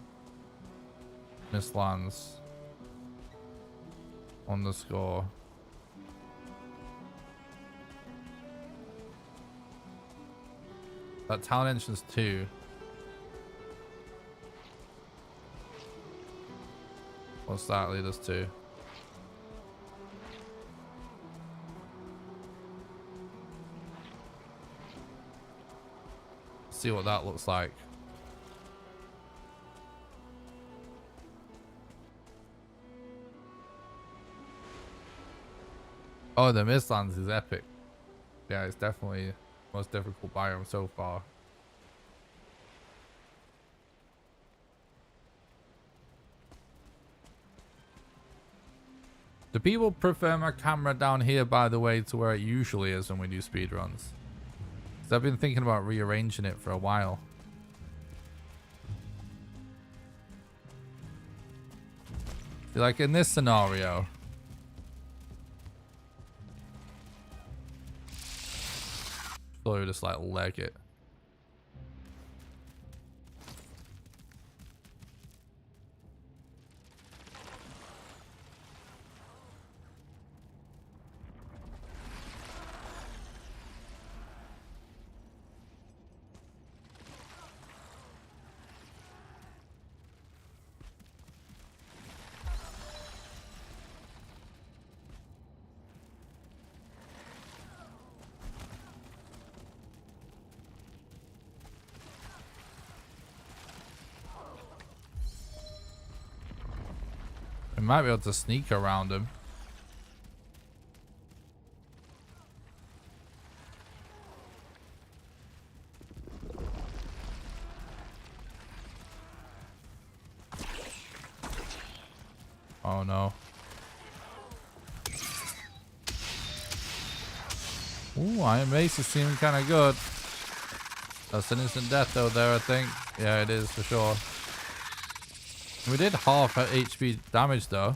Mistlands on the score. That town entrance 2. What's that lead us to? see what that looks like. Oh, the Mistlands is epic. Yeah, it's definitely the most difficult biome so far. Do people prefer my camera down here, by the way, to where it usually is when we do speedruns? Because I've been thinking about rearranging it for a while. See, like in this scenario, so we just like leg it. We might be able to sneak around him. Oh no. Ooh, Iron Mace is seeming kind of good. That's an instant death though there, I think. Yeah, it is for sure. We did half HP damage though.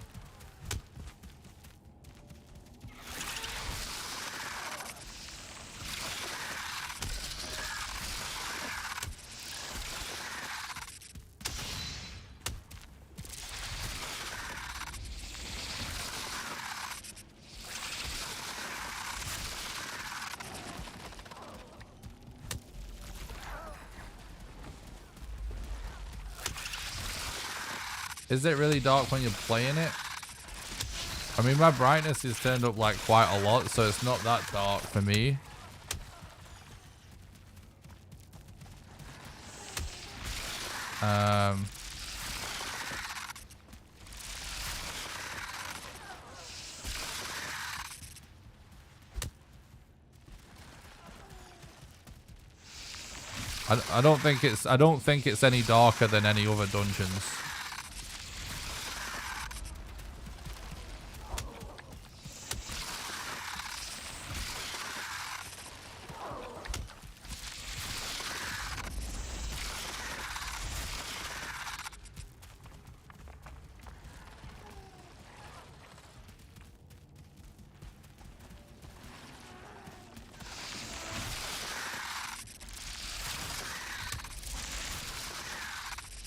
Is it really dark when you're playing it? I mean, my brightness is turned up like quite a lot, so it's not that dark for me. I don't think it's any darker than any other dungeons.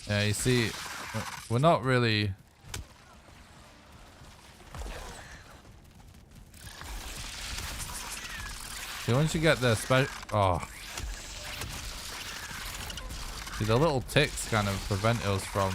Yeah, you see, we're not really... See, once you get the special... Oh. See, the little ticks kind of prevent us from...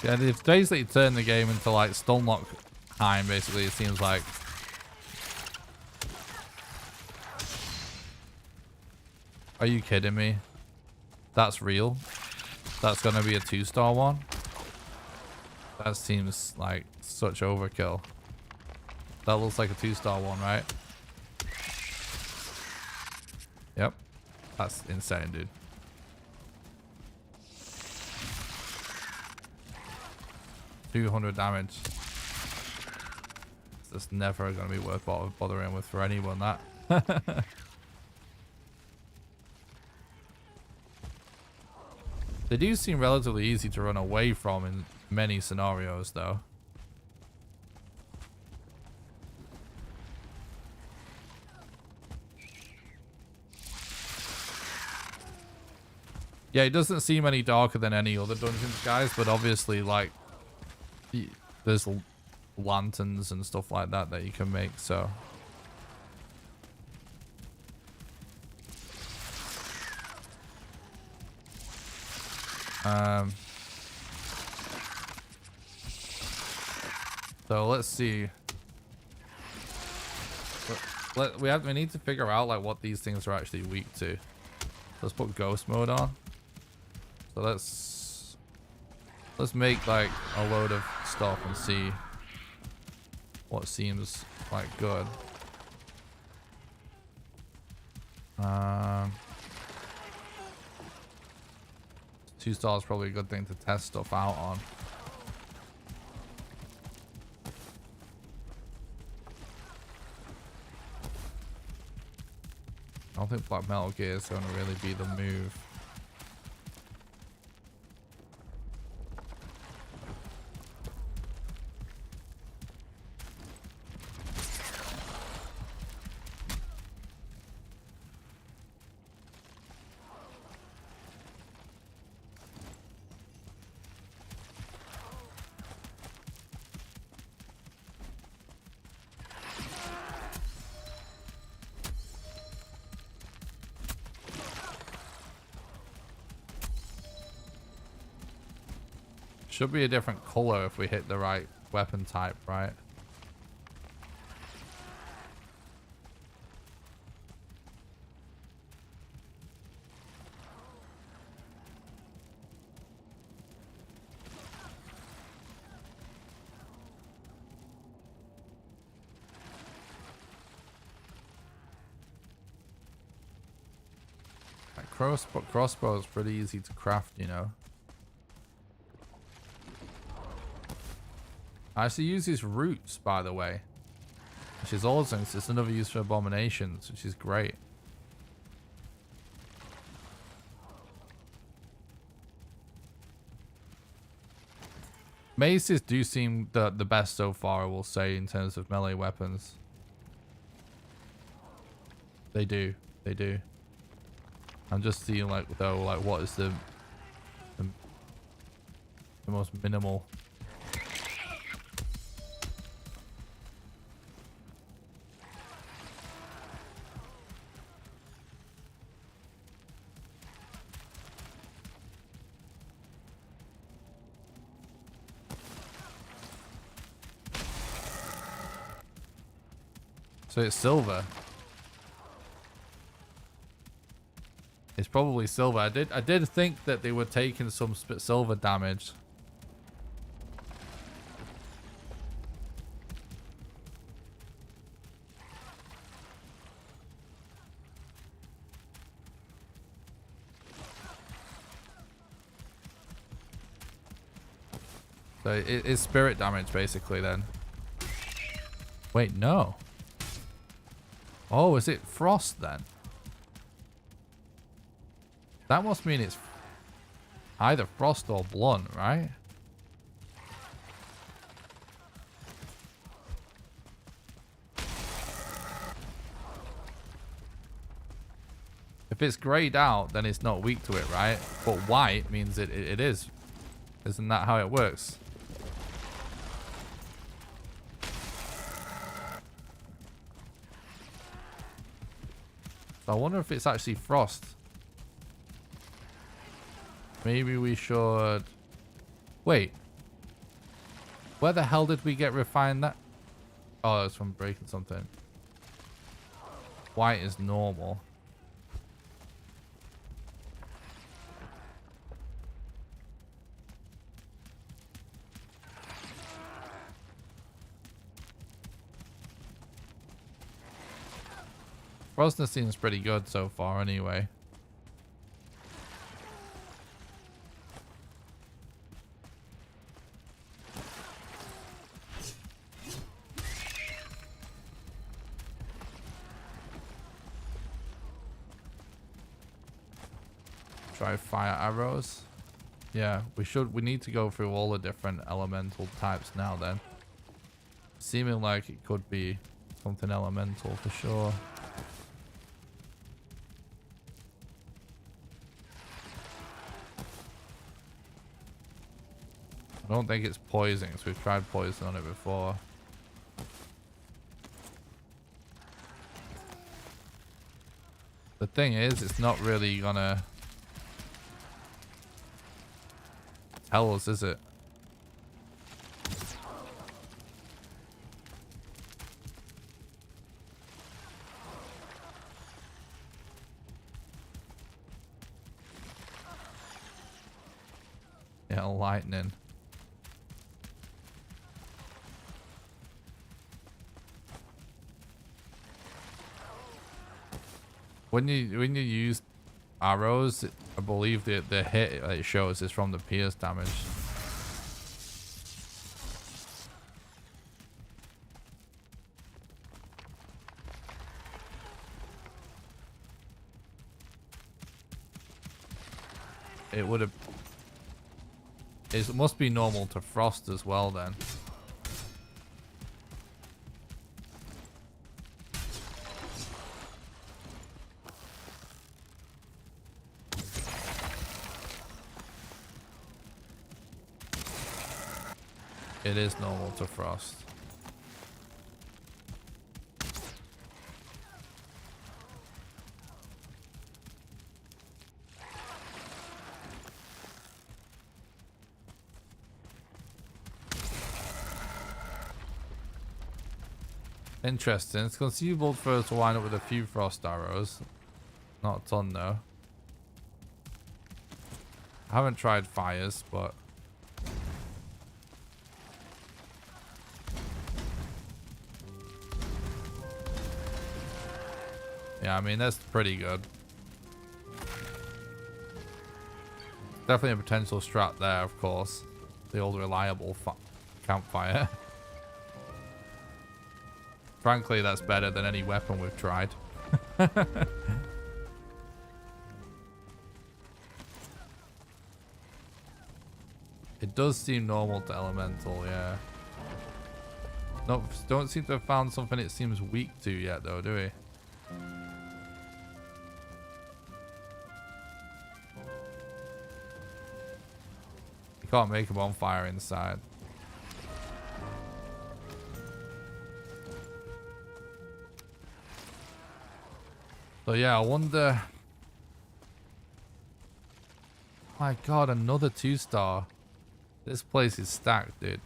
Yeah, they've basically turned the game into like Stunlock time, basically, it seems like. Are you kidding me? That's real? That's gonna be a 2-star one? That seems like such overkill. That looks like a 2-star one, right? Yep. That's insane, dude. $200 damage. It's never going to be worth bothering with for anyone, that. They do seem relatively easy to run away from in many scenarios, though. Yeah, it doesn't seem any darker than any other dungeons, guys, but obviously, like, there's lanterns and stuff like that that you can make, so. So let's see. We need to figure out like what these things are actually weak to. Let's put ghost mode on. So let's make like a load of stuff and see what seems like good. 2 stars probably a good thing to test stuff out on. I don't think Black Metal Gear is going to really be the move. Should be a different color if we hit the right weapon type, right? Like crossbow is pretty easy to craft, you know. I actually use these roots, by the way, which is awesome. It's another use for abominations, which is great. Maces do seem the best so far, I will say, in terms of melee weapons. They do. They do. I'm just seeing, like, though, like, what is the most minimal. So it's silver. It's probably silver. I did think that they were taking some silver damage. So it's spirit damage basically then. Wait, no. Oh, is it frost then? That must mean it's either frost or blunt, right? If it's grayed out, then it's not weak to it, right? But white means it is. Isn't that how it works? I wonder if it's actually frost. Maybe we should... Wait. Where the hell did we get refined that? Oh, it's from breaking something. White is normal. Frostness seems pretty good so far anyway. Try fire arrows. Yeah, we need to go through all the different elemental types now then. Seeming like it could be something elemental for sure. I don't think it's poison, because we've tried poison on it before. The thing is, it's not really gonna tell us, is it? Yeah, lightning. When you use arrows, I believe the hit it shows is from the pierce damage. It would have. It must be normal to frost as well then. It is normal to frost. Interesting. It's conceivable for us to wind up with a few frost arrows. Not a ton though. I haven't tried fires, but yeah, I mean, that's pretty good. Definitely a potential strat there, of course. The old reliable campfire. Frankly, that's better than any weapon we've tried. It does seem normal to elemental, yeah. No, don't seem to have found something it seems weak to yet, though, do we? You can't make a bonfire inside. So yeah, I wonder. My God, another 2-star. This place is stacked, dude.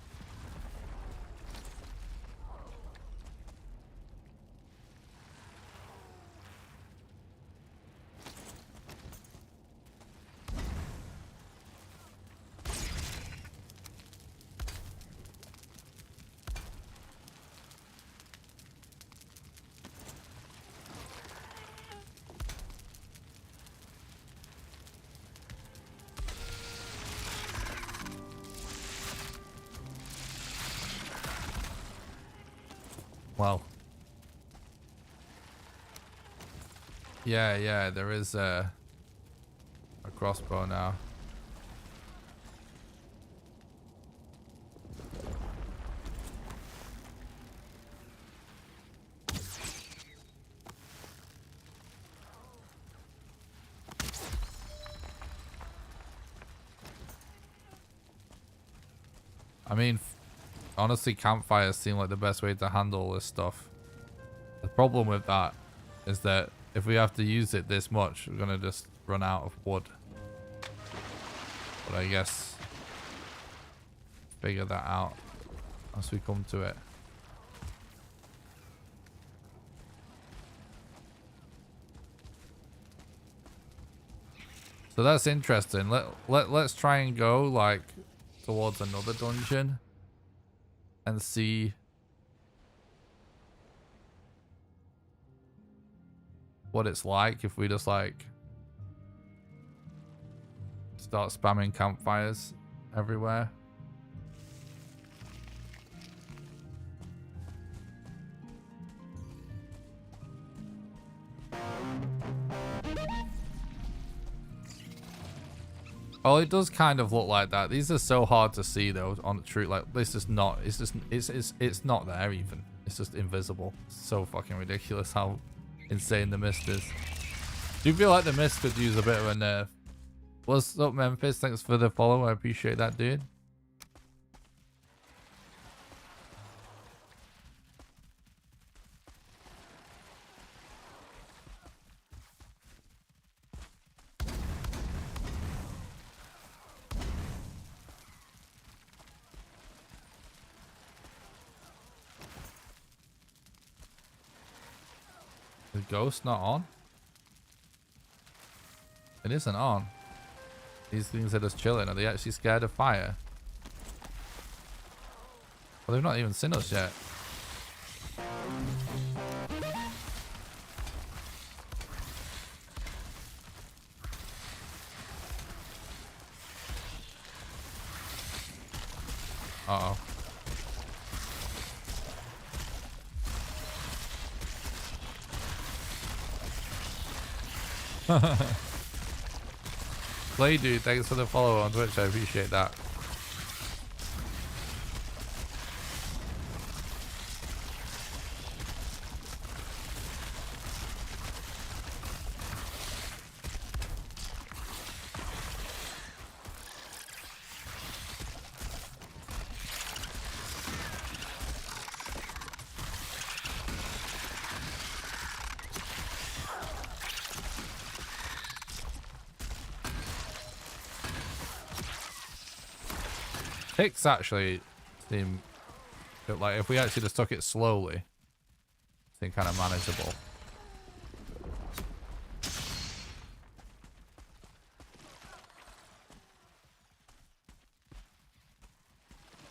Well, yeah, there is a crossbow now. I mean, honestly, campfires seem like the best way to handle this stuff. The problem with that is that if we have to use it this much, we're gonna just run out of wood. But I guess figure that out as we come to it. So that's interesting. Let's try and go like towards another dungeon and see what it's like if we just like start spamming campfires everywhere. Oh, it does kind of look like that. These are so hard to see though on the truth. Like this is not. It's just. It's not there even. It's just invisible. So fucking ridiculous how insane the mist is. Do you feel like the mist could use a bit of a nerf? What's up, Memphis? Thanks for the follow. I appreciate that, dude. The ghost not on? It isn't on. These things are just chilling. Are they actually scared of fire? Well, they've not even seen us yet. Uh-oh. Play dude, thanks for the follow on Twitch. I appreciate that. Ticks actually seem like if we actually just took it slowly, seem kind of manageable.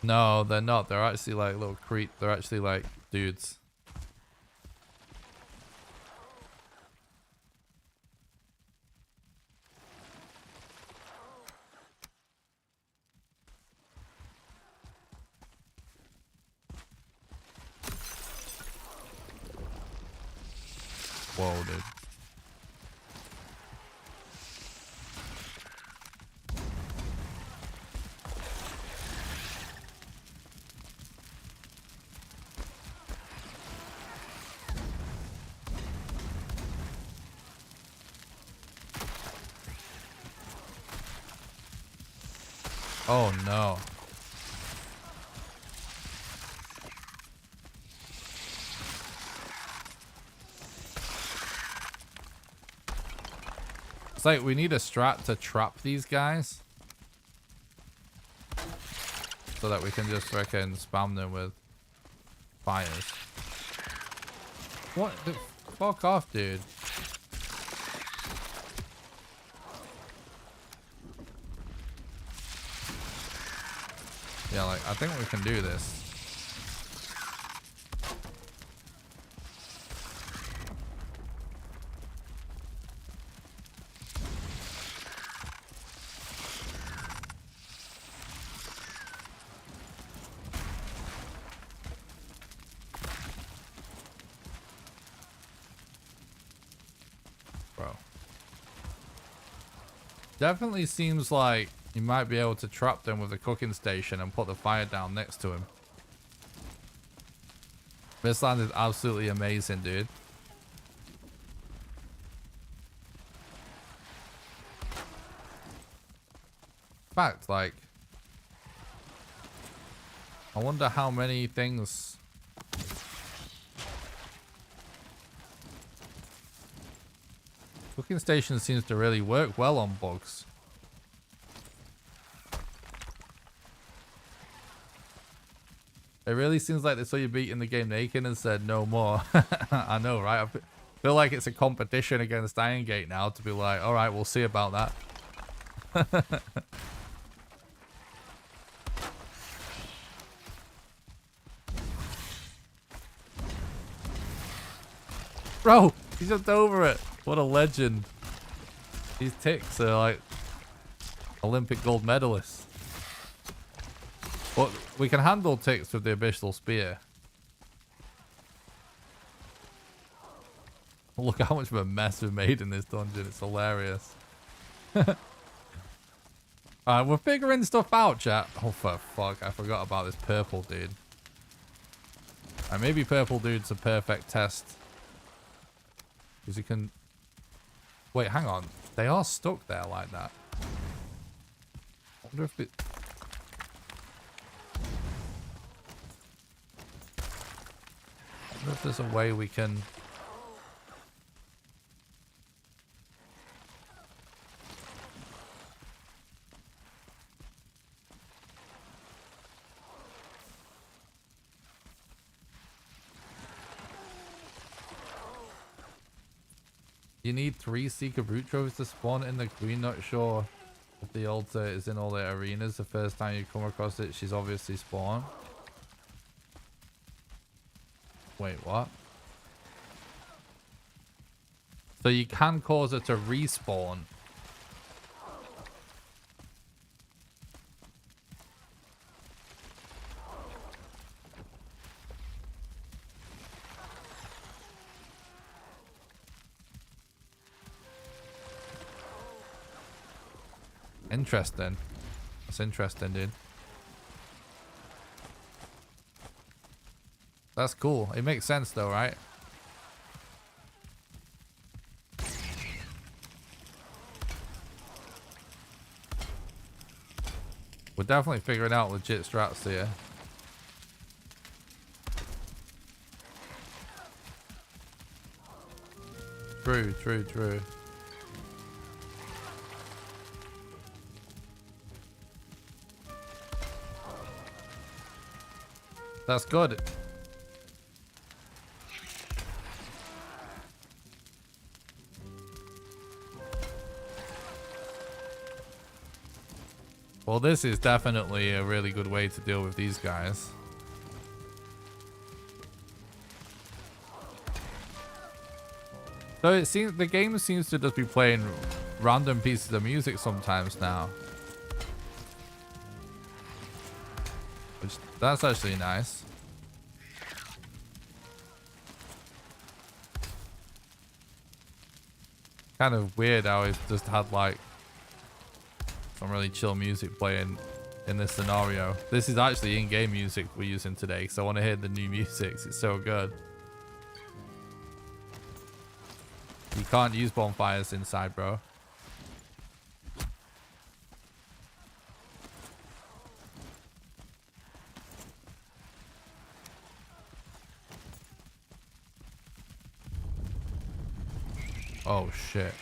No, they're not. They're actually like little They're actually like dudes. Whoa, dude. Oh no. It's like we need a strat to trap these guys so that we can just freaking spam them with fires. What the fuck off, dude. Yeah, like I think we can do this. Definitely seems like you might be able to trap them with the cooking station and put the fire down next to him. Mistlands is absolutely amazing, dude. In fact, like, I wonder how many things... Cooking station seems to really work well on bugs. It really seems like they saw you beating the game naked and said no more. I know, right? I feel like it's a competition against Iron Gate now to be like, all right, we'll see about that. Bro, he's just over it. What a legend. These ticks are like Olympic gold medalists. But we can handle ticks with the abyssal spear. Look how much of a mess we've made in this dungeon. It's hilarious. Alright, we're figuring stuff out, chat. Oh, for fuck. I forgot about this purple dude. Maybe purple dude's a perfect test. Because you can... Wait, hang on. They are stuck there like that. I wonder if it... I wonder if there's a way we can... You need 3 secret root trophies to spawn in the queen. Not sure if the altar is in all the arenas. The first time you come across it, she's obviously spawned. Wait, what? So you can cause her to respawn. Interesting. That's interesting, dude. That's cool. It makes sense though, right? We're definitely figuring out legit strats here. True, true, true. That's good. Well, this is definitely a really good way to deal with these guys. So it seems the game seems to just be playing random pieces of music sometimes now. Which, that's actually nice. Kind of weird how it just had like some really chill music playing in this scenario. This is actually in-game music we're using today because I want to hear the new music. It's so good. You can't use bonfires inside, bro. Oh shit.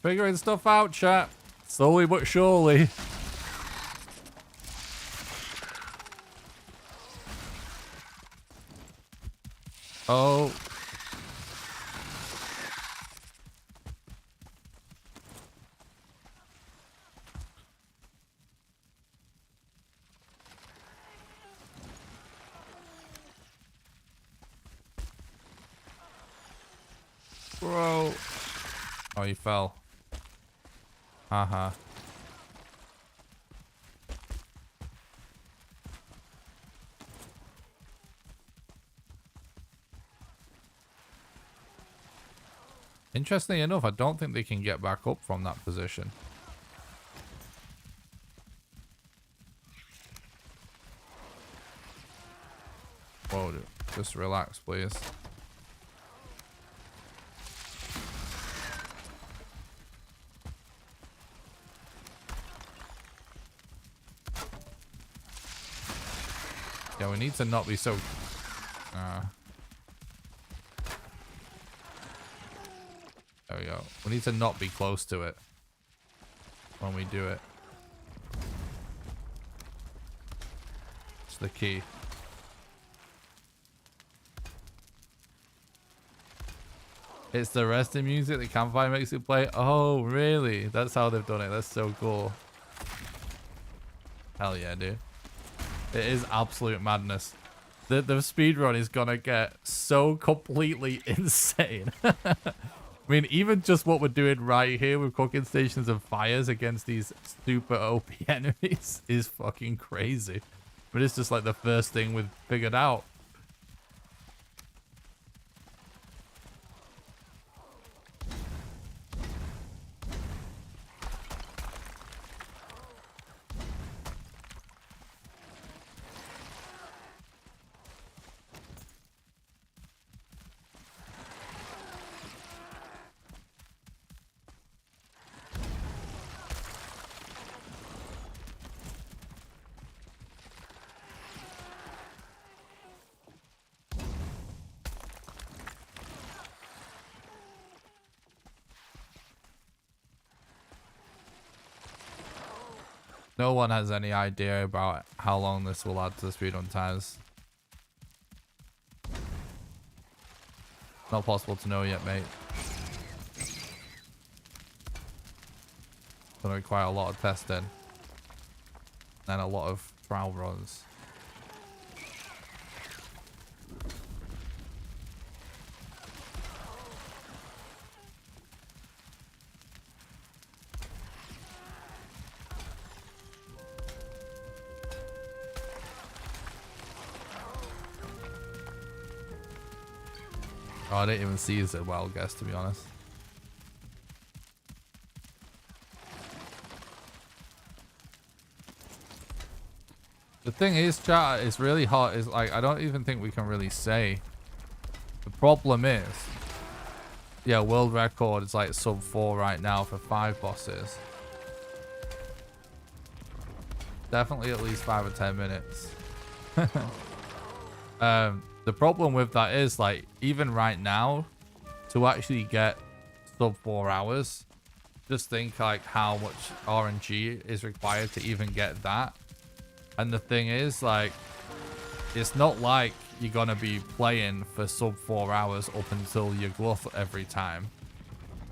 Figuring stuff out, chat. Slowly but surely. Oh. Bro. Oh, he fell. Haha. Interestingly enough, I don't think they can get back up from that position. Whoa, dude. Just relax, please. Yeah, we need to not be so... There we go. We need to not be close to it when we do it. It's the key. It's the resting music the campfire makes it play. Oh, really? That's how they've done it. That's so cool. Hell yeah, dude. It is absolute madness. The speedrun is gonna get so completely insane. I mean, even just what we're doing right here with cooking stations and fires against these super OP enemies is fucking crazy. But it's just like the first thing we've figured out. No one has any idea about how long this will add to the speedrun times. Not possible to know yet, mate. Gonna require a lot of testing. And a lot of trial runs. Oh, I didn't even see as a wild guess, to be honest. The thing is, chat, it's really hard. It's like, I don't even think we can really say. The problem is, yeah, world record is like sub 4 right now for 5 bosses. Definitely at least 5 or 10 minutes. The problem with that is, like, even right now, to actually get sub 4 hours, just think like how much RNG is required to even get that. And the thing is, like, it's not like you're gonna be playing for sub 4 hours up until you gluff every time,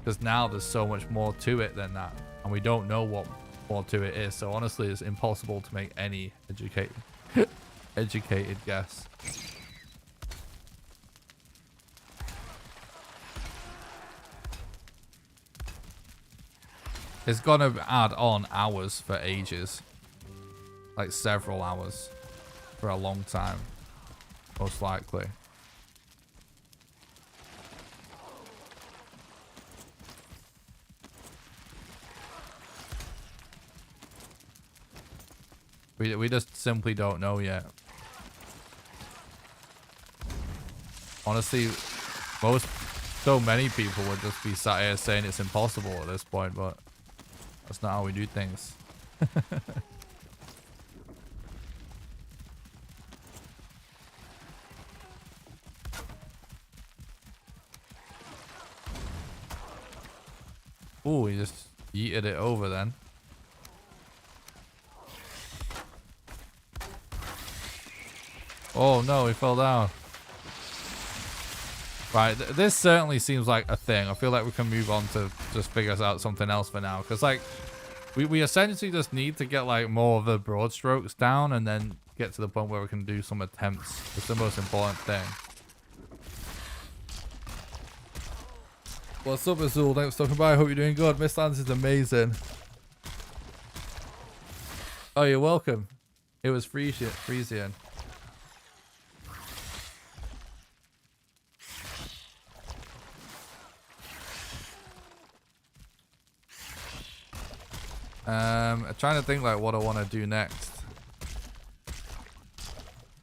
because now there's so much more to it than that, and we don't know what more to it is. So honestly, it's impossible to make any educated guess. It's gonna add on hours for ages. Like several hours. For a long time. Most likely. We just simply don't know yet. Honestly, so many people would just be sat here saying it's impossible at this point, but that's not how we do things. Ooh, he just yeeted it over then. Oh no, he fell down. Right, this certainly seems like a thing. I feel like we can move on to just figure out something else for now. Because, like, we essentially just need to get, like, more of the broad strokes down and then get to the point where we can do some attempts. It's the most important thing. What's up, Azul? Thanks for stopping by. I hope you're doing good. Mistlands is amazing. Oh, you're welcome. It was Frisian. I'm trying to think like what I want to do next.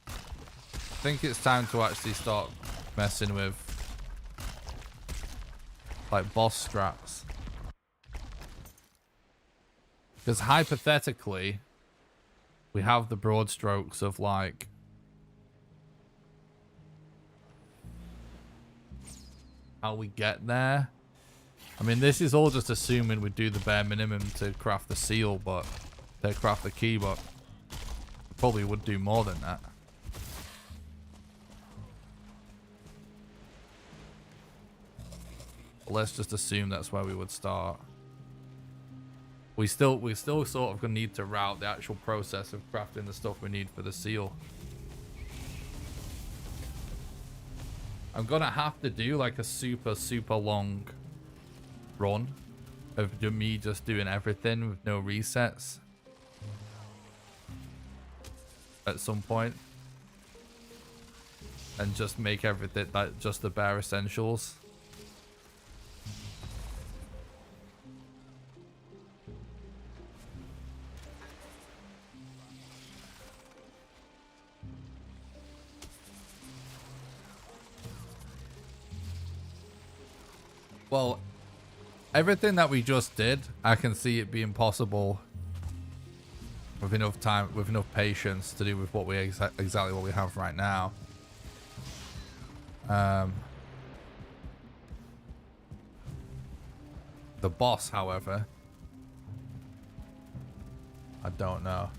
I think it's time to actually start messing with like boss strats. Because hypothetically, we have the broad strokes of like how we get there. I mean, this is all just assuming we do the bare minimum to craft the seal, but to craft the key, but probably would do more than that. But let's just assume that's where we would start. We still sort of need to route the actual process of crafting the stuff we need for the seal. I'm gonna have to do like a super long run of me just doing everything with no resets at some point, and just make everything like just the bare essentials. Well, everything that we just did, I can see it being possible with enough time, with enough patience to do with what we exactly what we have right now. The boss, however, I don't know.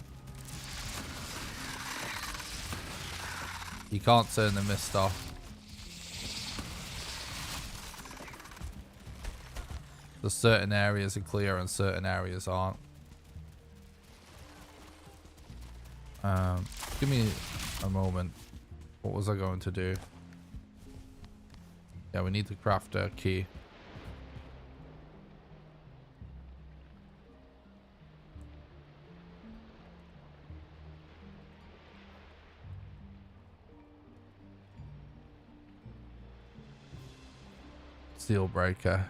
You can't turn the mist off. So certain areas are clear and certain areas aren't. Give me a moment. What was I going to do? Yeah, we need to craft a key. Steel breaker.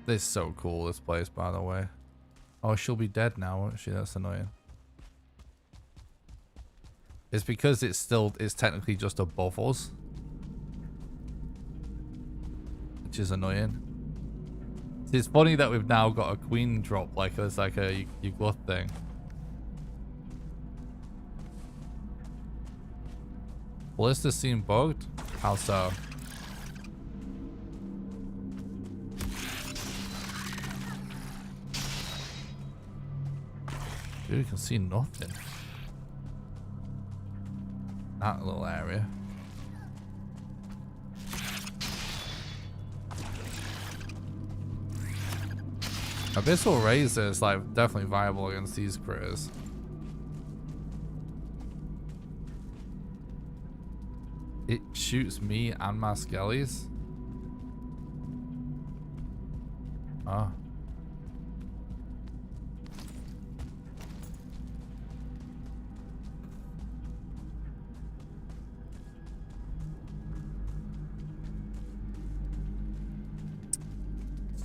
This is so cool, this place, by the way. Oh, she'll be dead now, won't she? That's annoying. It's because it's technically just above us. Which is annoying. It's funny that we've now got a queen drop, like there's like a Yugluth thing. Ballista seem bugged? How so? Dude, you can see nothing. That little area. Abyssal Razor is like definitely viable against these critters. It shoots me and my skellies. Oh.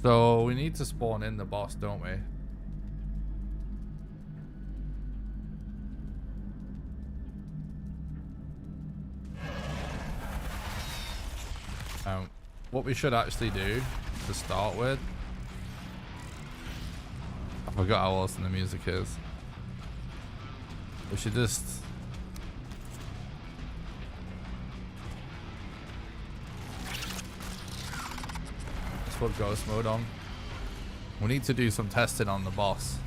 So we need to spawn in the boss, don't we? What we should actually do to start with, I forgot how awesome the music is. We should just put ghost mode on. We need to do some testing on the boss.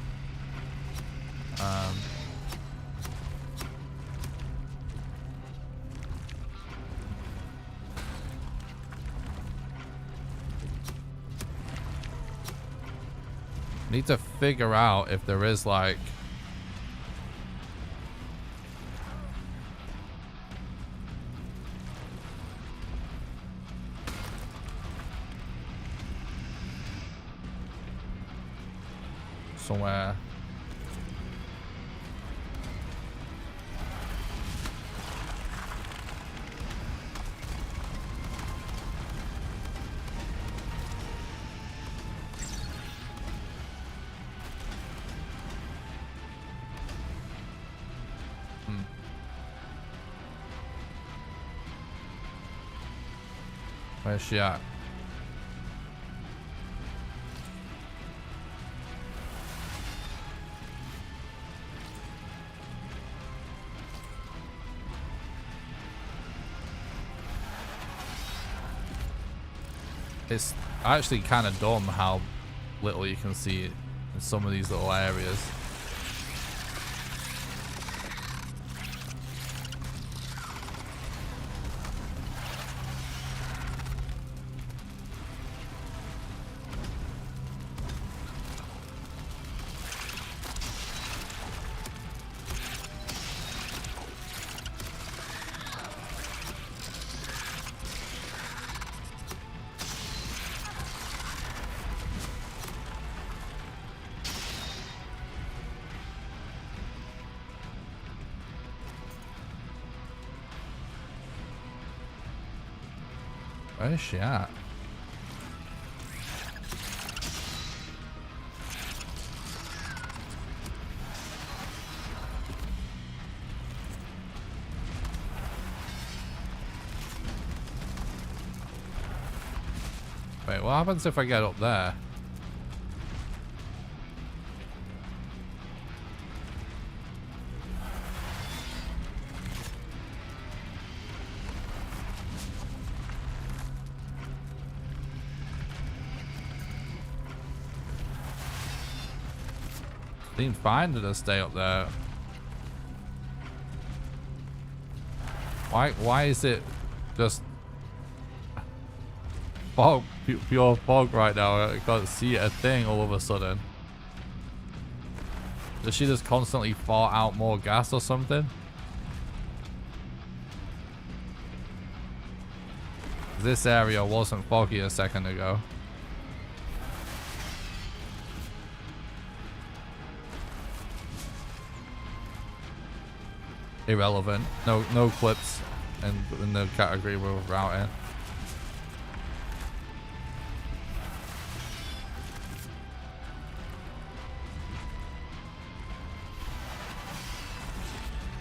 Need to figure out if there is like somewhere. Where's she at? It's actually kind of dumb how little you can see in some of these little areas. Where is she at? Wait, what happens if I get up there? Seems fine to just stay up there. Why is it just fog, pure fog right now? I can't see a thing all of a sudden. Does she just constantly fart out more gas or something? This area wasn't foggy a second ago. Irrelevant. No clips in the category we're routing.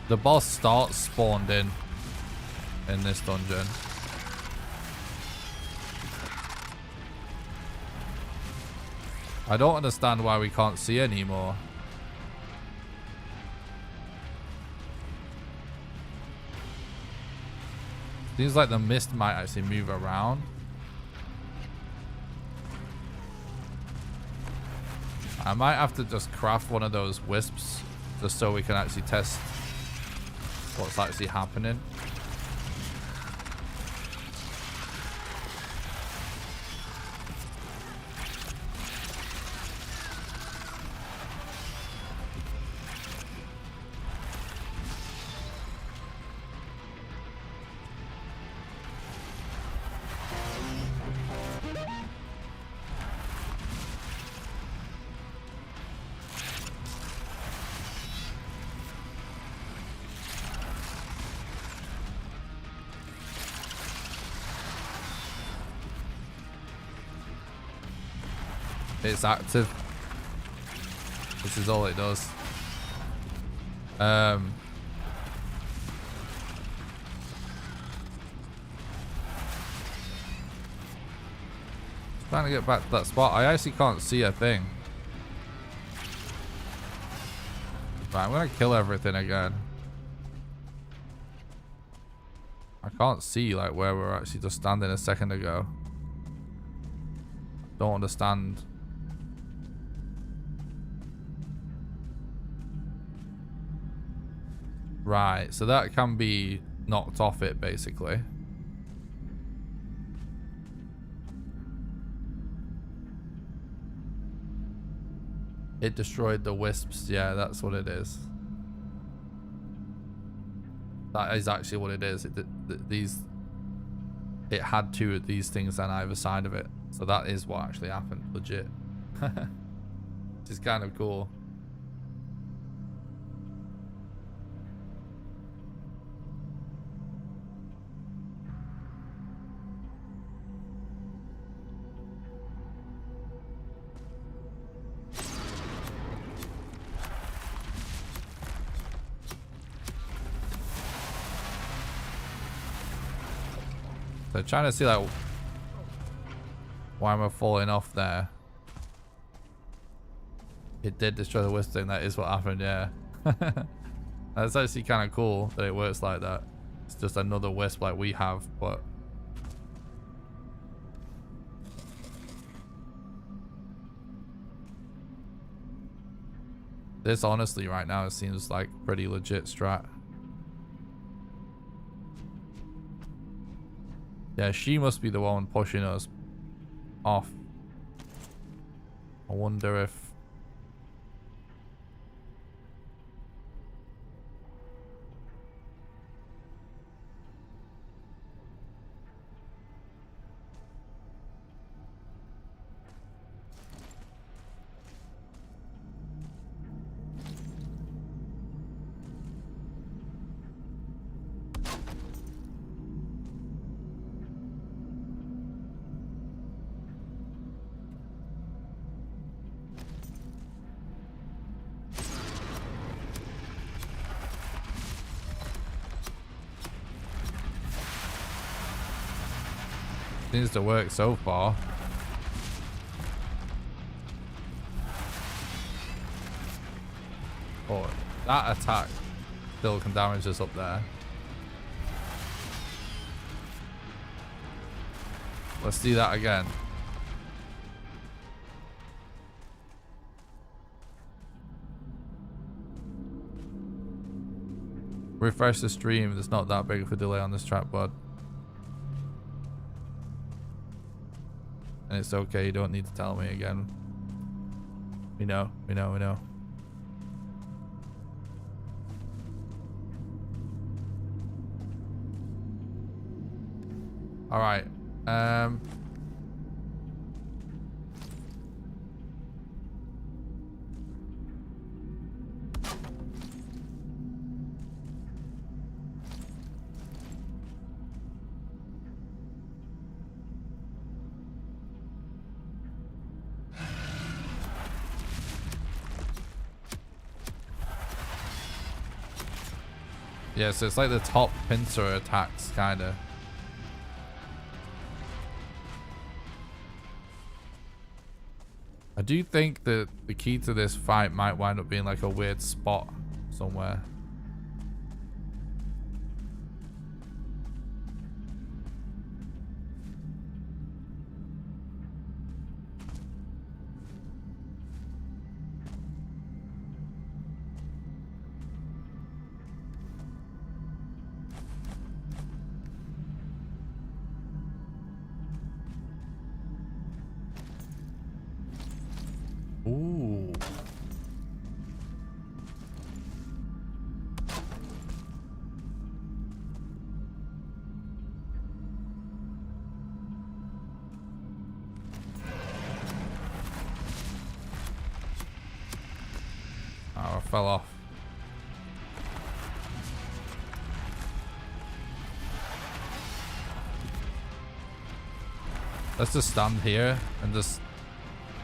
The boss starts spawned in this dungeon. I don't understand why we can't see anymore. Seems like the mist might actually move around. I might have to just craft one of those wisps just so we can actually test what's actually happening. It's active. This is all it does. Trying to get back to that spot. I actually can't see a thing. Right, I'm gonna kill everything again. I can't see like where we were actually just standing a second ago. Don't understand. Right, so that can be knocked off it, basically. It destroyed the wisps. Yeah, that's what it is. That is actually what it is. It had two of these things on either side of it. So that is what actually happened, legit. Which is kind of cool. So trying to see like why am I falling off there? It did destroy the wisp thing. That is what happened. Yeah. That's actually kind of cool that it works like that. It's just another wisp like we have, but this honestly right now it seems like pretty legit strat. Yeah, she must be the one pushing us off. I wonder if... Seems to work so far. That attack still can damage us up there. Let's do that again. Refresh the stream. There's not that big of a delay on this track, bud. And it's okay. You don't need to tell me again. We know. We know. We know. All right. Yeah, so it's like the top pincer attacks, kind of. I do think that the key to this fight might wind up being like a weird spot somewhere. Ooh. Oh, I fell off. Let's just stand here and just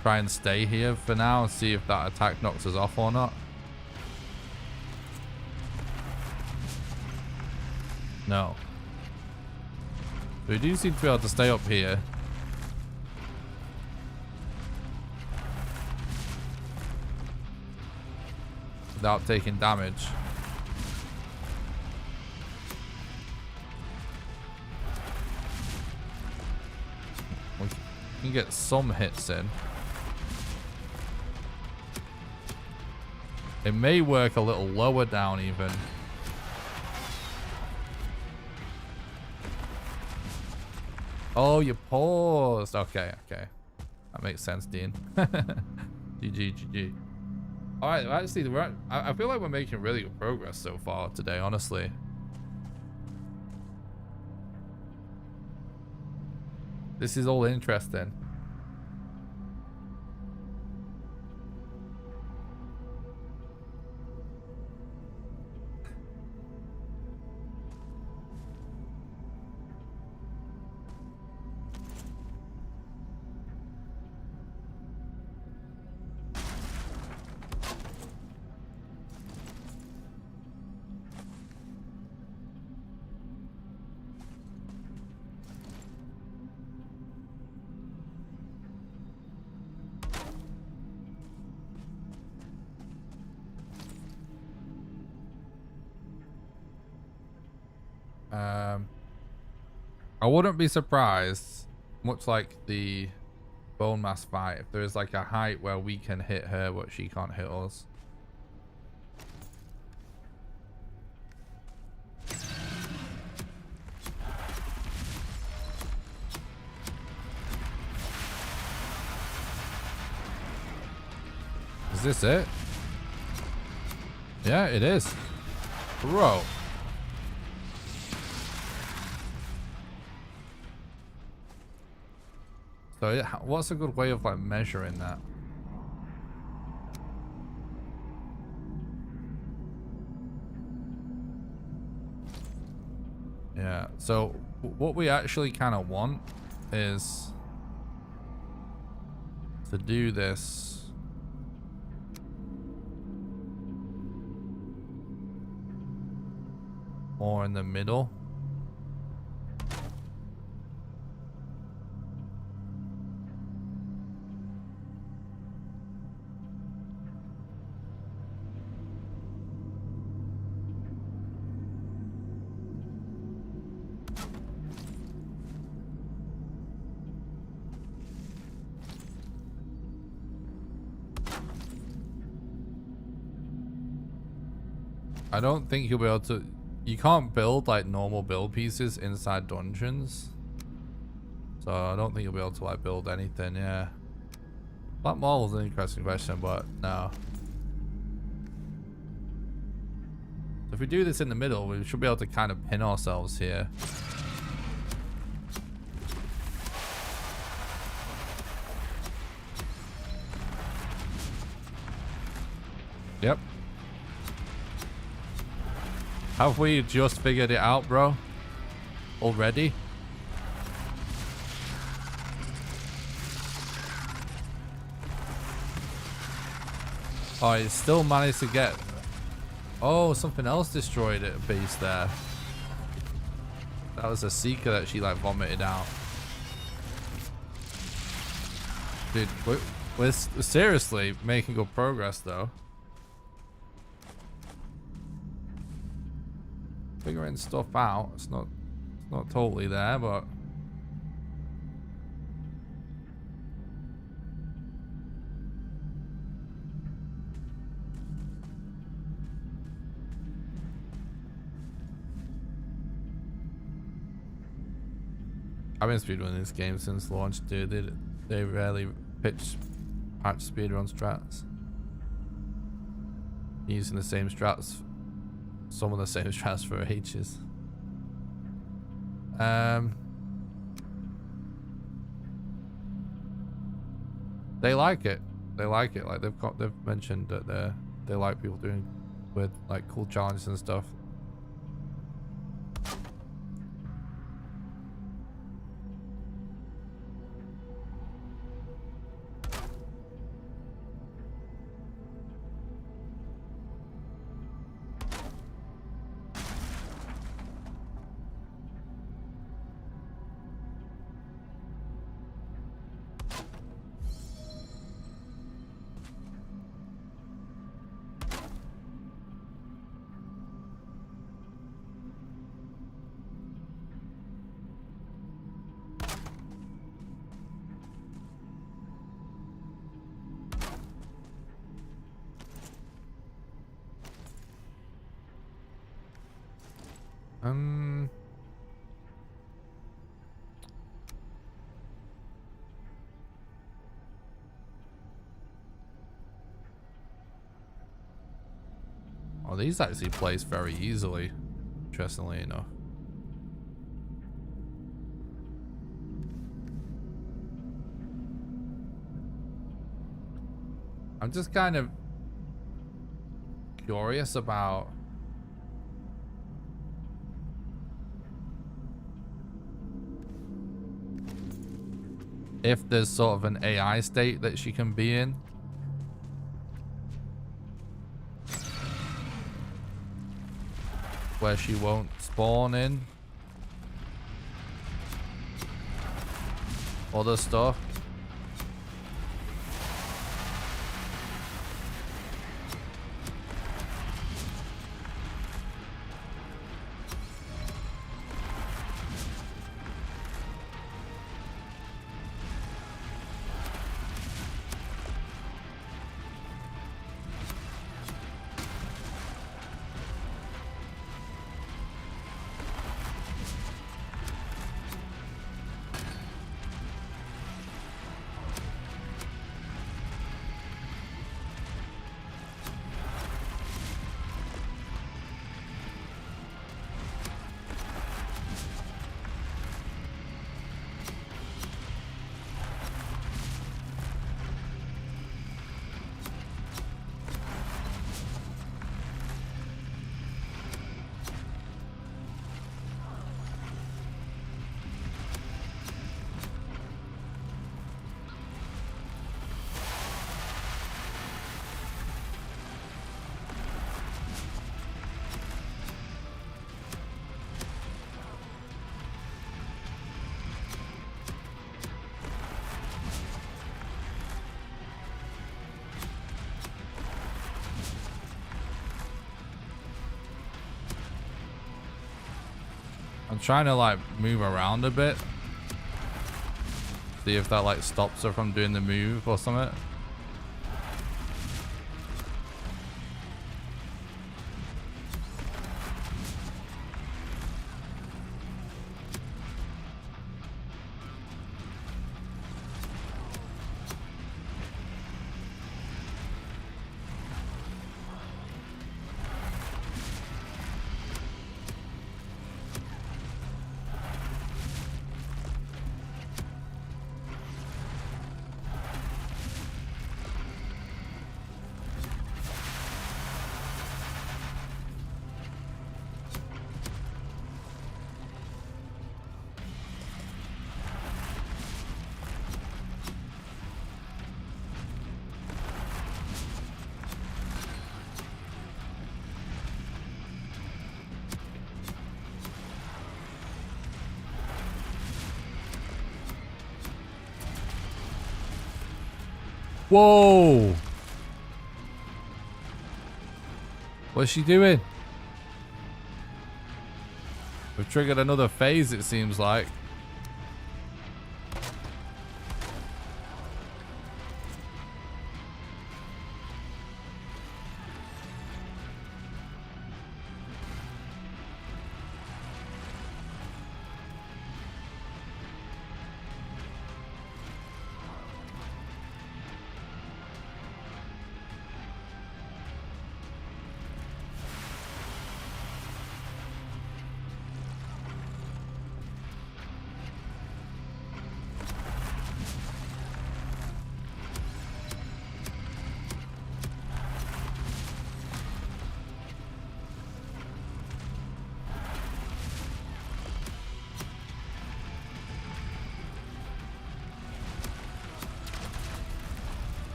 try and stay here for now and see if that attack knocks us off or not. No. We do seem to be able to stay up here. Without taking damage. We can get some hits in. It may work a little lower down even. Oh, you paused. Okay, okay. That makes sense, Dean. GG, GG. All right, actually, I feel like we're making really good progress so far today, honestly. This is all interesting. I wouldn't be surprised, much like the bone mass fight, if there is like a height where we can hit her but she can't hit us. Is this it? Yeah, it is. Bro. So what's a good way of like measuring that? Yeah, so what we actually kind of want is to do this more in the middle. I don't think you'll be able to. You can't build like normal build pieces inside dungeons. So I don't think you'll be able to like build anything, yeah. That mall is an interesting question, but no. If we do this in the middle, we should be able to kind of pin ourselves here. Yep. Have we just figured it out, bro? Already? Oh, it still managed to get... Oh, something else destroyed a base there. That was a seeker that she like vomited out. Dude, we're seriously making good progress though. Figuring stuff out. It's not totally there, but I've been speedrunning this game since launch, dude. They rarely patch speedrun strats. Using the same strats, some of the same strats for ages. They like it. They like it. Like they've mentioned that they like people doing with like cool challenges and stuff. Oh, these actually place very easily, interestingly enough. I'm just kind of curious about if there's sort of an AI state that she can be in. Where she won't spawn in other stuff. I'm trying to like move around a bit. See if that like stops her from doing the move or something. Whoa! What's she doing? We've triggered another phase, it seems like.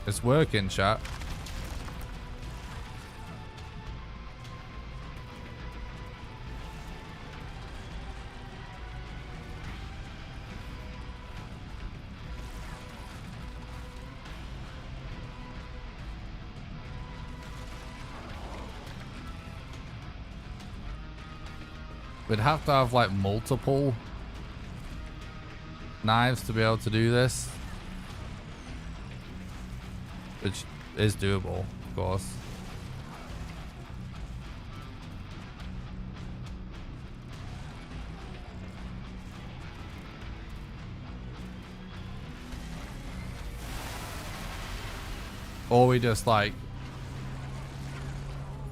It's working, chat. We'd have to have like multiple knives to be able to do this. Which is doable, of course. Or we just like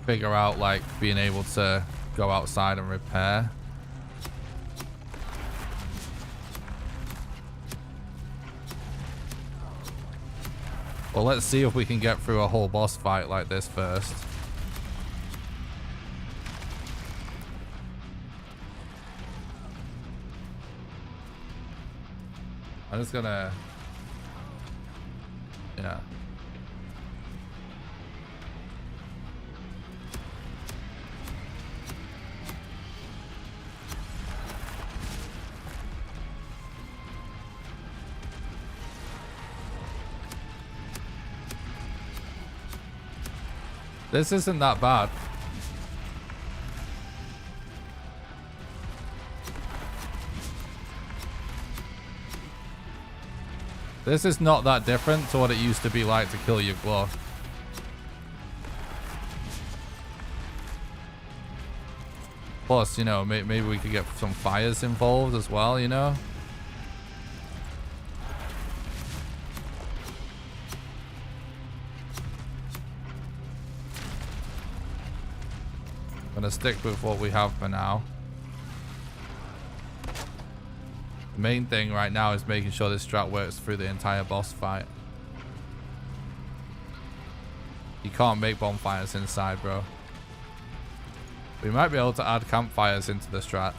figure out like being able to go outside and repair. Well, let's see if we can get through a whole boss fight like this first. I'm just gonna... Yeah. This isn't that bad. This is not that different to what it used to be like to kill your glove. Plus, you know, maybe we could get some fires involved as well, you know? Gonna stick with what we have for now. The main thing right now is making sure this strat works through the entire boss fight. You can't make bonfires inside, bro. We might be able to add campfires into the strat.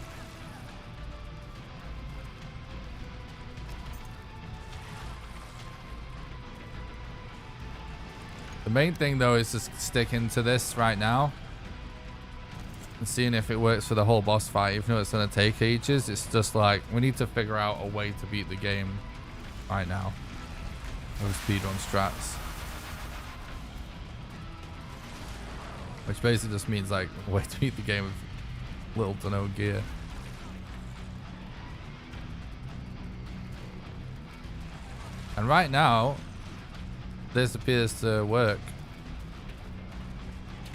The main thing though is just sticking to this right now. And seeing if it works for the whole boss fight, even though it's going to take ages. It's just like, we need to figure out a way to beat the game right now with speedrun strats. Which basically just means like a way to beat the game with little to no gear. And right now, this appears to work.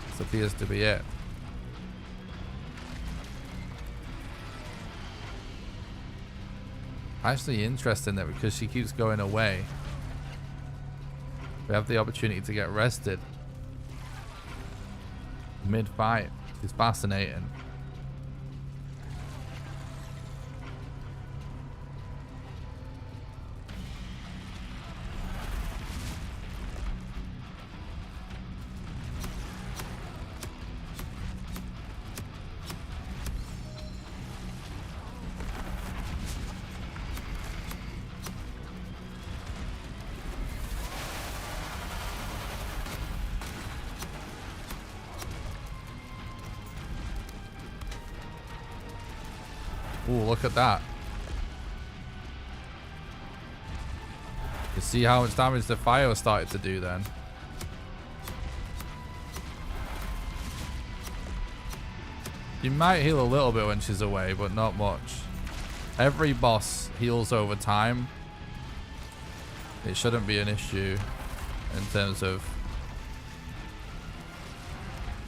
This appears to be it. Actually interesting that because she keeps going away, we have the opportunity to get rested mid-fight. It's fascinating. Ooh, look at that. You see how much damage the fire started to do then? She might heal a little bit when she's away, but not much. Every boss heals over time. It shouldn't be an issue in terms of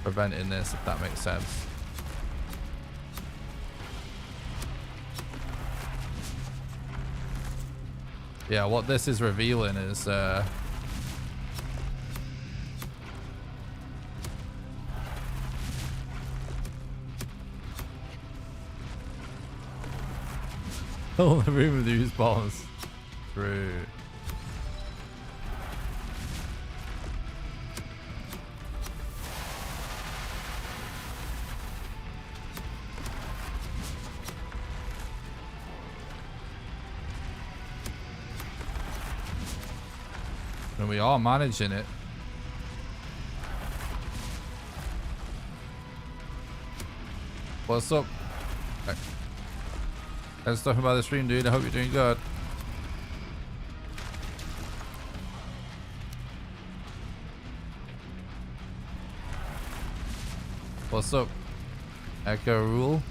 preventing this, if that makes sense. Yeah, what this is revealing is all the room with these balls. True. And we are managing it. What's up? Let's talk about the stream, dude. I hope you're doing good. What's up? Echo Rule.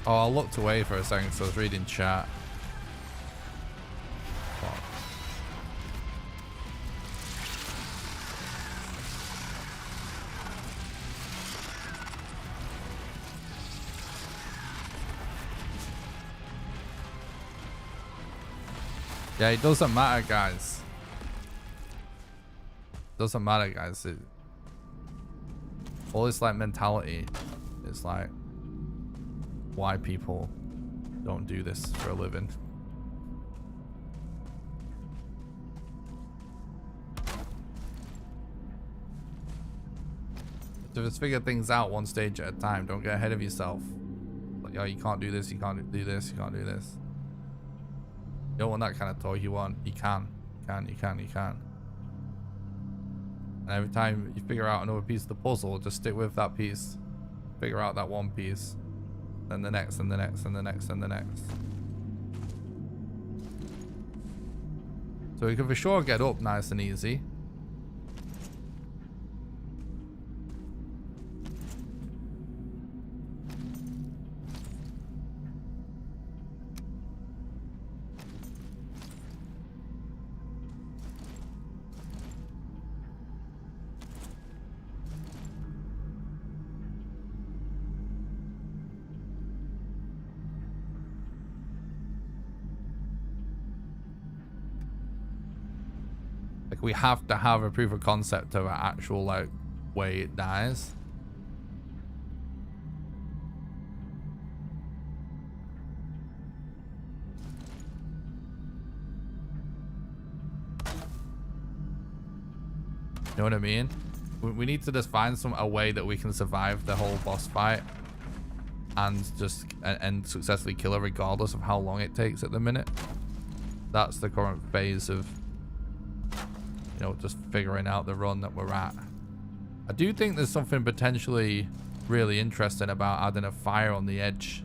Oh, I looked away for a second because I was reading chat. Fuck. Yeah, it doesn't matter, guys. Doesn't matter, guys. All this like mentality is like why people don't do this for a living. So just figure things out one stage at a time. Don't get ahead of yourself. Like, oh, you can't do this, you can't do this, you can't do this. You don't want that kind of toy. You want, you can. You can. And every time you figure out another piece of the puzzle, just stick with that piece. Figure out that one piece. Then the next, and the next, and the next, and the next. So we can for sure get up nice and easy. We have to have a proof of concept of an actual like way it dies. You know what I mean? We need to just find a way that we can survive the whole boss fight and just and successfully kill her regardless of how long it takes at the minute. That's the current phase of, you know, just figuring out the run that we're at. I do think there's something potentially really interesting about adding a fire on the edge.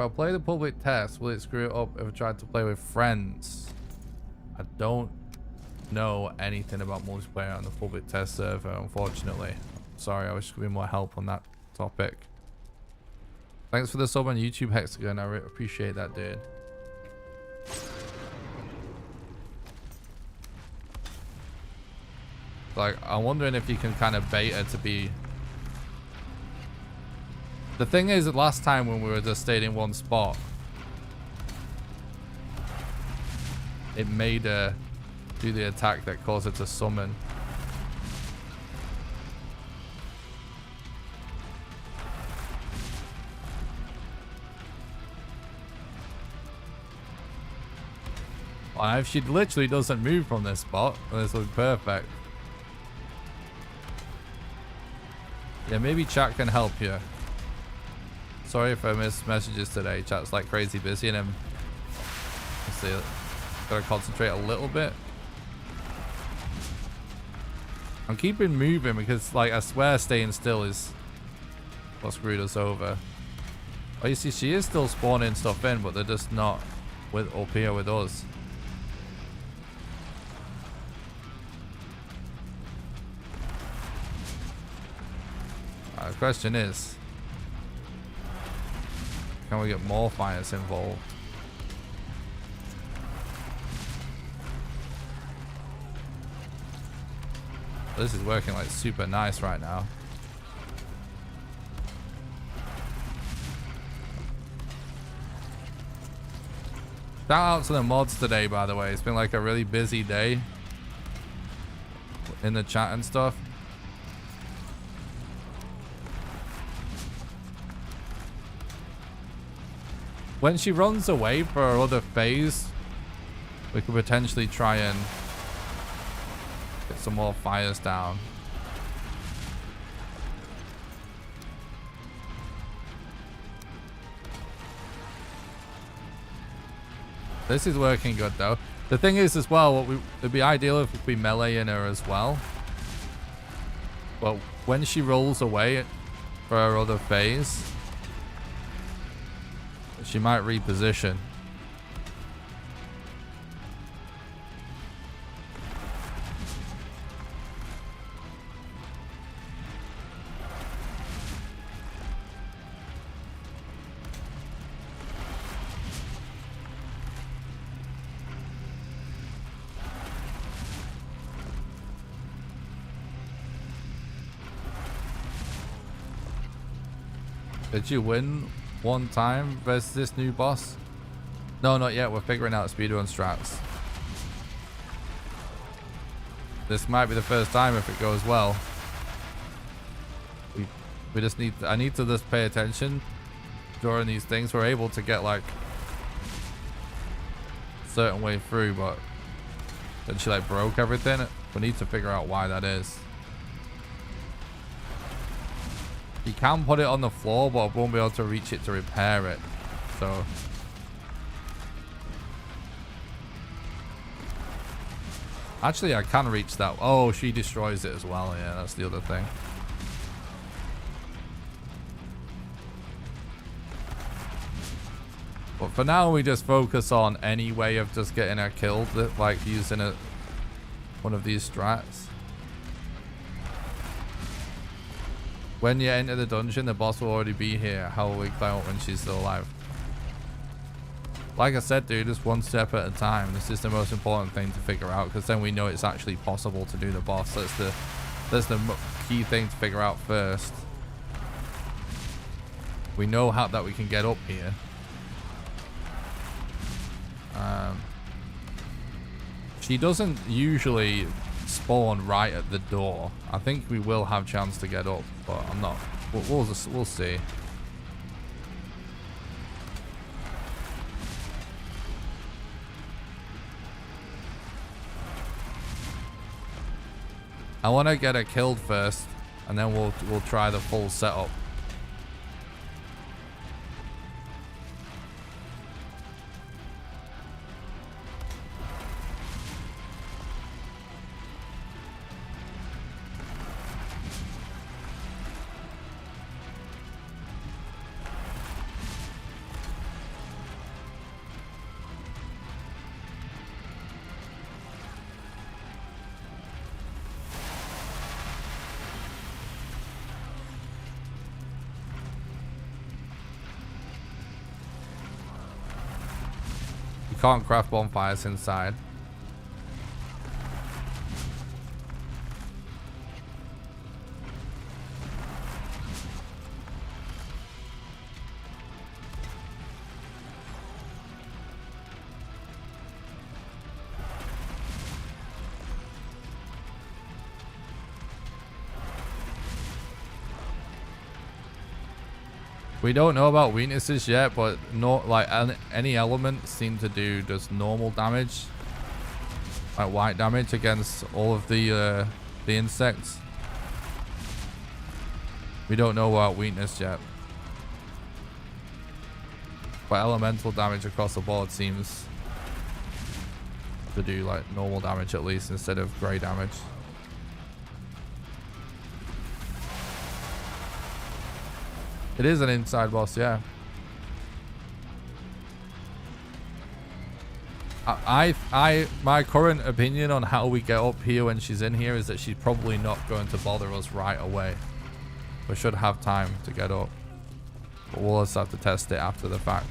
I play the public test, will it screw it up if I try to play with friends? I don't know anything about multiplayer on the public test server, unfortunately. Sorry, I wish there could be more help on that topic. Thanks for the sub on YouTube, Hexagon. I really appreciate that, dude. Like, I'm wondering if you can kind of bait her to be... The thing is, that last time when we were just stayed in one spot, it made her do the attack that caused her to summon. Well, if she literally doesn't move from this spot, this looks perfect. Yeah, maybe chat can help you. Sorry if I missed messages today. Chat's like crazy busy and I'm... Let's see. Gotta concentrate a little bit. I'm keeping moving because, like, I swear staying still is what screwed us over. Oh, you see, she is still spawning stuff in, but they're just not with up here with us. The question is, can we get more fires involved? This is working like super nice right now. Shout out to the mods today, by the way. It's been like a really busy day in the chat and stuff. When she runs away for her other phase, we could potentially try and get some more fires down. This is working good though. The thing is as well, it'd be ideal if we melee in her as well. But when she rolls away for her other phase, she might reposition. Did you win one time versus this new boss? No, not yet. We're figuring out speedrun strats. This might be the first time if it goes well. We just need... I need to just pay attention during these things. We're able to get like a certain way through, but then she like broke everything. We need to figure out why that is. You can put it on the floor, but I won't be able to reach it to repair it. So actually I can reach that. Oh, she destroys it as well. Yeah, that's the other thing. But for now we just focus on any way of just getting her killed, like using one of these strats. When you enter the dungeon, the boss will already be here. How will we climb up when she's still alive? Like I said, dude, just one step at a time. This is the most important thing to figure out, because then we know it's actually possible to do the boss. That's the key thing to figure out first. We know how that we can get up here. She doesn't usually spawn right at the door. I think we will have chance to get up, but I'm not. We'll see. I want to get her killed first, and then we'll try the full setup. can't craft bonfires inside. We don't know about weaknesses yet, but no, like any elements seem to do just normal damage, like white damage against all of the insects. We don't know about weakness yet, but elemental damage across the board seems to do like normal damage at least instead of grey damage. It is an inside boss, yeah. My current opinion on how we get up here when she's in here is that she's probably not going to bother us right away. We should have time to get up, but we'll just have to test it after the fact.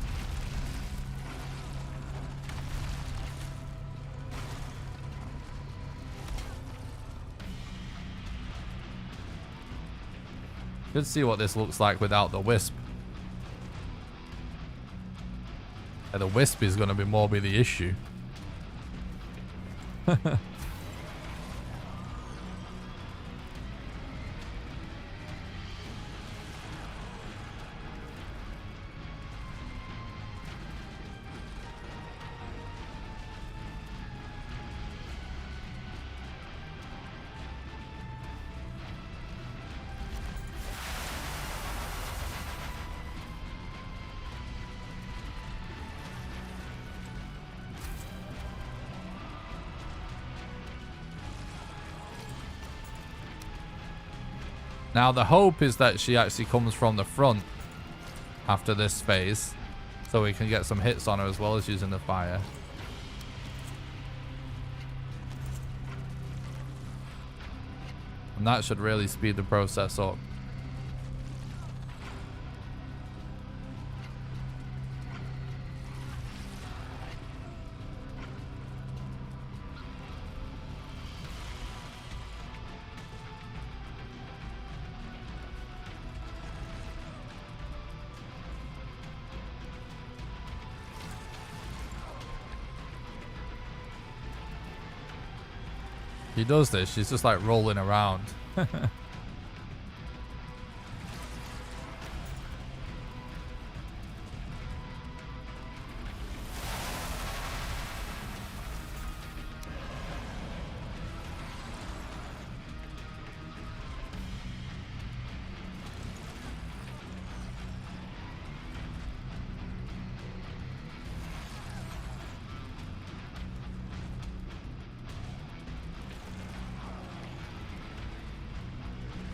Let's see what this looks like without the wisp. And the wisp is going to be more be the issue. Now the hope is that she actually comes from the front after this phase, so we can get some hits on her as well as using the fire. And that should really speed the process up. She does this, she's just like rolling around.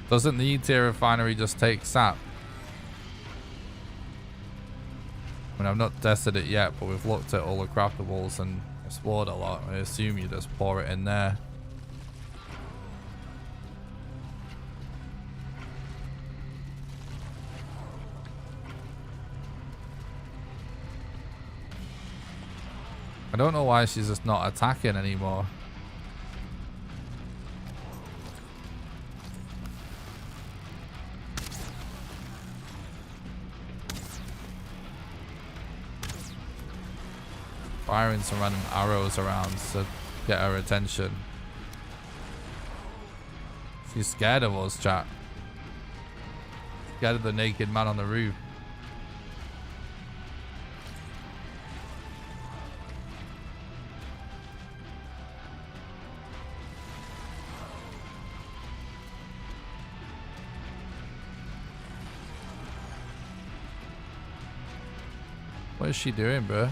Doesn't the E-tier refinery just take sap? I mean, I've not tested it yet, but we've looked at all the craftables and explored a lot. I assume you just pour it in there. I don't know why she's just not attacking anymore. Firing some random arrows around to get her attention. She's scared of us, chat. Scared of the naked man on the roof. What is she doing, bro?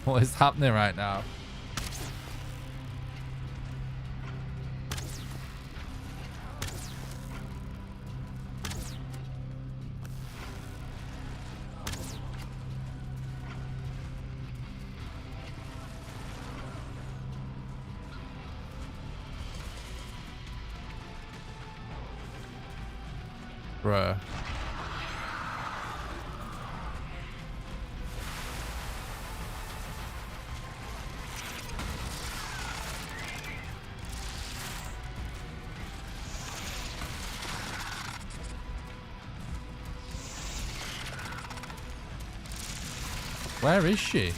What is happening right now? Bruh. Where is she?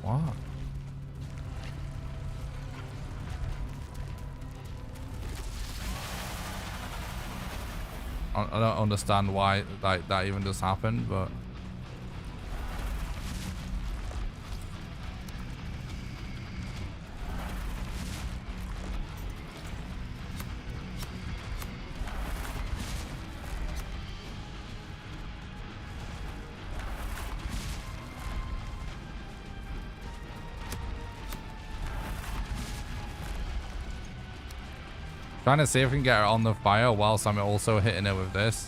What? I don't understand why like that even just happened, but trying to see if we can get her on the fire whilst I'm also hitting her with this.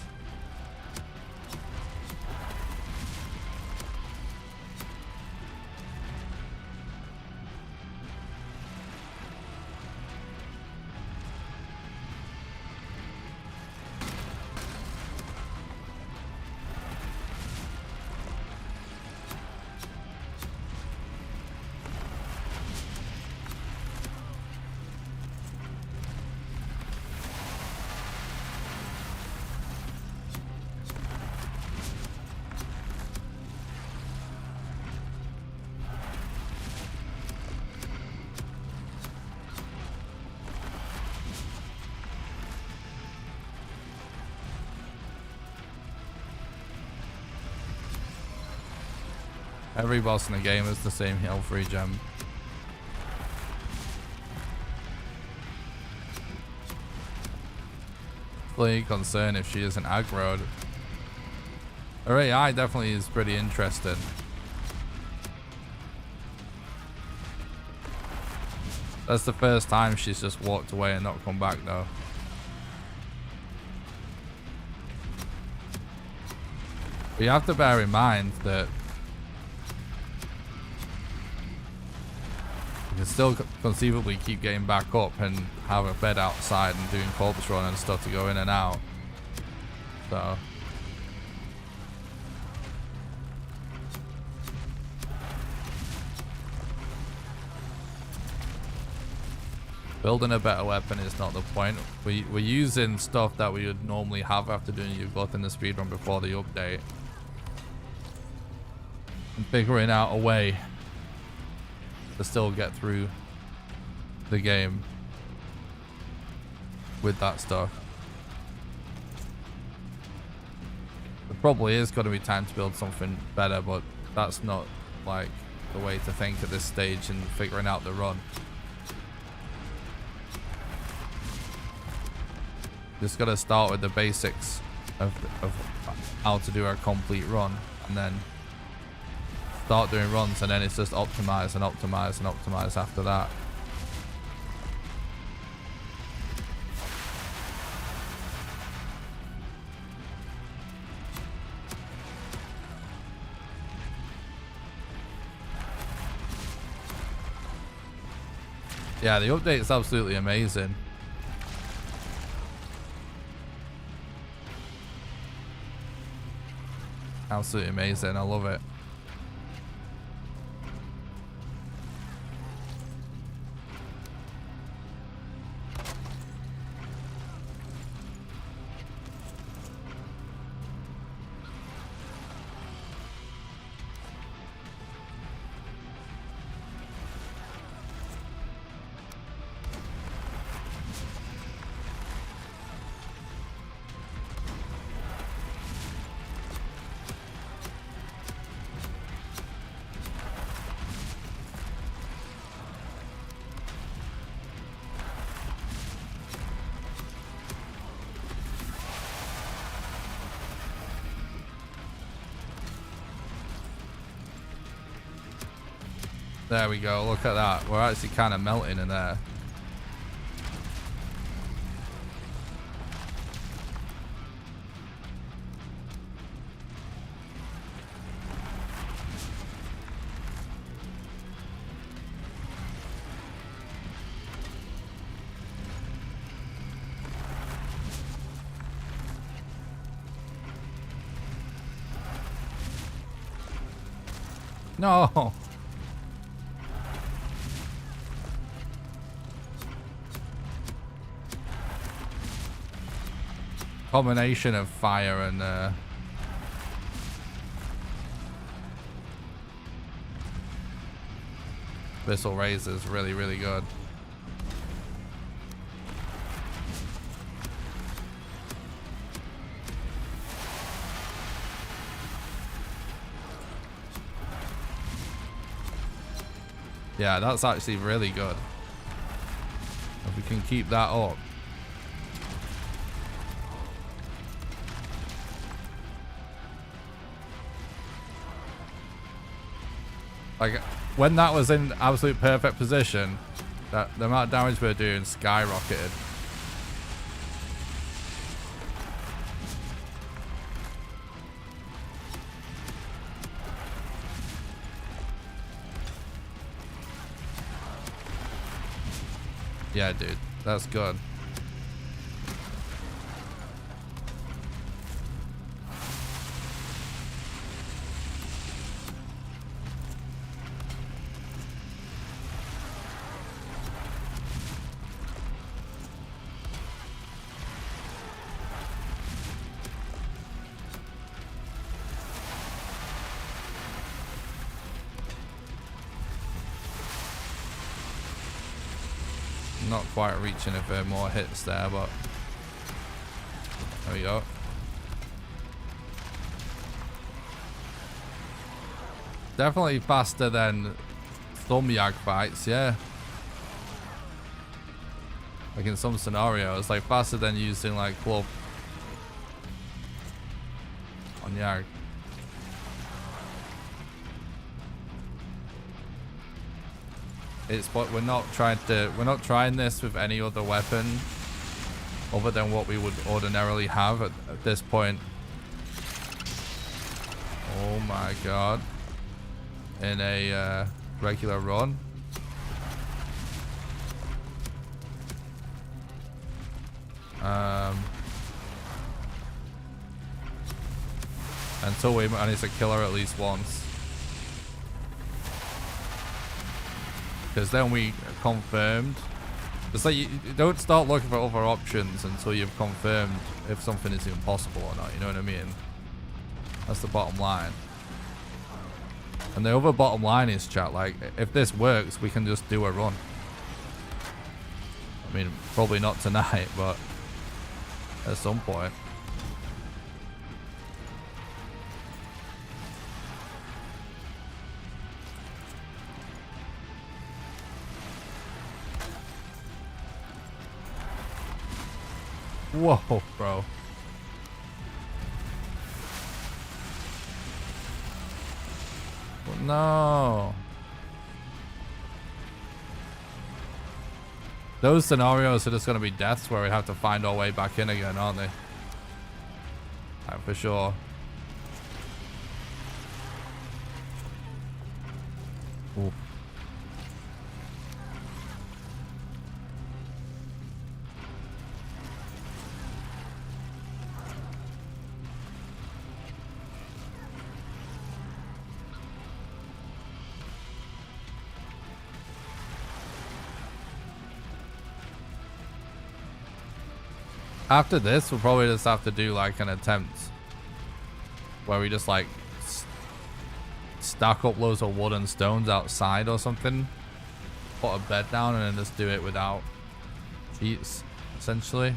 Every boss in the game is the same health regen. Really concerned if she isn't aggroed. Her AI definitely is pretty interesting. That's the first time she's just walked away and not come back though. But you have to bear in mind that you can still conceivably keep getting back up and have a bed outside and doing corpse run and stuff to go in and out. So building a better weapon is not the point. We're using stuff that we would normally have after doing your both in the speedrun before the update. And figuring out a way to still get through the game with that stuff. There probably is going to be time to build something better, but that's not like the way to think at this stage in figuring out the run. Just got to start with the basics of how to do a complete run, and then start doing runs, and then it's just optimize and optimize and optimize after that. Yeah, the update is absolutely amazing. Absolutely amazing. I love it. There we go. Look at that. We're actually kind of melting in there. No. Combination of fire and Thistle Razor is really, really good. Yeah, that's actually really good. If we can keep that up. Like, when that was in absolute perfect position, that the amount of damage we were doing skyrocketed. Yeah, dude, that's good. Not quite reaching a few more hits there, but there we go. Definitely faster than some Yag fights, yeah. Like in some scenarios, like faster than using like club on Yag. It's what we're not trying this with any other weapon other than what we would ordinarily have at this point. Oh my god. In a regular run. Until we manage to kill her at least once. Because then we confirmed. It's like you don't start looking for other options until you've confirmed if something is impossible or not. You know what I mean? That's the bottom line. And the other bottom line is, chat, like, if this works, we can just do a run. I mean, probably not tonight, but at some point. Whoa, bro. No. Those scenarios are just going to be deaths where we have to find our way back in again, aren't they? For sure. Ooh. After this, we'll probably just have to do like an attempt where we just like stack up loads of wood and stones outside or something, put a bed down, and then just do it without cheats, essentially.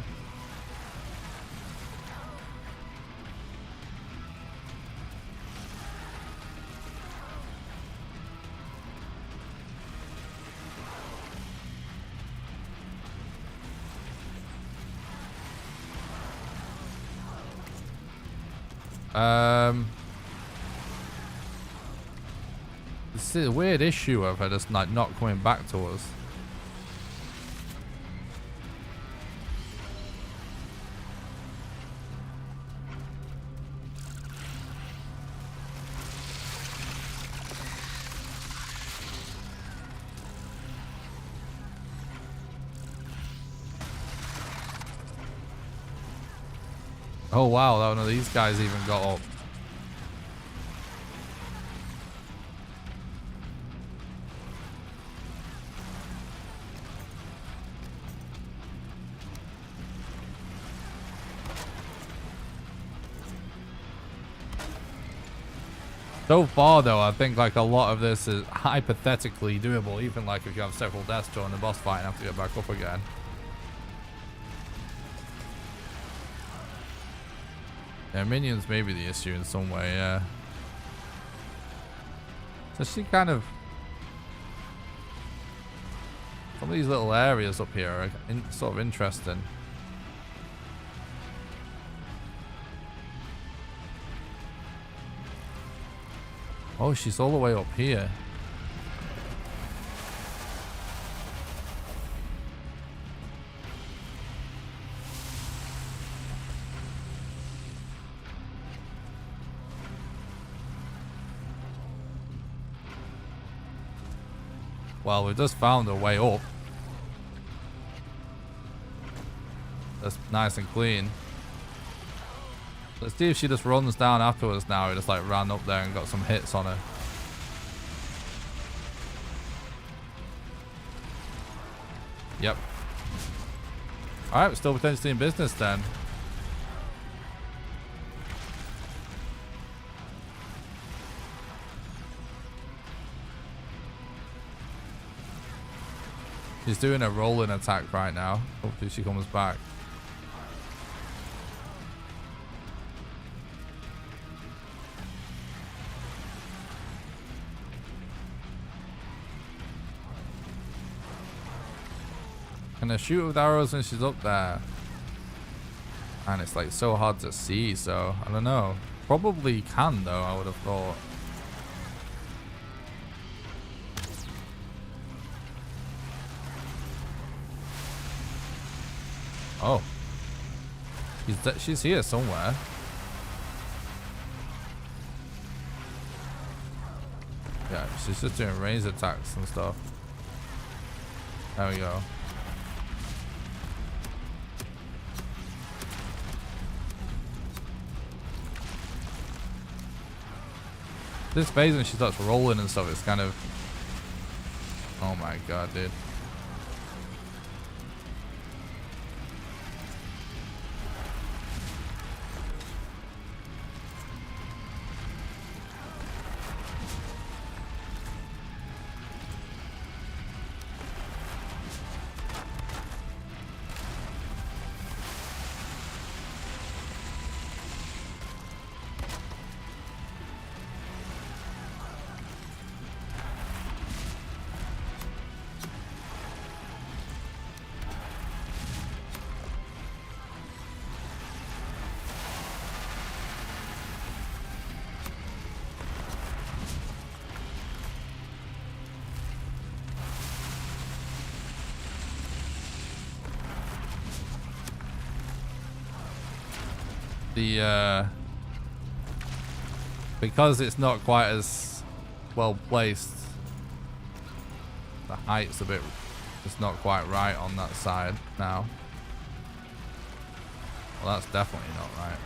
It's a weird issue of her just like not coming back to us. Oh wow, none of these guys even got up. So far though, I think like a lot of this is hypothetically doable, even like if you have several deaths during the boss fight and have to get back up again. Yeah, minions may be the issue in some way, yeah. So she kind of... Some of these little areas up here are sort of interesting. Oh, she's all the way up here. Well, we've just found a way up. That's nice and clean. Let's see if she just runs down afterwards now. We just like ran up there and got some hits on her. Yep. Alright, we're still potentially in business then. She's doing a rolling attack right now. Hopefully she comes back. Can I shoot with arrows when she's up there? And it's like so hard to see, so I don't know. Probably can though, I would have thought. Oh. She's here somewhere. Yeah, she's just doing range attacks and stuff. There we go. This phase when she starts rolling and stuff, it's kind of... Oh my god, dude. Because it's not quite as well placed, the height's a bit, it's not quite right on that side now. Well, that's definitely not right.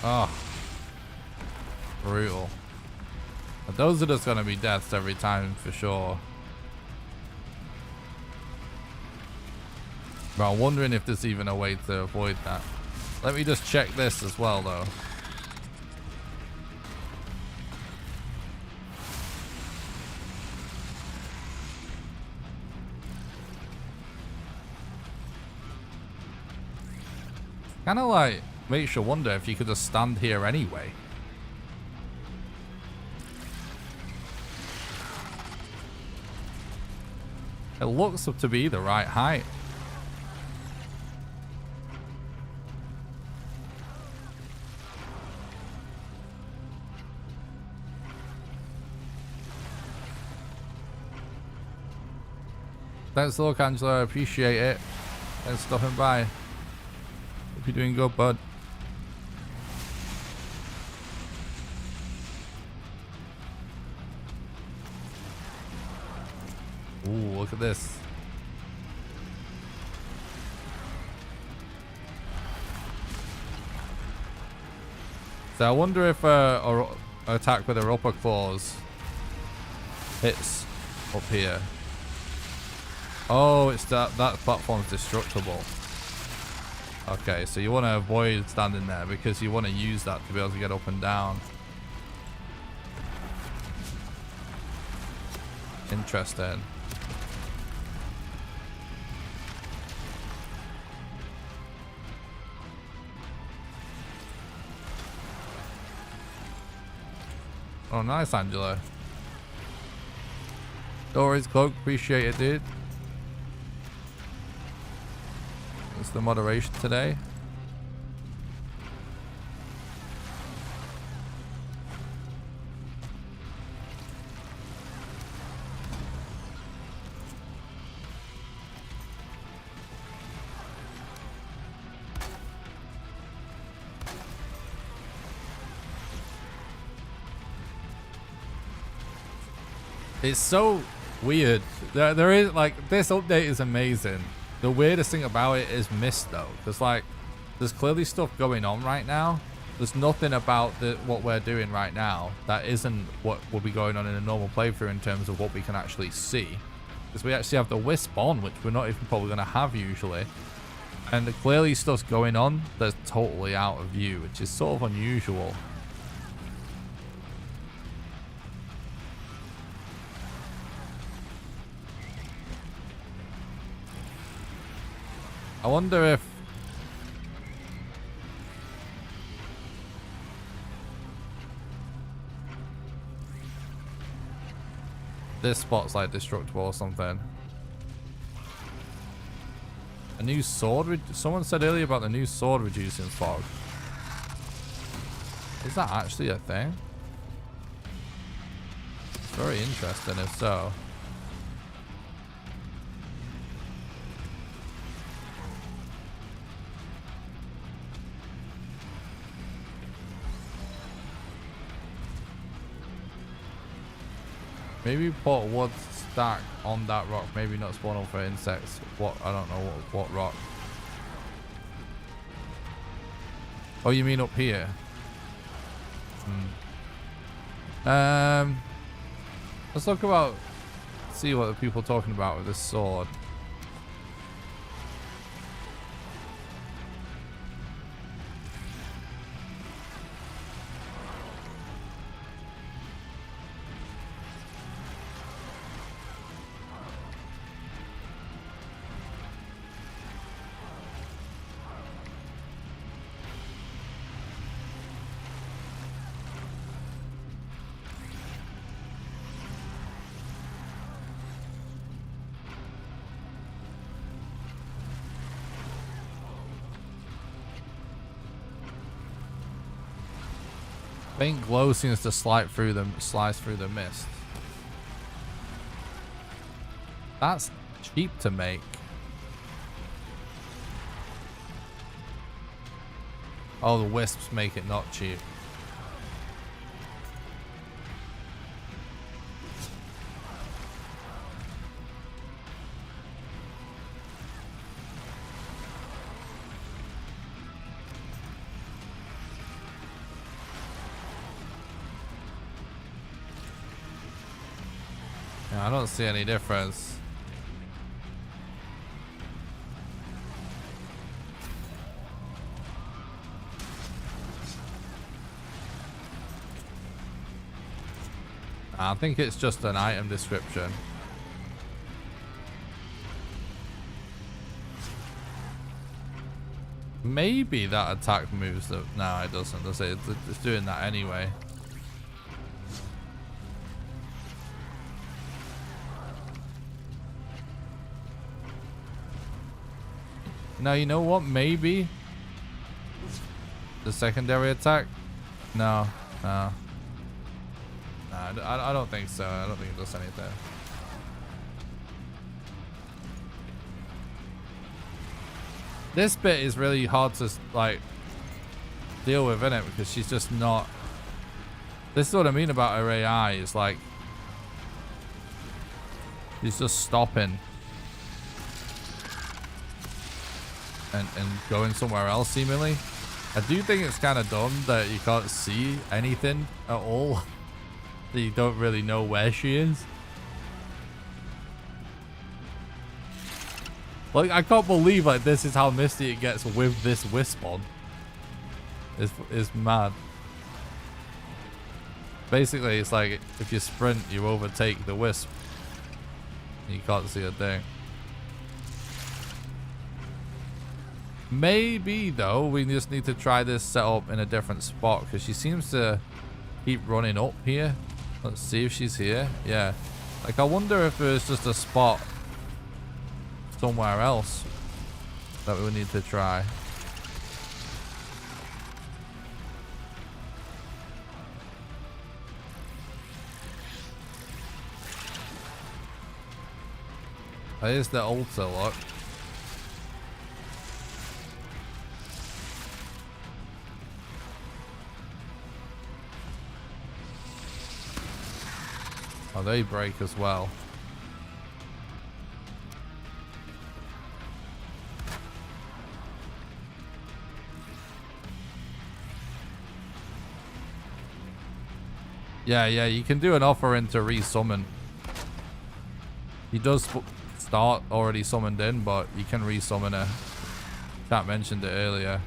Oh, brutal. But those are just going to be deaths every time for sure. But I'm wondering if there's even a way to avoid that. Let me just check this as well though. Kind of like makes you wonder if you could just stand here anyway. It looks up to be the right height. Thanks for the look, Angela. I appreciate it. Thanks for stopping by. Hope you're doing good, bud. Ooh, look at this. So I wonder if an attack with her upper claws hits up here. Oh, it's that platform's destructible. Okay, so you want to avoid standing there because you want to use that to be able to get up and down. Interesting. Oh, nice, Angela. Dory's cloak, appreciate it, dude. It's the moderation today. It's so weird. There is like this update is amazing. The weirdest thing about it is mist though, because like there's clearly stuff going on right now. There's nothing about what we're doing right now that isn't what will be going on in a normal playthrough in terms of what we can actually see. Because we actually have the wisp on, which we're not even probably going to have usually. And clearly stuff's going on that's totally out of view, which is sort of unusual. I wonder if this spot's like destructible or something. A new sword? Someone said earlier about the new sword reducing fog. Is that actually a thing? It's very interesting if so. Maybe put wood stack on that rock. Maybe not spawn for insects. What? I don't know what rock. Oh, you mean up here? Let's talk about. See what the people are talking about with this sword. Faint glow seems to slice through the mist. That's cheap to make. Oh, the wisps make it not cheap. I don't see any difference. I think it's just an item description. Maybe that attack moves the... No, it doesn't, does it? It's doing that anyway. Now, you know what? Maybe the secondary attack? No. I don't think so. I don't think it does anything. This bit is really hard to like deal with, isn't it? Because she's just not. This is what I mean about her AI. It's like she's just stopping and going somewhere else seemingly. I do think it's kind of dumb that you can't see anything at all. That you don't really know where she is. Like, I can't believe like this is how misty it gets with this wisp on. It's mad. Basically, it's like if you sprint, you overtake the wisp. You can't see a thing. Maybe though, we just need to try this setup in a different spot because she seems to keep running up here. Let's see if she's here. Yeah. Like, I wonder if there's just a spot somewhere else that we would need to try. There's the altar, look. Oh, they break as well. Yeah, you can do an offering to resummon. He does start already summoned in, but you can resummon her. Chat mentioned it earlier.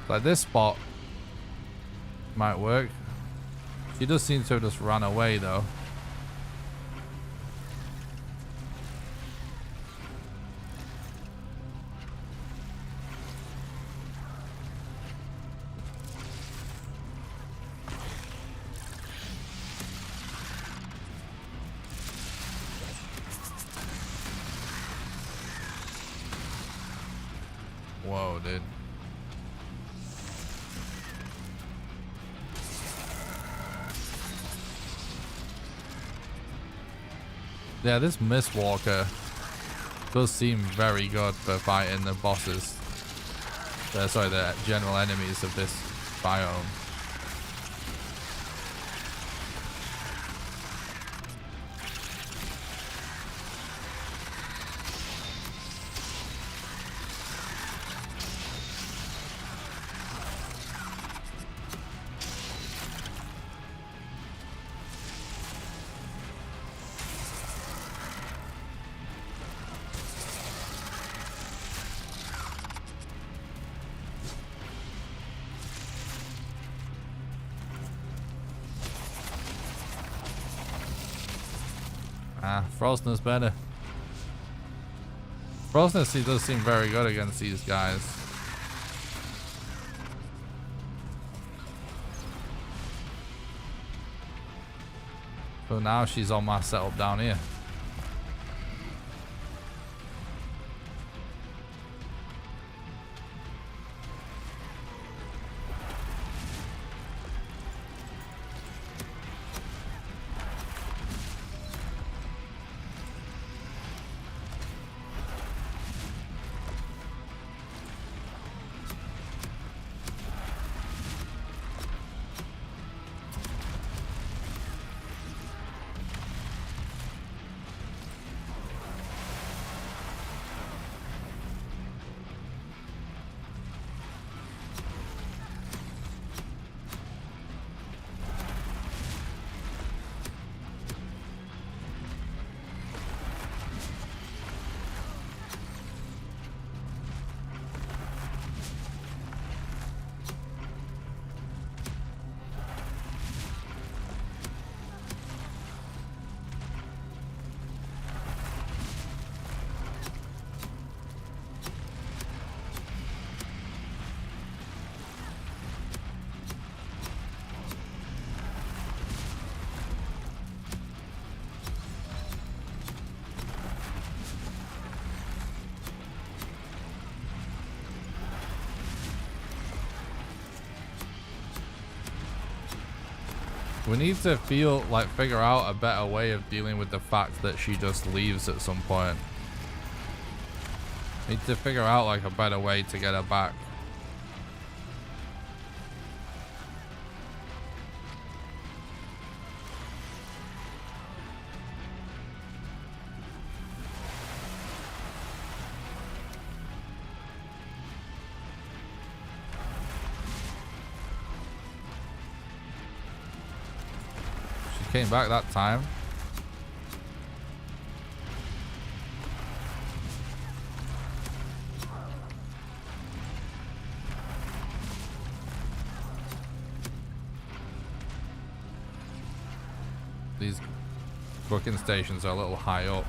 Like this spot might work. She does seem to have just ran away though. Whoa, dude. Yeah, this Mistwalker does seem very good for fighting the bosses. Sorry, the general enemies of this biome. Frostness better. Frostness, he does seem very good against these guys. So now she's on my setup down here. We need to figure out a better way of dealing with the fact that she just leaves at some point. Need to figure out like a better way to get her back. She came back that time. These booking stations are a little high up.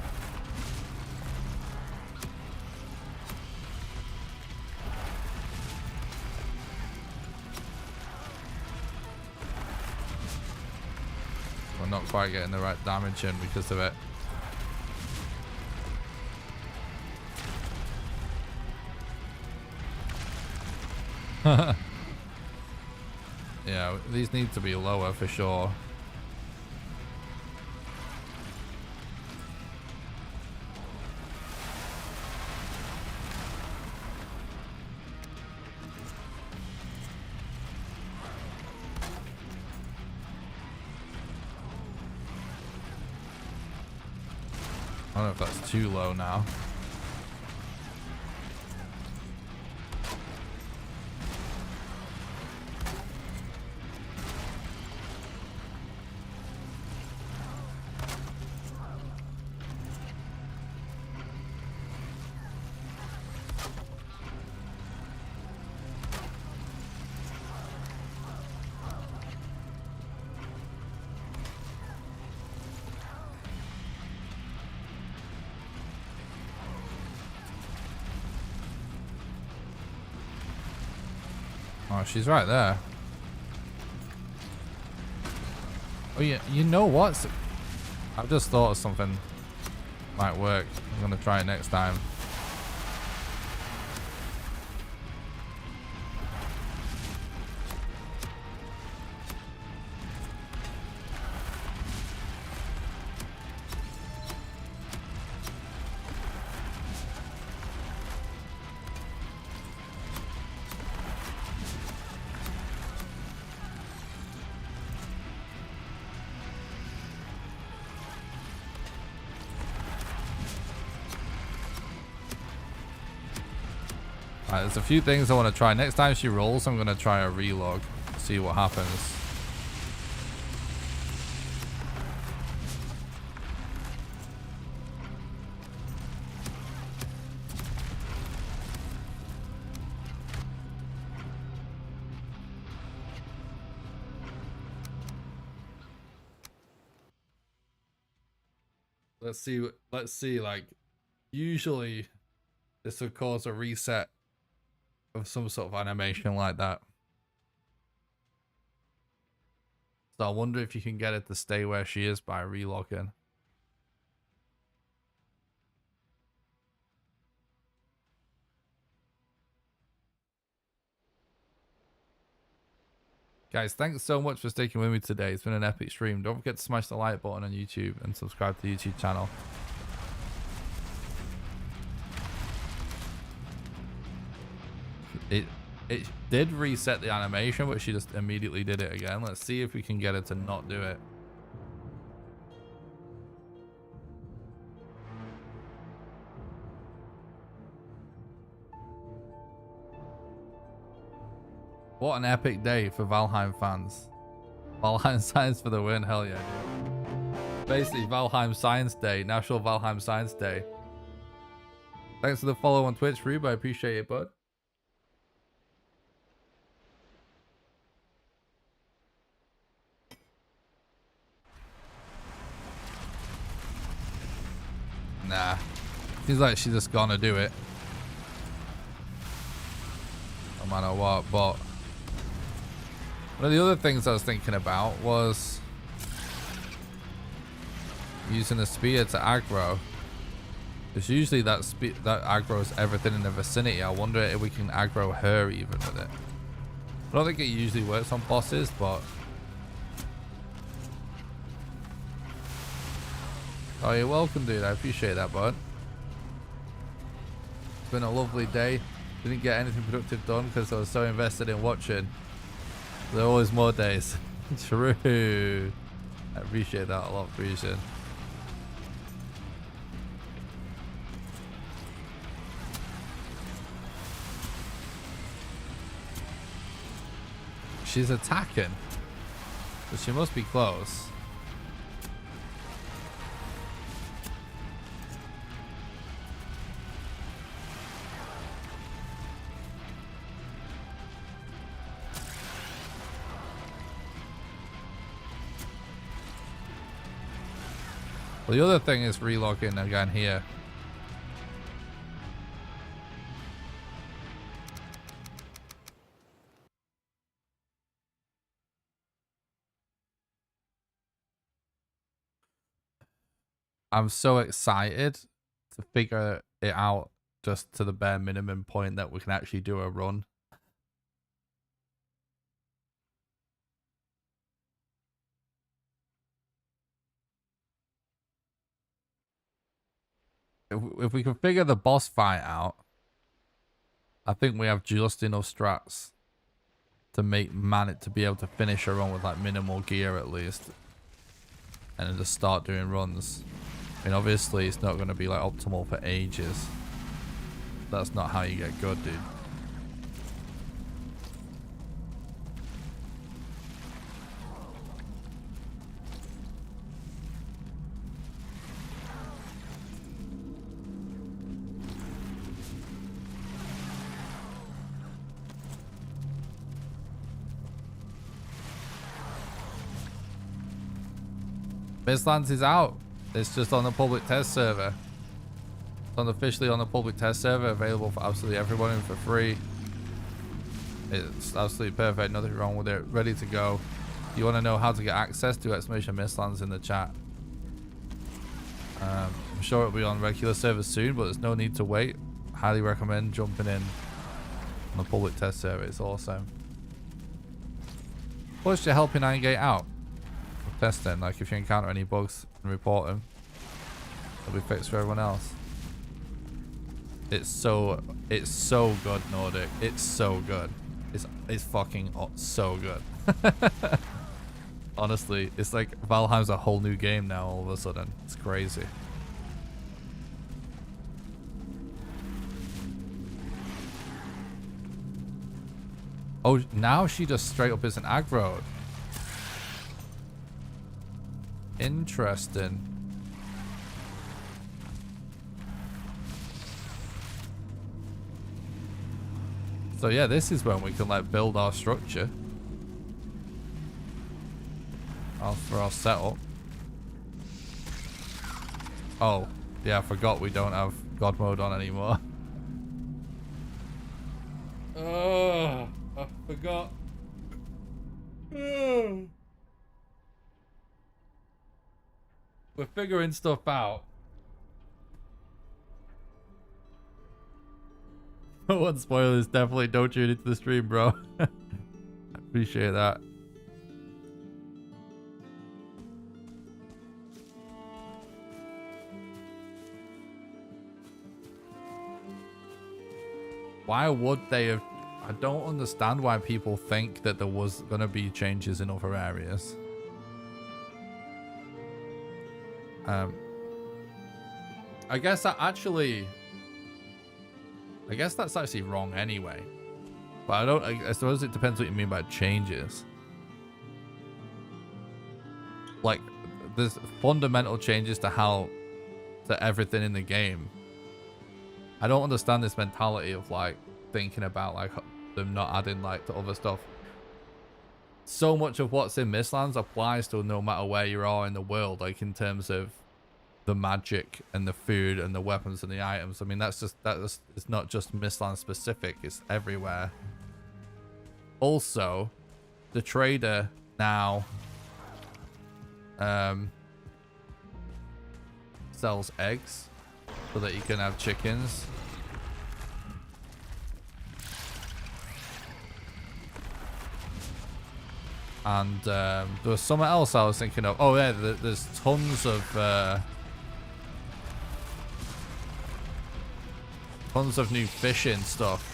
We're not quite getting the right damage in because of it. Yeah, these need to be lower for sure. I don't know if that's too low now. Oh, she's right there. Oh yeah, you know what? I've just thought of something might work. I'm gonna try it next time. There's a few things I want to try. Next time she rolls, I'm going to try a relog. See what happens. Let's see, like, usually this would cause a reset of some sort of animation like that. So I wonder if you can get it to stay where she is by relogging. Guys, thanks so much for sticking with me today. It's been an epic stream. Don't forget to smash the like button on YouTube and subscribe to the YouTube channel. It did reset the animation, but she just immediately did it again. Let's see if we can get her to not do it. What an epic day for Valheim fans. Valheim Science for the win, hell yeah. Basically, Valheim Science Day, National Valheim Science Day. Thanks for the follow on Twitch, Rube. I appreciate it, bud. Nah. Seems like she's just gonna do it. No matter what, but one of the other things I was thinking about was using the spear to aggro. Because usually that aggroes everything in the vicinity. I wonder if we can aggro her even with it. I don't think it usually works on bosses, but... Oh, you're welcome, dude. I appreciate that, bud. It's been a lovely day. Didn't get anything productive done because I was so invested in watching. There are always more days. True. I appreciate that a lot, Frisian. She's attacking. So she must be close. Well, the other thing is relogging again here. I'm so excited to figure it out just to the bare minimum point that we can actually do a run. If we can figure the boss fight out, I think we have just enough strats to to be able to finish a run with like minimal gear at least, and then just start doing runs. I mean, obviously it's not going to be like optimal for ages. That's not how you get good, dude. Mistlands is out. It's just on the public test server. It's officially on the public test server, available for absolutely everyone and for free. It's absolutely perfect, nothing wrong with it, ready to go. You want to know how to get access to exclamation Mistlands in the chat. I'm sure it'll be on regular servers soon, but there's no need to wait. Highly recommend jumping in on the public test server, it's awesome. Plus you're helping Irongate out. Testing, like if you encounter any bugs and report them, they'll be fixed for everyone else. It's so good, Nordic. It's so good. It's fucking so good. Honestly, it's like Valheim's a whole new game now all of a sudden. It's crazy. Oh, now she just straight up isn't aggroed. Interesting. So yeah, this is when we can like build our structure. For our setup. Oh, yeah, I forgot we don't have God mode on anymore. Oh, I forgot. We're figuring stuff out. One spoilers, definitely don't tune into the stream, bro. I appreciate that. Why would they have... I don't understand why people think that there was going to be changes in other areas. I guess that's actually wrong anyway. But I suppose it depends what you mean by changes. Like, there's fundamental changes to everything in the game. I don't understand this mentality of like thinking about like them not adding like to other stuff. So much of what's in Mistlands applies to no matter where you are in the world, like in terms of the magic and the food and the weapons and the items. I mean, it's not just Mistlands specific, it's everywhere. Also, the trader now sells eggs so that you can have chickens. And there was something else I was thinking of. Oh yeah, there's tons of Tons of new fishing stuff.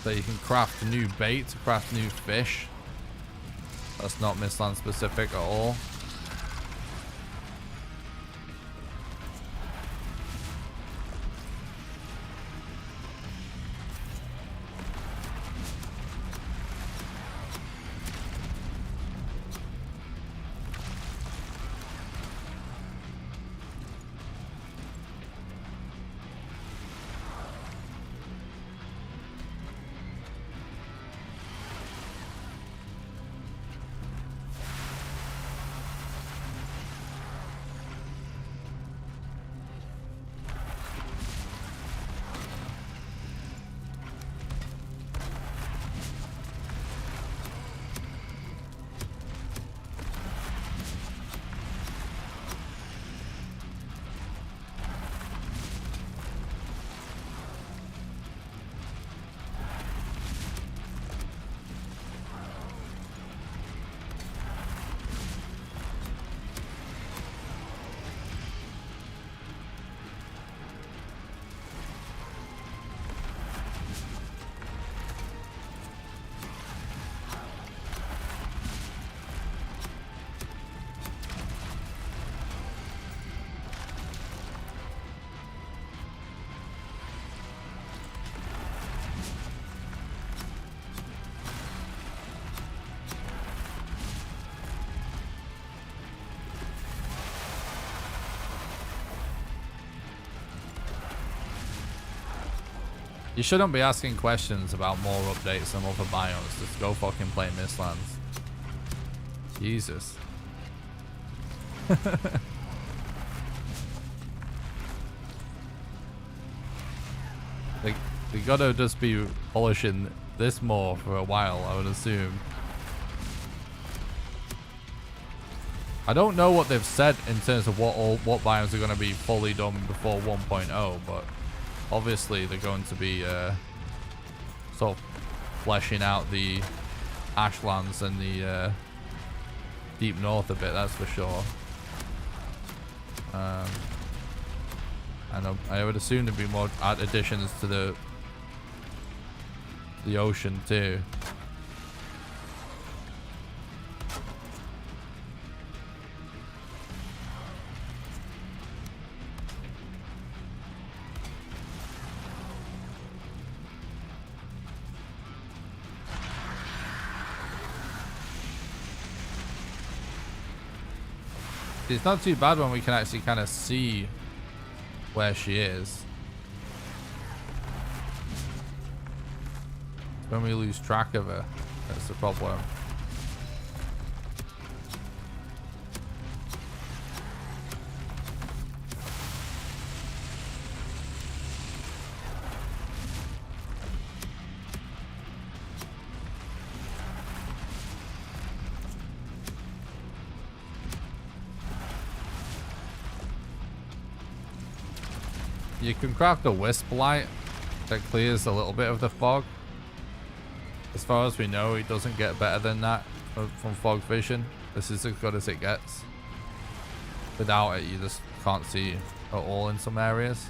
So you can craft new bait to craft new fish. That's not Mistland specific at all. You shouldn't be asking questions about more updates and other biomes. Just go fucking play Mistlands. Jesus. They gotta just be polishing this more for a while, I would assume. I don't know what they've said in terms of what biomes are going to be fully done before 1.0, but obviously they're going to be sort of fleshing out the Ashlands and the Deep North a bit, that's for sure. And I would assume there'd be more additions to the ocean too. It's not too bad when we can actually kind of see where she is. When we lose track of her, that's the problem. You can craft a wisp light that clears a little bit of the fog. As far as we know, it doesn't get better than that from fog vision. This is as good as it gets. Without it, you just can't see at all in some areas.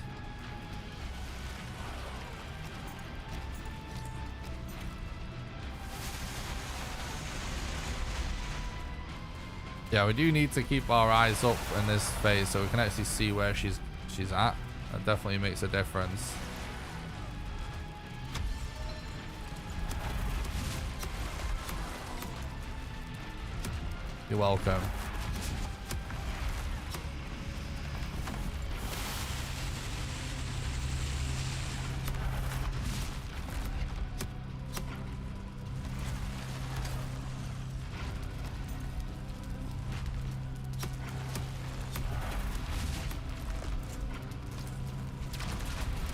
Yeah, we do need to keep our eyes up in this phase so we can actually see where she's at. That definitely makes a difference. You're welcome.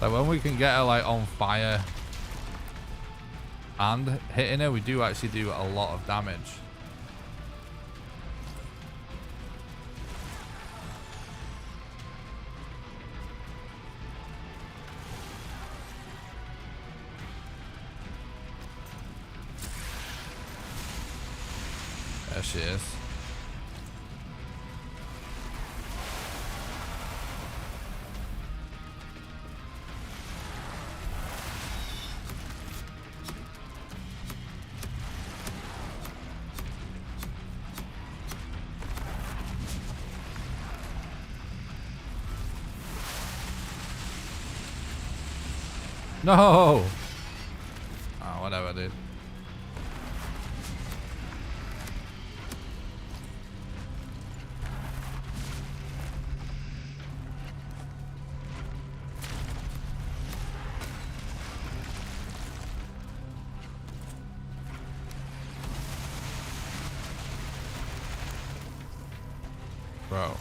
Like when we can get her like on fire and hitting her, we do actually do a lot of damage. There she is. No! Oh, whatever, dude. Bro.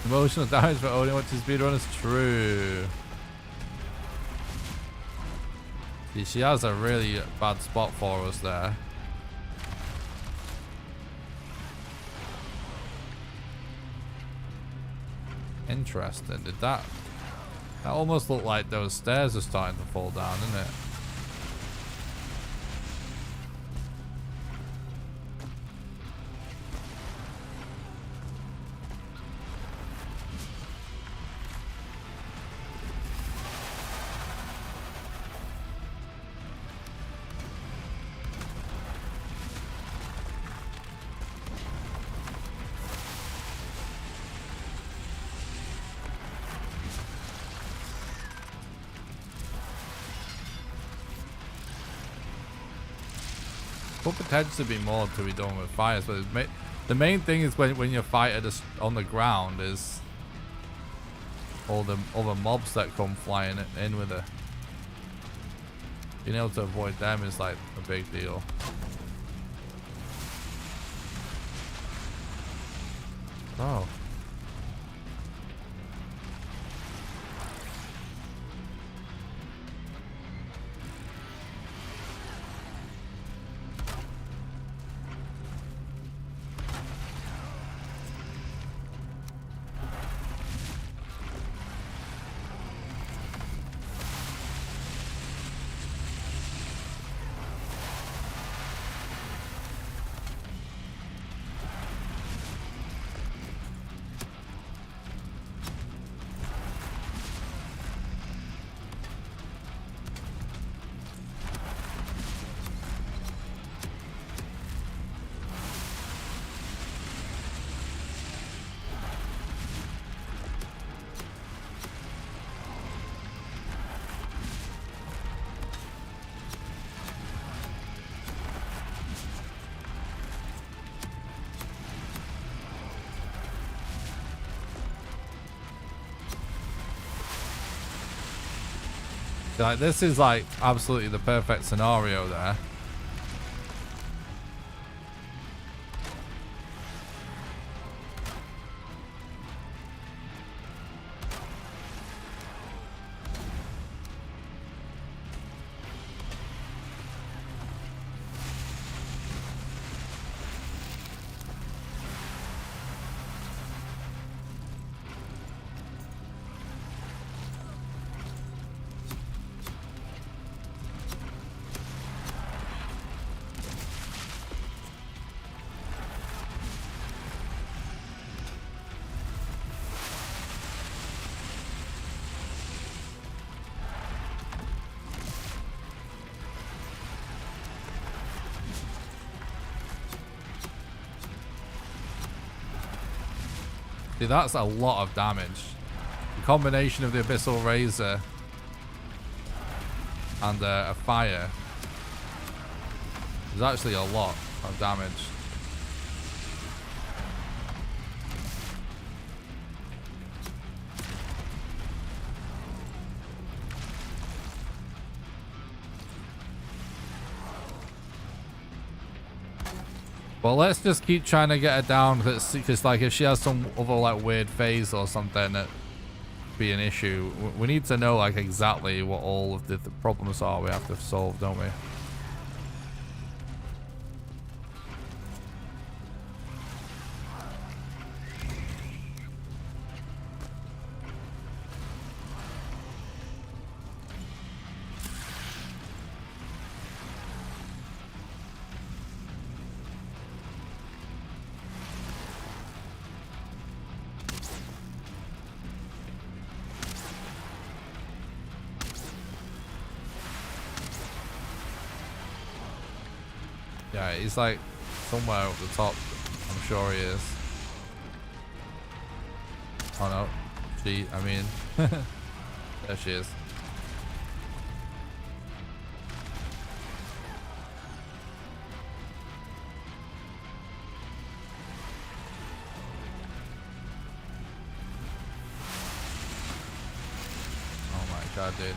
Emotional damage for only watching speedrun is true. See, she has a really bad spot for us there. Interesting. Did that almost looked like those stairs are starting to fall down, didn't it? Could potentially be more to be done with fires, but the main thing is when you fight at on the ground is all the mobs that come flying in with her. Being able to avoid them is like a big deal. Oh. Like, this is like absolutely the perfect scenario there. See, that's a lot of damage. The combination of the Abyssal Razor and a fire is actually a lot of damage. Well, let's just keep trying to get her down, because like if she has some other like weird phase or something, that be an issue. We need to know like exactly what all of the problems are we have to solve, don't we? Yeah, he's like somewhere up the top. I'm sure he is. Oh no. I mean, there she is. Oh my god, dude.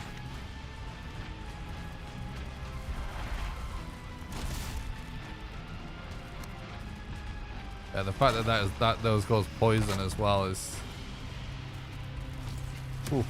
Yeah, the fact that those cause poison as well is. Ooh.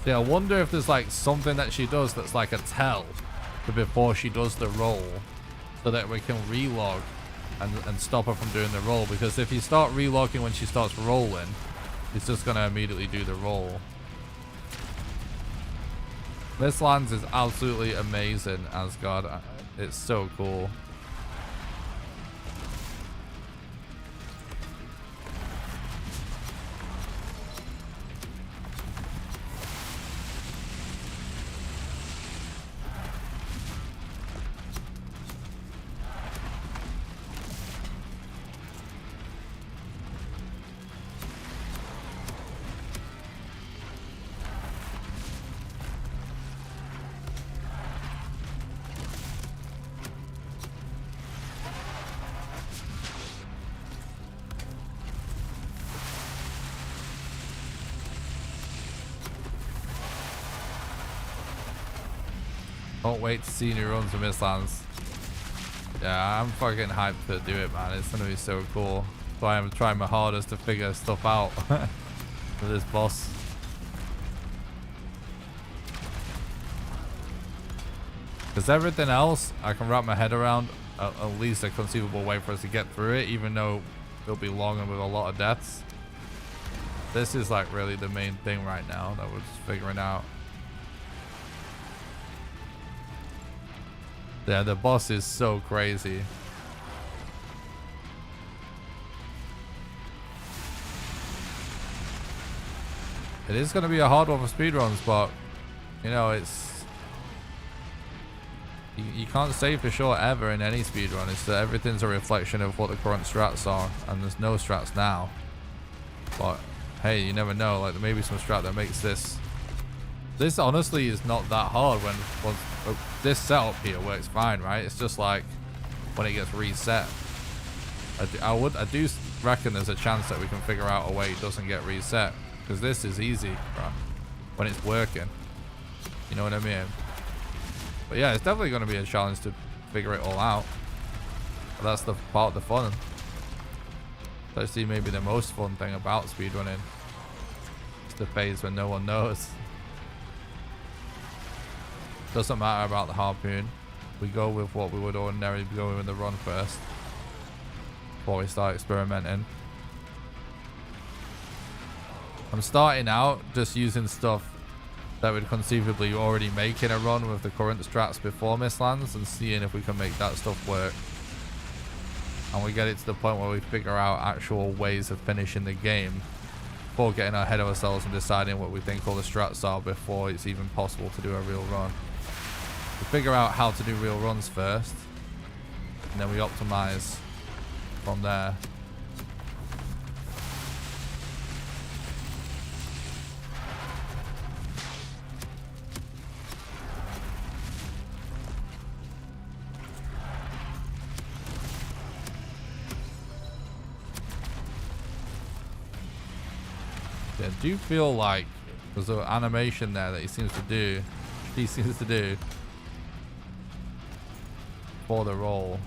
Yeah, I wonder if there's like something that she does that's like a tell for before she does the roll, so that we can relog and stop her from doing the roll. Because if you start relogging when she starts rolling, it's just gonna immediately do the roll. Mistlands is absolutely amazing, Asgard. It's so cool. Can't wait to see new runs of Mistlands. Yeah, I'm fucking hyped to do it, man. It's gonna be so cool. So I am trying my hardest to figure stuff out for this boss. Because everything else, I can wrap my head around at least a conceivable way for us to get through it, even though it'll be long and with a lot of deaths. This is like really the main thing right now that we're just figuring out. Yeah, the boss is so crazy. It is going to be a hard one for speedruns, but you know, it's you can't say for sure ever in any speedrun. It's that everything's a reflection of what the current strats are, and there's no strats now. But hey, you never know. Like there may be some strat that makes this. This honestly is not that hard when this setup here works fine, right? It's just like when it gets reset. I do reckon there's a chance that we can figure out a way it doesn't get reset, because this is easy, right? When it's working, you know what I mean? But yeah, it's definitely going to be a challenge to figure it all out. But that's the part of the fun. Let's see, maybe the most fun thing about speedrunning. It's the phase when no one knows. Doesn't matter about the harpoon. We go with what we would ordinarily be going with the run first, before we start experimenting. I'm starting out just using stuff that would conceivably already make in a run with the current strats before Mistlands, and seeing if we can make that stuff work. And we get it to the point where we figure out actual ways of finishing the game before getting ahead of ourselves and deciding what we think all the strats are before it's even possible to do a real run. We figure out how to do real runs first, and then we optimize from there. I do feel like there's an animation there that he seems to do. He seems to do for the roll.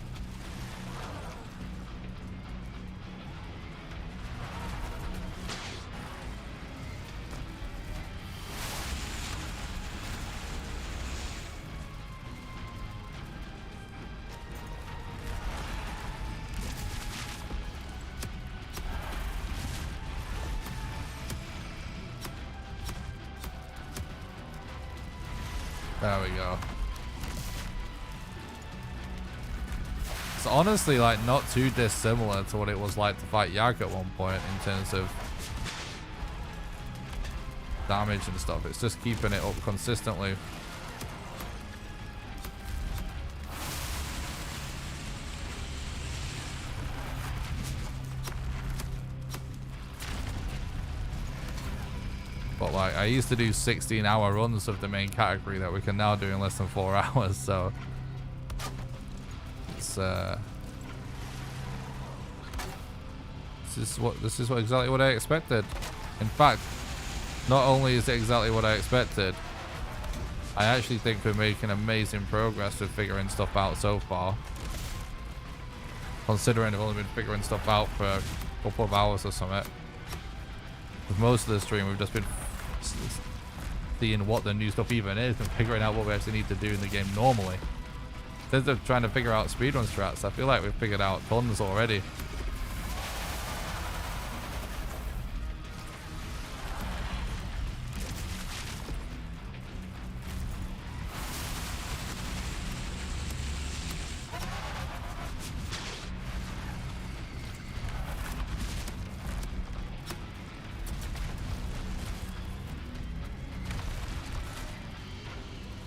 There we go. It's honestly like not too dissimilar to what it was like to fight Yag at one point in terms of damage and stuff. It's just keeping it up consistently. But like, I used to do 16-hour runs of the main category that we can now do in less than 4 hours, so it's this is exactly what I expected. In fact, not only is it exactly what I expected, I actually think we're making amazing progress with figuring stuff out so far. Considering I've only been figuring stuff out for a couple of hours or something. With most of the stream, we've just been seeing what the new stuff even is and figuring out what we actually need to do in the game normally. Instead of trying to figure out speedrun strats, I feel like we've figured out tons already.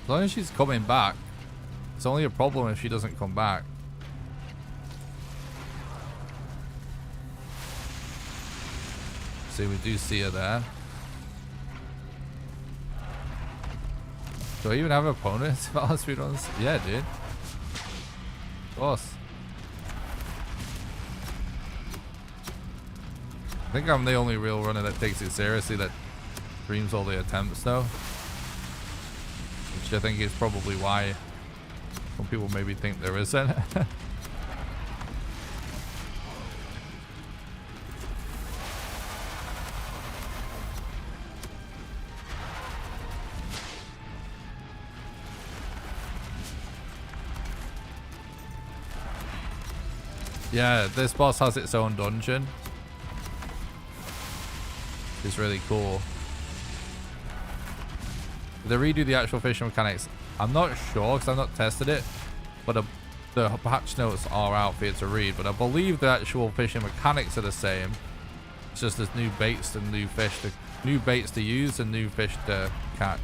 As long as she's coming back. It's only a problem if she doesn't come back. See, we do see her there. Do I even have opponents for our speedruns? Yeah, dude. Of course. I think I'm the only real runner that takes it seriously, that streams all the attempts though. Which I think is probably why some people maybe think there isn't. Yeah, this boss has its own dungeon. It's really cool. Did they redo the actual fishing mechanics? I'm not sure because I've not tested it, but the patch notes are out for you to read. But I believe the actual fishing mechanics are the same. It's just there's new baits and new baits to use and new fish to catch.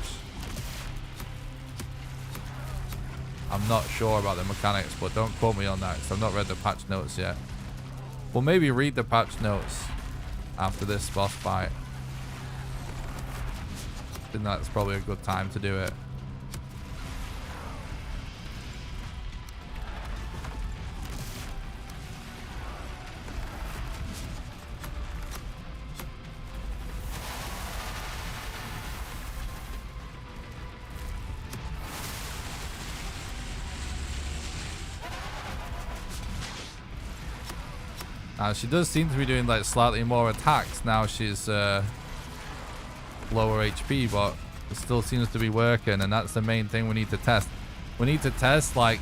I'm not sure about the mechanics, but don't quote me on that because I've not read the patch notes yet. We'll maybe read the patch notes after this boss fight. I think that's probably a good time to do it. She does seem to be doing like slightly more attacks now she's lower HP, but it still seems to be working, and that's the main thing we need to test. We need to test like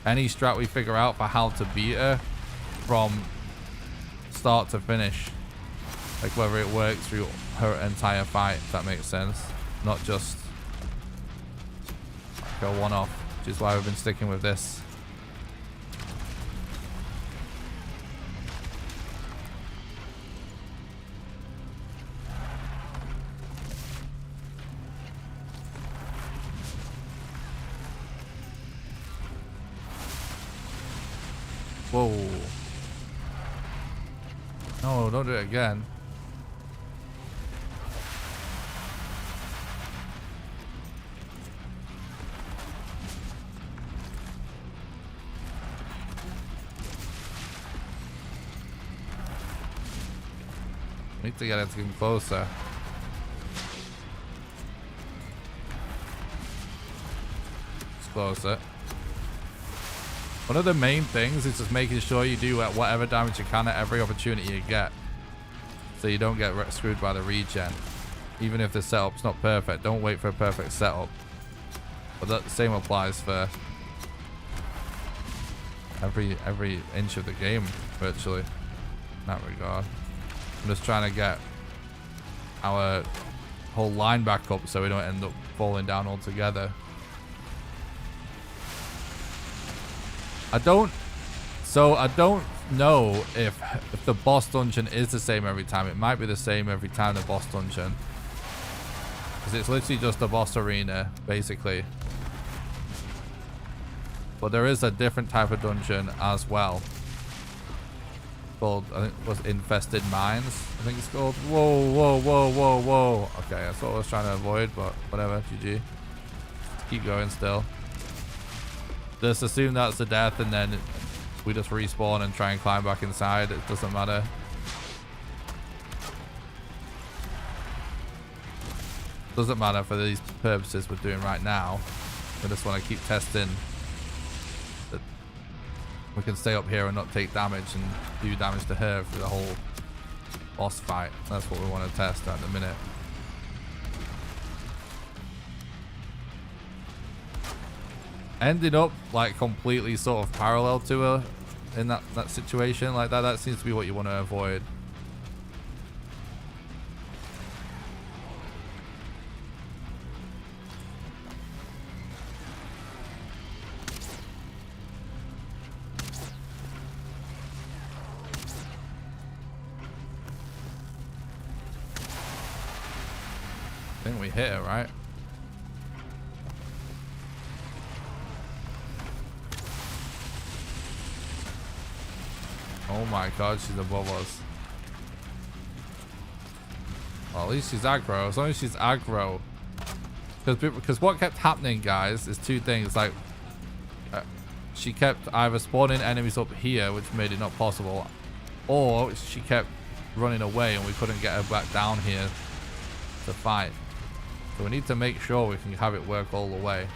any strat we figure out for how to beat her from start to finish, like whether it works through her entire fight, if that makes sense, not just like a one-off, which is why we've been sticking with this. Whoa. No, don't do it again. Need to get it to come closer. It's closer. One of the main things is just making sure you do whatever damage you can at every opportunity you get. So you don't get screwed by the regen. Even if the setup's not perfect, don't wait for a perfect setup. But that same applies for every inch of the game, virtually, in that regard. I'm just trying to get our whole line back up so we don't end up falling down altogether. I don't know if the boss dungeon is the same every time. It might be the same every time, the boss dungeon, because it's literally just a boss arena basically. But there is a different type of dungeon as well, called, I think it was Infested Mines, I think it's called. Whoa, whoa, whoa, whoa, whoa. Okay, that's what I was trying to avoid, but whatever, GG. Let's keep going still. Just assume that's the death and then we just respawn and try and climb back inside. It doesn't matter. Doesn't matter for these purposes we're doing right now. We just want to keep testing that we can stay up here and not take damage and do damage to her for the whole boss fight. That's what we want to test at the minute. Ending up like completely sort of parallel to her in that situation like that seems to be what you want to avoid. I think we hit her, right? Oh my god, she's above us. Well, at least she's aggro. As long as she's aggro. Because what kept happening, guys, is two things. Like, she kept either spawning enemies up here, which made it not possible, or she kept running away and we couldn't get her back down here to fight. So we need to make sure we can have it work all the way.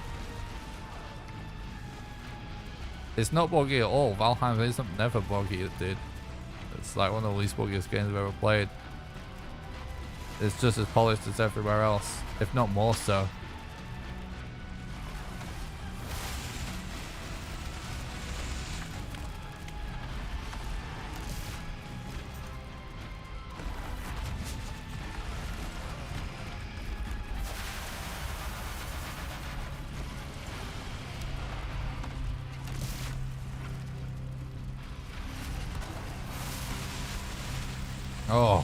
It's not buggy at all. Valheim isn't never buggy, dude. It's like one of the least buggiest games I've ever played. It's just as polished as everywhere else, if not more so. Oh,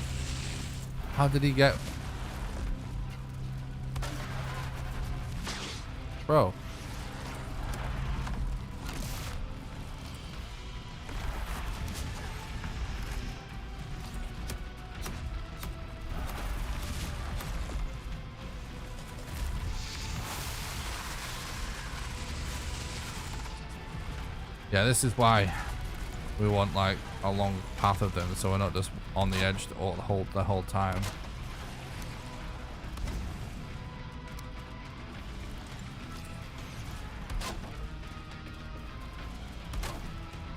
how did he get? Bro. Yeah, this is why we want like a long path of them, so we're not just on the edge the whole time.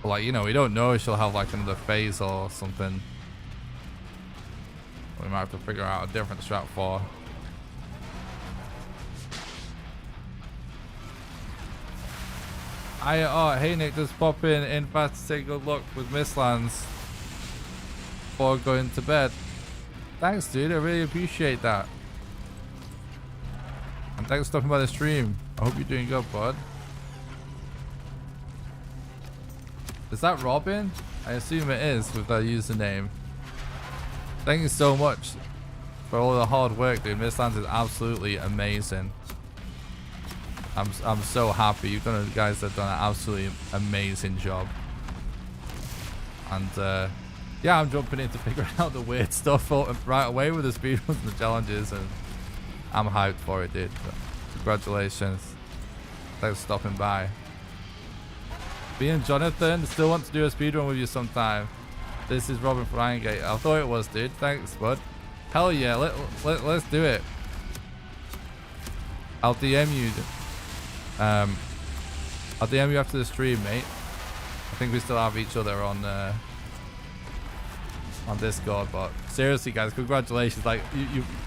But like, you know, we don't know if she'll have like another phase or something. We might have to figure out a different strat for. Hey Nick, just pop in fast to say good luck with Mistlands before going to bed. Thanks, dude. I really appreciate that. And thanks for stopping by the stream. I hope you're doing good, bud. Is that Robin? I assume it is with that username. Thank you so much for all the hard work, dude. Mistlands is absolutely amazing. I'm so happy. You guys have done an absolutely amazing job. And yeah, I'm jumping in to figure out the weird stuff right away with the speedruns and the challenges, and I'm hyped for it, dude. So, congratulations. Thanks for stopping by. Me and Jonathan still want to do a speedrun with you sometime. This is Robin from Iron Gate. I thought it was, dude. Thanks, bud. Hell yeah, let's do it. I'll DM you. I'll DM you after the stream, mate. I think we still have each other on Discord, but seriously, guys, congratulations! Like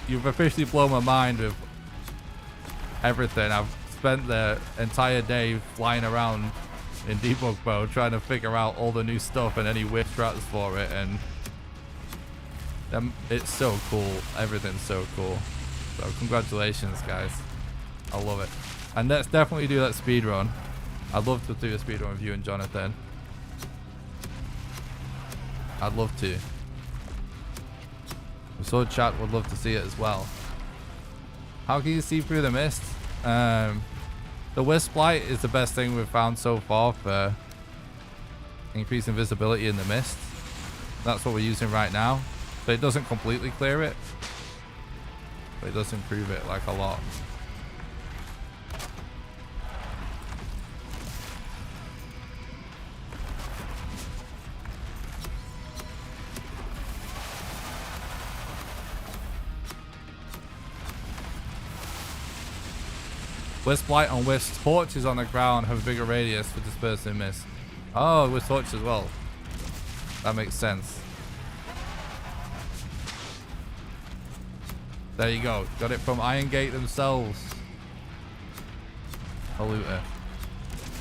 you've officially blown my mind with everything. I've spent the entire day flying around in debug mode trying to figure out all the new stuff and any weird strats for it, and it's so cool. Everything's so cool. So congratulations, guys. I love it. And let's definitely do that speed run. I'd love to do a speed run with you and Jonathan. I'd love to. I'm sure chat would love to see it as well. How can you see through the mist? The wisp light is the best thing we've found so far for increasing visibility in the mist. That's what we're using right now. So it doesn't completely clear it, but it does improve it like a lot. Wisp light on wisp torches on the ground have a bigger radius for dispersing mist. Oh, wisp torches as well. That makes sense. There you go. Got it from Iron Gate themselves. Haluta.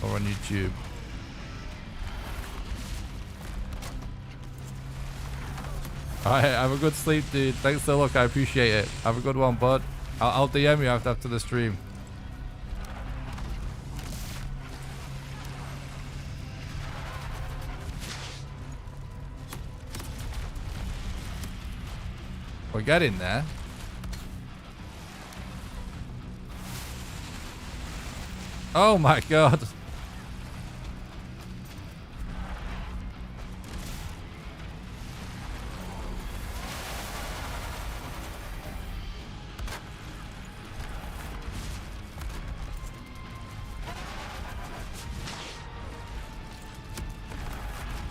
Or on YouTube. Alright, have a good sleep, dude. Thanks for the look. I appreciate it. Have a good one, bud. I'll DM you after the stream. We're getting there. Oh my god.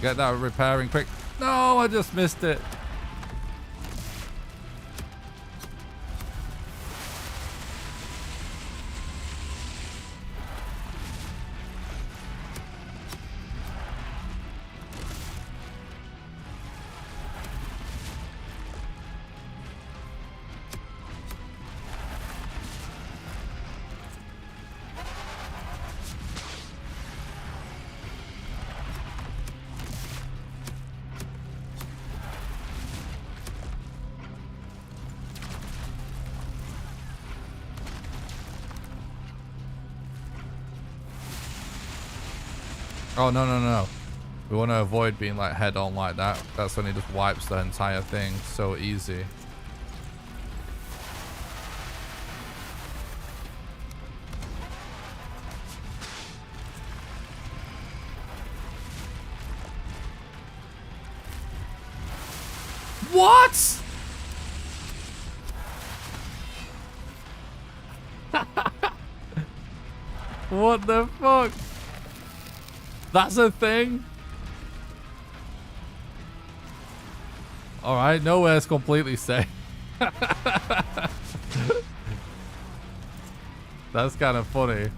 Get that repairing quick. No, I just missed it. Oh, no, no, no. We want to avoid being like head on like that. That's when it just wipes the entire thing so easy. What? What the fuck? That's a thing? Alright, nowhere's completely safe. That's kind of funny.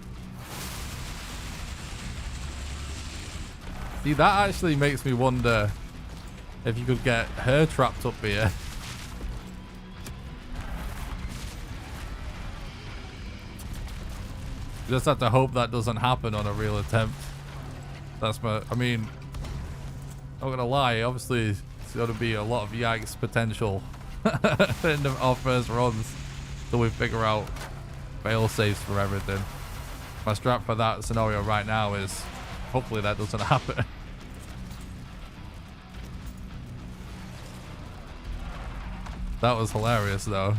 See, that actually makes me wonder if you could get her trapped up here. You just have to hope that doesn't happen on a real attempt. That's my, I mean, I'm not gonna lie, obviously it's gonna be a lot of yikes potential in our first runs till we figure out fail safes for everything. My strat for that scenario right now is hopefully that doesn't happen. That was hilarious though.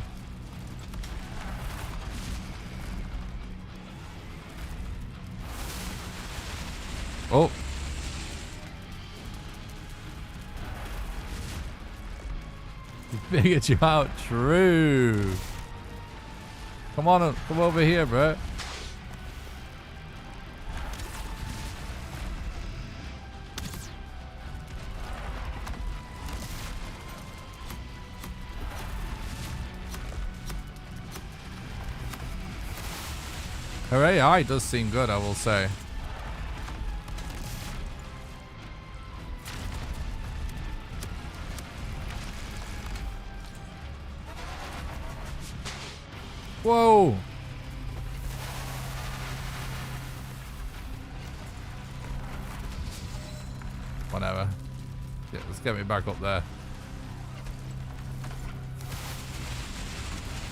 Oh. He figured you out. True. Come on, come over here, bro. Her AI does seem good, I will say. Whoa! Whatever. Yeah, let's get me back up there.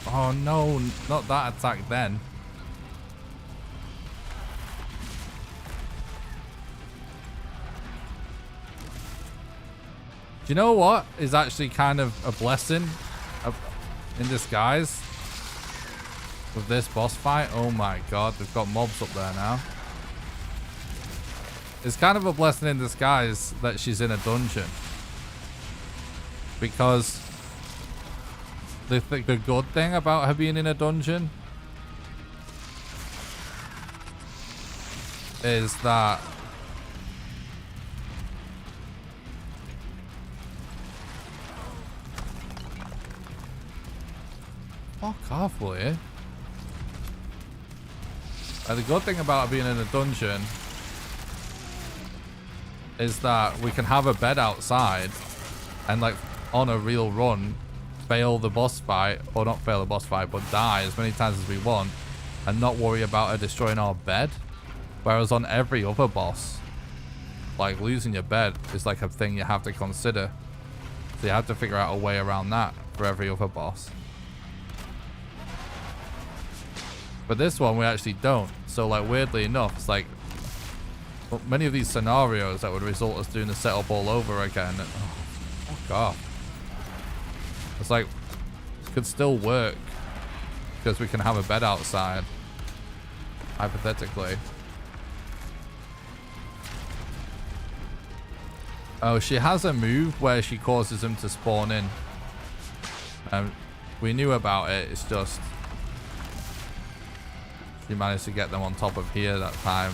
Oh no, not that attack then. Do you know what is actually kind of a blessing in disguise with this boss fight? Oh my god, they've got mobs up there now. It's kind of a blessing in disguise that she's in a dungeon. Because the good thing about her being in a dungeon is that fuck off, will you? The good thing about being in a dungeon is that we can have a bed outside and, like, on a real run, fail the boss fight, or not fail the boss fight, but die as many times as we want and not worry about her destroying our bed. Whereas on every other boss, like, losing your bed is like a thing you have to consider. So you have to figure out a way around that for every other boss. But this one we actually don't. So, like, weirdly enough, it's like many of these scenarios that would result us doing the setup all over again. And, oh, fuck off. It's like, it could still work because we can have a bed outside, hypothetically. Oh, she has a move where she causes them to spawn in. We knew about it, it's just she managed to get them on top of here that time.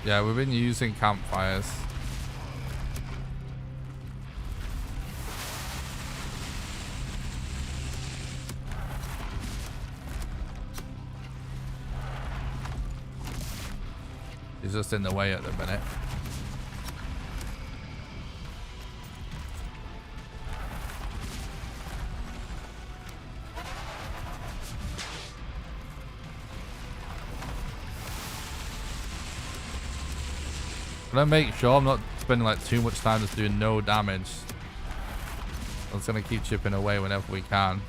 Yeah, we've been using campfires. He's just in the way at the minute. I'm gonna make sure I'm not spending like too much time just doing no damage. I'm just gonna keep chipping away whenever we can.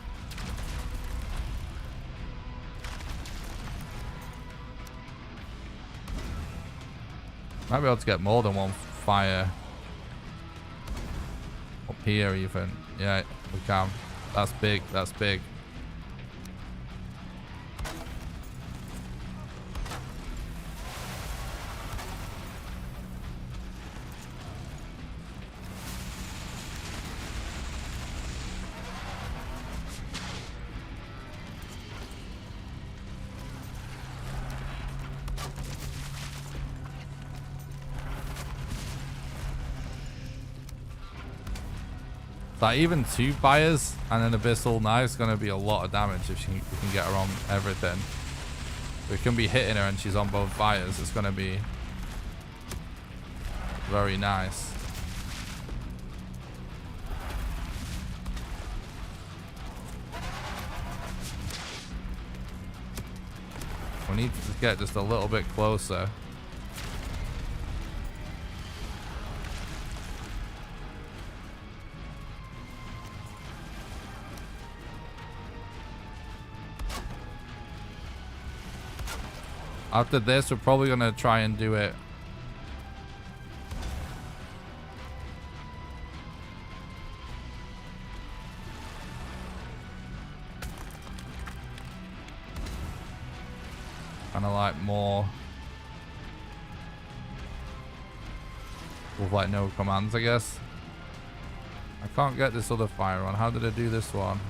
Might be able to get more than one fire up here even. Yeah, we can. That's big, that's big. Like, even 2 fires and an abyssal knife is going to be a lot of damage if we can get her on everything. We can be hitting her and she's on both fires. It's going to be very nice. We need to get just a little bit closer. After this, we're probably going to try and do it. Kind of like more with like no commands, I guess. I can't get this other fire on. How did I do this one?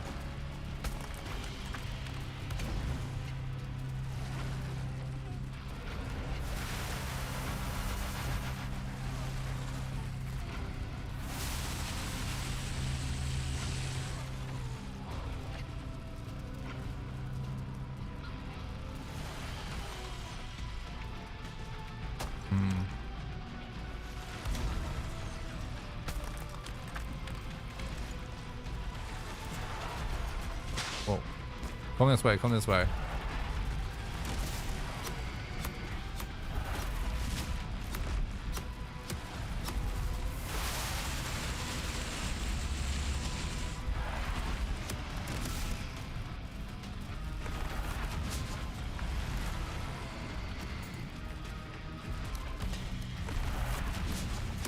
Come this way, come this way.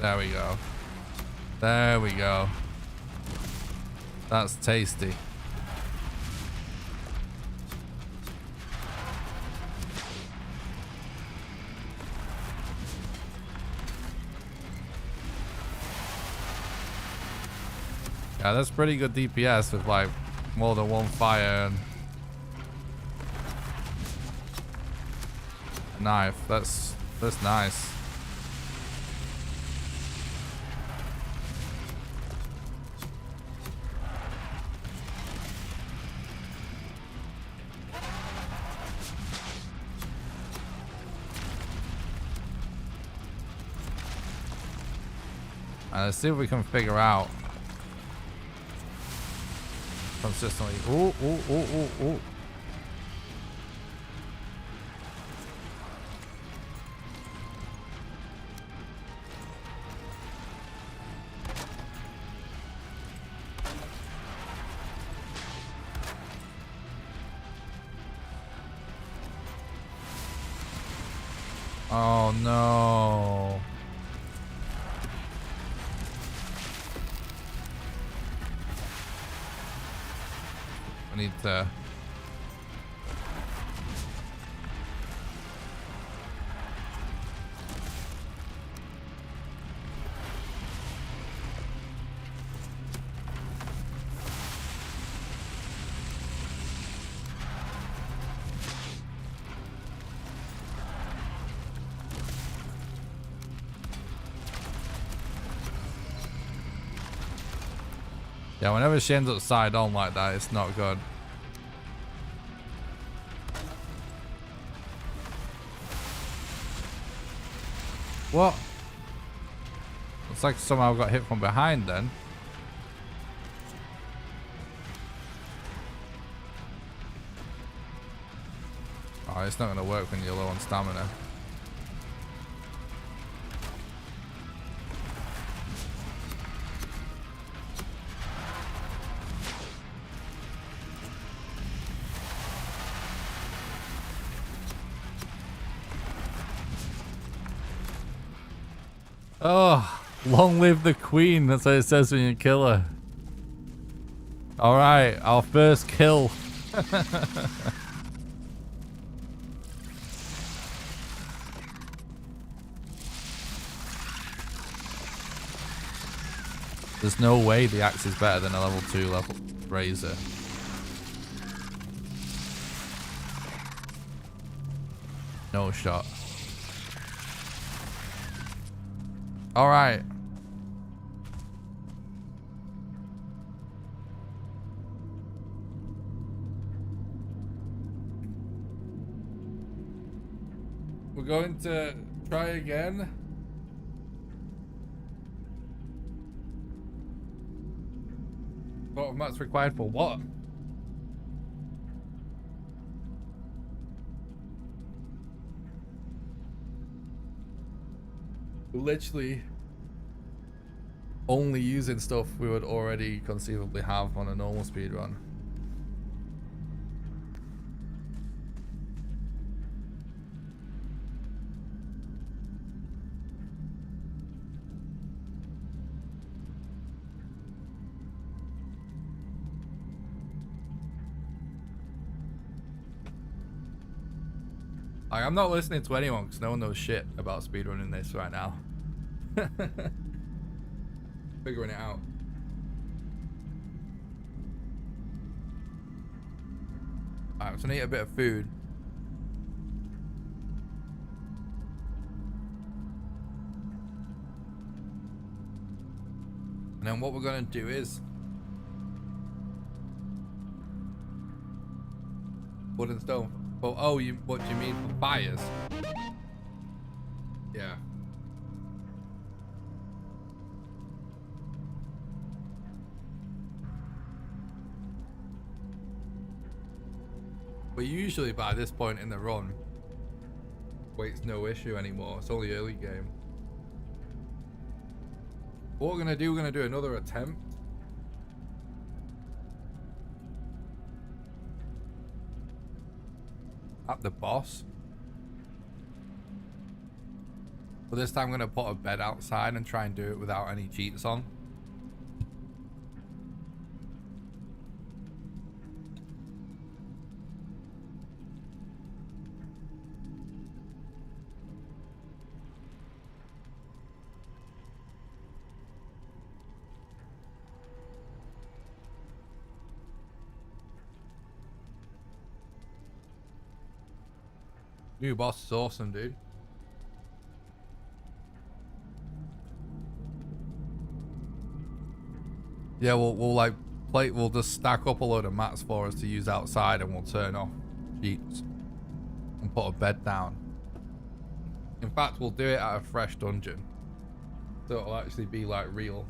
There we go. There we go. That's tasty. Yeah, that's pretty good DPS with like more than one fire and a knife. That's nice. Let's see if we can figure out consistently. Ooh, ooh, ooh, ooh, ooh. Oh no. I need to... Yeah, whenever she ends up side on like that, it's not good. What? Looks like somehow got hit from behind then. Oh, it's not going to work when you're low on stamina. Oh, long live the queen. That's what it says when you kill her. Alright, our first kill. There's no way the axe is better than a level 2 level razor. No shot. All right. We're going to try again. What mats required for what? Literally only using stuff we would already conceivably have on a normal speedrun. I'm not listening to anyone because no one knows shit about speedrunning this right now. Figuring it out. Alright, so I need a bit of food. And then what we're gonna do is wood and stone. Well, oh, what do you mean for fires? Yeah. But usually by this point in the run, weight's no issue anymore. It's only early game. What we're gonna do another attempt. At the boss. But this time I'm gonna put a bed outside and try and do it without any cheats on. New boss is awesome, dude. Yeah, we'll like we'll just stack up a load of mats for us to use outside, and we'll turn off sheets and put a bed down. In fact, we'll do it at a fresh dungeon, so it'll actually be like real.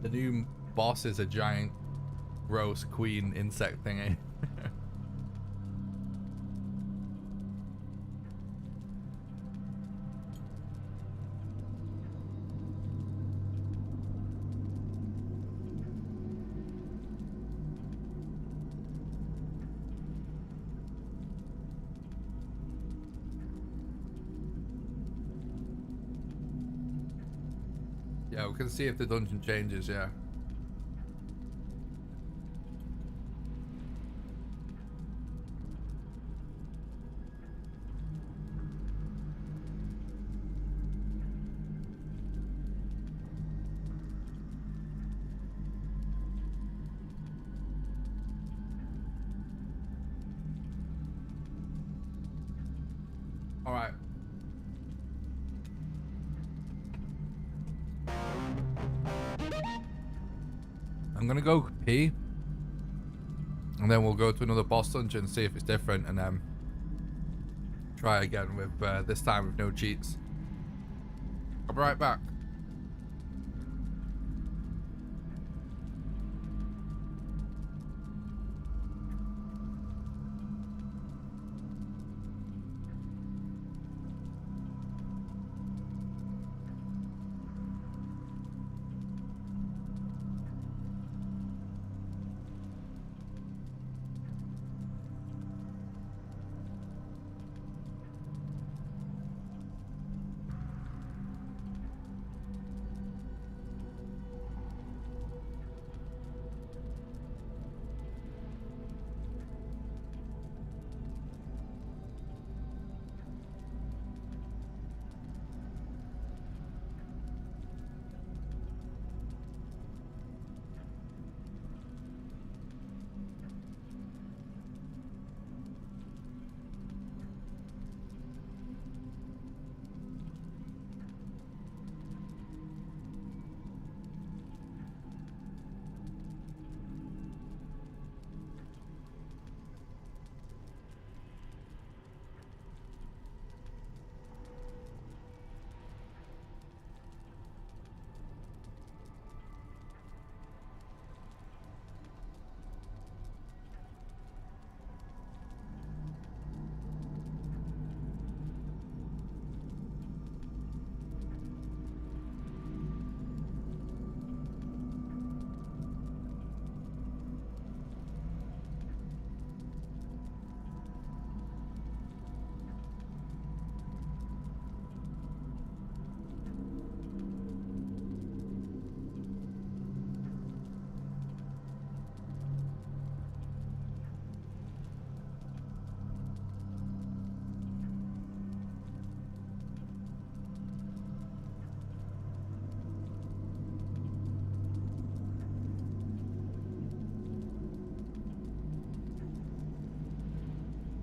The new boss is a giant gross queen insect thingy. Yeah, we can see if the dungeon changes, yeah. All right. I'm gonna go pee, and then we'll go to another boss dungeon, see if it's different, and then try again with this time with no cheats. I'll be right back.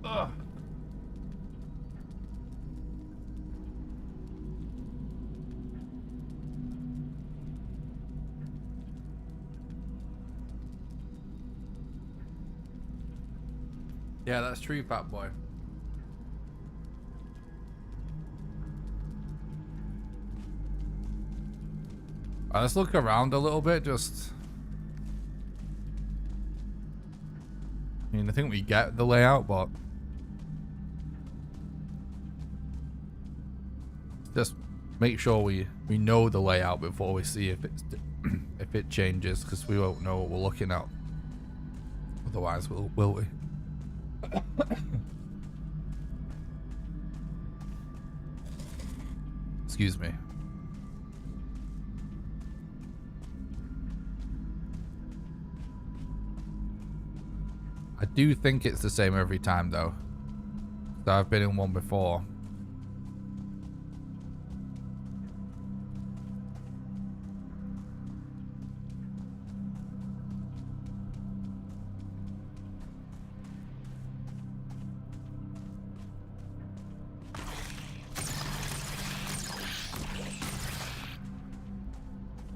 Ugh. Yeah, that's true, fat boy. Let's look around a little bit, just... I mean, I think we get the layout, but... Just make sure we know the layout before we see if it's if it changes, because we won't know what we're looking at. Otherwise, will we? Excuse me. I do think it's the same every time, though. So I've been in one before.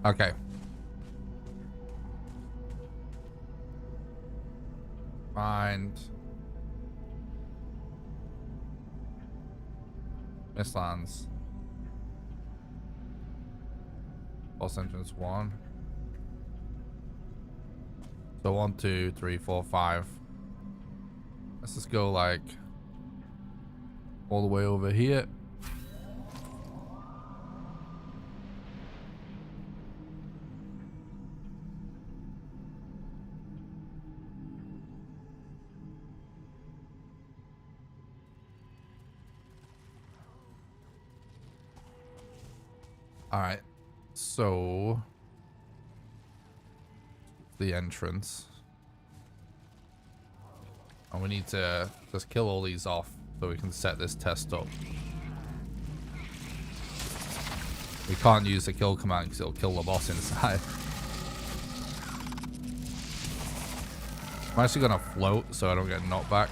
Okay. Find Mistlands. Boss entrance 1. So 1, 2, 3, 4, 5. Let's just go like all the way over here. Alright, so the entrance. And we need to just kill all these off so we can set this test up. We can't use the kill command because it'll kill the boss inside. I'm actually gonna float so I don't get knocked back.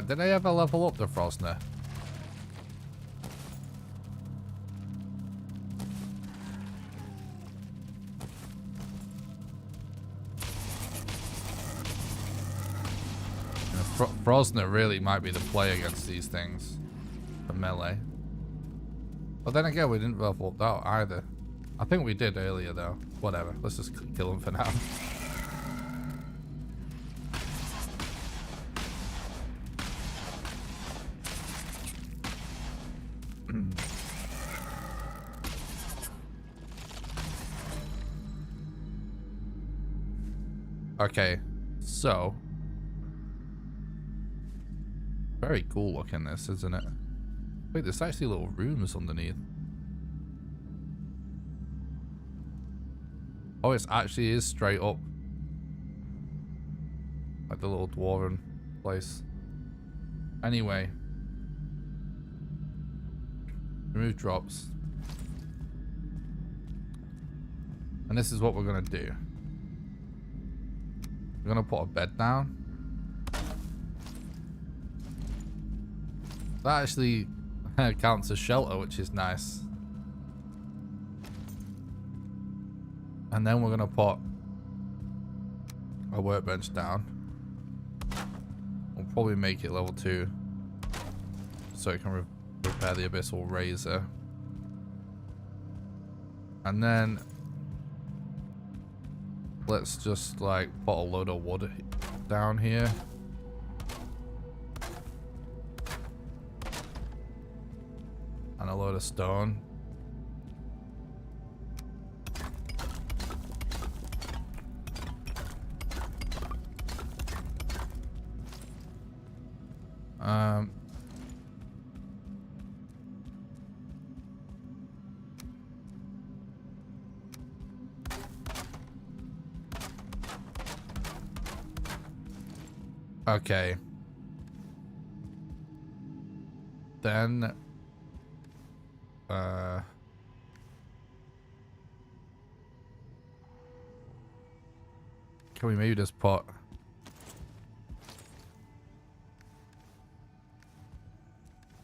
Did I ever level up the Frosner? Frosner really might be the play against these things. The melee. But then again, we didn't level up that either. I think we did earlier though. Whatever, let's just kill him for now. Okay, so very cool looking this, isn't it? Wait, there's actually little rooms underneath. Oh, it actually is straight up. Like the little dwarven place. Anyway. Remove drops. And this is what we're gonna do. We're gonna put a bed down. That actually counts as shelter, which is nice. And then we're gonna put a workbench down. We'll probably make it level 2 so it can repair the abyssal razor. And then let's just like put a load of wood down here. And a load of stone. Okay. Then can we maybe just put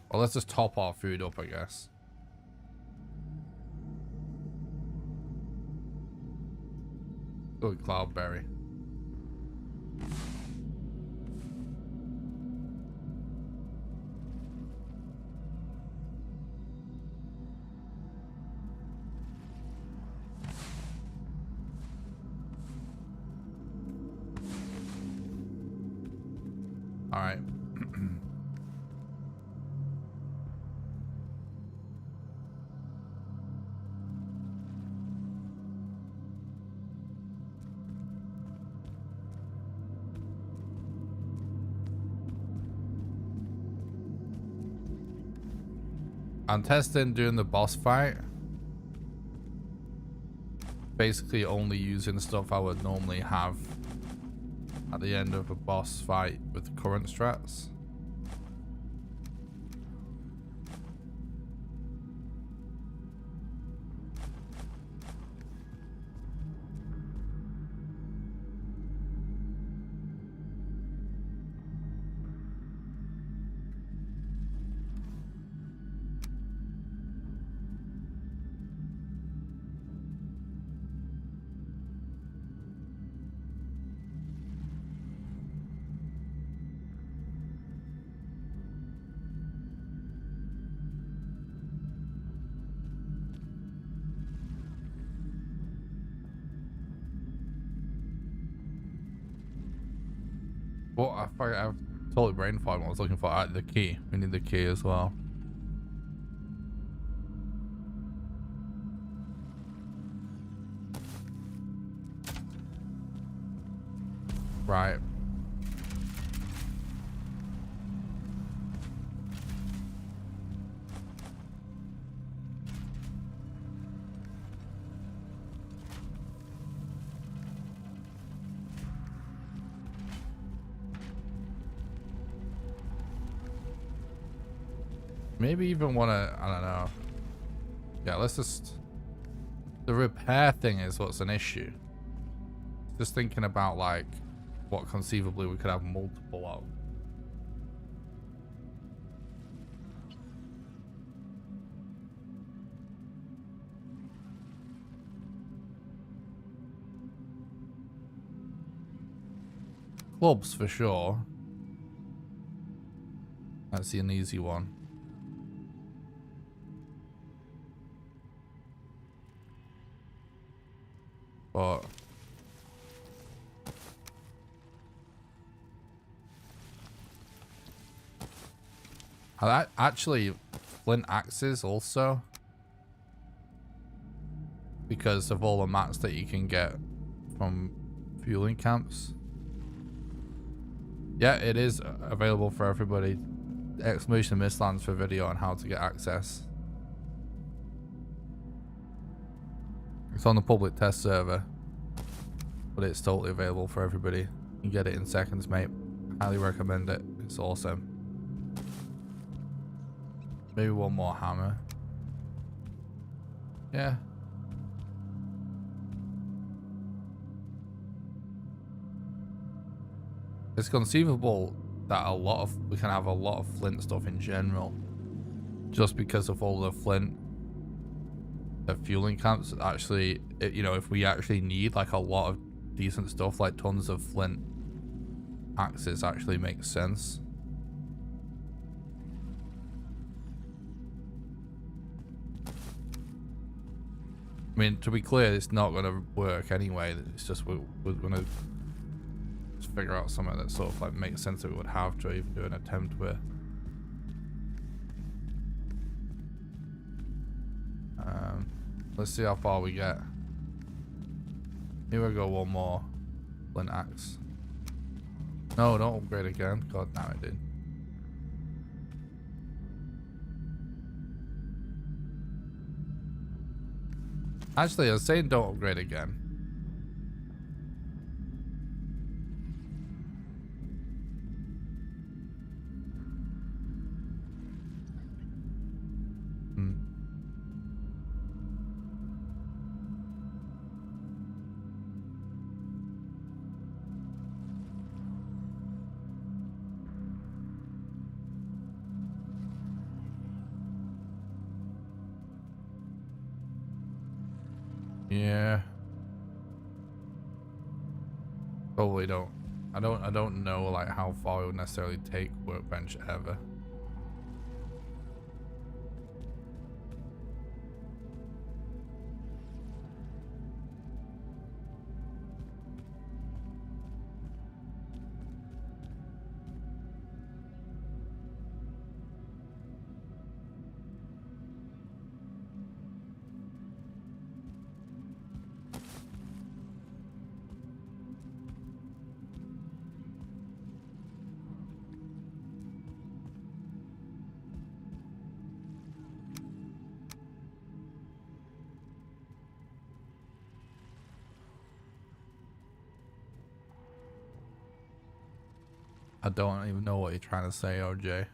well, let's just top our food up, I guess. Good cloudberry. All right. I'm testing during the boss fight. Basically only using stuff I would normally have at the end of a boss fight with current strats. Well, I've totally brain fogged what I was looking for. The key. We need the key as well. Right. Maybe even want to, I don't know. Yeah, let's just... The repair thing is what's an issue. Just thinking about, like, what conceivably we could have multiple of. Clubs, for sure. That's an easy one. But... actually, flint axes also. Because of all the mats that you can get from fueling camps. Yeah, it is available for everybody. Exclamation Mistlands for video on how to get access. It's on the public test server, but it's totally available for everybody. You can get it in seconds, mate. Highly recommend it. It's awesome. Maybe one more hammer. Yeah. It's conceivable that we can have a lot of flint stuff in general, just because of all the flint at fueling camps. Actually, you know, if we actually need like a lot of decent stuff, like tons of flint axes actually makes sense. I mean, to be clear, it's not going to work anyway. It's just we're going to figure out something that sort of like makes sense that we would have to even do an attempt with. Let's see how far we get. Here we go, one more flint axe. No, don't upgrade again. God damn it, dude. Actually, I was saying don't upgrade again. Yeah. Probably don't. I don't know like how far it would necessarily take workbench ever. I don't even know what you're trying to say, OJ.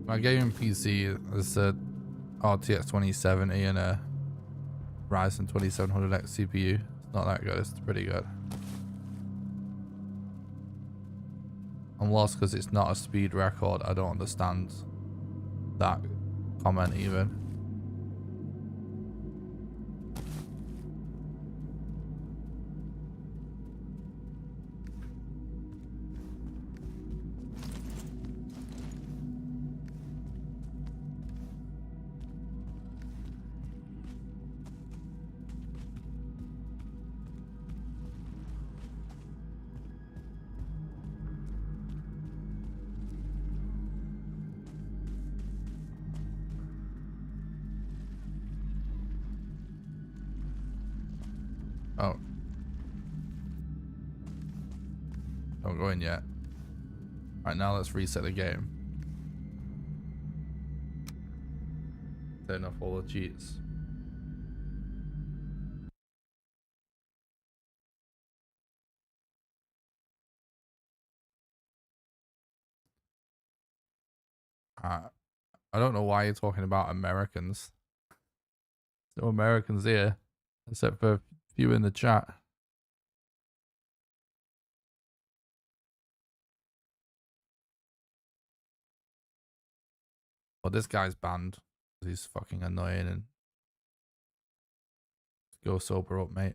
My gaming PC is a RTX 2070 and a Ryzen 2700X CPU. It's not that good, it's pretty good. I'm lost because it's not a speed record. I don't understand that comment even. Oh. Don't go in yet. Alright, now let's reset the game. Turn off all the cheats. I don't know why you're talking about Americans. There's no Americans here, except for a few in the chat. Well, this guy's banned. He's fucking annoying and go sober up, mate.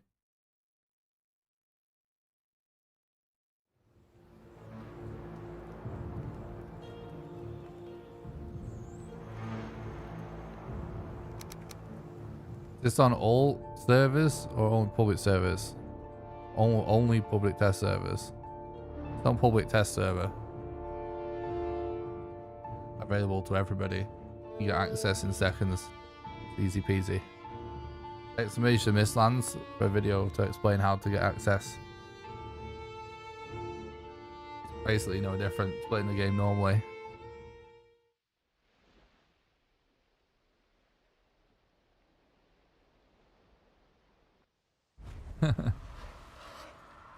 Is this on all servers or only public servers? Only public test servers. It's on public test server. Available to everybody. You get access in seconds. Easy peasy. Exclamation Mistlands for a video to explain how to get access. It's basically no different to playing the game normally.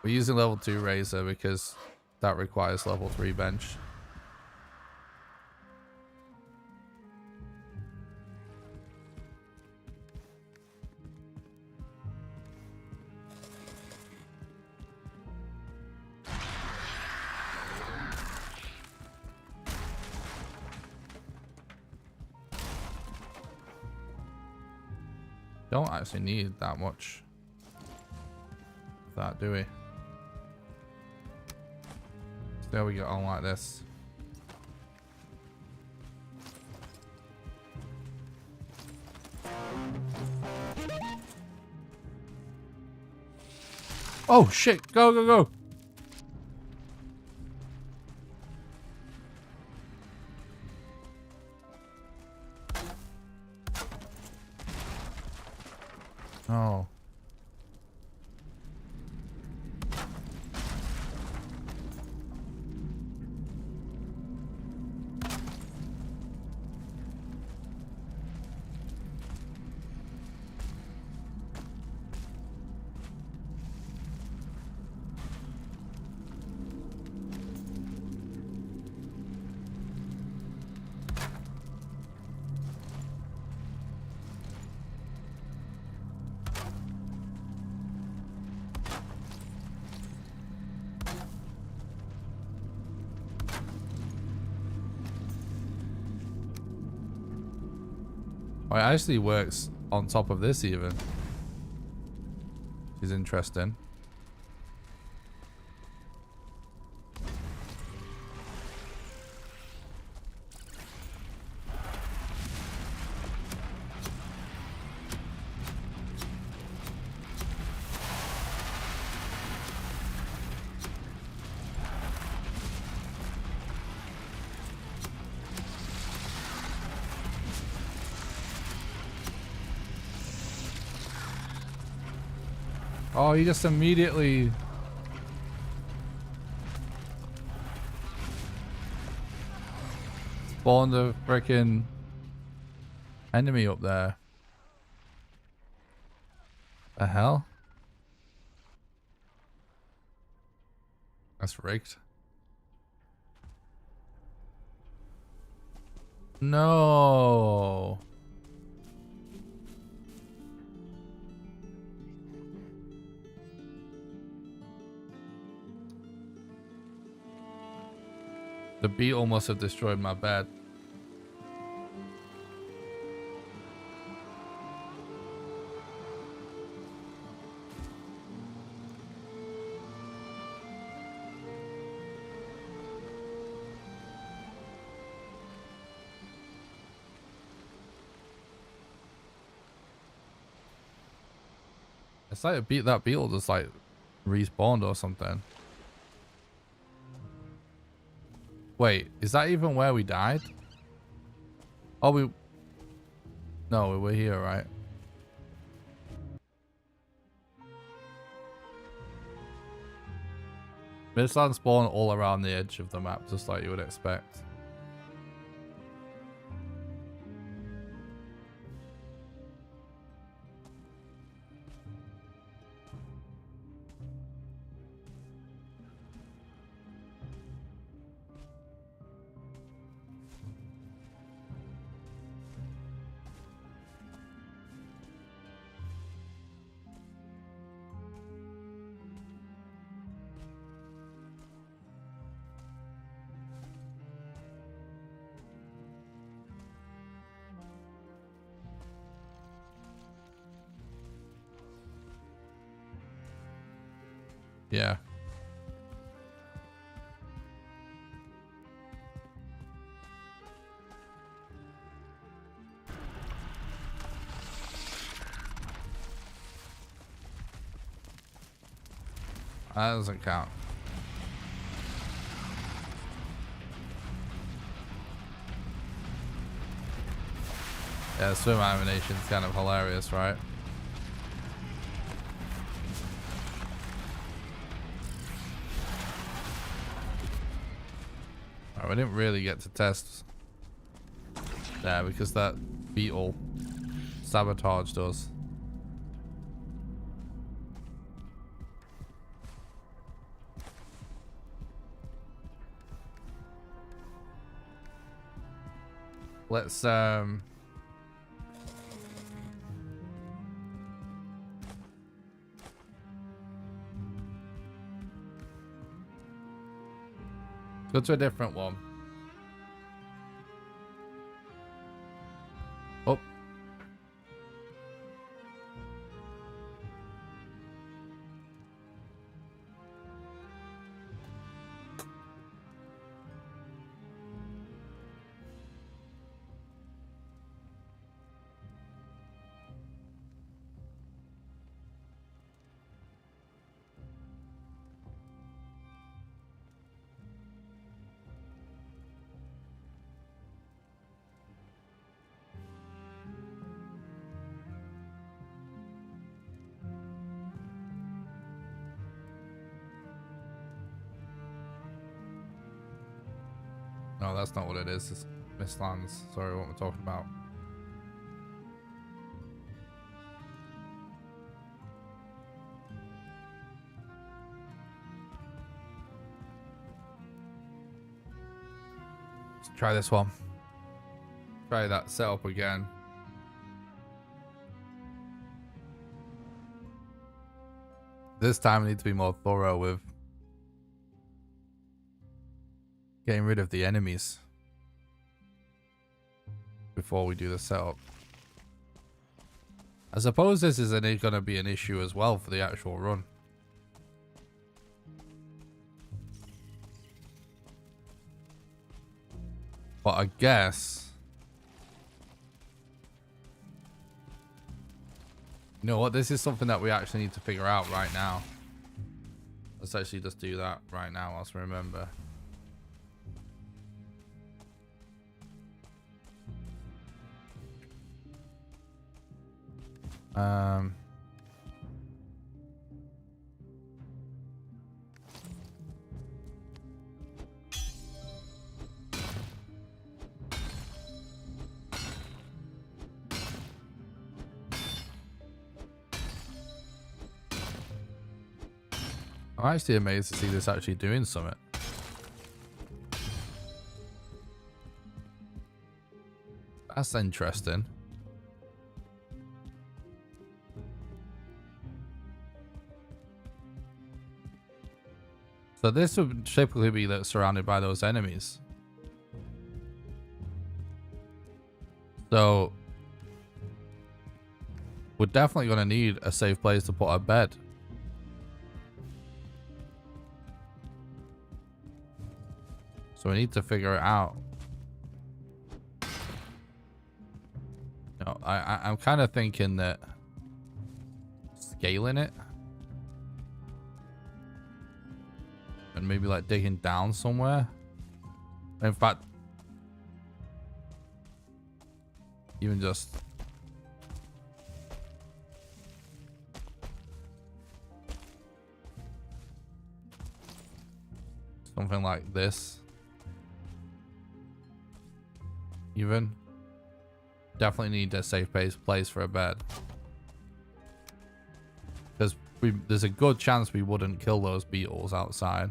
We're using level 2 Razor because that requires level 3 bench. Don't actually need that much of that, do we? There we get on like this. Oh shit, go, go, go. Oh. Oh, it actually works on top of this even. Which is interesting. Oh, he just immediately... spawned a freaking enemy up there. The hell? That's rigged. No. The beetle must have destroyed my bed. It's like that beetle just like respawned or something. Wait, is that even where we died? Oh, no, we were here, right? Mistlands spawn all around the edge of the map, just like you would expect. Yeah. That doesn't count. Yeah, the swim animation is kind of hilarious, right? Alright, we didn't really get to test there because that beetle sabotaged us. Let's go to a different one. Oh. No, that's not what it is. It's Mistlands. Sorry, what we're talking about. Let's try this one. Try that setup again. This time I need to be more thorough with getting rid of the enemies before we do the setup. I suppose this is going to be an issue as well for the actual run. But I guess... You know what? This is something that we actually need to figure out right now. Let's actually just do that right now whilst we remember. I'm actually amazed to see this actually doing something. That's interesting. So this would typically be surrounded by those enemies. So we're definitely going to need a safe place to put our bed. So we need to figure it out. No, I'm kind of thinking that scaling it and maybe like digging down somewhere. In fact, even just something like this. Even definitely need a safe place for a bed, because there's a good chance we wouldn't kill those beetles outside.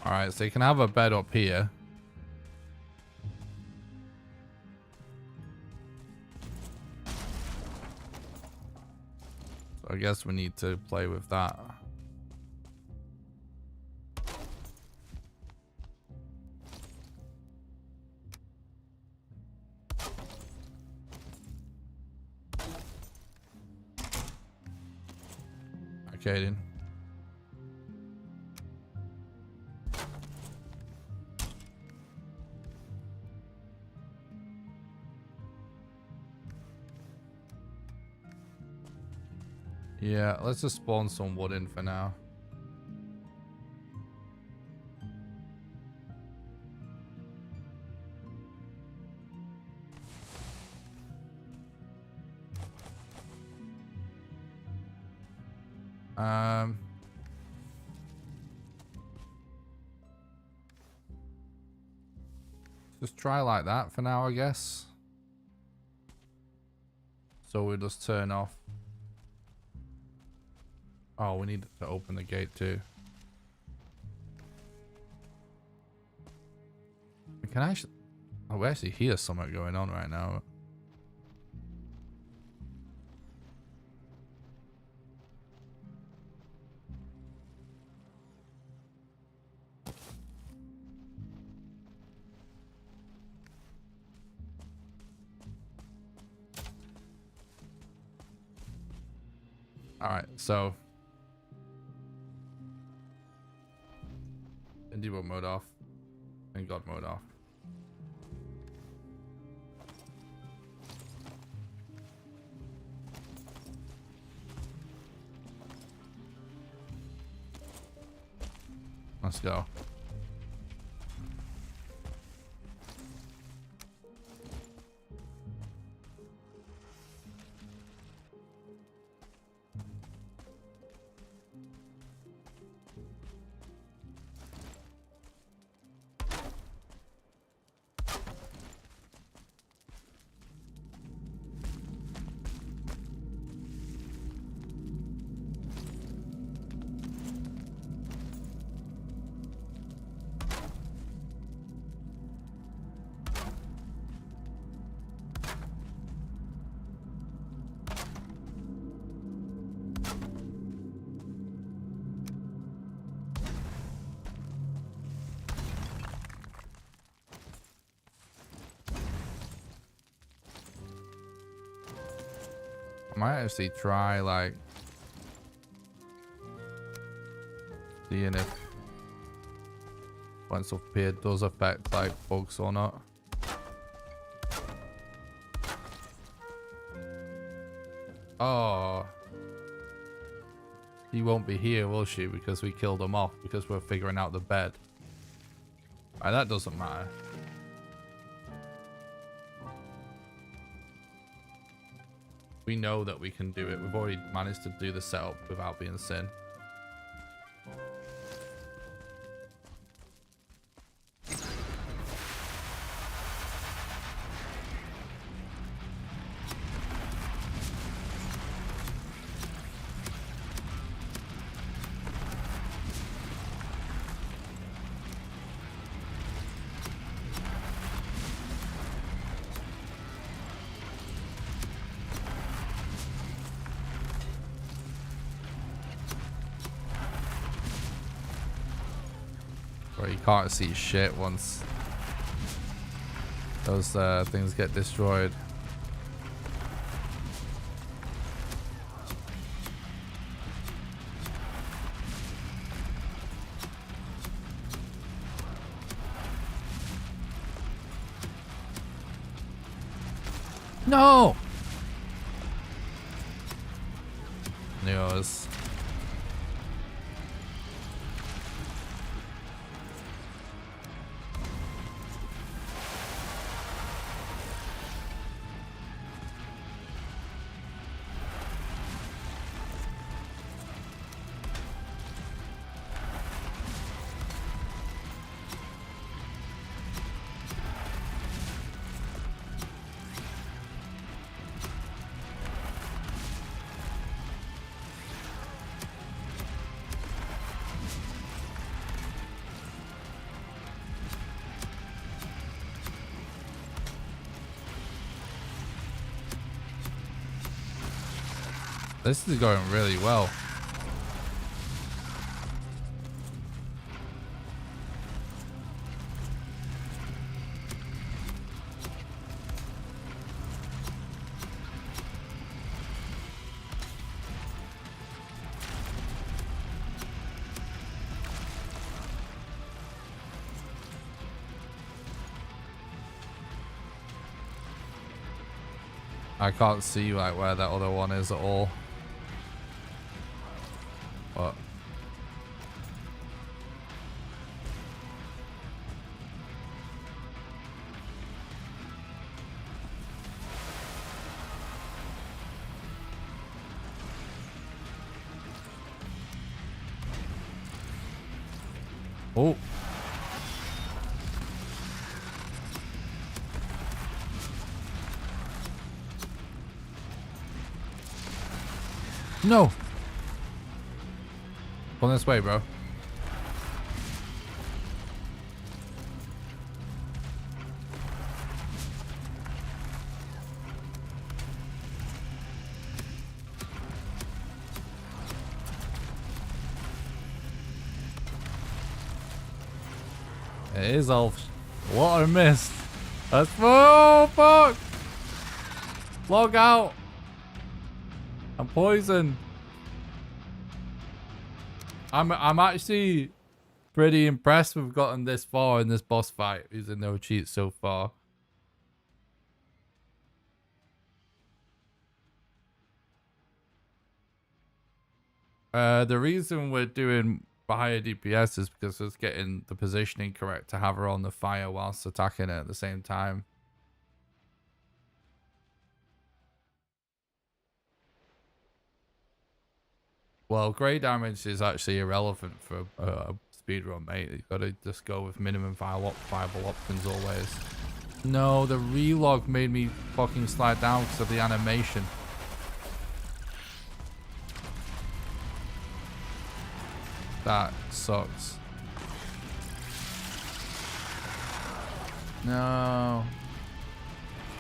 Alright, so you can have a bed up here. So I guess we need to play with that. Okay then. Yeah, let's just spawn some wood in for now. Just try like that for now, I guess. So we'll just turn off. Oh, we need to open the gate too. We can actually... Oh, we actually hear something going on right now. Alright, so... debug mode off. And God mode off. Let's go. I might actually try like seeing if once appeared does affect like bugs or not. Oh, She won't be here, will she? Because we killed them off because we're figuring out the bed. Right, that doesn't matter. We know that we can do it. We've already managed to do the setup without being Sin. Where you can't see shit once those things get destroyed. No! Neos. This is going really well. I can't see like where that other one is at all. But oh. No. Come this way, bro. It is all. What I missed. That's oh fuck. Log out. I'm poisoned. I'm actually pretty impressed we've gotten this far in this boss fight using no cheats so far. The reason we're doing higher DPS is because it's getting the positioning correct to have her on the fire whilst attacking it at the same time. Well, grey damage is actually irrelevant for a speedrun, mate. You've got to just go with minimum viable options always. No, the relog made me fucking slide down because of the animation. That sucks. No.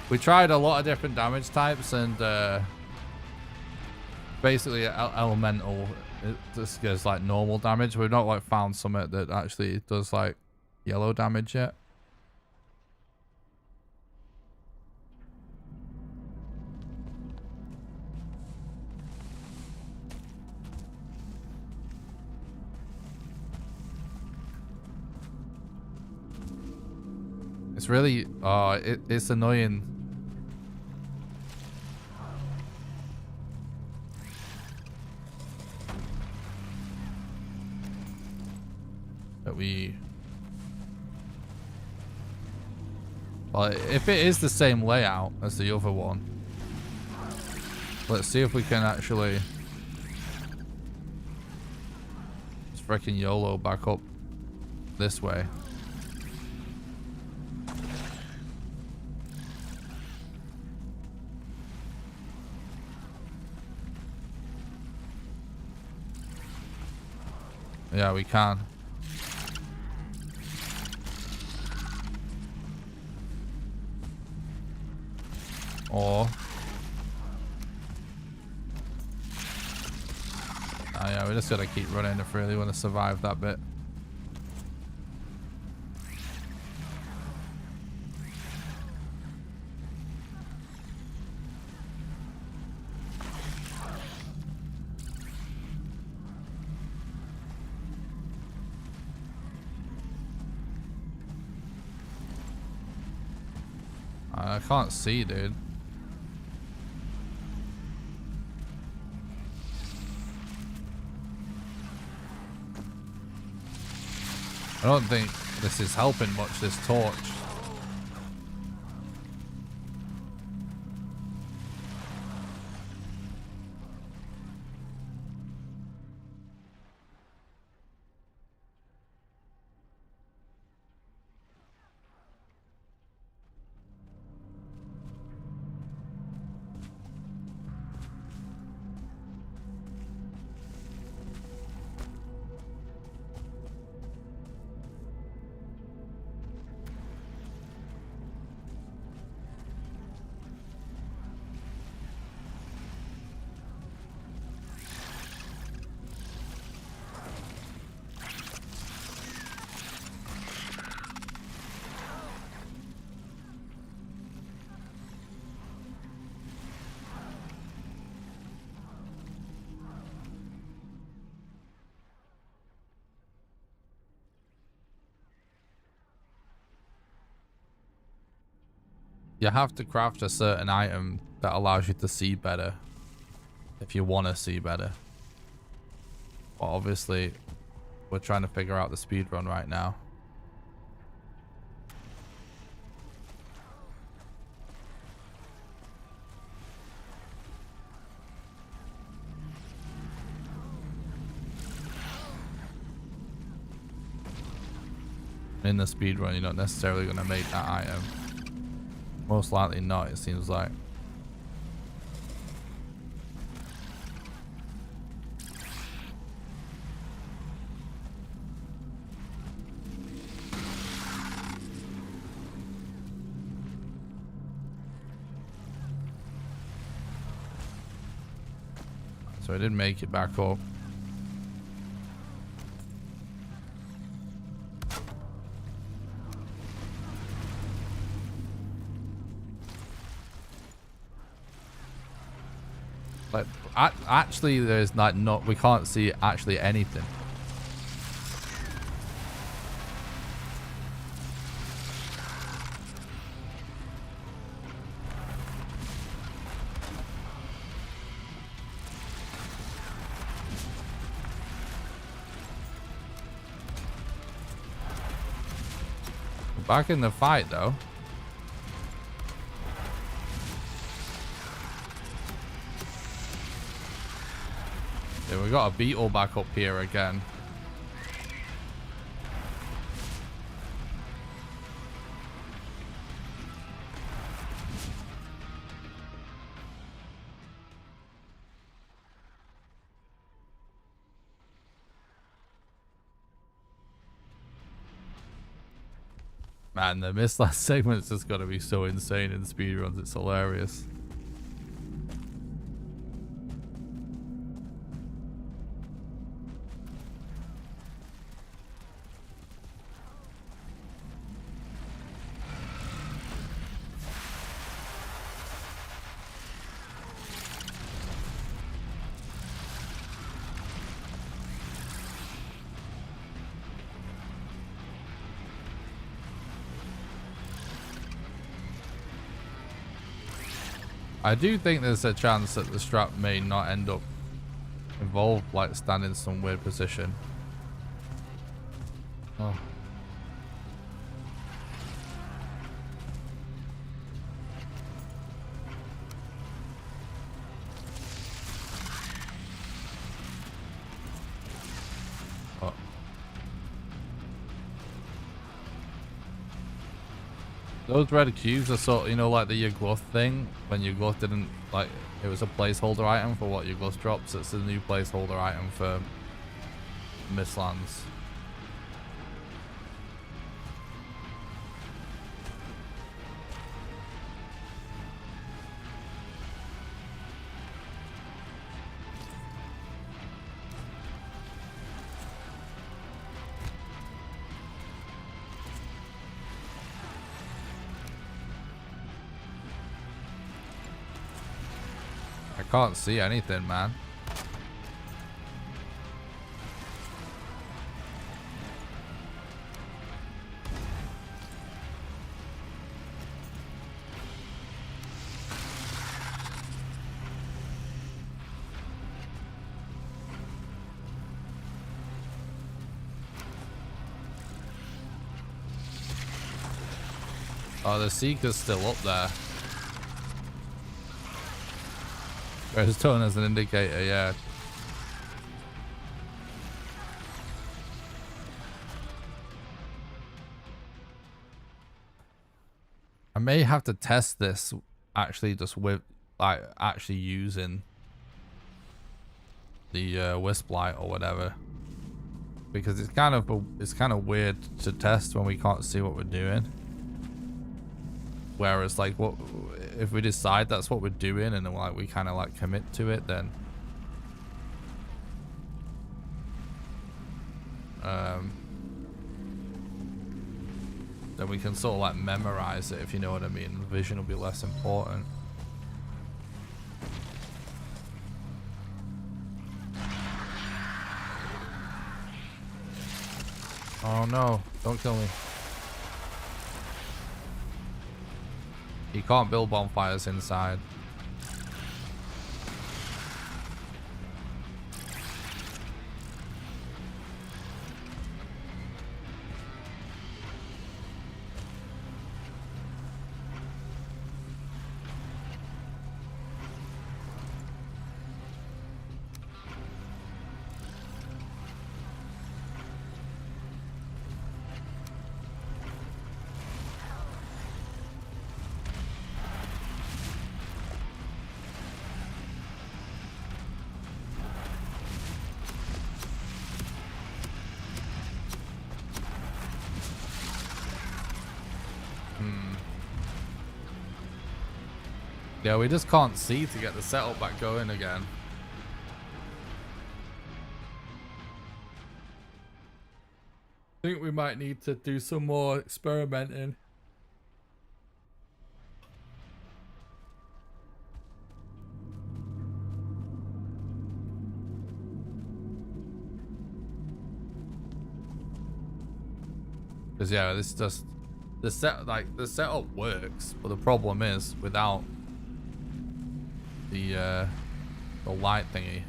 We tried a lot of different damage types and basically elemental, it just goes like normal damage. We've not like found something that actually does like yellow damage yet. It's really it's annoying. we... Well, if it is the same layout as the other one, let's see if we can actually... Let's freaking YOLO back up this way. Yeah, we can. Or... Oh yeah, we just gotta keep running if we really want to survive that bit. I can't see, dude. I don't think this is helping much, this torch. You have to craft a certain item that allows you to see better if you want to see better. But obviously, we're trying to figure out the speed run right now. In the speed run, you're not necessarily going to make that item. Most likely not, it seems like. So I did make it back up. Like, actually, there's like we can't see actually anything. Back in the fight, though. Yeah, we got a beetle back up here again. Man, the Mistlands segment's just got to be so insane in speedruns. It's hilarious. I do think there's a chance that the strap may not end up involved, like stand in some weird position. Oh. Oh. Those red cubes are sort of, you know, like the your gluth thing. When your gluth didn't, like, it was a placeholder item for what your gluth drops. It's a new placeholder item for Mistlands. I can't see anything, man. Oh, the Seeker's still up there. It's tone as an indicator, yeah. I may have to test this actually just with, like, actually using the wisp light or whatever, because it's kind of weird to test when we can't see what we're doing. Whereas, like, what if we decide that's what we're doing and like we kind of like commit to it, then then we can sort of like memorize it, if you know what I mean. Vision will be less important. Oh no, don't kill me. You can't build bonfires inside. Yeah, we just can't see to get the setup back going again. I think we might need to do some more experimenting. Because yeah, this just the setup works, but the problem is without the light thingy,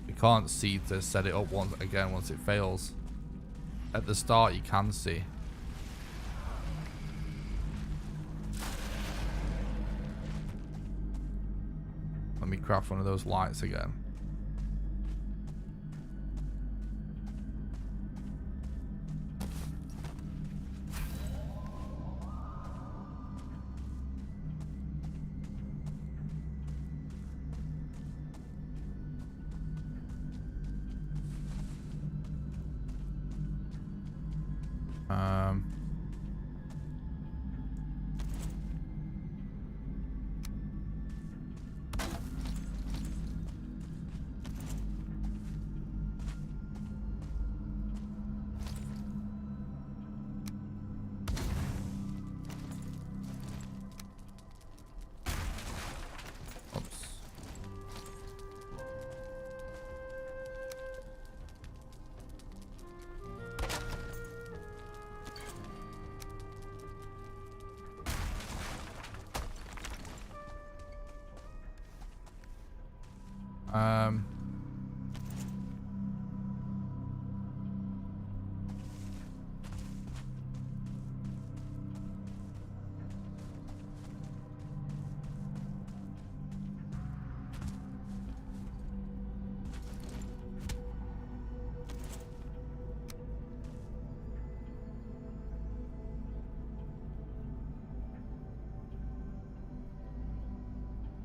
we can't see to set it up once it fails. At the start you can see. Let me craft one of those lights again.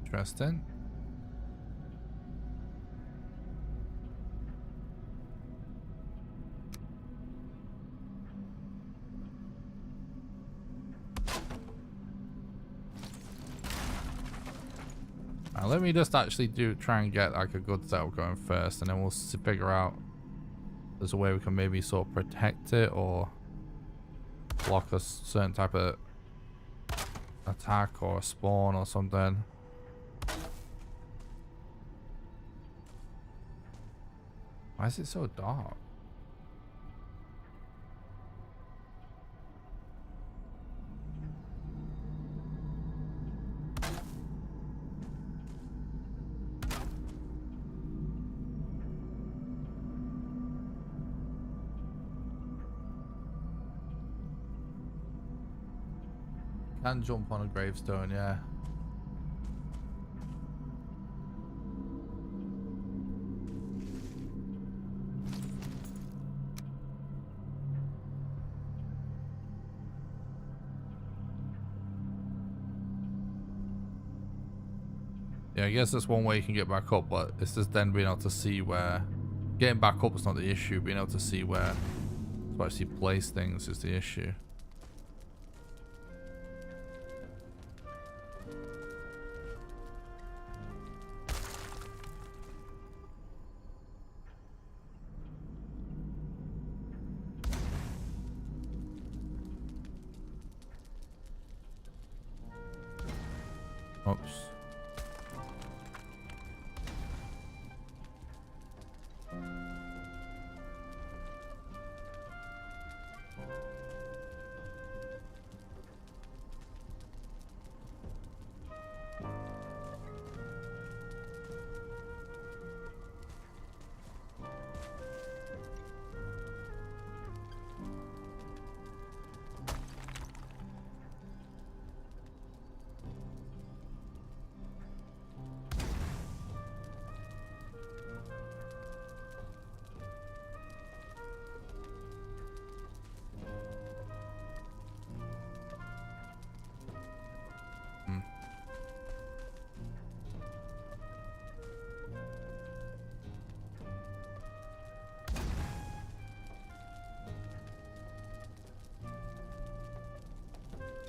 Interesting. Now, let me just actually try and get like a good setup going first, and then we'll figure out if there's a way we can maybe sort of protect it or block a certain type of attack or a spawn or something. Why is it so dark? Can jump on a gravestone, yeah. Yeah, I guess that's one way you can get back up, but it's just then being able to see where... Getting back up is not the issue, being able to see where to actually place things is the issue. Oops.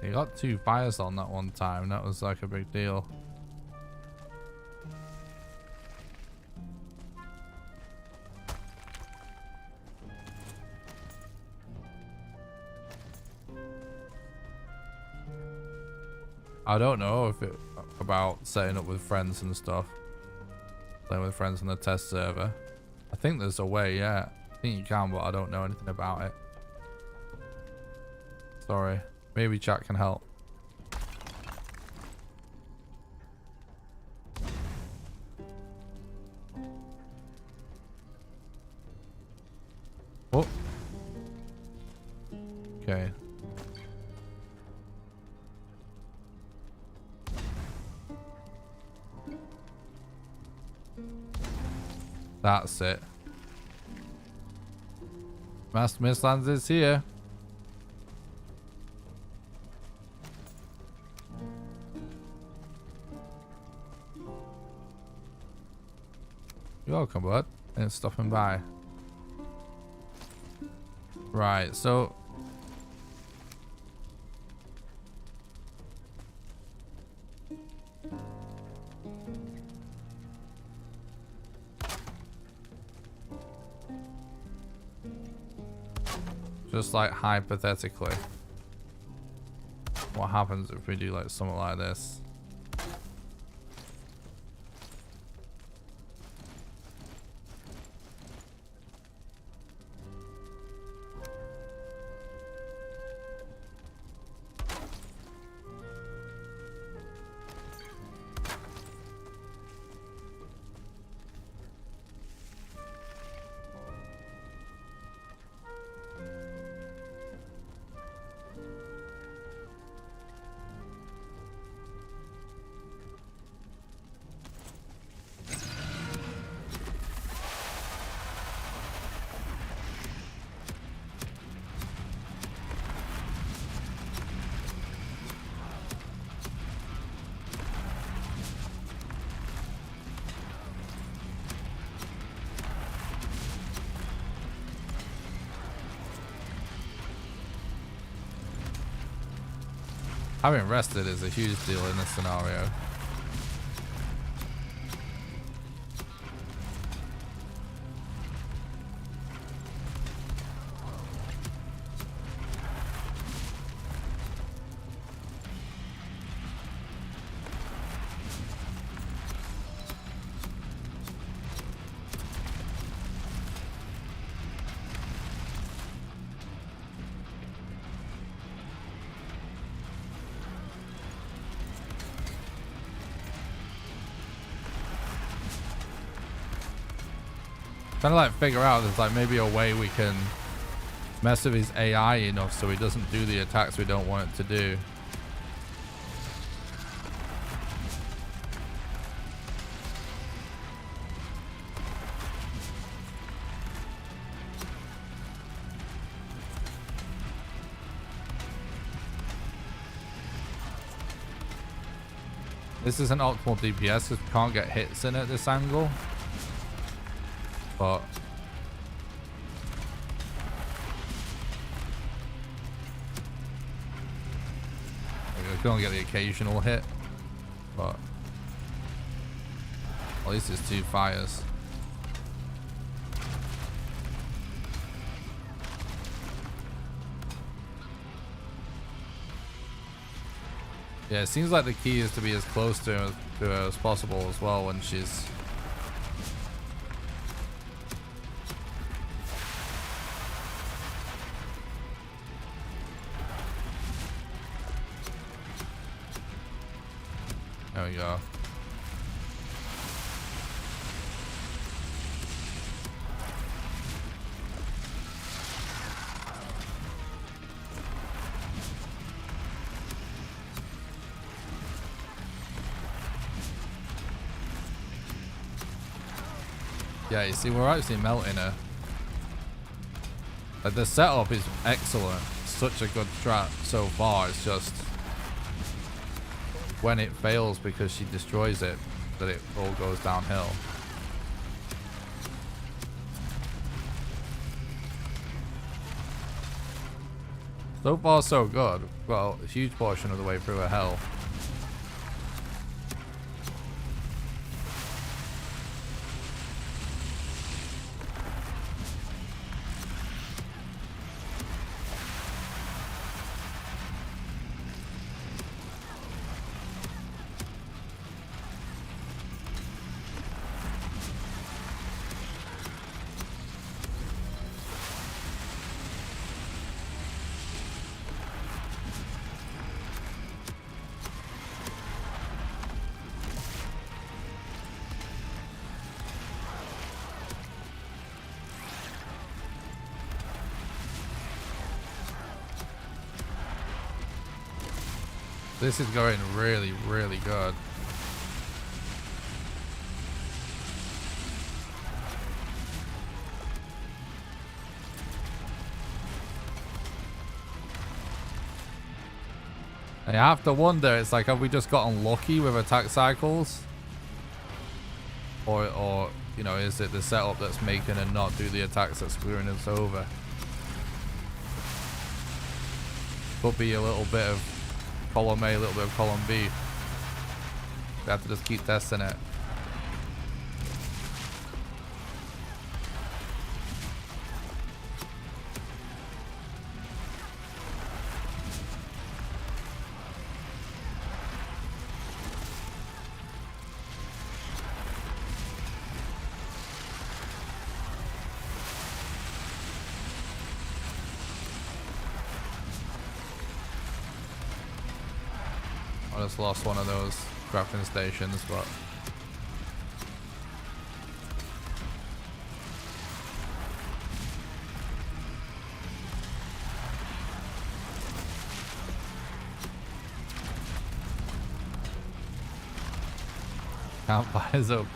He got 2 fires on that one time. That was like a big deal. I don't know if it about setting up with friends and stuff. Playing with friends on the test server. I think there's a way, yeah. I think you can, but I don't know anything about it. Sorry. Maybe chat can help. Oh. Okay. That's it. Master Mistlands is here. You're welcome, bud. And stopping by. Right, so just like hypothetically, what happens if we do like something like this? Having rested is a huge deal in this scenario. Trying to like figure out there's like maybe a way we can mess with his AI enough so he doesn't do the attacks we don't want it to do. This isn't optimal DPS because we can't get hits in at this angle. But we can only get the occasional hit, but at least it's 2 fires. Yeah, it seems like the key is to be as close to her as possible as well when she's... There we go. Yeah, you see, we're actually melting her. Like, the setup is excellent. Such a good strat so far. It's just when it fails because she destroys it, that it all goes downhill. So far, so good. Well, a huge portion of the way through her hell. This is going really, really good. I have to wonder, it's like, have we just gotten lucky with attack cycles? Or you know, is it the setup that's making her not do the attacks that's screwing us over? Could be a little bit of column A, a little bit of column B. We have to just keep testing it. I just lost one of those crafting stations, but campfire's OP.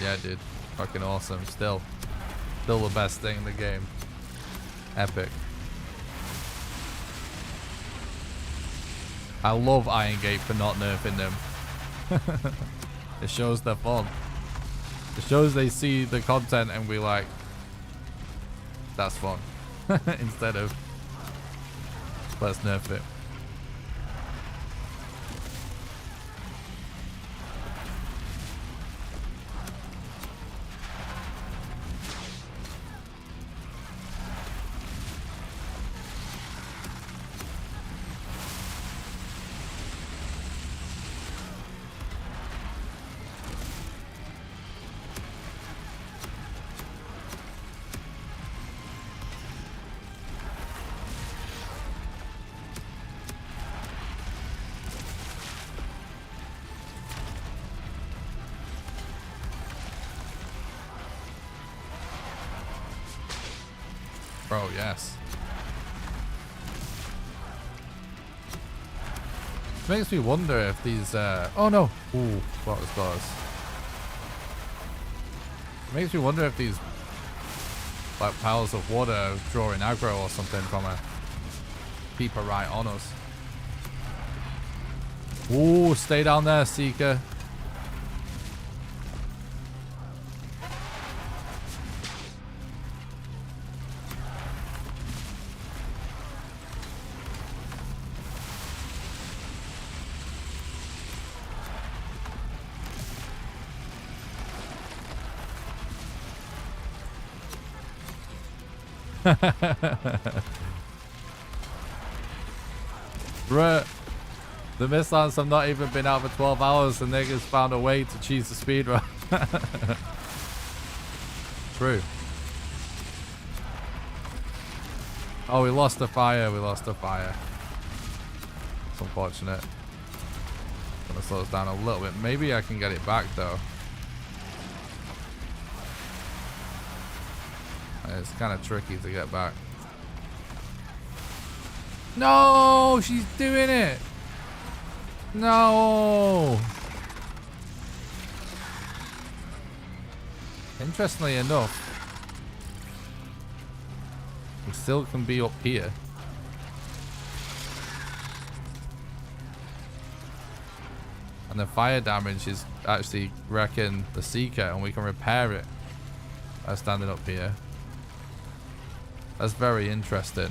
Yeah, dude, fucking awesome. Still the best thing in the game. Epic. I love Iron Gate for not nerfing them. It shows they're fun. It shows they see the content and we like, that's fun. Instead of, let's nerf it. Bro, yes. Makes me wonder if these, oh no! Ooh, what was close. Makes me wonder if these, like, piles of water are drawing aggro or something from a peeper right on us. Ooh, stay down there, Seeker. Bruh, the Mistlands have not even been out for 12 hours and niggas found a way to cheese the speedrun. True. Oh, we lost the fire. We lost the fire. It's unfortunate. Gonna slow us down a little bit. Maybe I can get it back though. It's kind of tricky to get back. No, she's doing it. No. Interestingly enough, we still can be up here. And the fire damage is actually wrecking the Seeker, and we can repair it by standing up here. That's very interesting.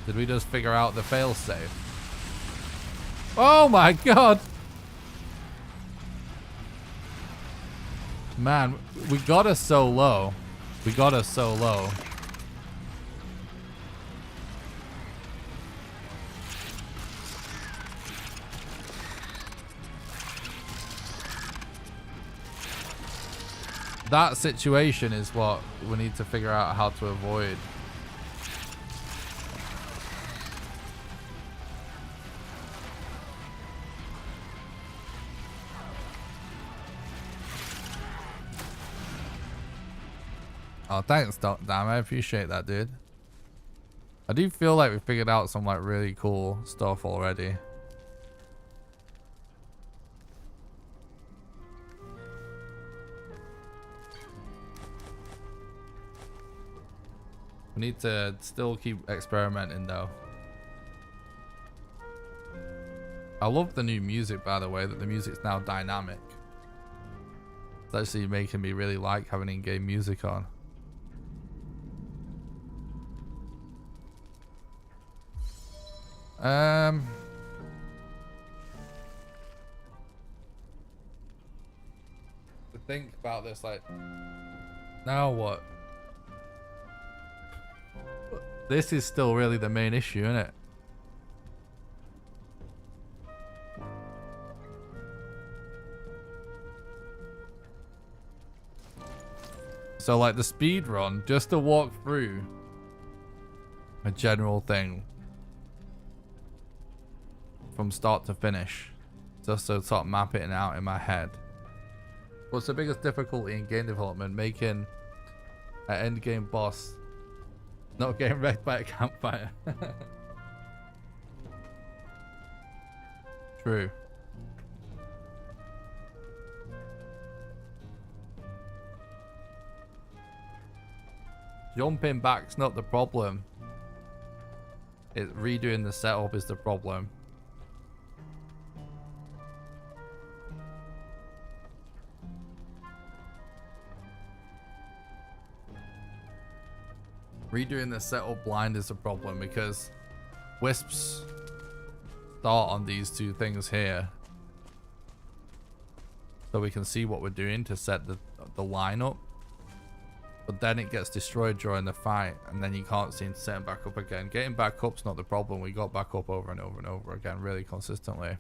Did we just figure out the failsafe? Oh my god! Man, we got us so low. We got us so low. That situation is what we need to figure out how to avoid. Oh, thanks, Damn. I appreciate that, dude. I do feel like we figured out some like really cool stuff already. We need to still keep experimenting though. I love the new music, by the way, that the music's now dynamic. It's actually making me really like having in-game music on. To think about this, like, now what? This is still really the main issue, isn't it? So like the speed run, just to walk through a general thing from start to finish, just to sort of map it out in my head. What's the biggest difficulty in game development? Making an end game boss not getting wrecked by a campfire. True. Jumping back's not the problem. Redoing the setup is the problem. Redoing the setup blind is a problem because wisps start on these two things here, so we can see what we're doing to set the lineup. But then it gets destroyed during the fight, and then you can't seem to set them back up again. Getting back up's not the problem. We got back up over and over and over again, really consistently.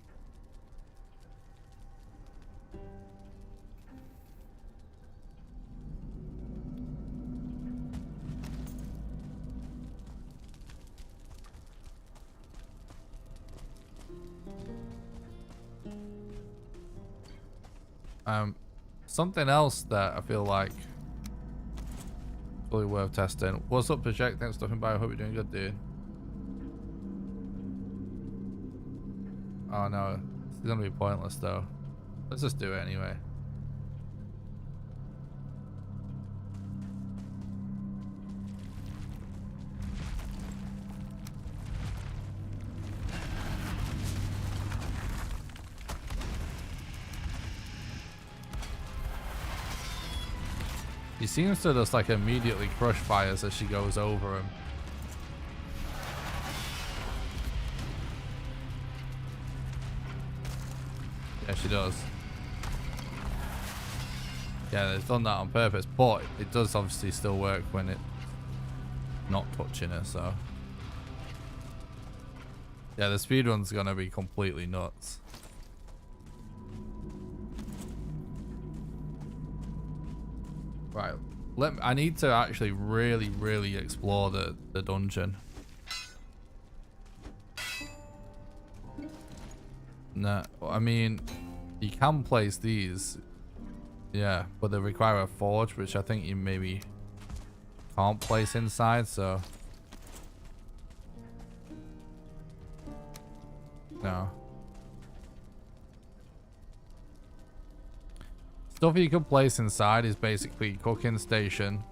Something else that I feel like Fully worth testing. What's up, Project? Thanks for stopping by. I hope you're doing good, dude. Oh no, it's gonna be pointless though. Let's just do it anyway. He seems to just like immediately crush fires as she goes over him. Yeah, she does. Yeah, they've done that on purpose, but it does obviously still work when it's not touching her, so. Yeah, the speedrun's gonna be completely nuts. Right, I need to actually really explore the dungeon. No, I mean, you can place these, yeah, but they require a forge, which I think you maybe can't place inside, so. No. Stuff you can place inside is basically cooking station,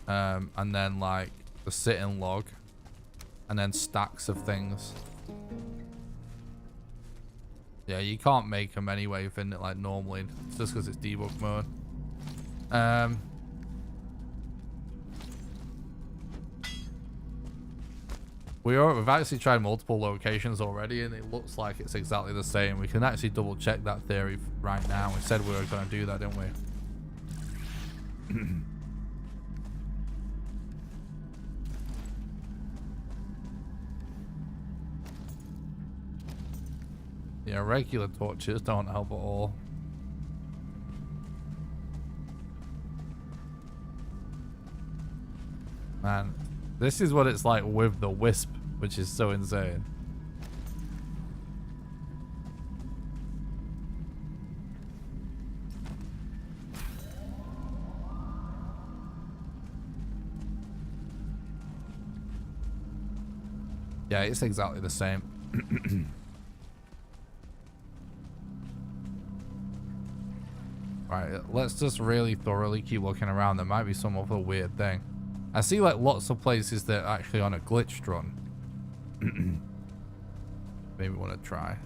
and then like the sitting log, and then stacks of things. Yeah, you can't make them anyway within it like normally. It's just because it's debug mode. We've actually tried multiple locations already, and it looks like it's exactly the same. We can actually double check that theory right now. We said we were going to do that, didn't we? Yeah, regular torches don't help at all. Man, this is what it's like with the wisp, which is so insane. Yeah, it's exactly the same. Right, let's just really thoroughly keep looking around. There might be some other weird thing. I see like lots of places that are actually on a glitched run. Maybe want to try.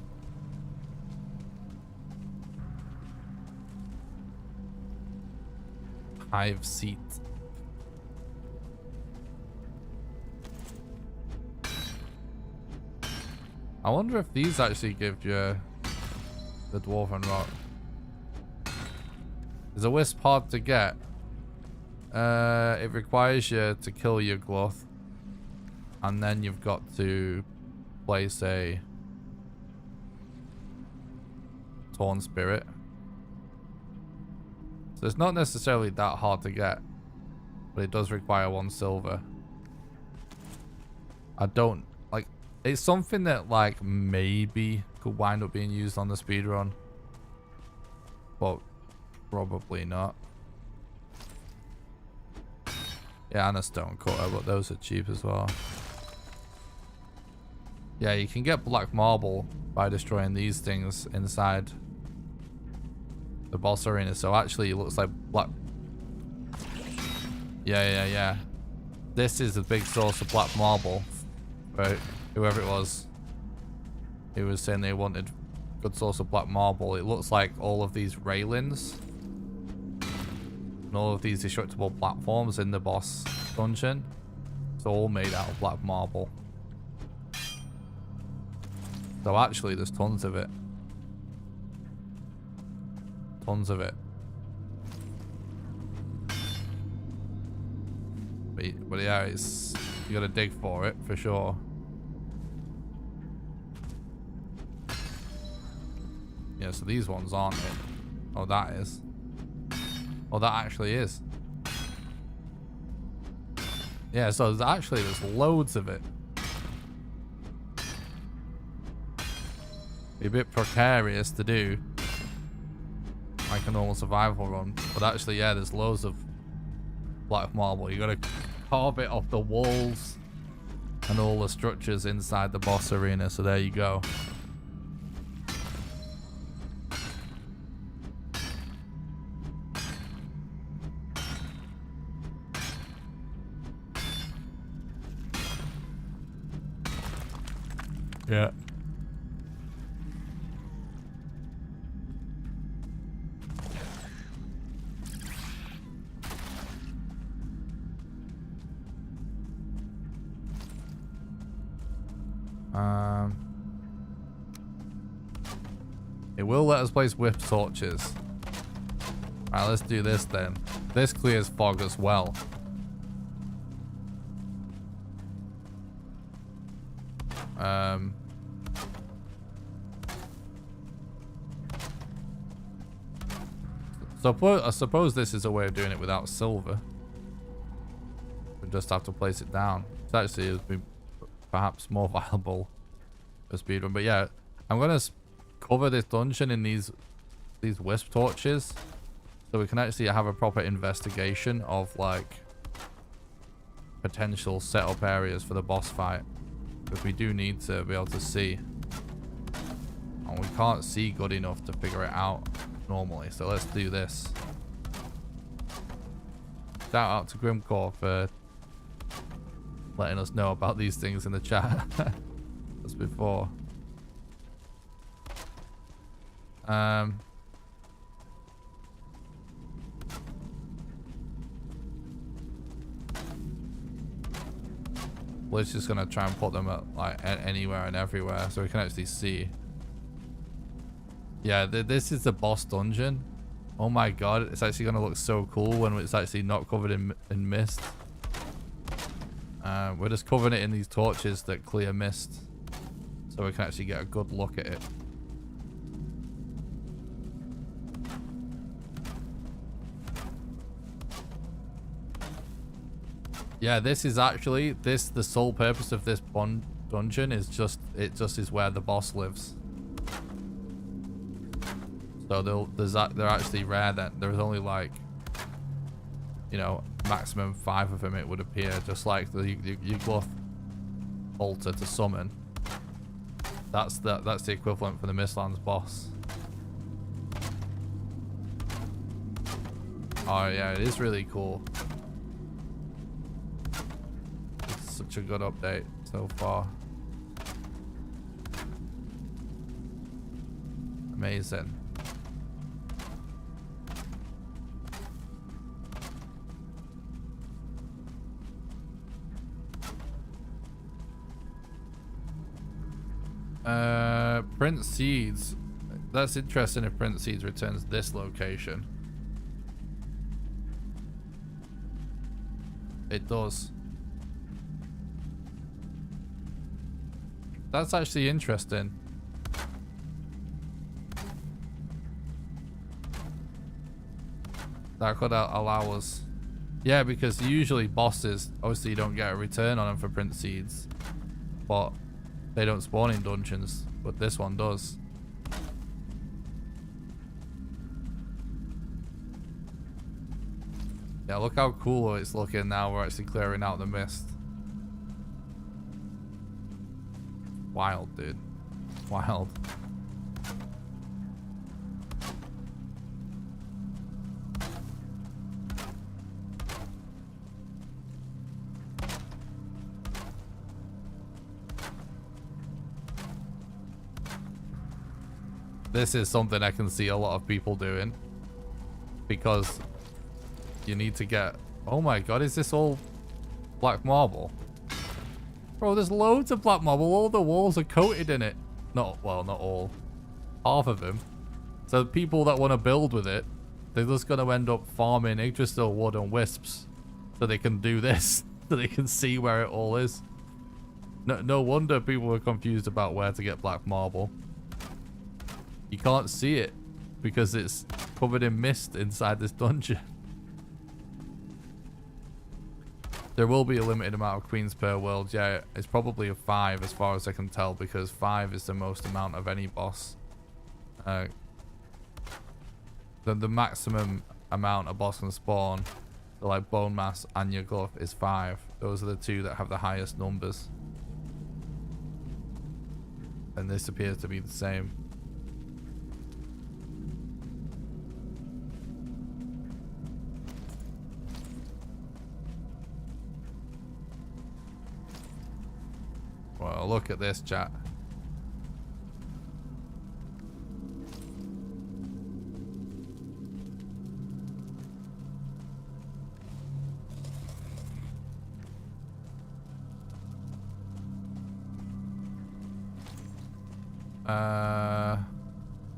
Hive seat. I wonder if these actually give you the dwarven rock. Is a wisp hard to get? It requires you to kill your gluth, and then you've got to place a torn spirit. So it's not necessarily that hard to get, but it does require 1 silver. I don't like. It's something that like maybe could wind up being used on the speedrun, but probably not. Yeah, and a stone cutter, but those are cheap as well. Yeah, you can get black marble by destroying these things inside the boss arena. So actually it looks like black. Yeah. This is a big source of black marble. Right, whoever it was who was saying they wanted good source of black marble. It looks like all of these railings and all of these destructible platforms in the boss dungeon, it's all made out of black marble. So actually there's tons of it. Tons of it. But yeah, it's, you gotta dig for it for sure. Yeah, so these ones aren't it. Oh, that is. Oh, that actually is. Yeah, so there's loads of it. Be a bit precarious to do like a normal survival run, but actually, yeah, there's loads of black marble. You gotta carve it off the walls and all the structures inside the boss arena. So there you go. Yeah. It will let us place whip torches. Alright, let's do this then. This clears fog as well. So I suppose this is a way of doing it without silver. We just have to place it down. It actually would be perhaps more viable for speedrun. But yeah, I'm gonna cover this dungeon in these wisp torches, so we can actually have a proper investigation of like potential setup areas for the boss fight. Because we do need to be able to see, and we can't see good enough to figure it out normally. So let's do this. Shout out to Grimcore for letting us know about these things in the chat as before. We're just gonna try and put them at like anywhere and everywhere so we can actually see. Yeah, this is the boss dungeon. Oh my god, it's actually gonna look so cool when it's actually not covered in mist. We're just covering it in these torches that clear mist, so we can actually get a good look at it. Yeah, this is actually the sole purpose of this dungeon is just is where the boss lives. So they're actually rare. Then there's only like, you know, maximum 5 of them. It would appear, just like the Yugloth altar to summon. That's the equivalent for the Mistlands boss. Oh yeah, it is really cool. It's such a good update so far. Amazing. Prince Seeds. That's interesting if Prince Seeds returns this location. It does. That's actually interesting. That could allow us. Yeah, because usually bosses, obviously you don't get a return on them for Prince Seeds. But they don't spawn in dungeons, but this one does. Yeah, look how cool it's looking now. We're actually clearing out the mist. Wild, dude. Wild. This is something I can see a lot of people doing, because you need to get... Oh my god, is this all black marble? Bro, there's loads of black marble. All the walls are coated in it. Not, well, not all. Half of them. So people that want to build with it, they're just going to end up farming Yggdrasil wood and wisps so they can do this, so they can see where it all is. No wonder people were confused about where to get black marble. You can't see it because it's covered in mist inside this dungeon. There will be a limited amount of queens per world. Yeah, it's probably a 5 as far as I can tell, because 5 is the most amount of any boss. The maximum amount a boss can spawn So like bone mass and your gluff is 5. Those are the two that have the highest numbers. And this appears to be the same. Well, look at this, chat.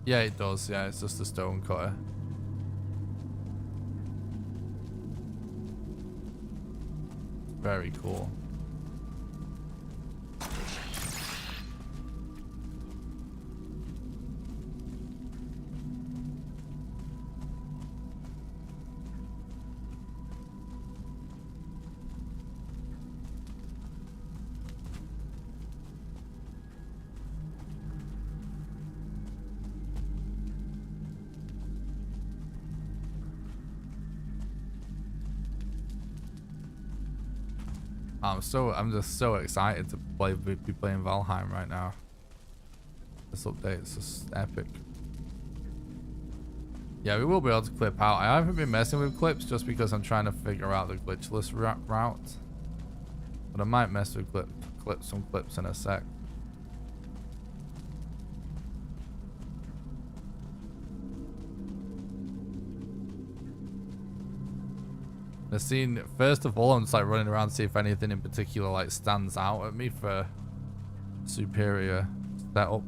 Yeah, it does. Yeah, it's just a stone cutter. Very cool. I'm just so excited to be playing Valheim right now. This update is just epic. Yeah, we will be able to clip out. I haven't been messing with clips just because I'm trying to figure out the glitchless route. But I might mess with some clips in a sec. The scene, first of all, I'm just like running around to see if anything in particular like stands out at me for superior setup.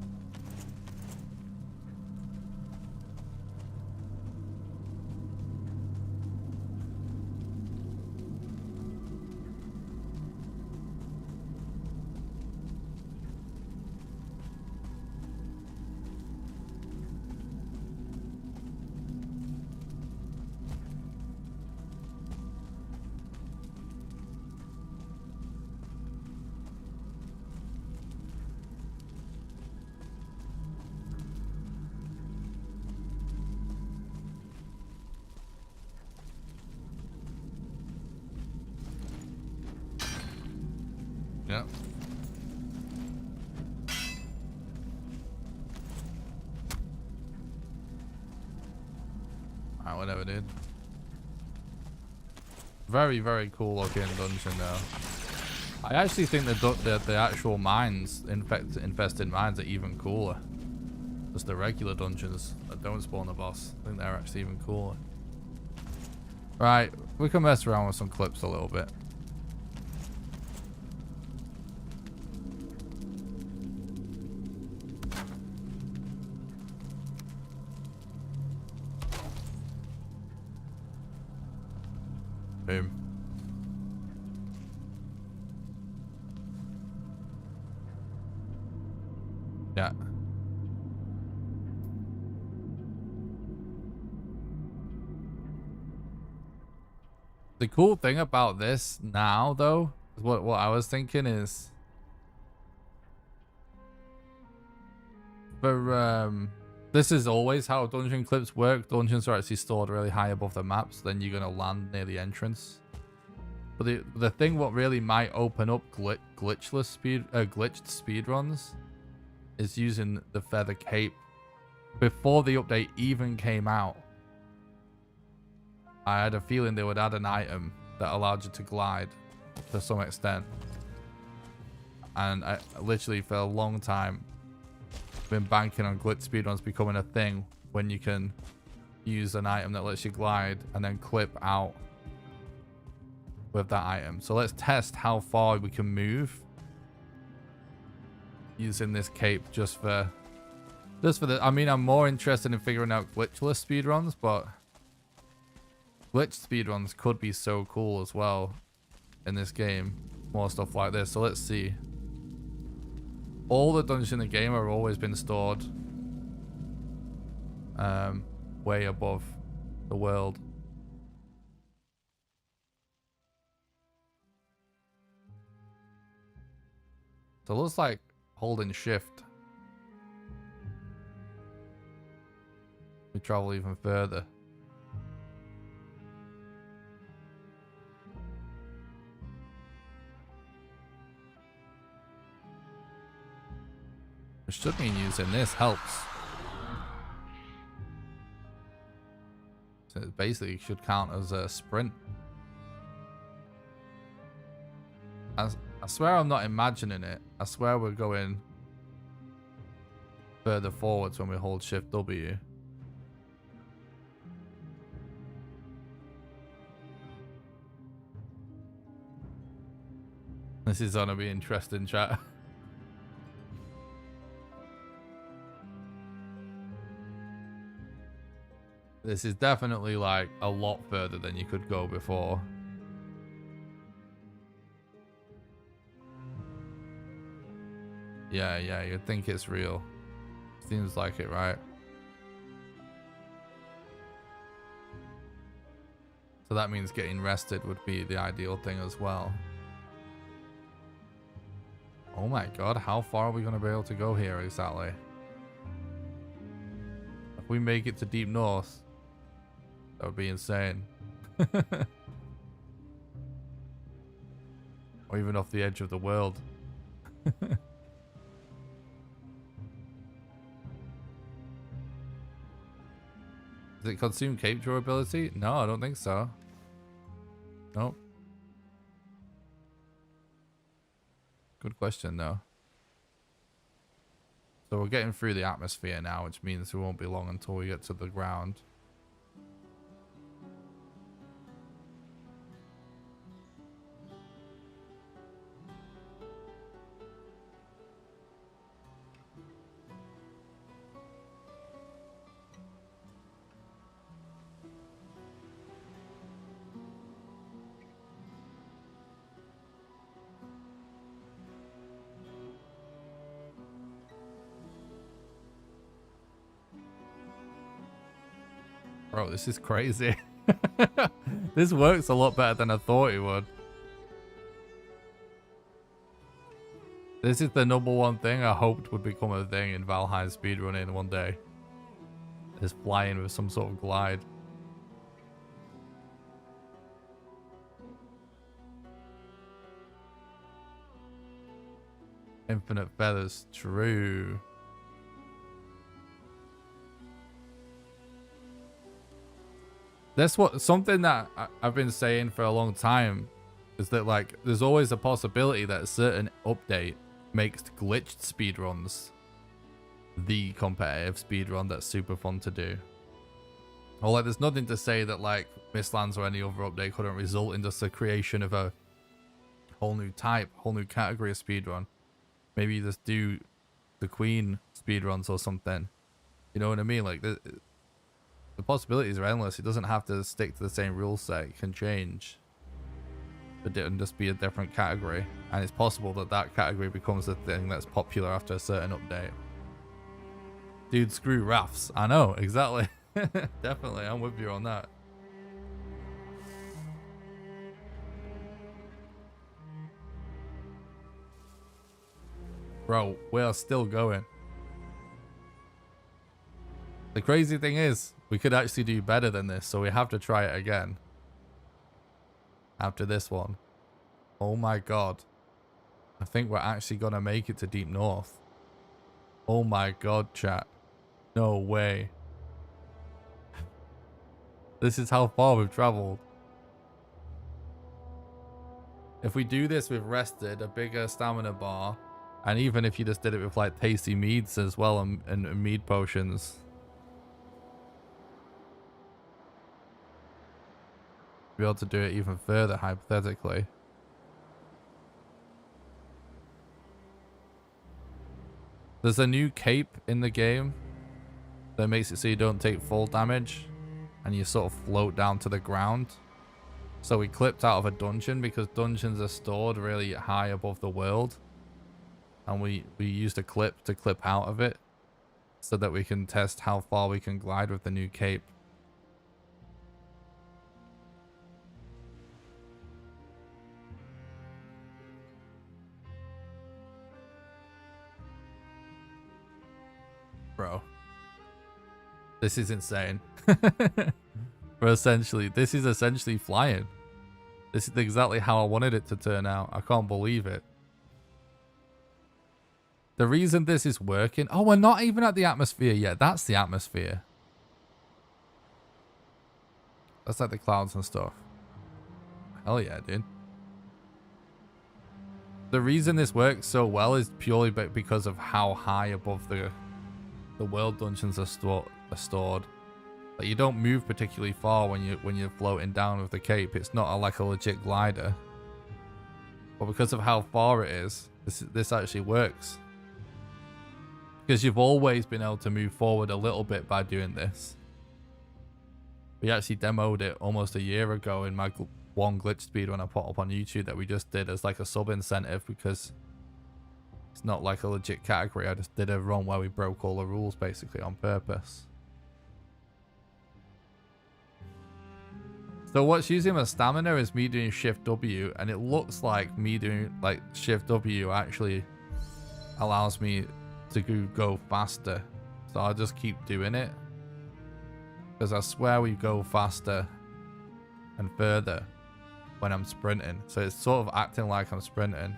Yep. Alright, whatever, dude. Very, very cool looking dungeon though. I actually think the actual mines, infested mines, are even cooler. Just the regular dungeons that don't spawn the boss. I think they're actually even cooler. Right, we can mess around with some clips a little bit. Boom. Yeah. The cool thing about this now, though, what I was thinking is, for this is always how dungeon clips work. Dungeons are actually stored really high above the map, so then you're gonna land near the entrance. But the thing what really might open up glitched speedruns is using the feather cape. Before the update even came out, I had a feeling they would add an item that allowed you to glide to some extent. And I literally for a long time been banking on glitch speedruns becoming a thing when you can use an item that lets you glide and then clip out with that item. So let's test how far we can move using this cape just for the, I mean, I'm more interested in figuring out glitchless speedruns, but glitch speedruns could be so cool as well in this game. More stuff like this. So let's see. All the dungeons in the game have always been stored way above the world. So it looks like holding shift, we travel even further. Which should mean using this helps. So it basically should count as a sprint. I swear I'm not imagining it. I swear we're going further forwards when we hold Shift W. This is gonna be interesting, chat. This is definitely like a lot further than you could go before. Yeah, you'd think it's real. Seems like it, right? So that means getting rested would be the ideal thing as well. Oh my god, how far are we going to be able to go here exactly? If we make it to Deep North, that would be insane. Or even off the edge of the world. Does it consume cape durability? No, I don't think so. Nope. Good question, though. So we're getting through the atmosphere now, which means it won't be long until we get to the ground. Bro, this is crazy. This works a lot better than I thought it would. This is the #1 thing I hoped would become a thing in Valheim speedrunning one day. Is flying with some sort of glide. Infinite feathers, true. That's something that I've been saying for a long time is that like there's always a possibility that a certain update makes glitched speedruns the competitive speedrun that's super fun to do. Or like there's nothing to say that like Mistlands or any other update couldn't result in just the creation of a whole new type, whole new category of speedrun. Maybe you just do the Queen speedruns or something. You know what I mean? Like the possibilities are endless. It doesn't have to stick to the same rule set. It can change. But it can just be a different category. And it's possible that that category becomes the thing that's popular after a certain update. Dude, screw rafts. I know, exactly. Definitely, I'm with you on that. Bro, we are still going. The crazy thing is, we could actually do better than this, so we have to try it again. After this one. Oh my god. I think we're actually gonna make it to Deep North. Oh my god, chat. No way. This is how far we've traveled. If we do this with rested, a bigger stamina bar, and even if you just did it with like tasty meads as well and mead potions. Be able to do it even further hypothetically. There's a new cape in the game that makes it so you don't take full damage and you sort of float down to the ground. So we clipped out of a dungeon because dungeons are stored really high above the world, and we used a clip to clip out of it so that we can test how far we can glide with the new cape. Bro, this is insane. This is essentially flying. This is exactly how I wanted it to turn out. I can't believe it. The reason this is working... Oh, we're not even at the atmosphere yet. That's the atmosphere. That's like the clouds and stuff. Hell yeah, dude. The reason this works so well is purely because of how high above the world dungeons are stored. Like, you don't move particularly far when you're floating down with the cape. It's not like a legit glider. But because of how far it is, this actually works. Because you've always been able to move forward a little bit by doing this. We actually demoed it almost a year ago in my one glitch speedrun I put up on YouTube that we just did as like a sub incentive, because it's not like a legit category. I just did a run where we broke all the rules basically on purpose. So what's using my stamina is me doing shift W, and it looks like me doing like shift W actually allows me to go faster. So I'll just keep doing it, because I swear we go faster and further when I'm sprinting. So it's sort of acting like I'm sprinting.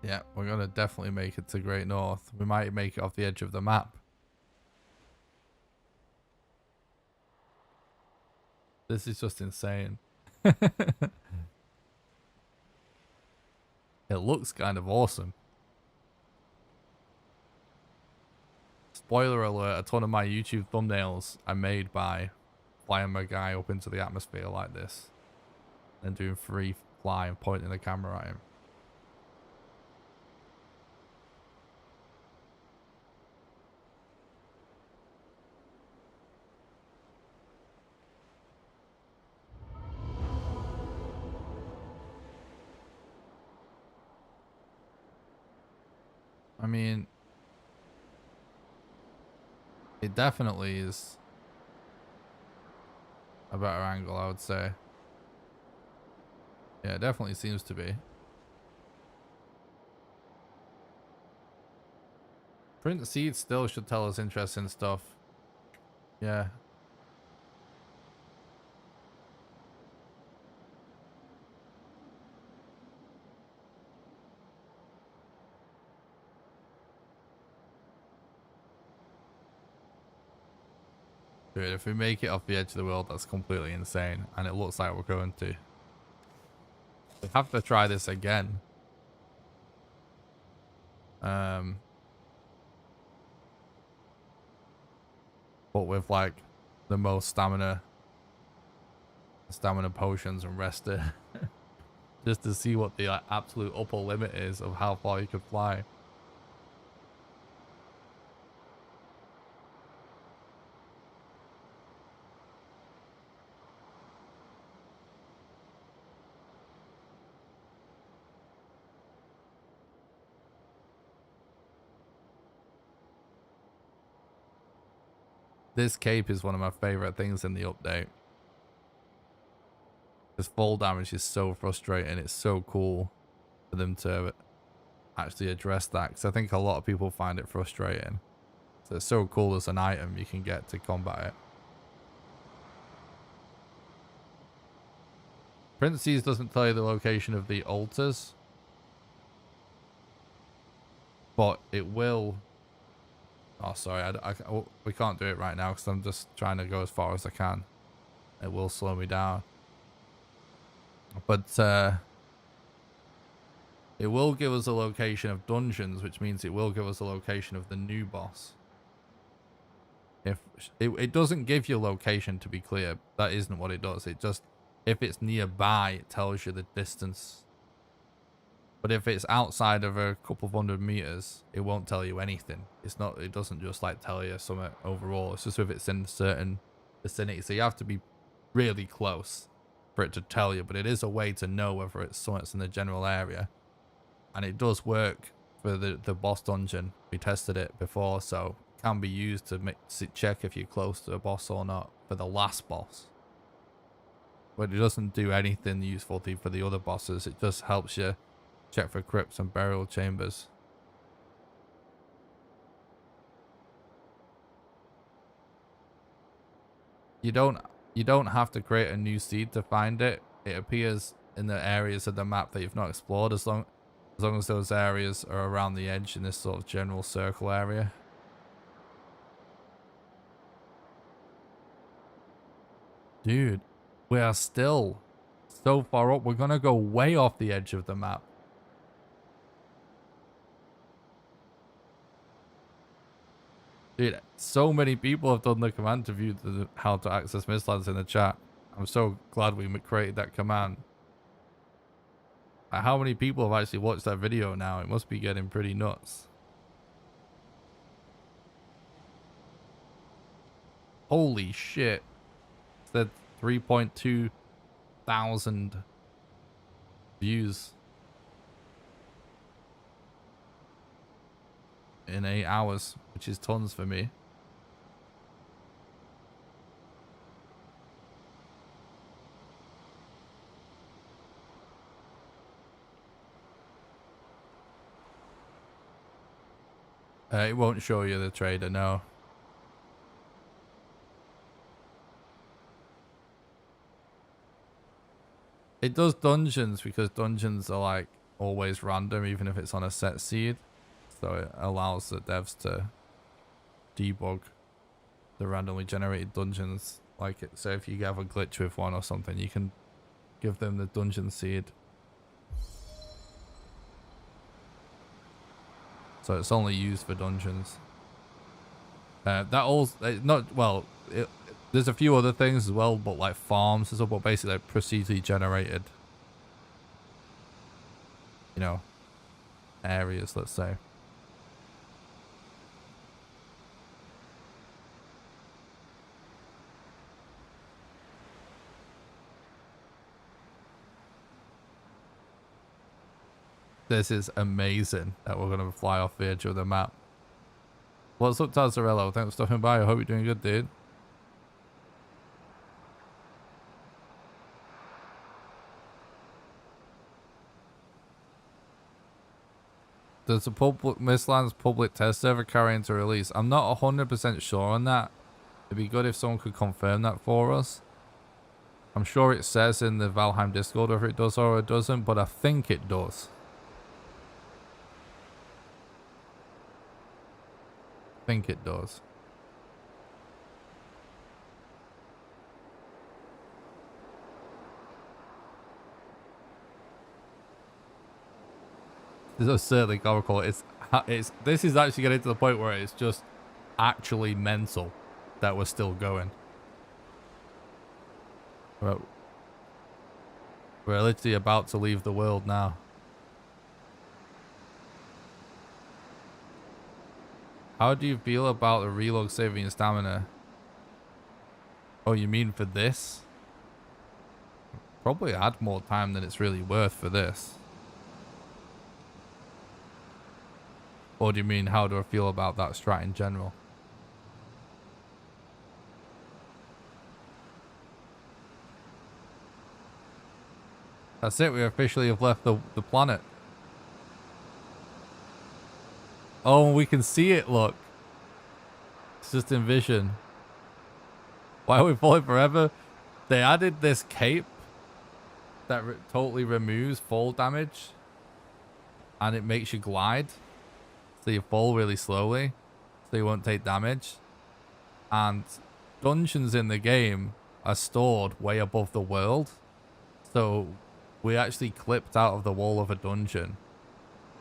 Yeah, we're going to definitely make it to Great North. We might make it off the edge of the map. This is just insane. It looks kind of awesome. Spoiler alert, a ton of my YouTube thumbnails are made by flying my guy up into the atmosphere like this. And doing free fly and pointing the camera at him. I mean, it definitely is a better angle, I would say. Yeah, it definitely seems to be. Print seeds still should tell us interesting stuff. Yeah. Dude, if we make it off the edge of the world, that's completely insane. And it looks like we're going to. We have to try this again. But with like the most stamina potions and rested. Just to see what the absolute upper limit is of how far you could fly. This cape is one of my favorite things in the update. This fall damage is so frustrating. It's so cool for them to actually address that, because I think a lot of people find it frustrating. So it's so cool as an item you can get to combat it. Parentheses doesn't tell you the location of the altars, but it will. Oh, sorry, we can't do it right now because I'm just trying to go as far as I can. It will slow me down. But it will give us a location of dungeons, which means it will give us a location of the new boss. If it doesn't give you a location, to be clear, that isn't what it does. It just, if it's nearby, it tells you the distance. But if it's outside of a couple of 100 meters, it won't tell you anything. It's not. It doesn't just like tell you something overall. It's just if it's in a certain vicinity. So you have to be really close for it to tell you. But it is a way to know whether it's something's in the general area. And it does work for the boss dungeon. We tested it before, so it can be used to check if you're close to a boss or not for the last boss. But it doesn't do anything useful for the other bosses. It just helps you check for crypts and burial chambers. you don't have to create a new seed to find it. It appears in the areas of the map that you've not explored, as long as those areas are around the edge in this sort of general circle area. Dude, we are still so far up. We're gonna go way off the edge of the map. Dude, so many people have done the command to view how to access Mistlands in the chat. I'm so glad we created that command. How many people have actually watched that video now? It must be getting pretty nuts. Holy shit. It said 3.2 thousand views in 8 hours, which is tons for me. It won't show you the trader, no. It does dungeons because dungeons are like always random, even if it's on a set seed. So it allows the devs to debug the randomly generated dungeons. Like, so if you have a glitch with one or something, you can give them the dungeon seed. So it's only used for dungeons. That also not well. There's a few other things as well, but like farms and stuff, but basically like procedurally generated, you know, areas, let's say. This is amazing that we're gonna fly off the edge of the map. What's up, Tazzarello? Thanks for stopping by. I hope you're doing good, dude. Does the Mistlands public test server carry into release? I'm not 100% sure on that. It'd be good if someone could confirm that for us. I'm sure it says in the Valheim Discord whether it does or it doesn't, but I think it does. I think it does. This is certainly comical. This is actually getting to the point where it's just actually mental that we're still going. We're literally about to leave the world now. How do you feel about the reload saving your stamina? Oh, you mean for this? Probably add more time than it's really worth for this. Or do you mean how do I feel about that strat in general? That's it, we officially have left the planet. Oh, we can see it, look. It's just in vision. Why are we falling forever? They added this cape that totally removes fall damage. And it makes you glide. So you fall really slowly. So you won't take damage. And dungeons in the game are stored way above the world. So we actually clipped out of the wall of a dungeon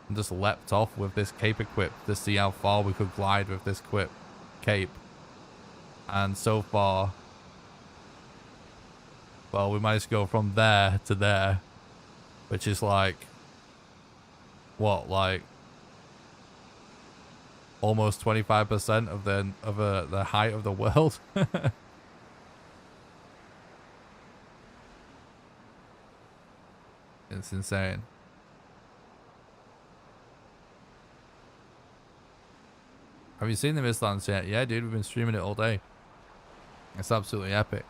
and just leapt off with this cape equipped to see how far we could glide with this cape. And so far, well, we managed to go from there to there, which is like, what, like almost 25% of the height of the world. It's insane. Have you seen the Mistlands yet? Yeah, dude, we've been streaming it all day. It's absolutely epic.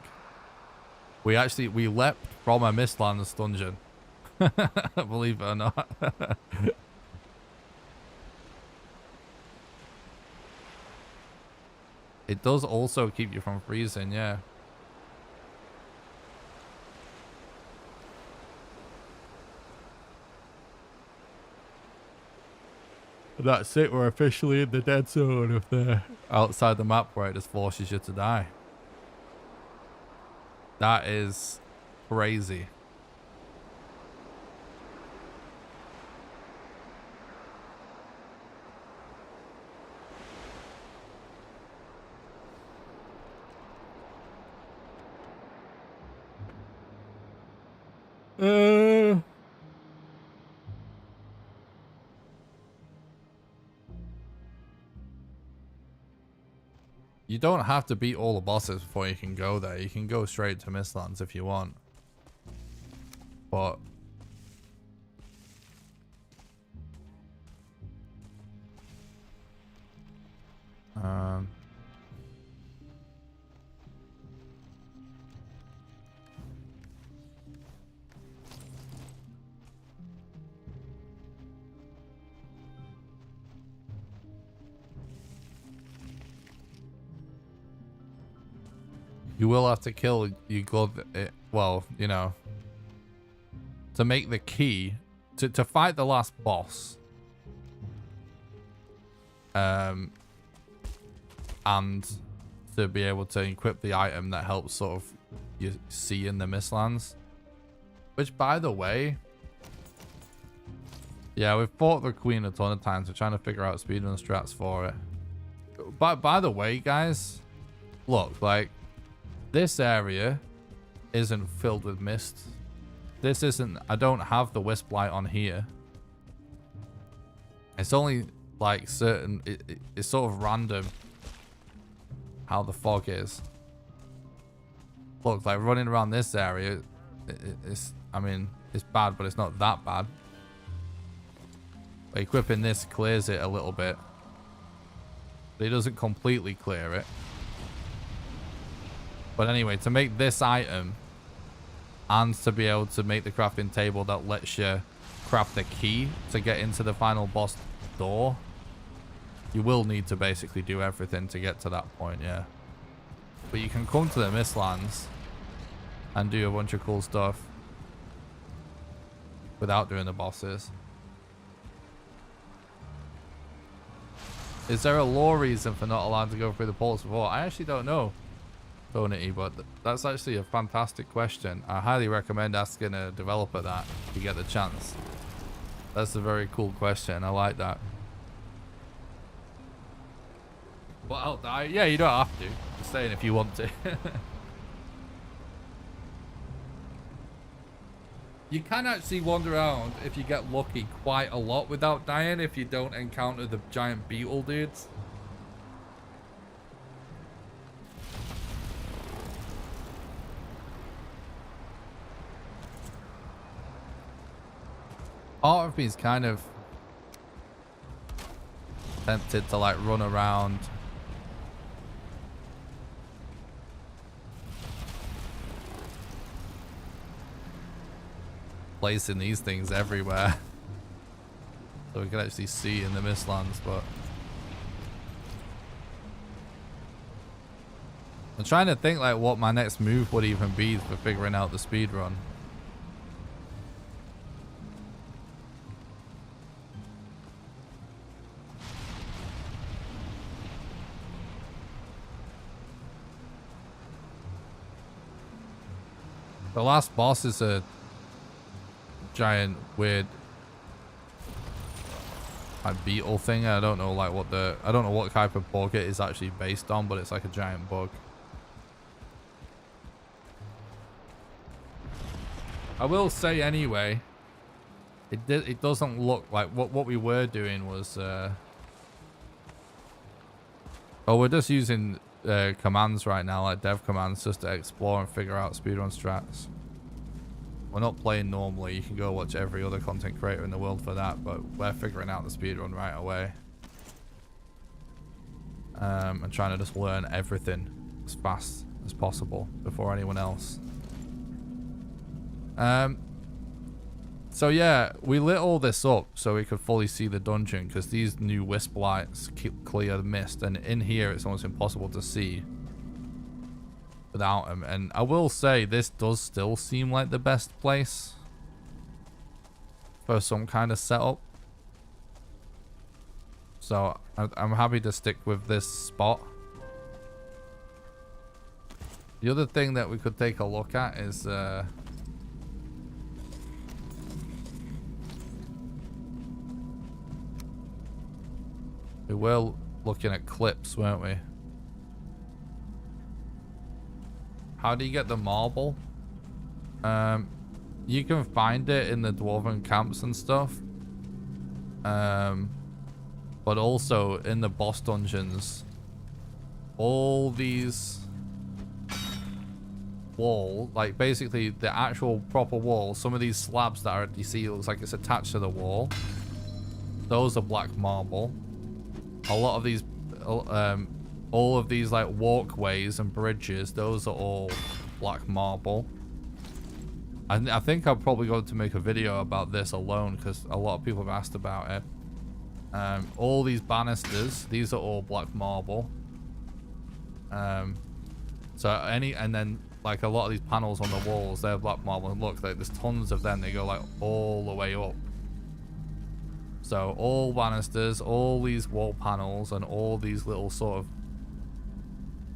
We leapt from a Mistlands dungeon. Believe it or not. It does also keep you from freezing, yeah. That's it. We're officially in the dead zone of the outside the map where it just forces you to die. That is crazy. You don't have to beat all the bosses before you can go there. You can go straight to Mistlands if you want. But you will have to kill well, you know, to make the key to fight the last boss. And to be able to equip the item that helps sort of you see in the Mistlands. Which, by the way, yeah, we've fought the Queen a ton of times. We're trying to figure out speedrun strats for it. But by the way, guys, look, like, this area isn't filled with mist. This isn't... I don't have the wisp light on here. It's only, like, certain... It's sort of random how the fog is. Look, like, running around this area, it's... I mean, it's bad, but it's not that bad. But equipping this clears it a little bit. But it doesn't completely clear it. But anyway, to make this item and to be able to make the crafting table that lets you craft the key to get into the final boss door, you will need to basically do everything to get to that point, yeah. But you can come to the Mistlands and do a bunch of cool stuff without doing the bosses. Is there a lore reason for not allowed to go through the portals before? I actually don't know, Tonity, but that's actually a fantastic question. I highly recommend asking a developer that if you get the chance. That's a very cool question. I like that. Well, I'll die. Yeah, you don't have to. Just saying if you want to. You can actually wander around, if you get lucky, quite a lot without dying if you don't encounter the giant beetle dudes. Part of me is kind of tempted to, like, run around placing these things everywhere so we can actually see in the Mistlands, but I'm trying to think like what my next move would even be for figuring out the speed run. The last boss is a giant weird like beetle thing. I don't know like what I don't know what type of bug it is actually based on, but it's like a giant bug. I will say anyway, it doesn't look like what we were doing was we're just using commands right now, like dev commands, just to explore and figure out speedrun strats. We're not playing normally. You can go watch every other content creator in the world for that, but we're figuring out the speedrun right away. And trying to just learn everything as fast as possible before anyone else. So yeah, we lit all this up so we could fully see the dungeon because these new wisp lights keep clear the mist, and in here it's almost impossible to see without them. And I will say this does still seem like the best place for some kind of setup. So I'm happy to stick with this spot. The other thing that we could take a look at is we were looking at clips, weren't we? How do you get the marble? You can find it in the dwarven camps and stuff. But also in the boss dungeons. All these wall, like basically the actual proper wall, some of these slabs that are, you see, looks like it's attached to the wall. Those are black marble. A lot of these, all of these like walkways and bridges, those are all black marble. I think I'm probably going to make a video about this alone because a lot of people have asked about it. All these banisters, these are all black marble. So and then like a lot of these panels on the walls, they're black marble. And look, like, there's tons of them. They go like all the way up. So all banisters, all these wall panels, and all these little sort of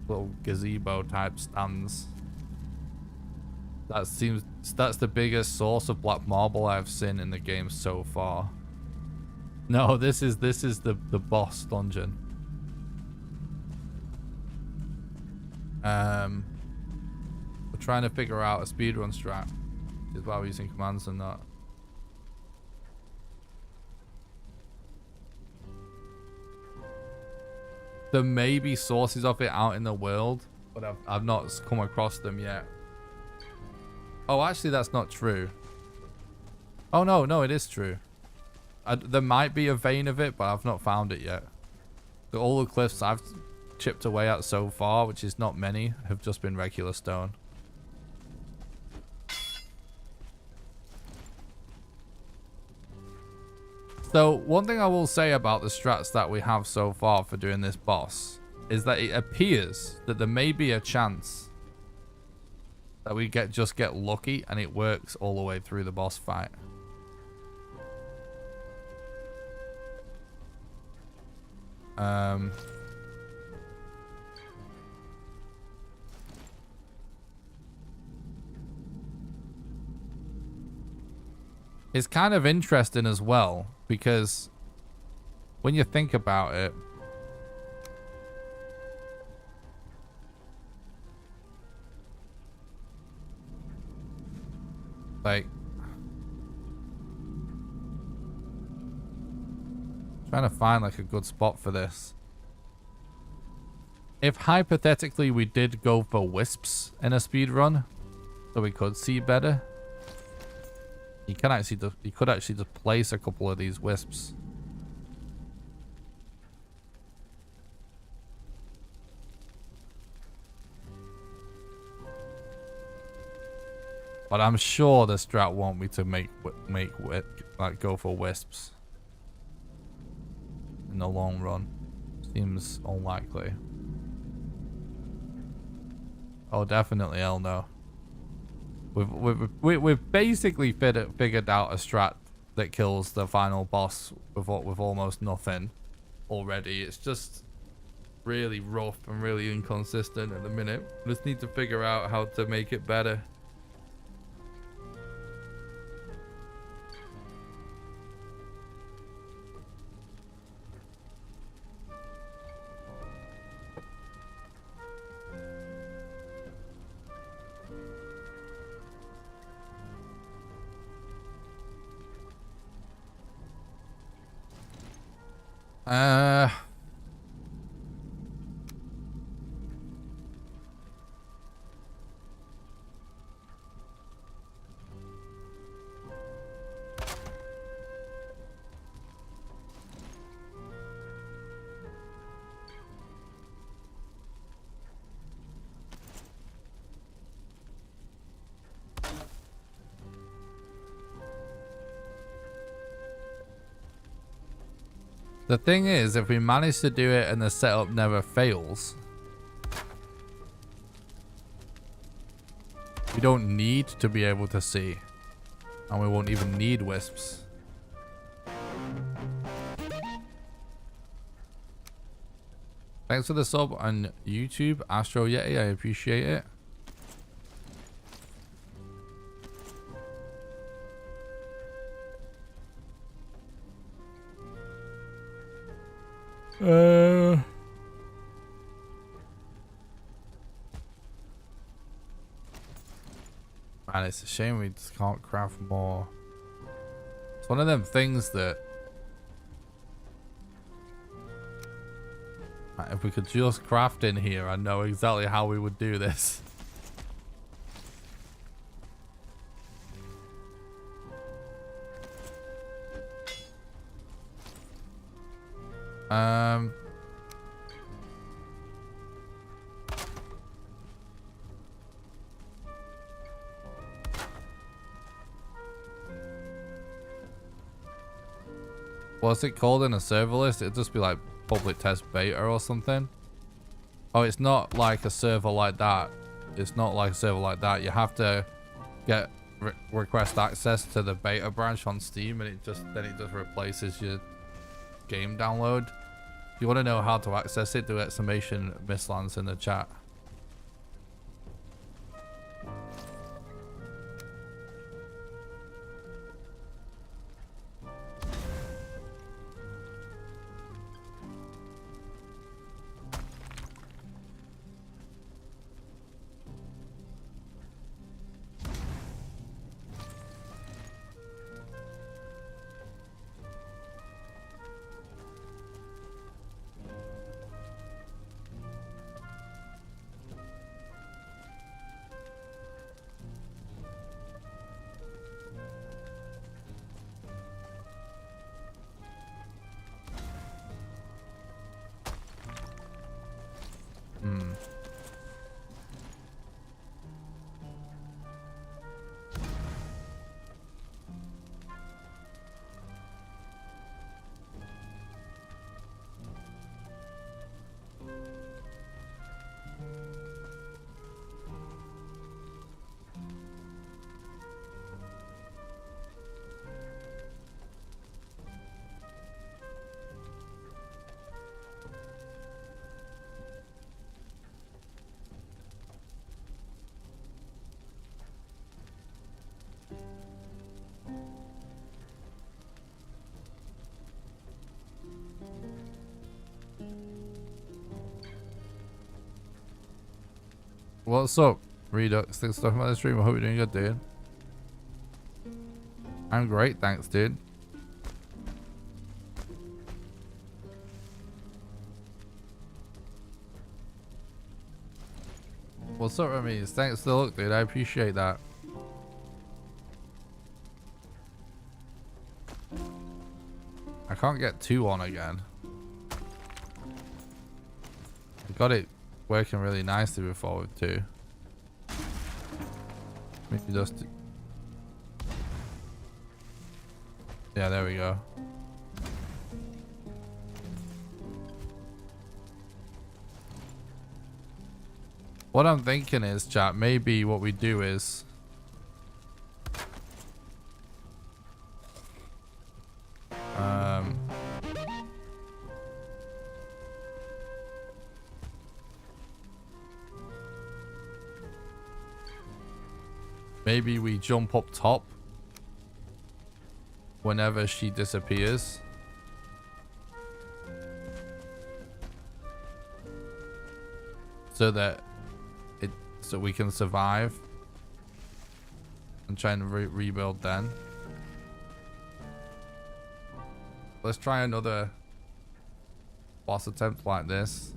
little gazebo type stands. That's the biggest source of black marble I've seen in the game so far. No, this is the boss dungeon. We're trying to figure out a speedrun strat. Is why we're using commands and that. There may be sources of it out in the world, but I've not come across them yet. Oh, actually, that's not true. Oh, no, it is true. There might be a vein of it, but I've not found it yet. All the cliffs I've chipped away at so far, which is not many, have just been regular stone. So, one thing I will say about the strats that we have so far for doing this boss is that it appears that there may be a chance that we just get lucky and it works all the way through the boss fight. It's kind of interesting as well, because when you think about it, like, trying to find like a good spot for this. If hypothetically we did go for wisps in a speed run, so we could see better, you could actually just place a couple of these wisps. But I'm sure the strat won't be to like go for wisps in the long run. Seems unlikely. Oh, definitely, hell no. We've basically figured out a strat that kills the final boss with almost nothing already. It's just really rough and really inconsistent at the minute. We just need to figure out how to make it better. The thing is, if we manage to do it and the setup never fails, we don't need to be able to see. And we won't even need wisps. Thanks for the sub on YouTube, Astro Yeti. I appreciate it. Man, it's a shame we just can't craft more. It's one of them things that if we could just craft in here, I know exactly how we would do this. What's it called in a server list? It'd just be like public test beta or something. Oh, it's not like a server like that. It's not like a server like that. You have to get request access to the beta branch on Steam, and it just replaces your game download. If you want to know how to access it, do exclamation Mistlands in the chat. What's up, Redux? Thanks for talking about the stream. I hope you're doing good, dude. I'm great, thanks, dude. What's up, Rameez? Thanks for the look, dude. I appreciate that. I can't get 2 on again. I got it working really nicely before with 2. Maybe just... Yeah, there we go. What I'm thinking is, chat, maybe what we do is... maybe we jump up top whenever she disappears. So that so we can survive and try and rebuild then. Let's try another boss attempt like this.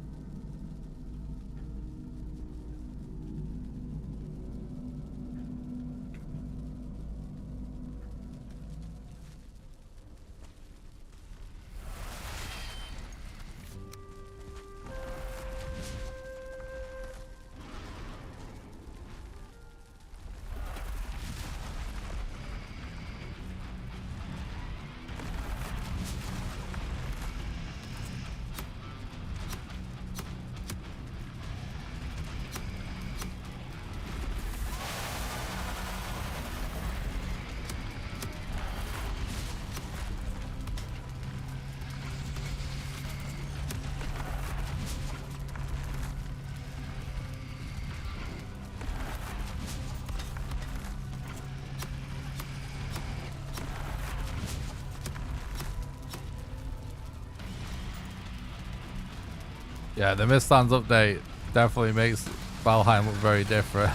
Yeah, the Mistlands update definitely makes Valheim look very different.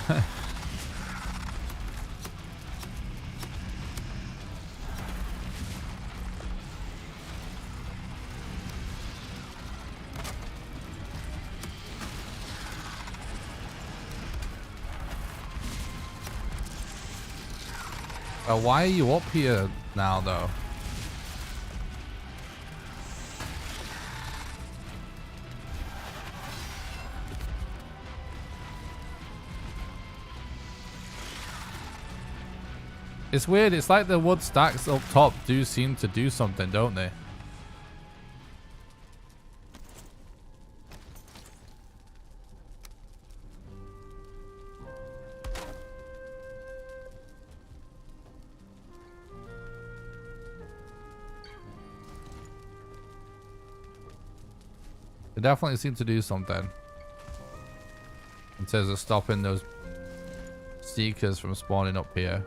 Why are you up here now, though? It's weird. It's like the wood stacks up top do seem to do something, don't they? They definitely seem to do something in terms of stopping those seekers from spawning up here.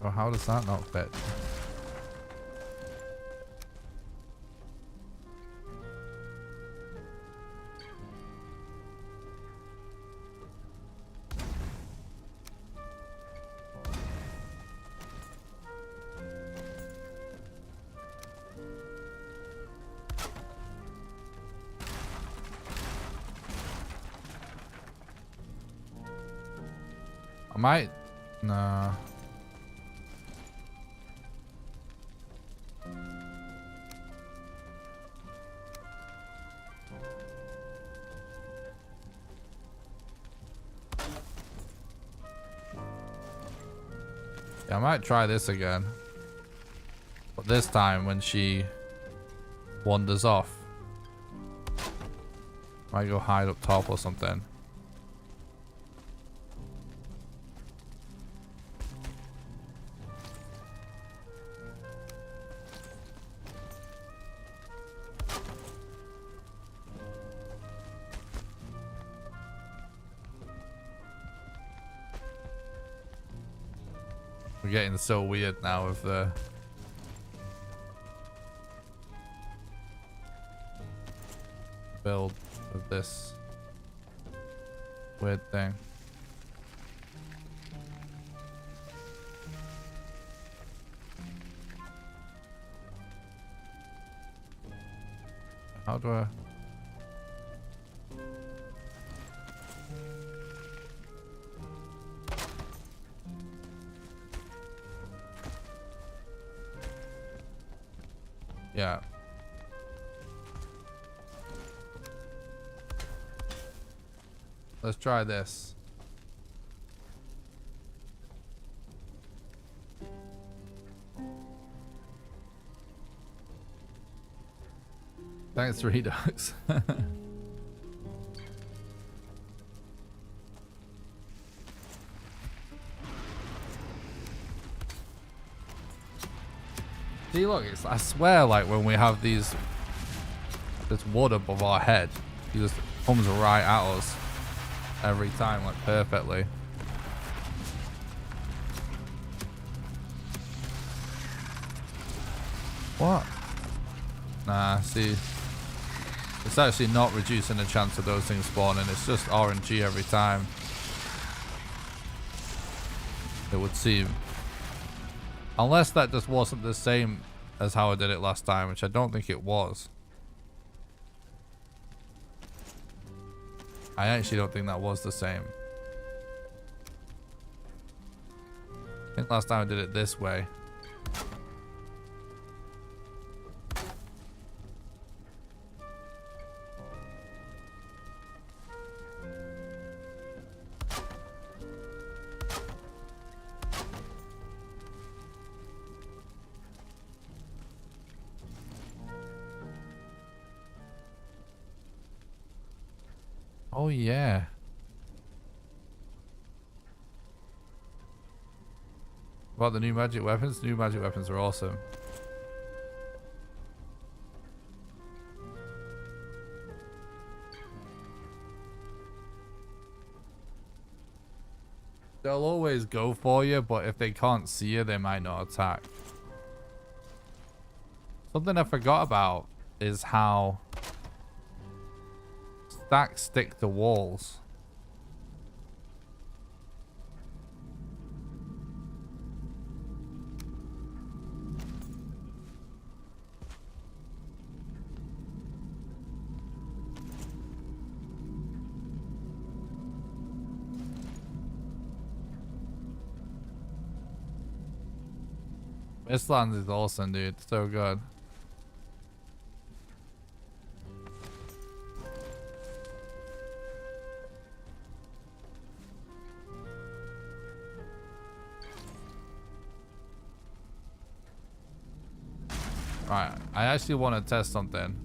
Well, how does that not fit? I might... Nah. Yeah, I might try this again. But this time when she wanders off. Might go hide up top or something. We're getting so weird now with the build of this weird thing. How do I... Yeah. Let's try this. Thanks, Redux. See, look, it's, I swear, like when we have this wood above our head, he just comes right at us every time, like perfectly. What? Nah, see, it's actually not reducing the chance of those things spawning. It's just RNG every time. It would seem. Unless that just wasn't the same as how I did it last time, which I don't think it was. I actually don't think that was the same. I think last time I did it this way. Oh yeah. About the new magic weapons? New magic weapons are awesome. They'll always go for you, but if they can't see you, they might not attack. Something I forgot about is how stacks stick to walls. Mistlands is awesome, dude. So good. Right, I actually want to test something.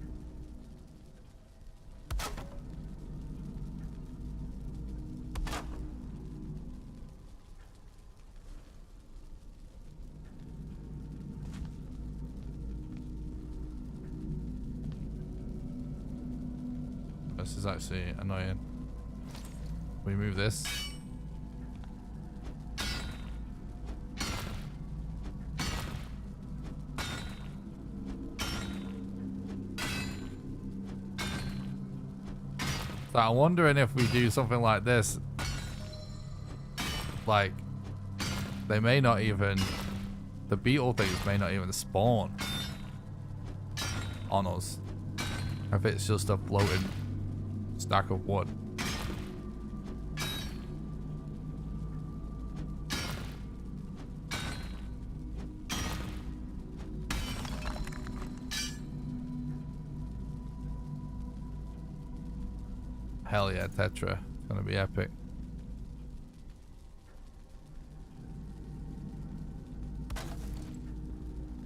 This is actually annoying. We move this. So I'm wondering if we do something like this, like they may not even, the beetle things may not even spawn on us if it's just a floating stack of wood. Hell yeah, Tetra. It's gonna be epic.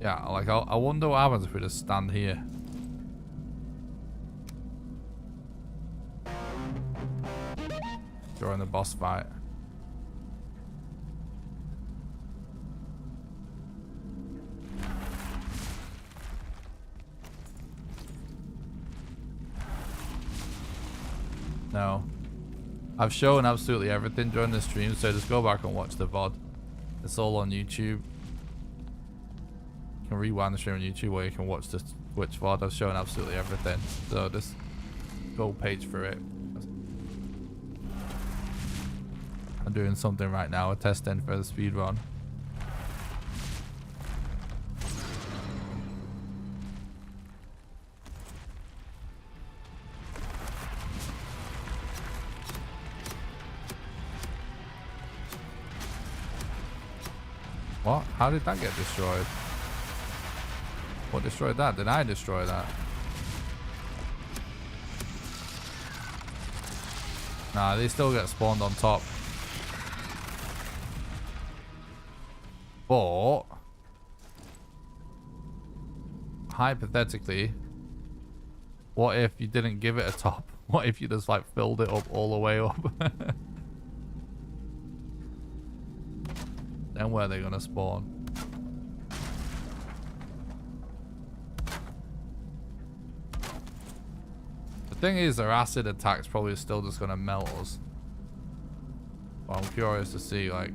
Yeah, like I wonder what happens if we just stand here. During the boss fight. No. I've shown absolutely everything during the stream, so just go back and watch the VOD. It's all on YouTube. You can rewind the stream on YouTube or you can watch the Twitch VOD. I've shown absolutely everything. So just go page for it. I'm doing something right now, a testing for the speedrun. What? How did that get destroyed? What destroyed that? Did I destroy that? Nah, they still get spawned on top. But hypothetically, what if you didn't give it a top? What if you just like filled it up all the way up? Then where are they gonna spawn? The thing is, their acid attack's probably still just gonna melt us. But I'm curious to see, like.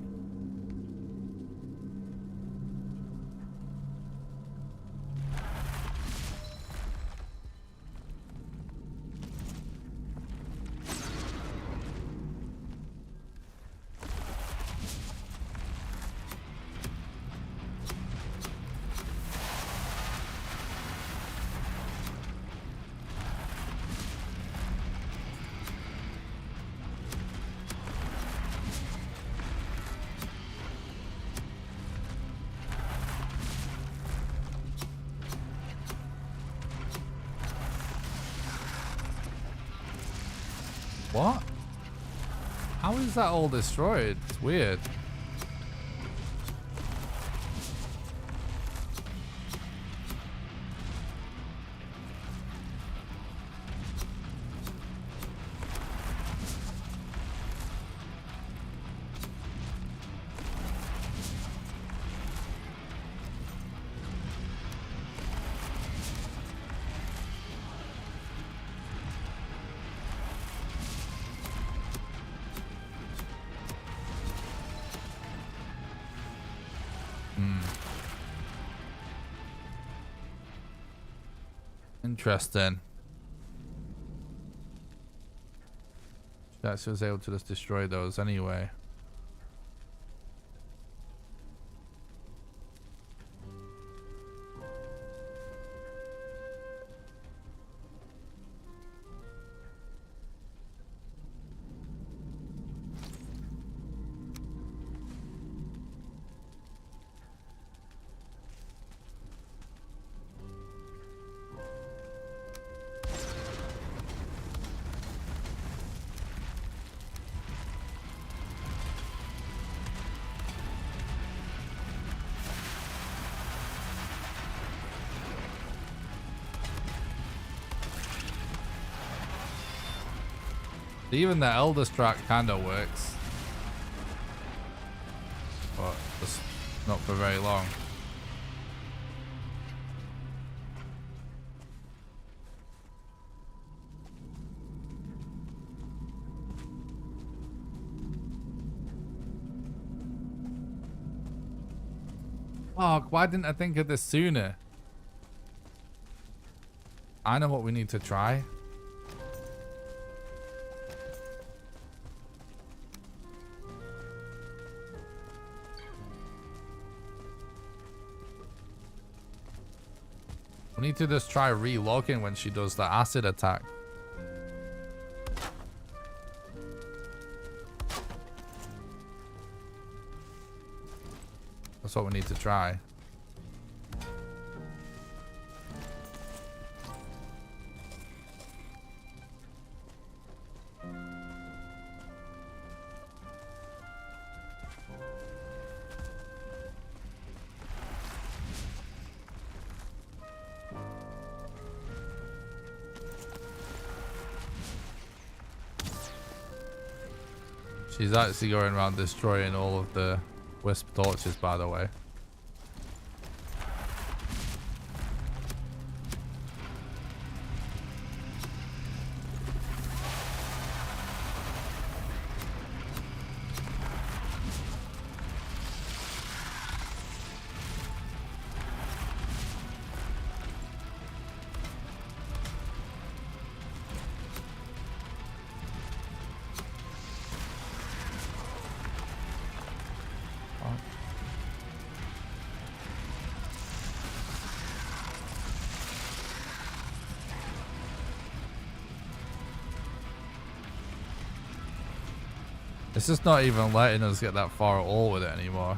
What? How is that all destroyed? It's weird. Interesting. She was able to just destroy those anyway. Even the Elder Strat kind of works, but just not for very long. Oh, why didn't I think of this sooner? I know what we need to try. We need to just try relogging when she does the acid attack. That's what we need to try. She's actually going around destroying all of the wisp torches, by the way. It's just not even letting us get that far at all with it anymore.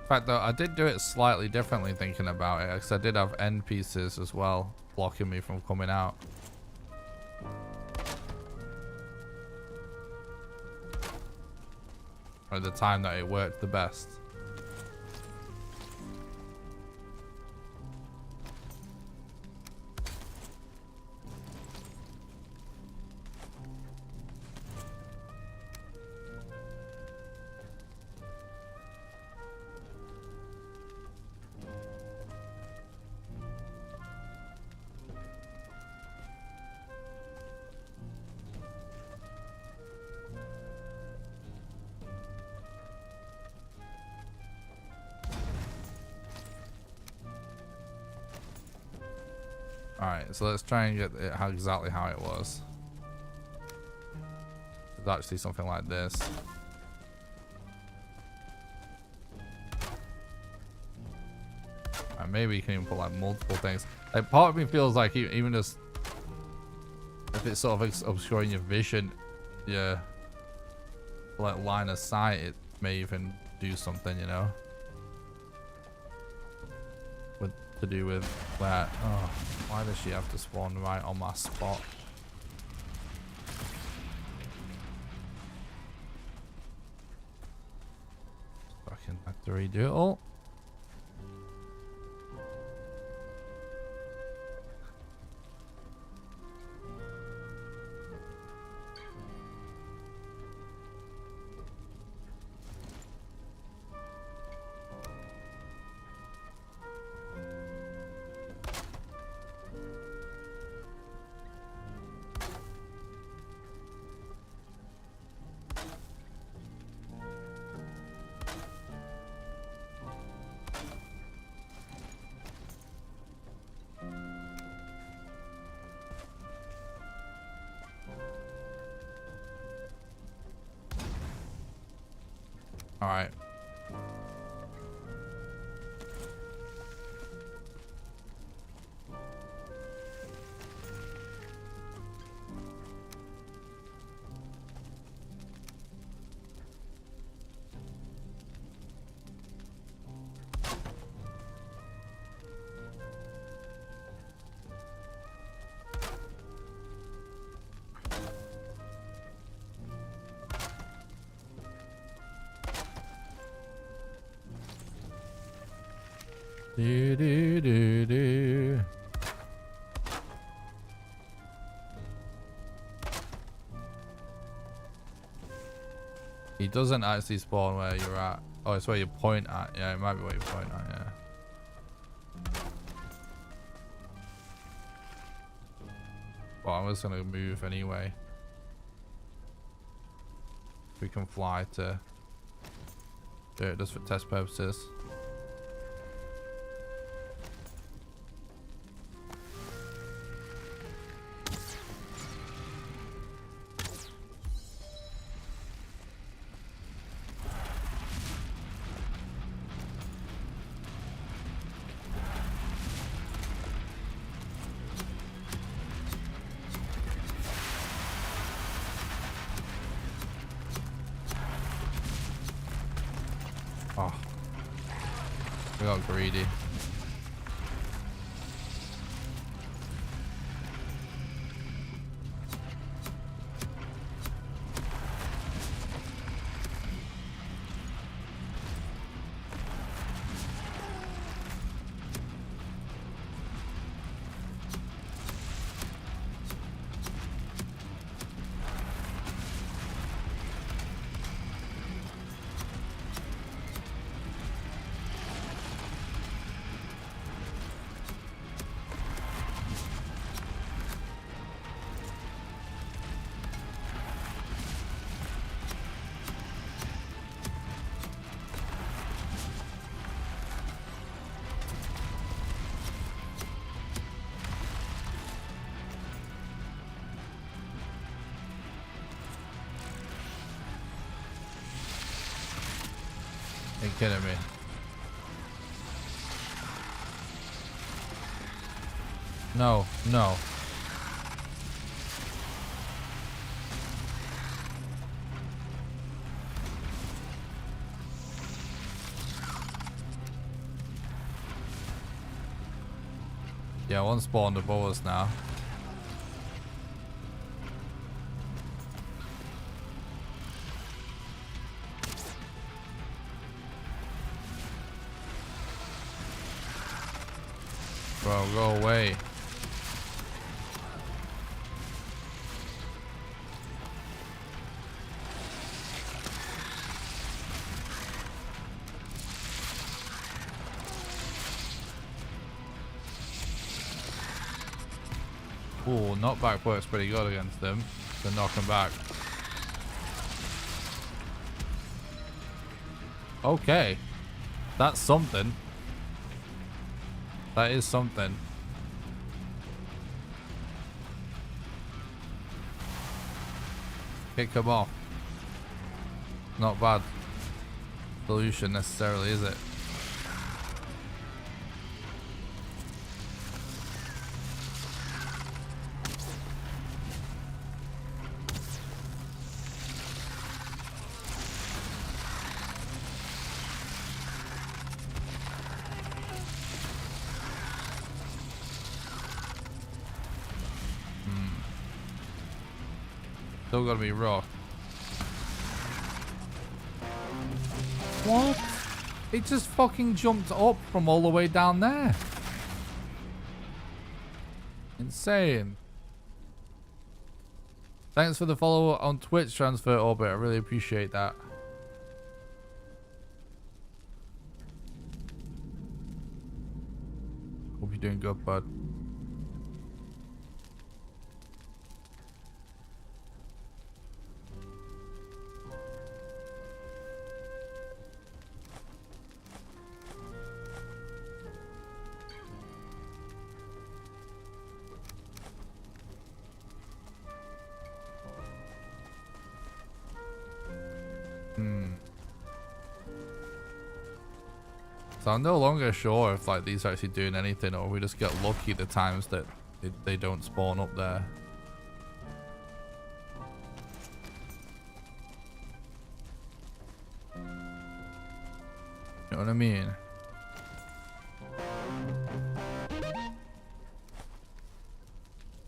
In fact, though, I did do it slightly differently thinking about it, because I did have end pieces as well blocking me from coming out. At the time that it worked the best. Alright, so let's try and get it exactly how it was. It's actually something like this. And maybe you can even put like multiple things. Like, part of me feels like even just if it's sort of obscuring your vision, your like line of sight, it may even do something, you know, with to do with that. Oh, why does she have to spawn right on my spot? To redo it all. All right. Do, do, do, do. He doesn't actually spawn where you're at. Oh, it's where you point at. Yeah, it might be where you point at, yeah. Well, I'm just gonna move anyway. We can fly to do it just for test purposes. Oh, we got greedy. You're kidding me. No, no. Yeah, one spawned above us now. Bro, go away. Ooh, knockback works pretty good against them. To knock them back. Okay. That's something. That is something. Kick him off. Not bad solution necessarily, is it? Still gotta be rough. What? It just fucking jumped up from all the way down there. Insane. Thanks for the follow on Twitch, Transfer Orbit. I really appreciate that. Hope you're doing good, bud. So I'm no longer sure if like these are actually doing anything, or we just get lucky the times that they don't spawn up there. You know what I mean?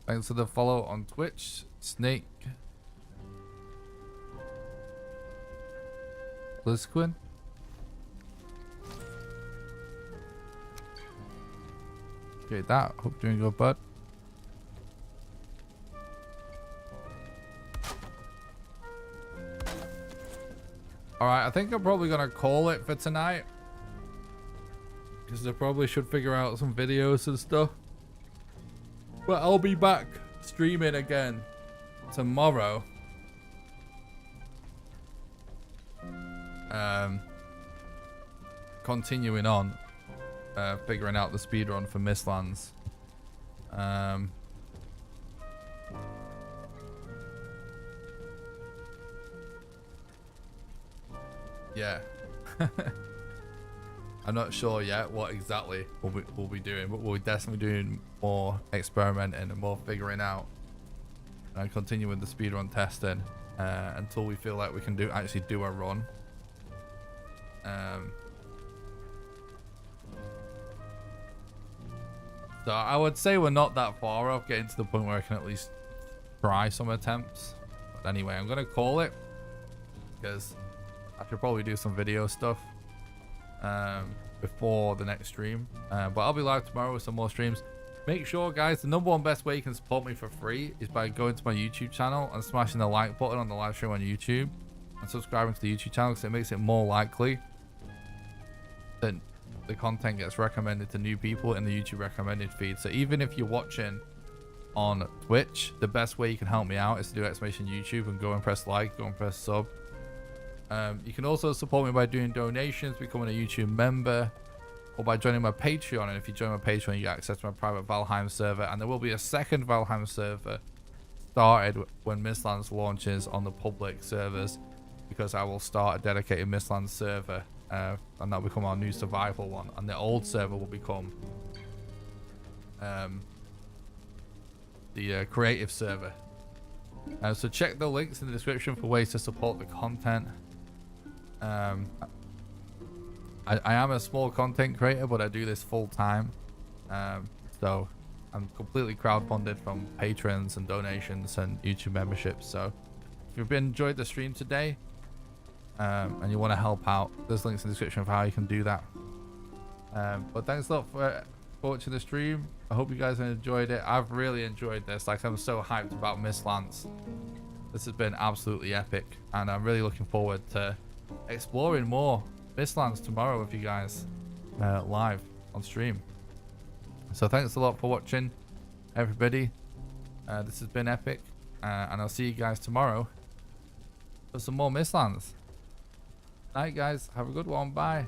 Thanks for the follow on Twitch, Snake. Blizzquin. Appreciate that. Hope you're doing good, bud. Alright, I think I'm probably gonna call it for tonight, because I probably should figure out some videos and stuff. But I'll be back streaming again tomorrow. Continuing on, figuring out the speedrun for Mistlands. Yeah. I'm not sure yet what exactly we'll be doing, but we'll definitely doing more experimenting and more figuring out, and continue with the speedrun testing until we feel like we can actually do a run. So I would say we're not that far off getting to the point where I can at least try some attempts. But anyway, I'm gonna call it, because I should probably do some video stuff before the next stream. But I'll be live tomorrow with some more streams. Make sure, guys, the #1 best way you can support me for free is by going to my YouTube channel and smashing the like button on the live stream on YouTube, and subscribing to the YouTube channel, because it makes it more likely that the content gets recommended to new people in the YouTube recommended feed. So even if you're watching on Twitch, the best way you can help me out is to do exclamation YouTube and go and press like, go and press sub. You can also support me by doing donations, becoming a YouTube member, or by joining my Patreon. And if you join my Patreon, you get access to my private Valheim server, and there will be a second Valheim server started when Mistlands launches on the public servers, because I will start a dedicated Mistlands server, and that'll become our new survival one, and the old server will become the creative server. So check the links in the description for ways to support the content. I am a small content creator, but I do this full time, so I'm completely crowdfunded from patrons and donations and YouTube memberships. So if you've enjoyed the stream today, and you want to help out, there's links in the description for how you can do that. But thanks a lot for watching the stream. I hope you guys enjoyed it. I've really enjoyed this. Like, I'm so hyped about Mistlands. This has been absolutely epic, and I'm really looking forward to exploring more Mistlands tomorrow with you guys live on stream. So thanks a lot for watching, everybody. This has been epic, and I'll see you guys tomorrow for some more Mistlands. Night, guys. Have a good one. Bye.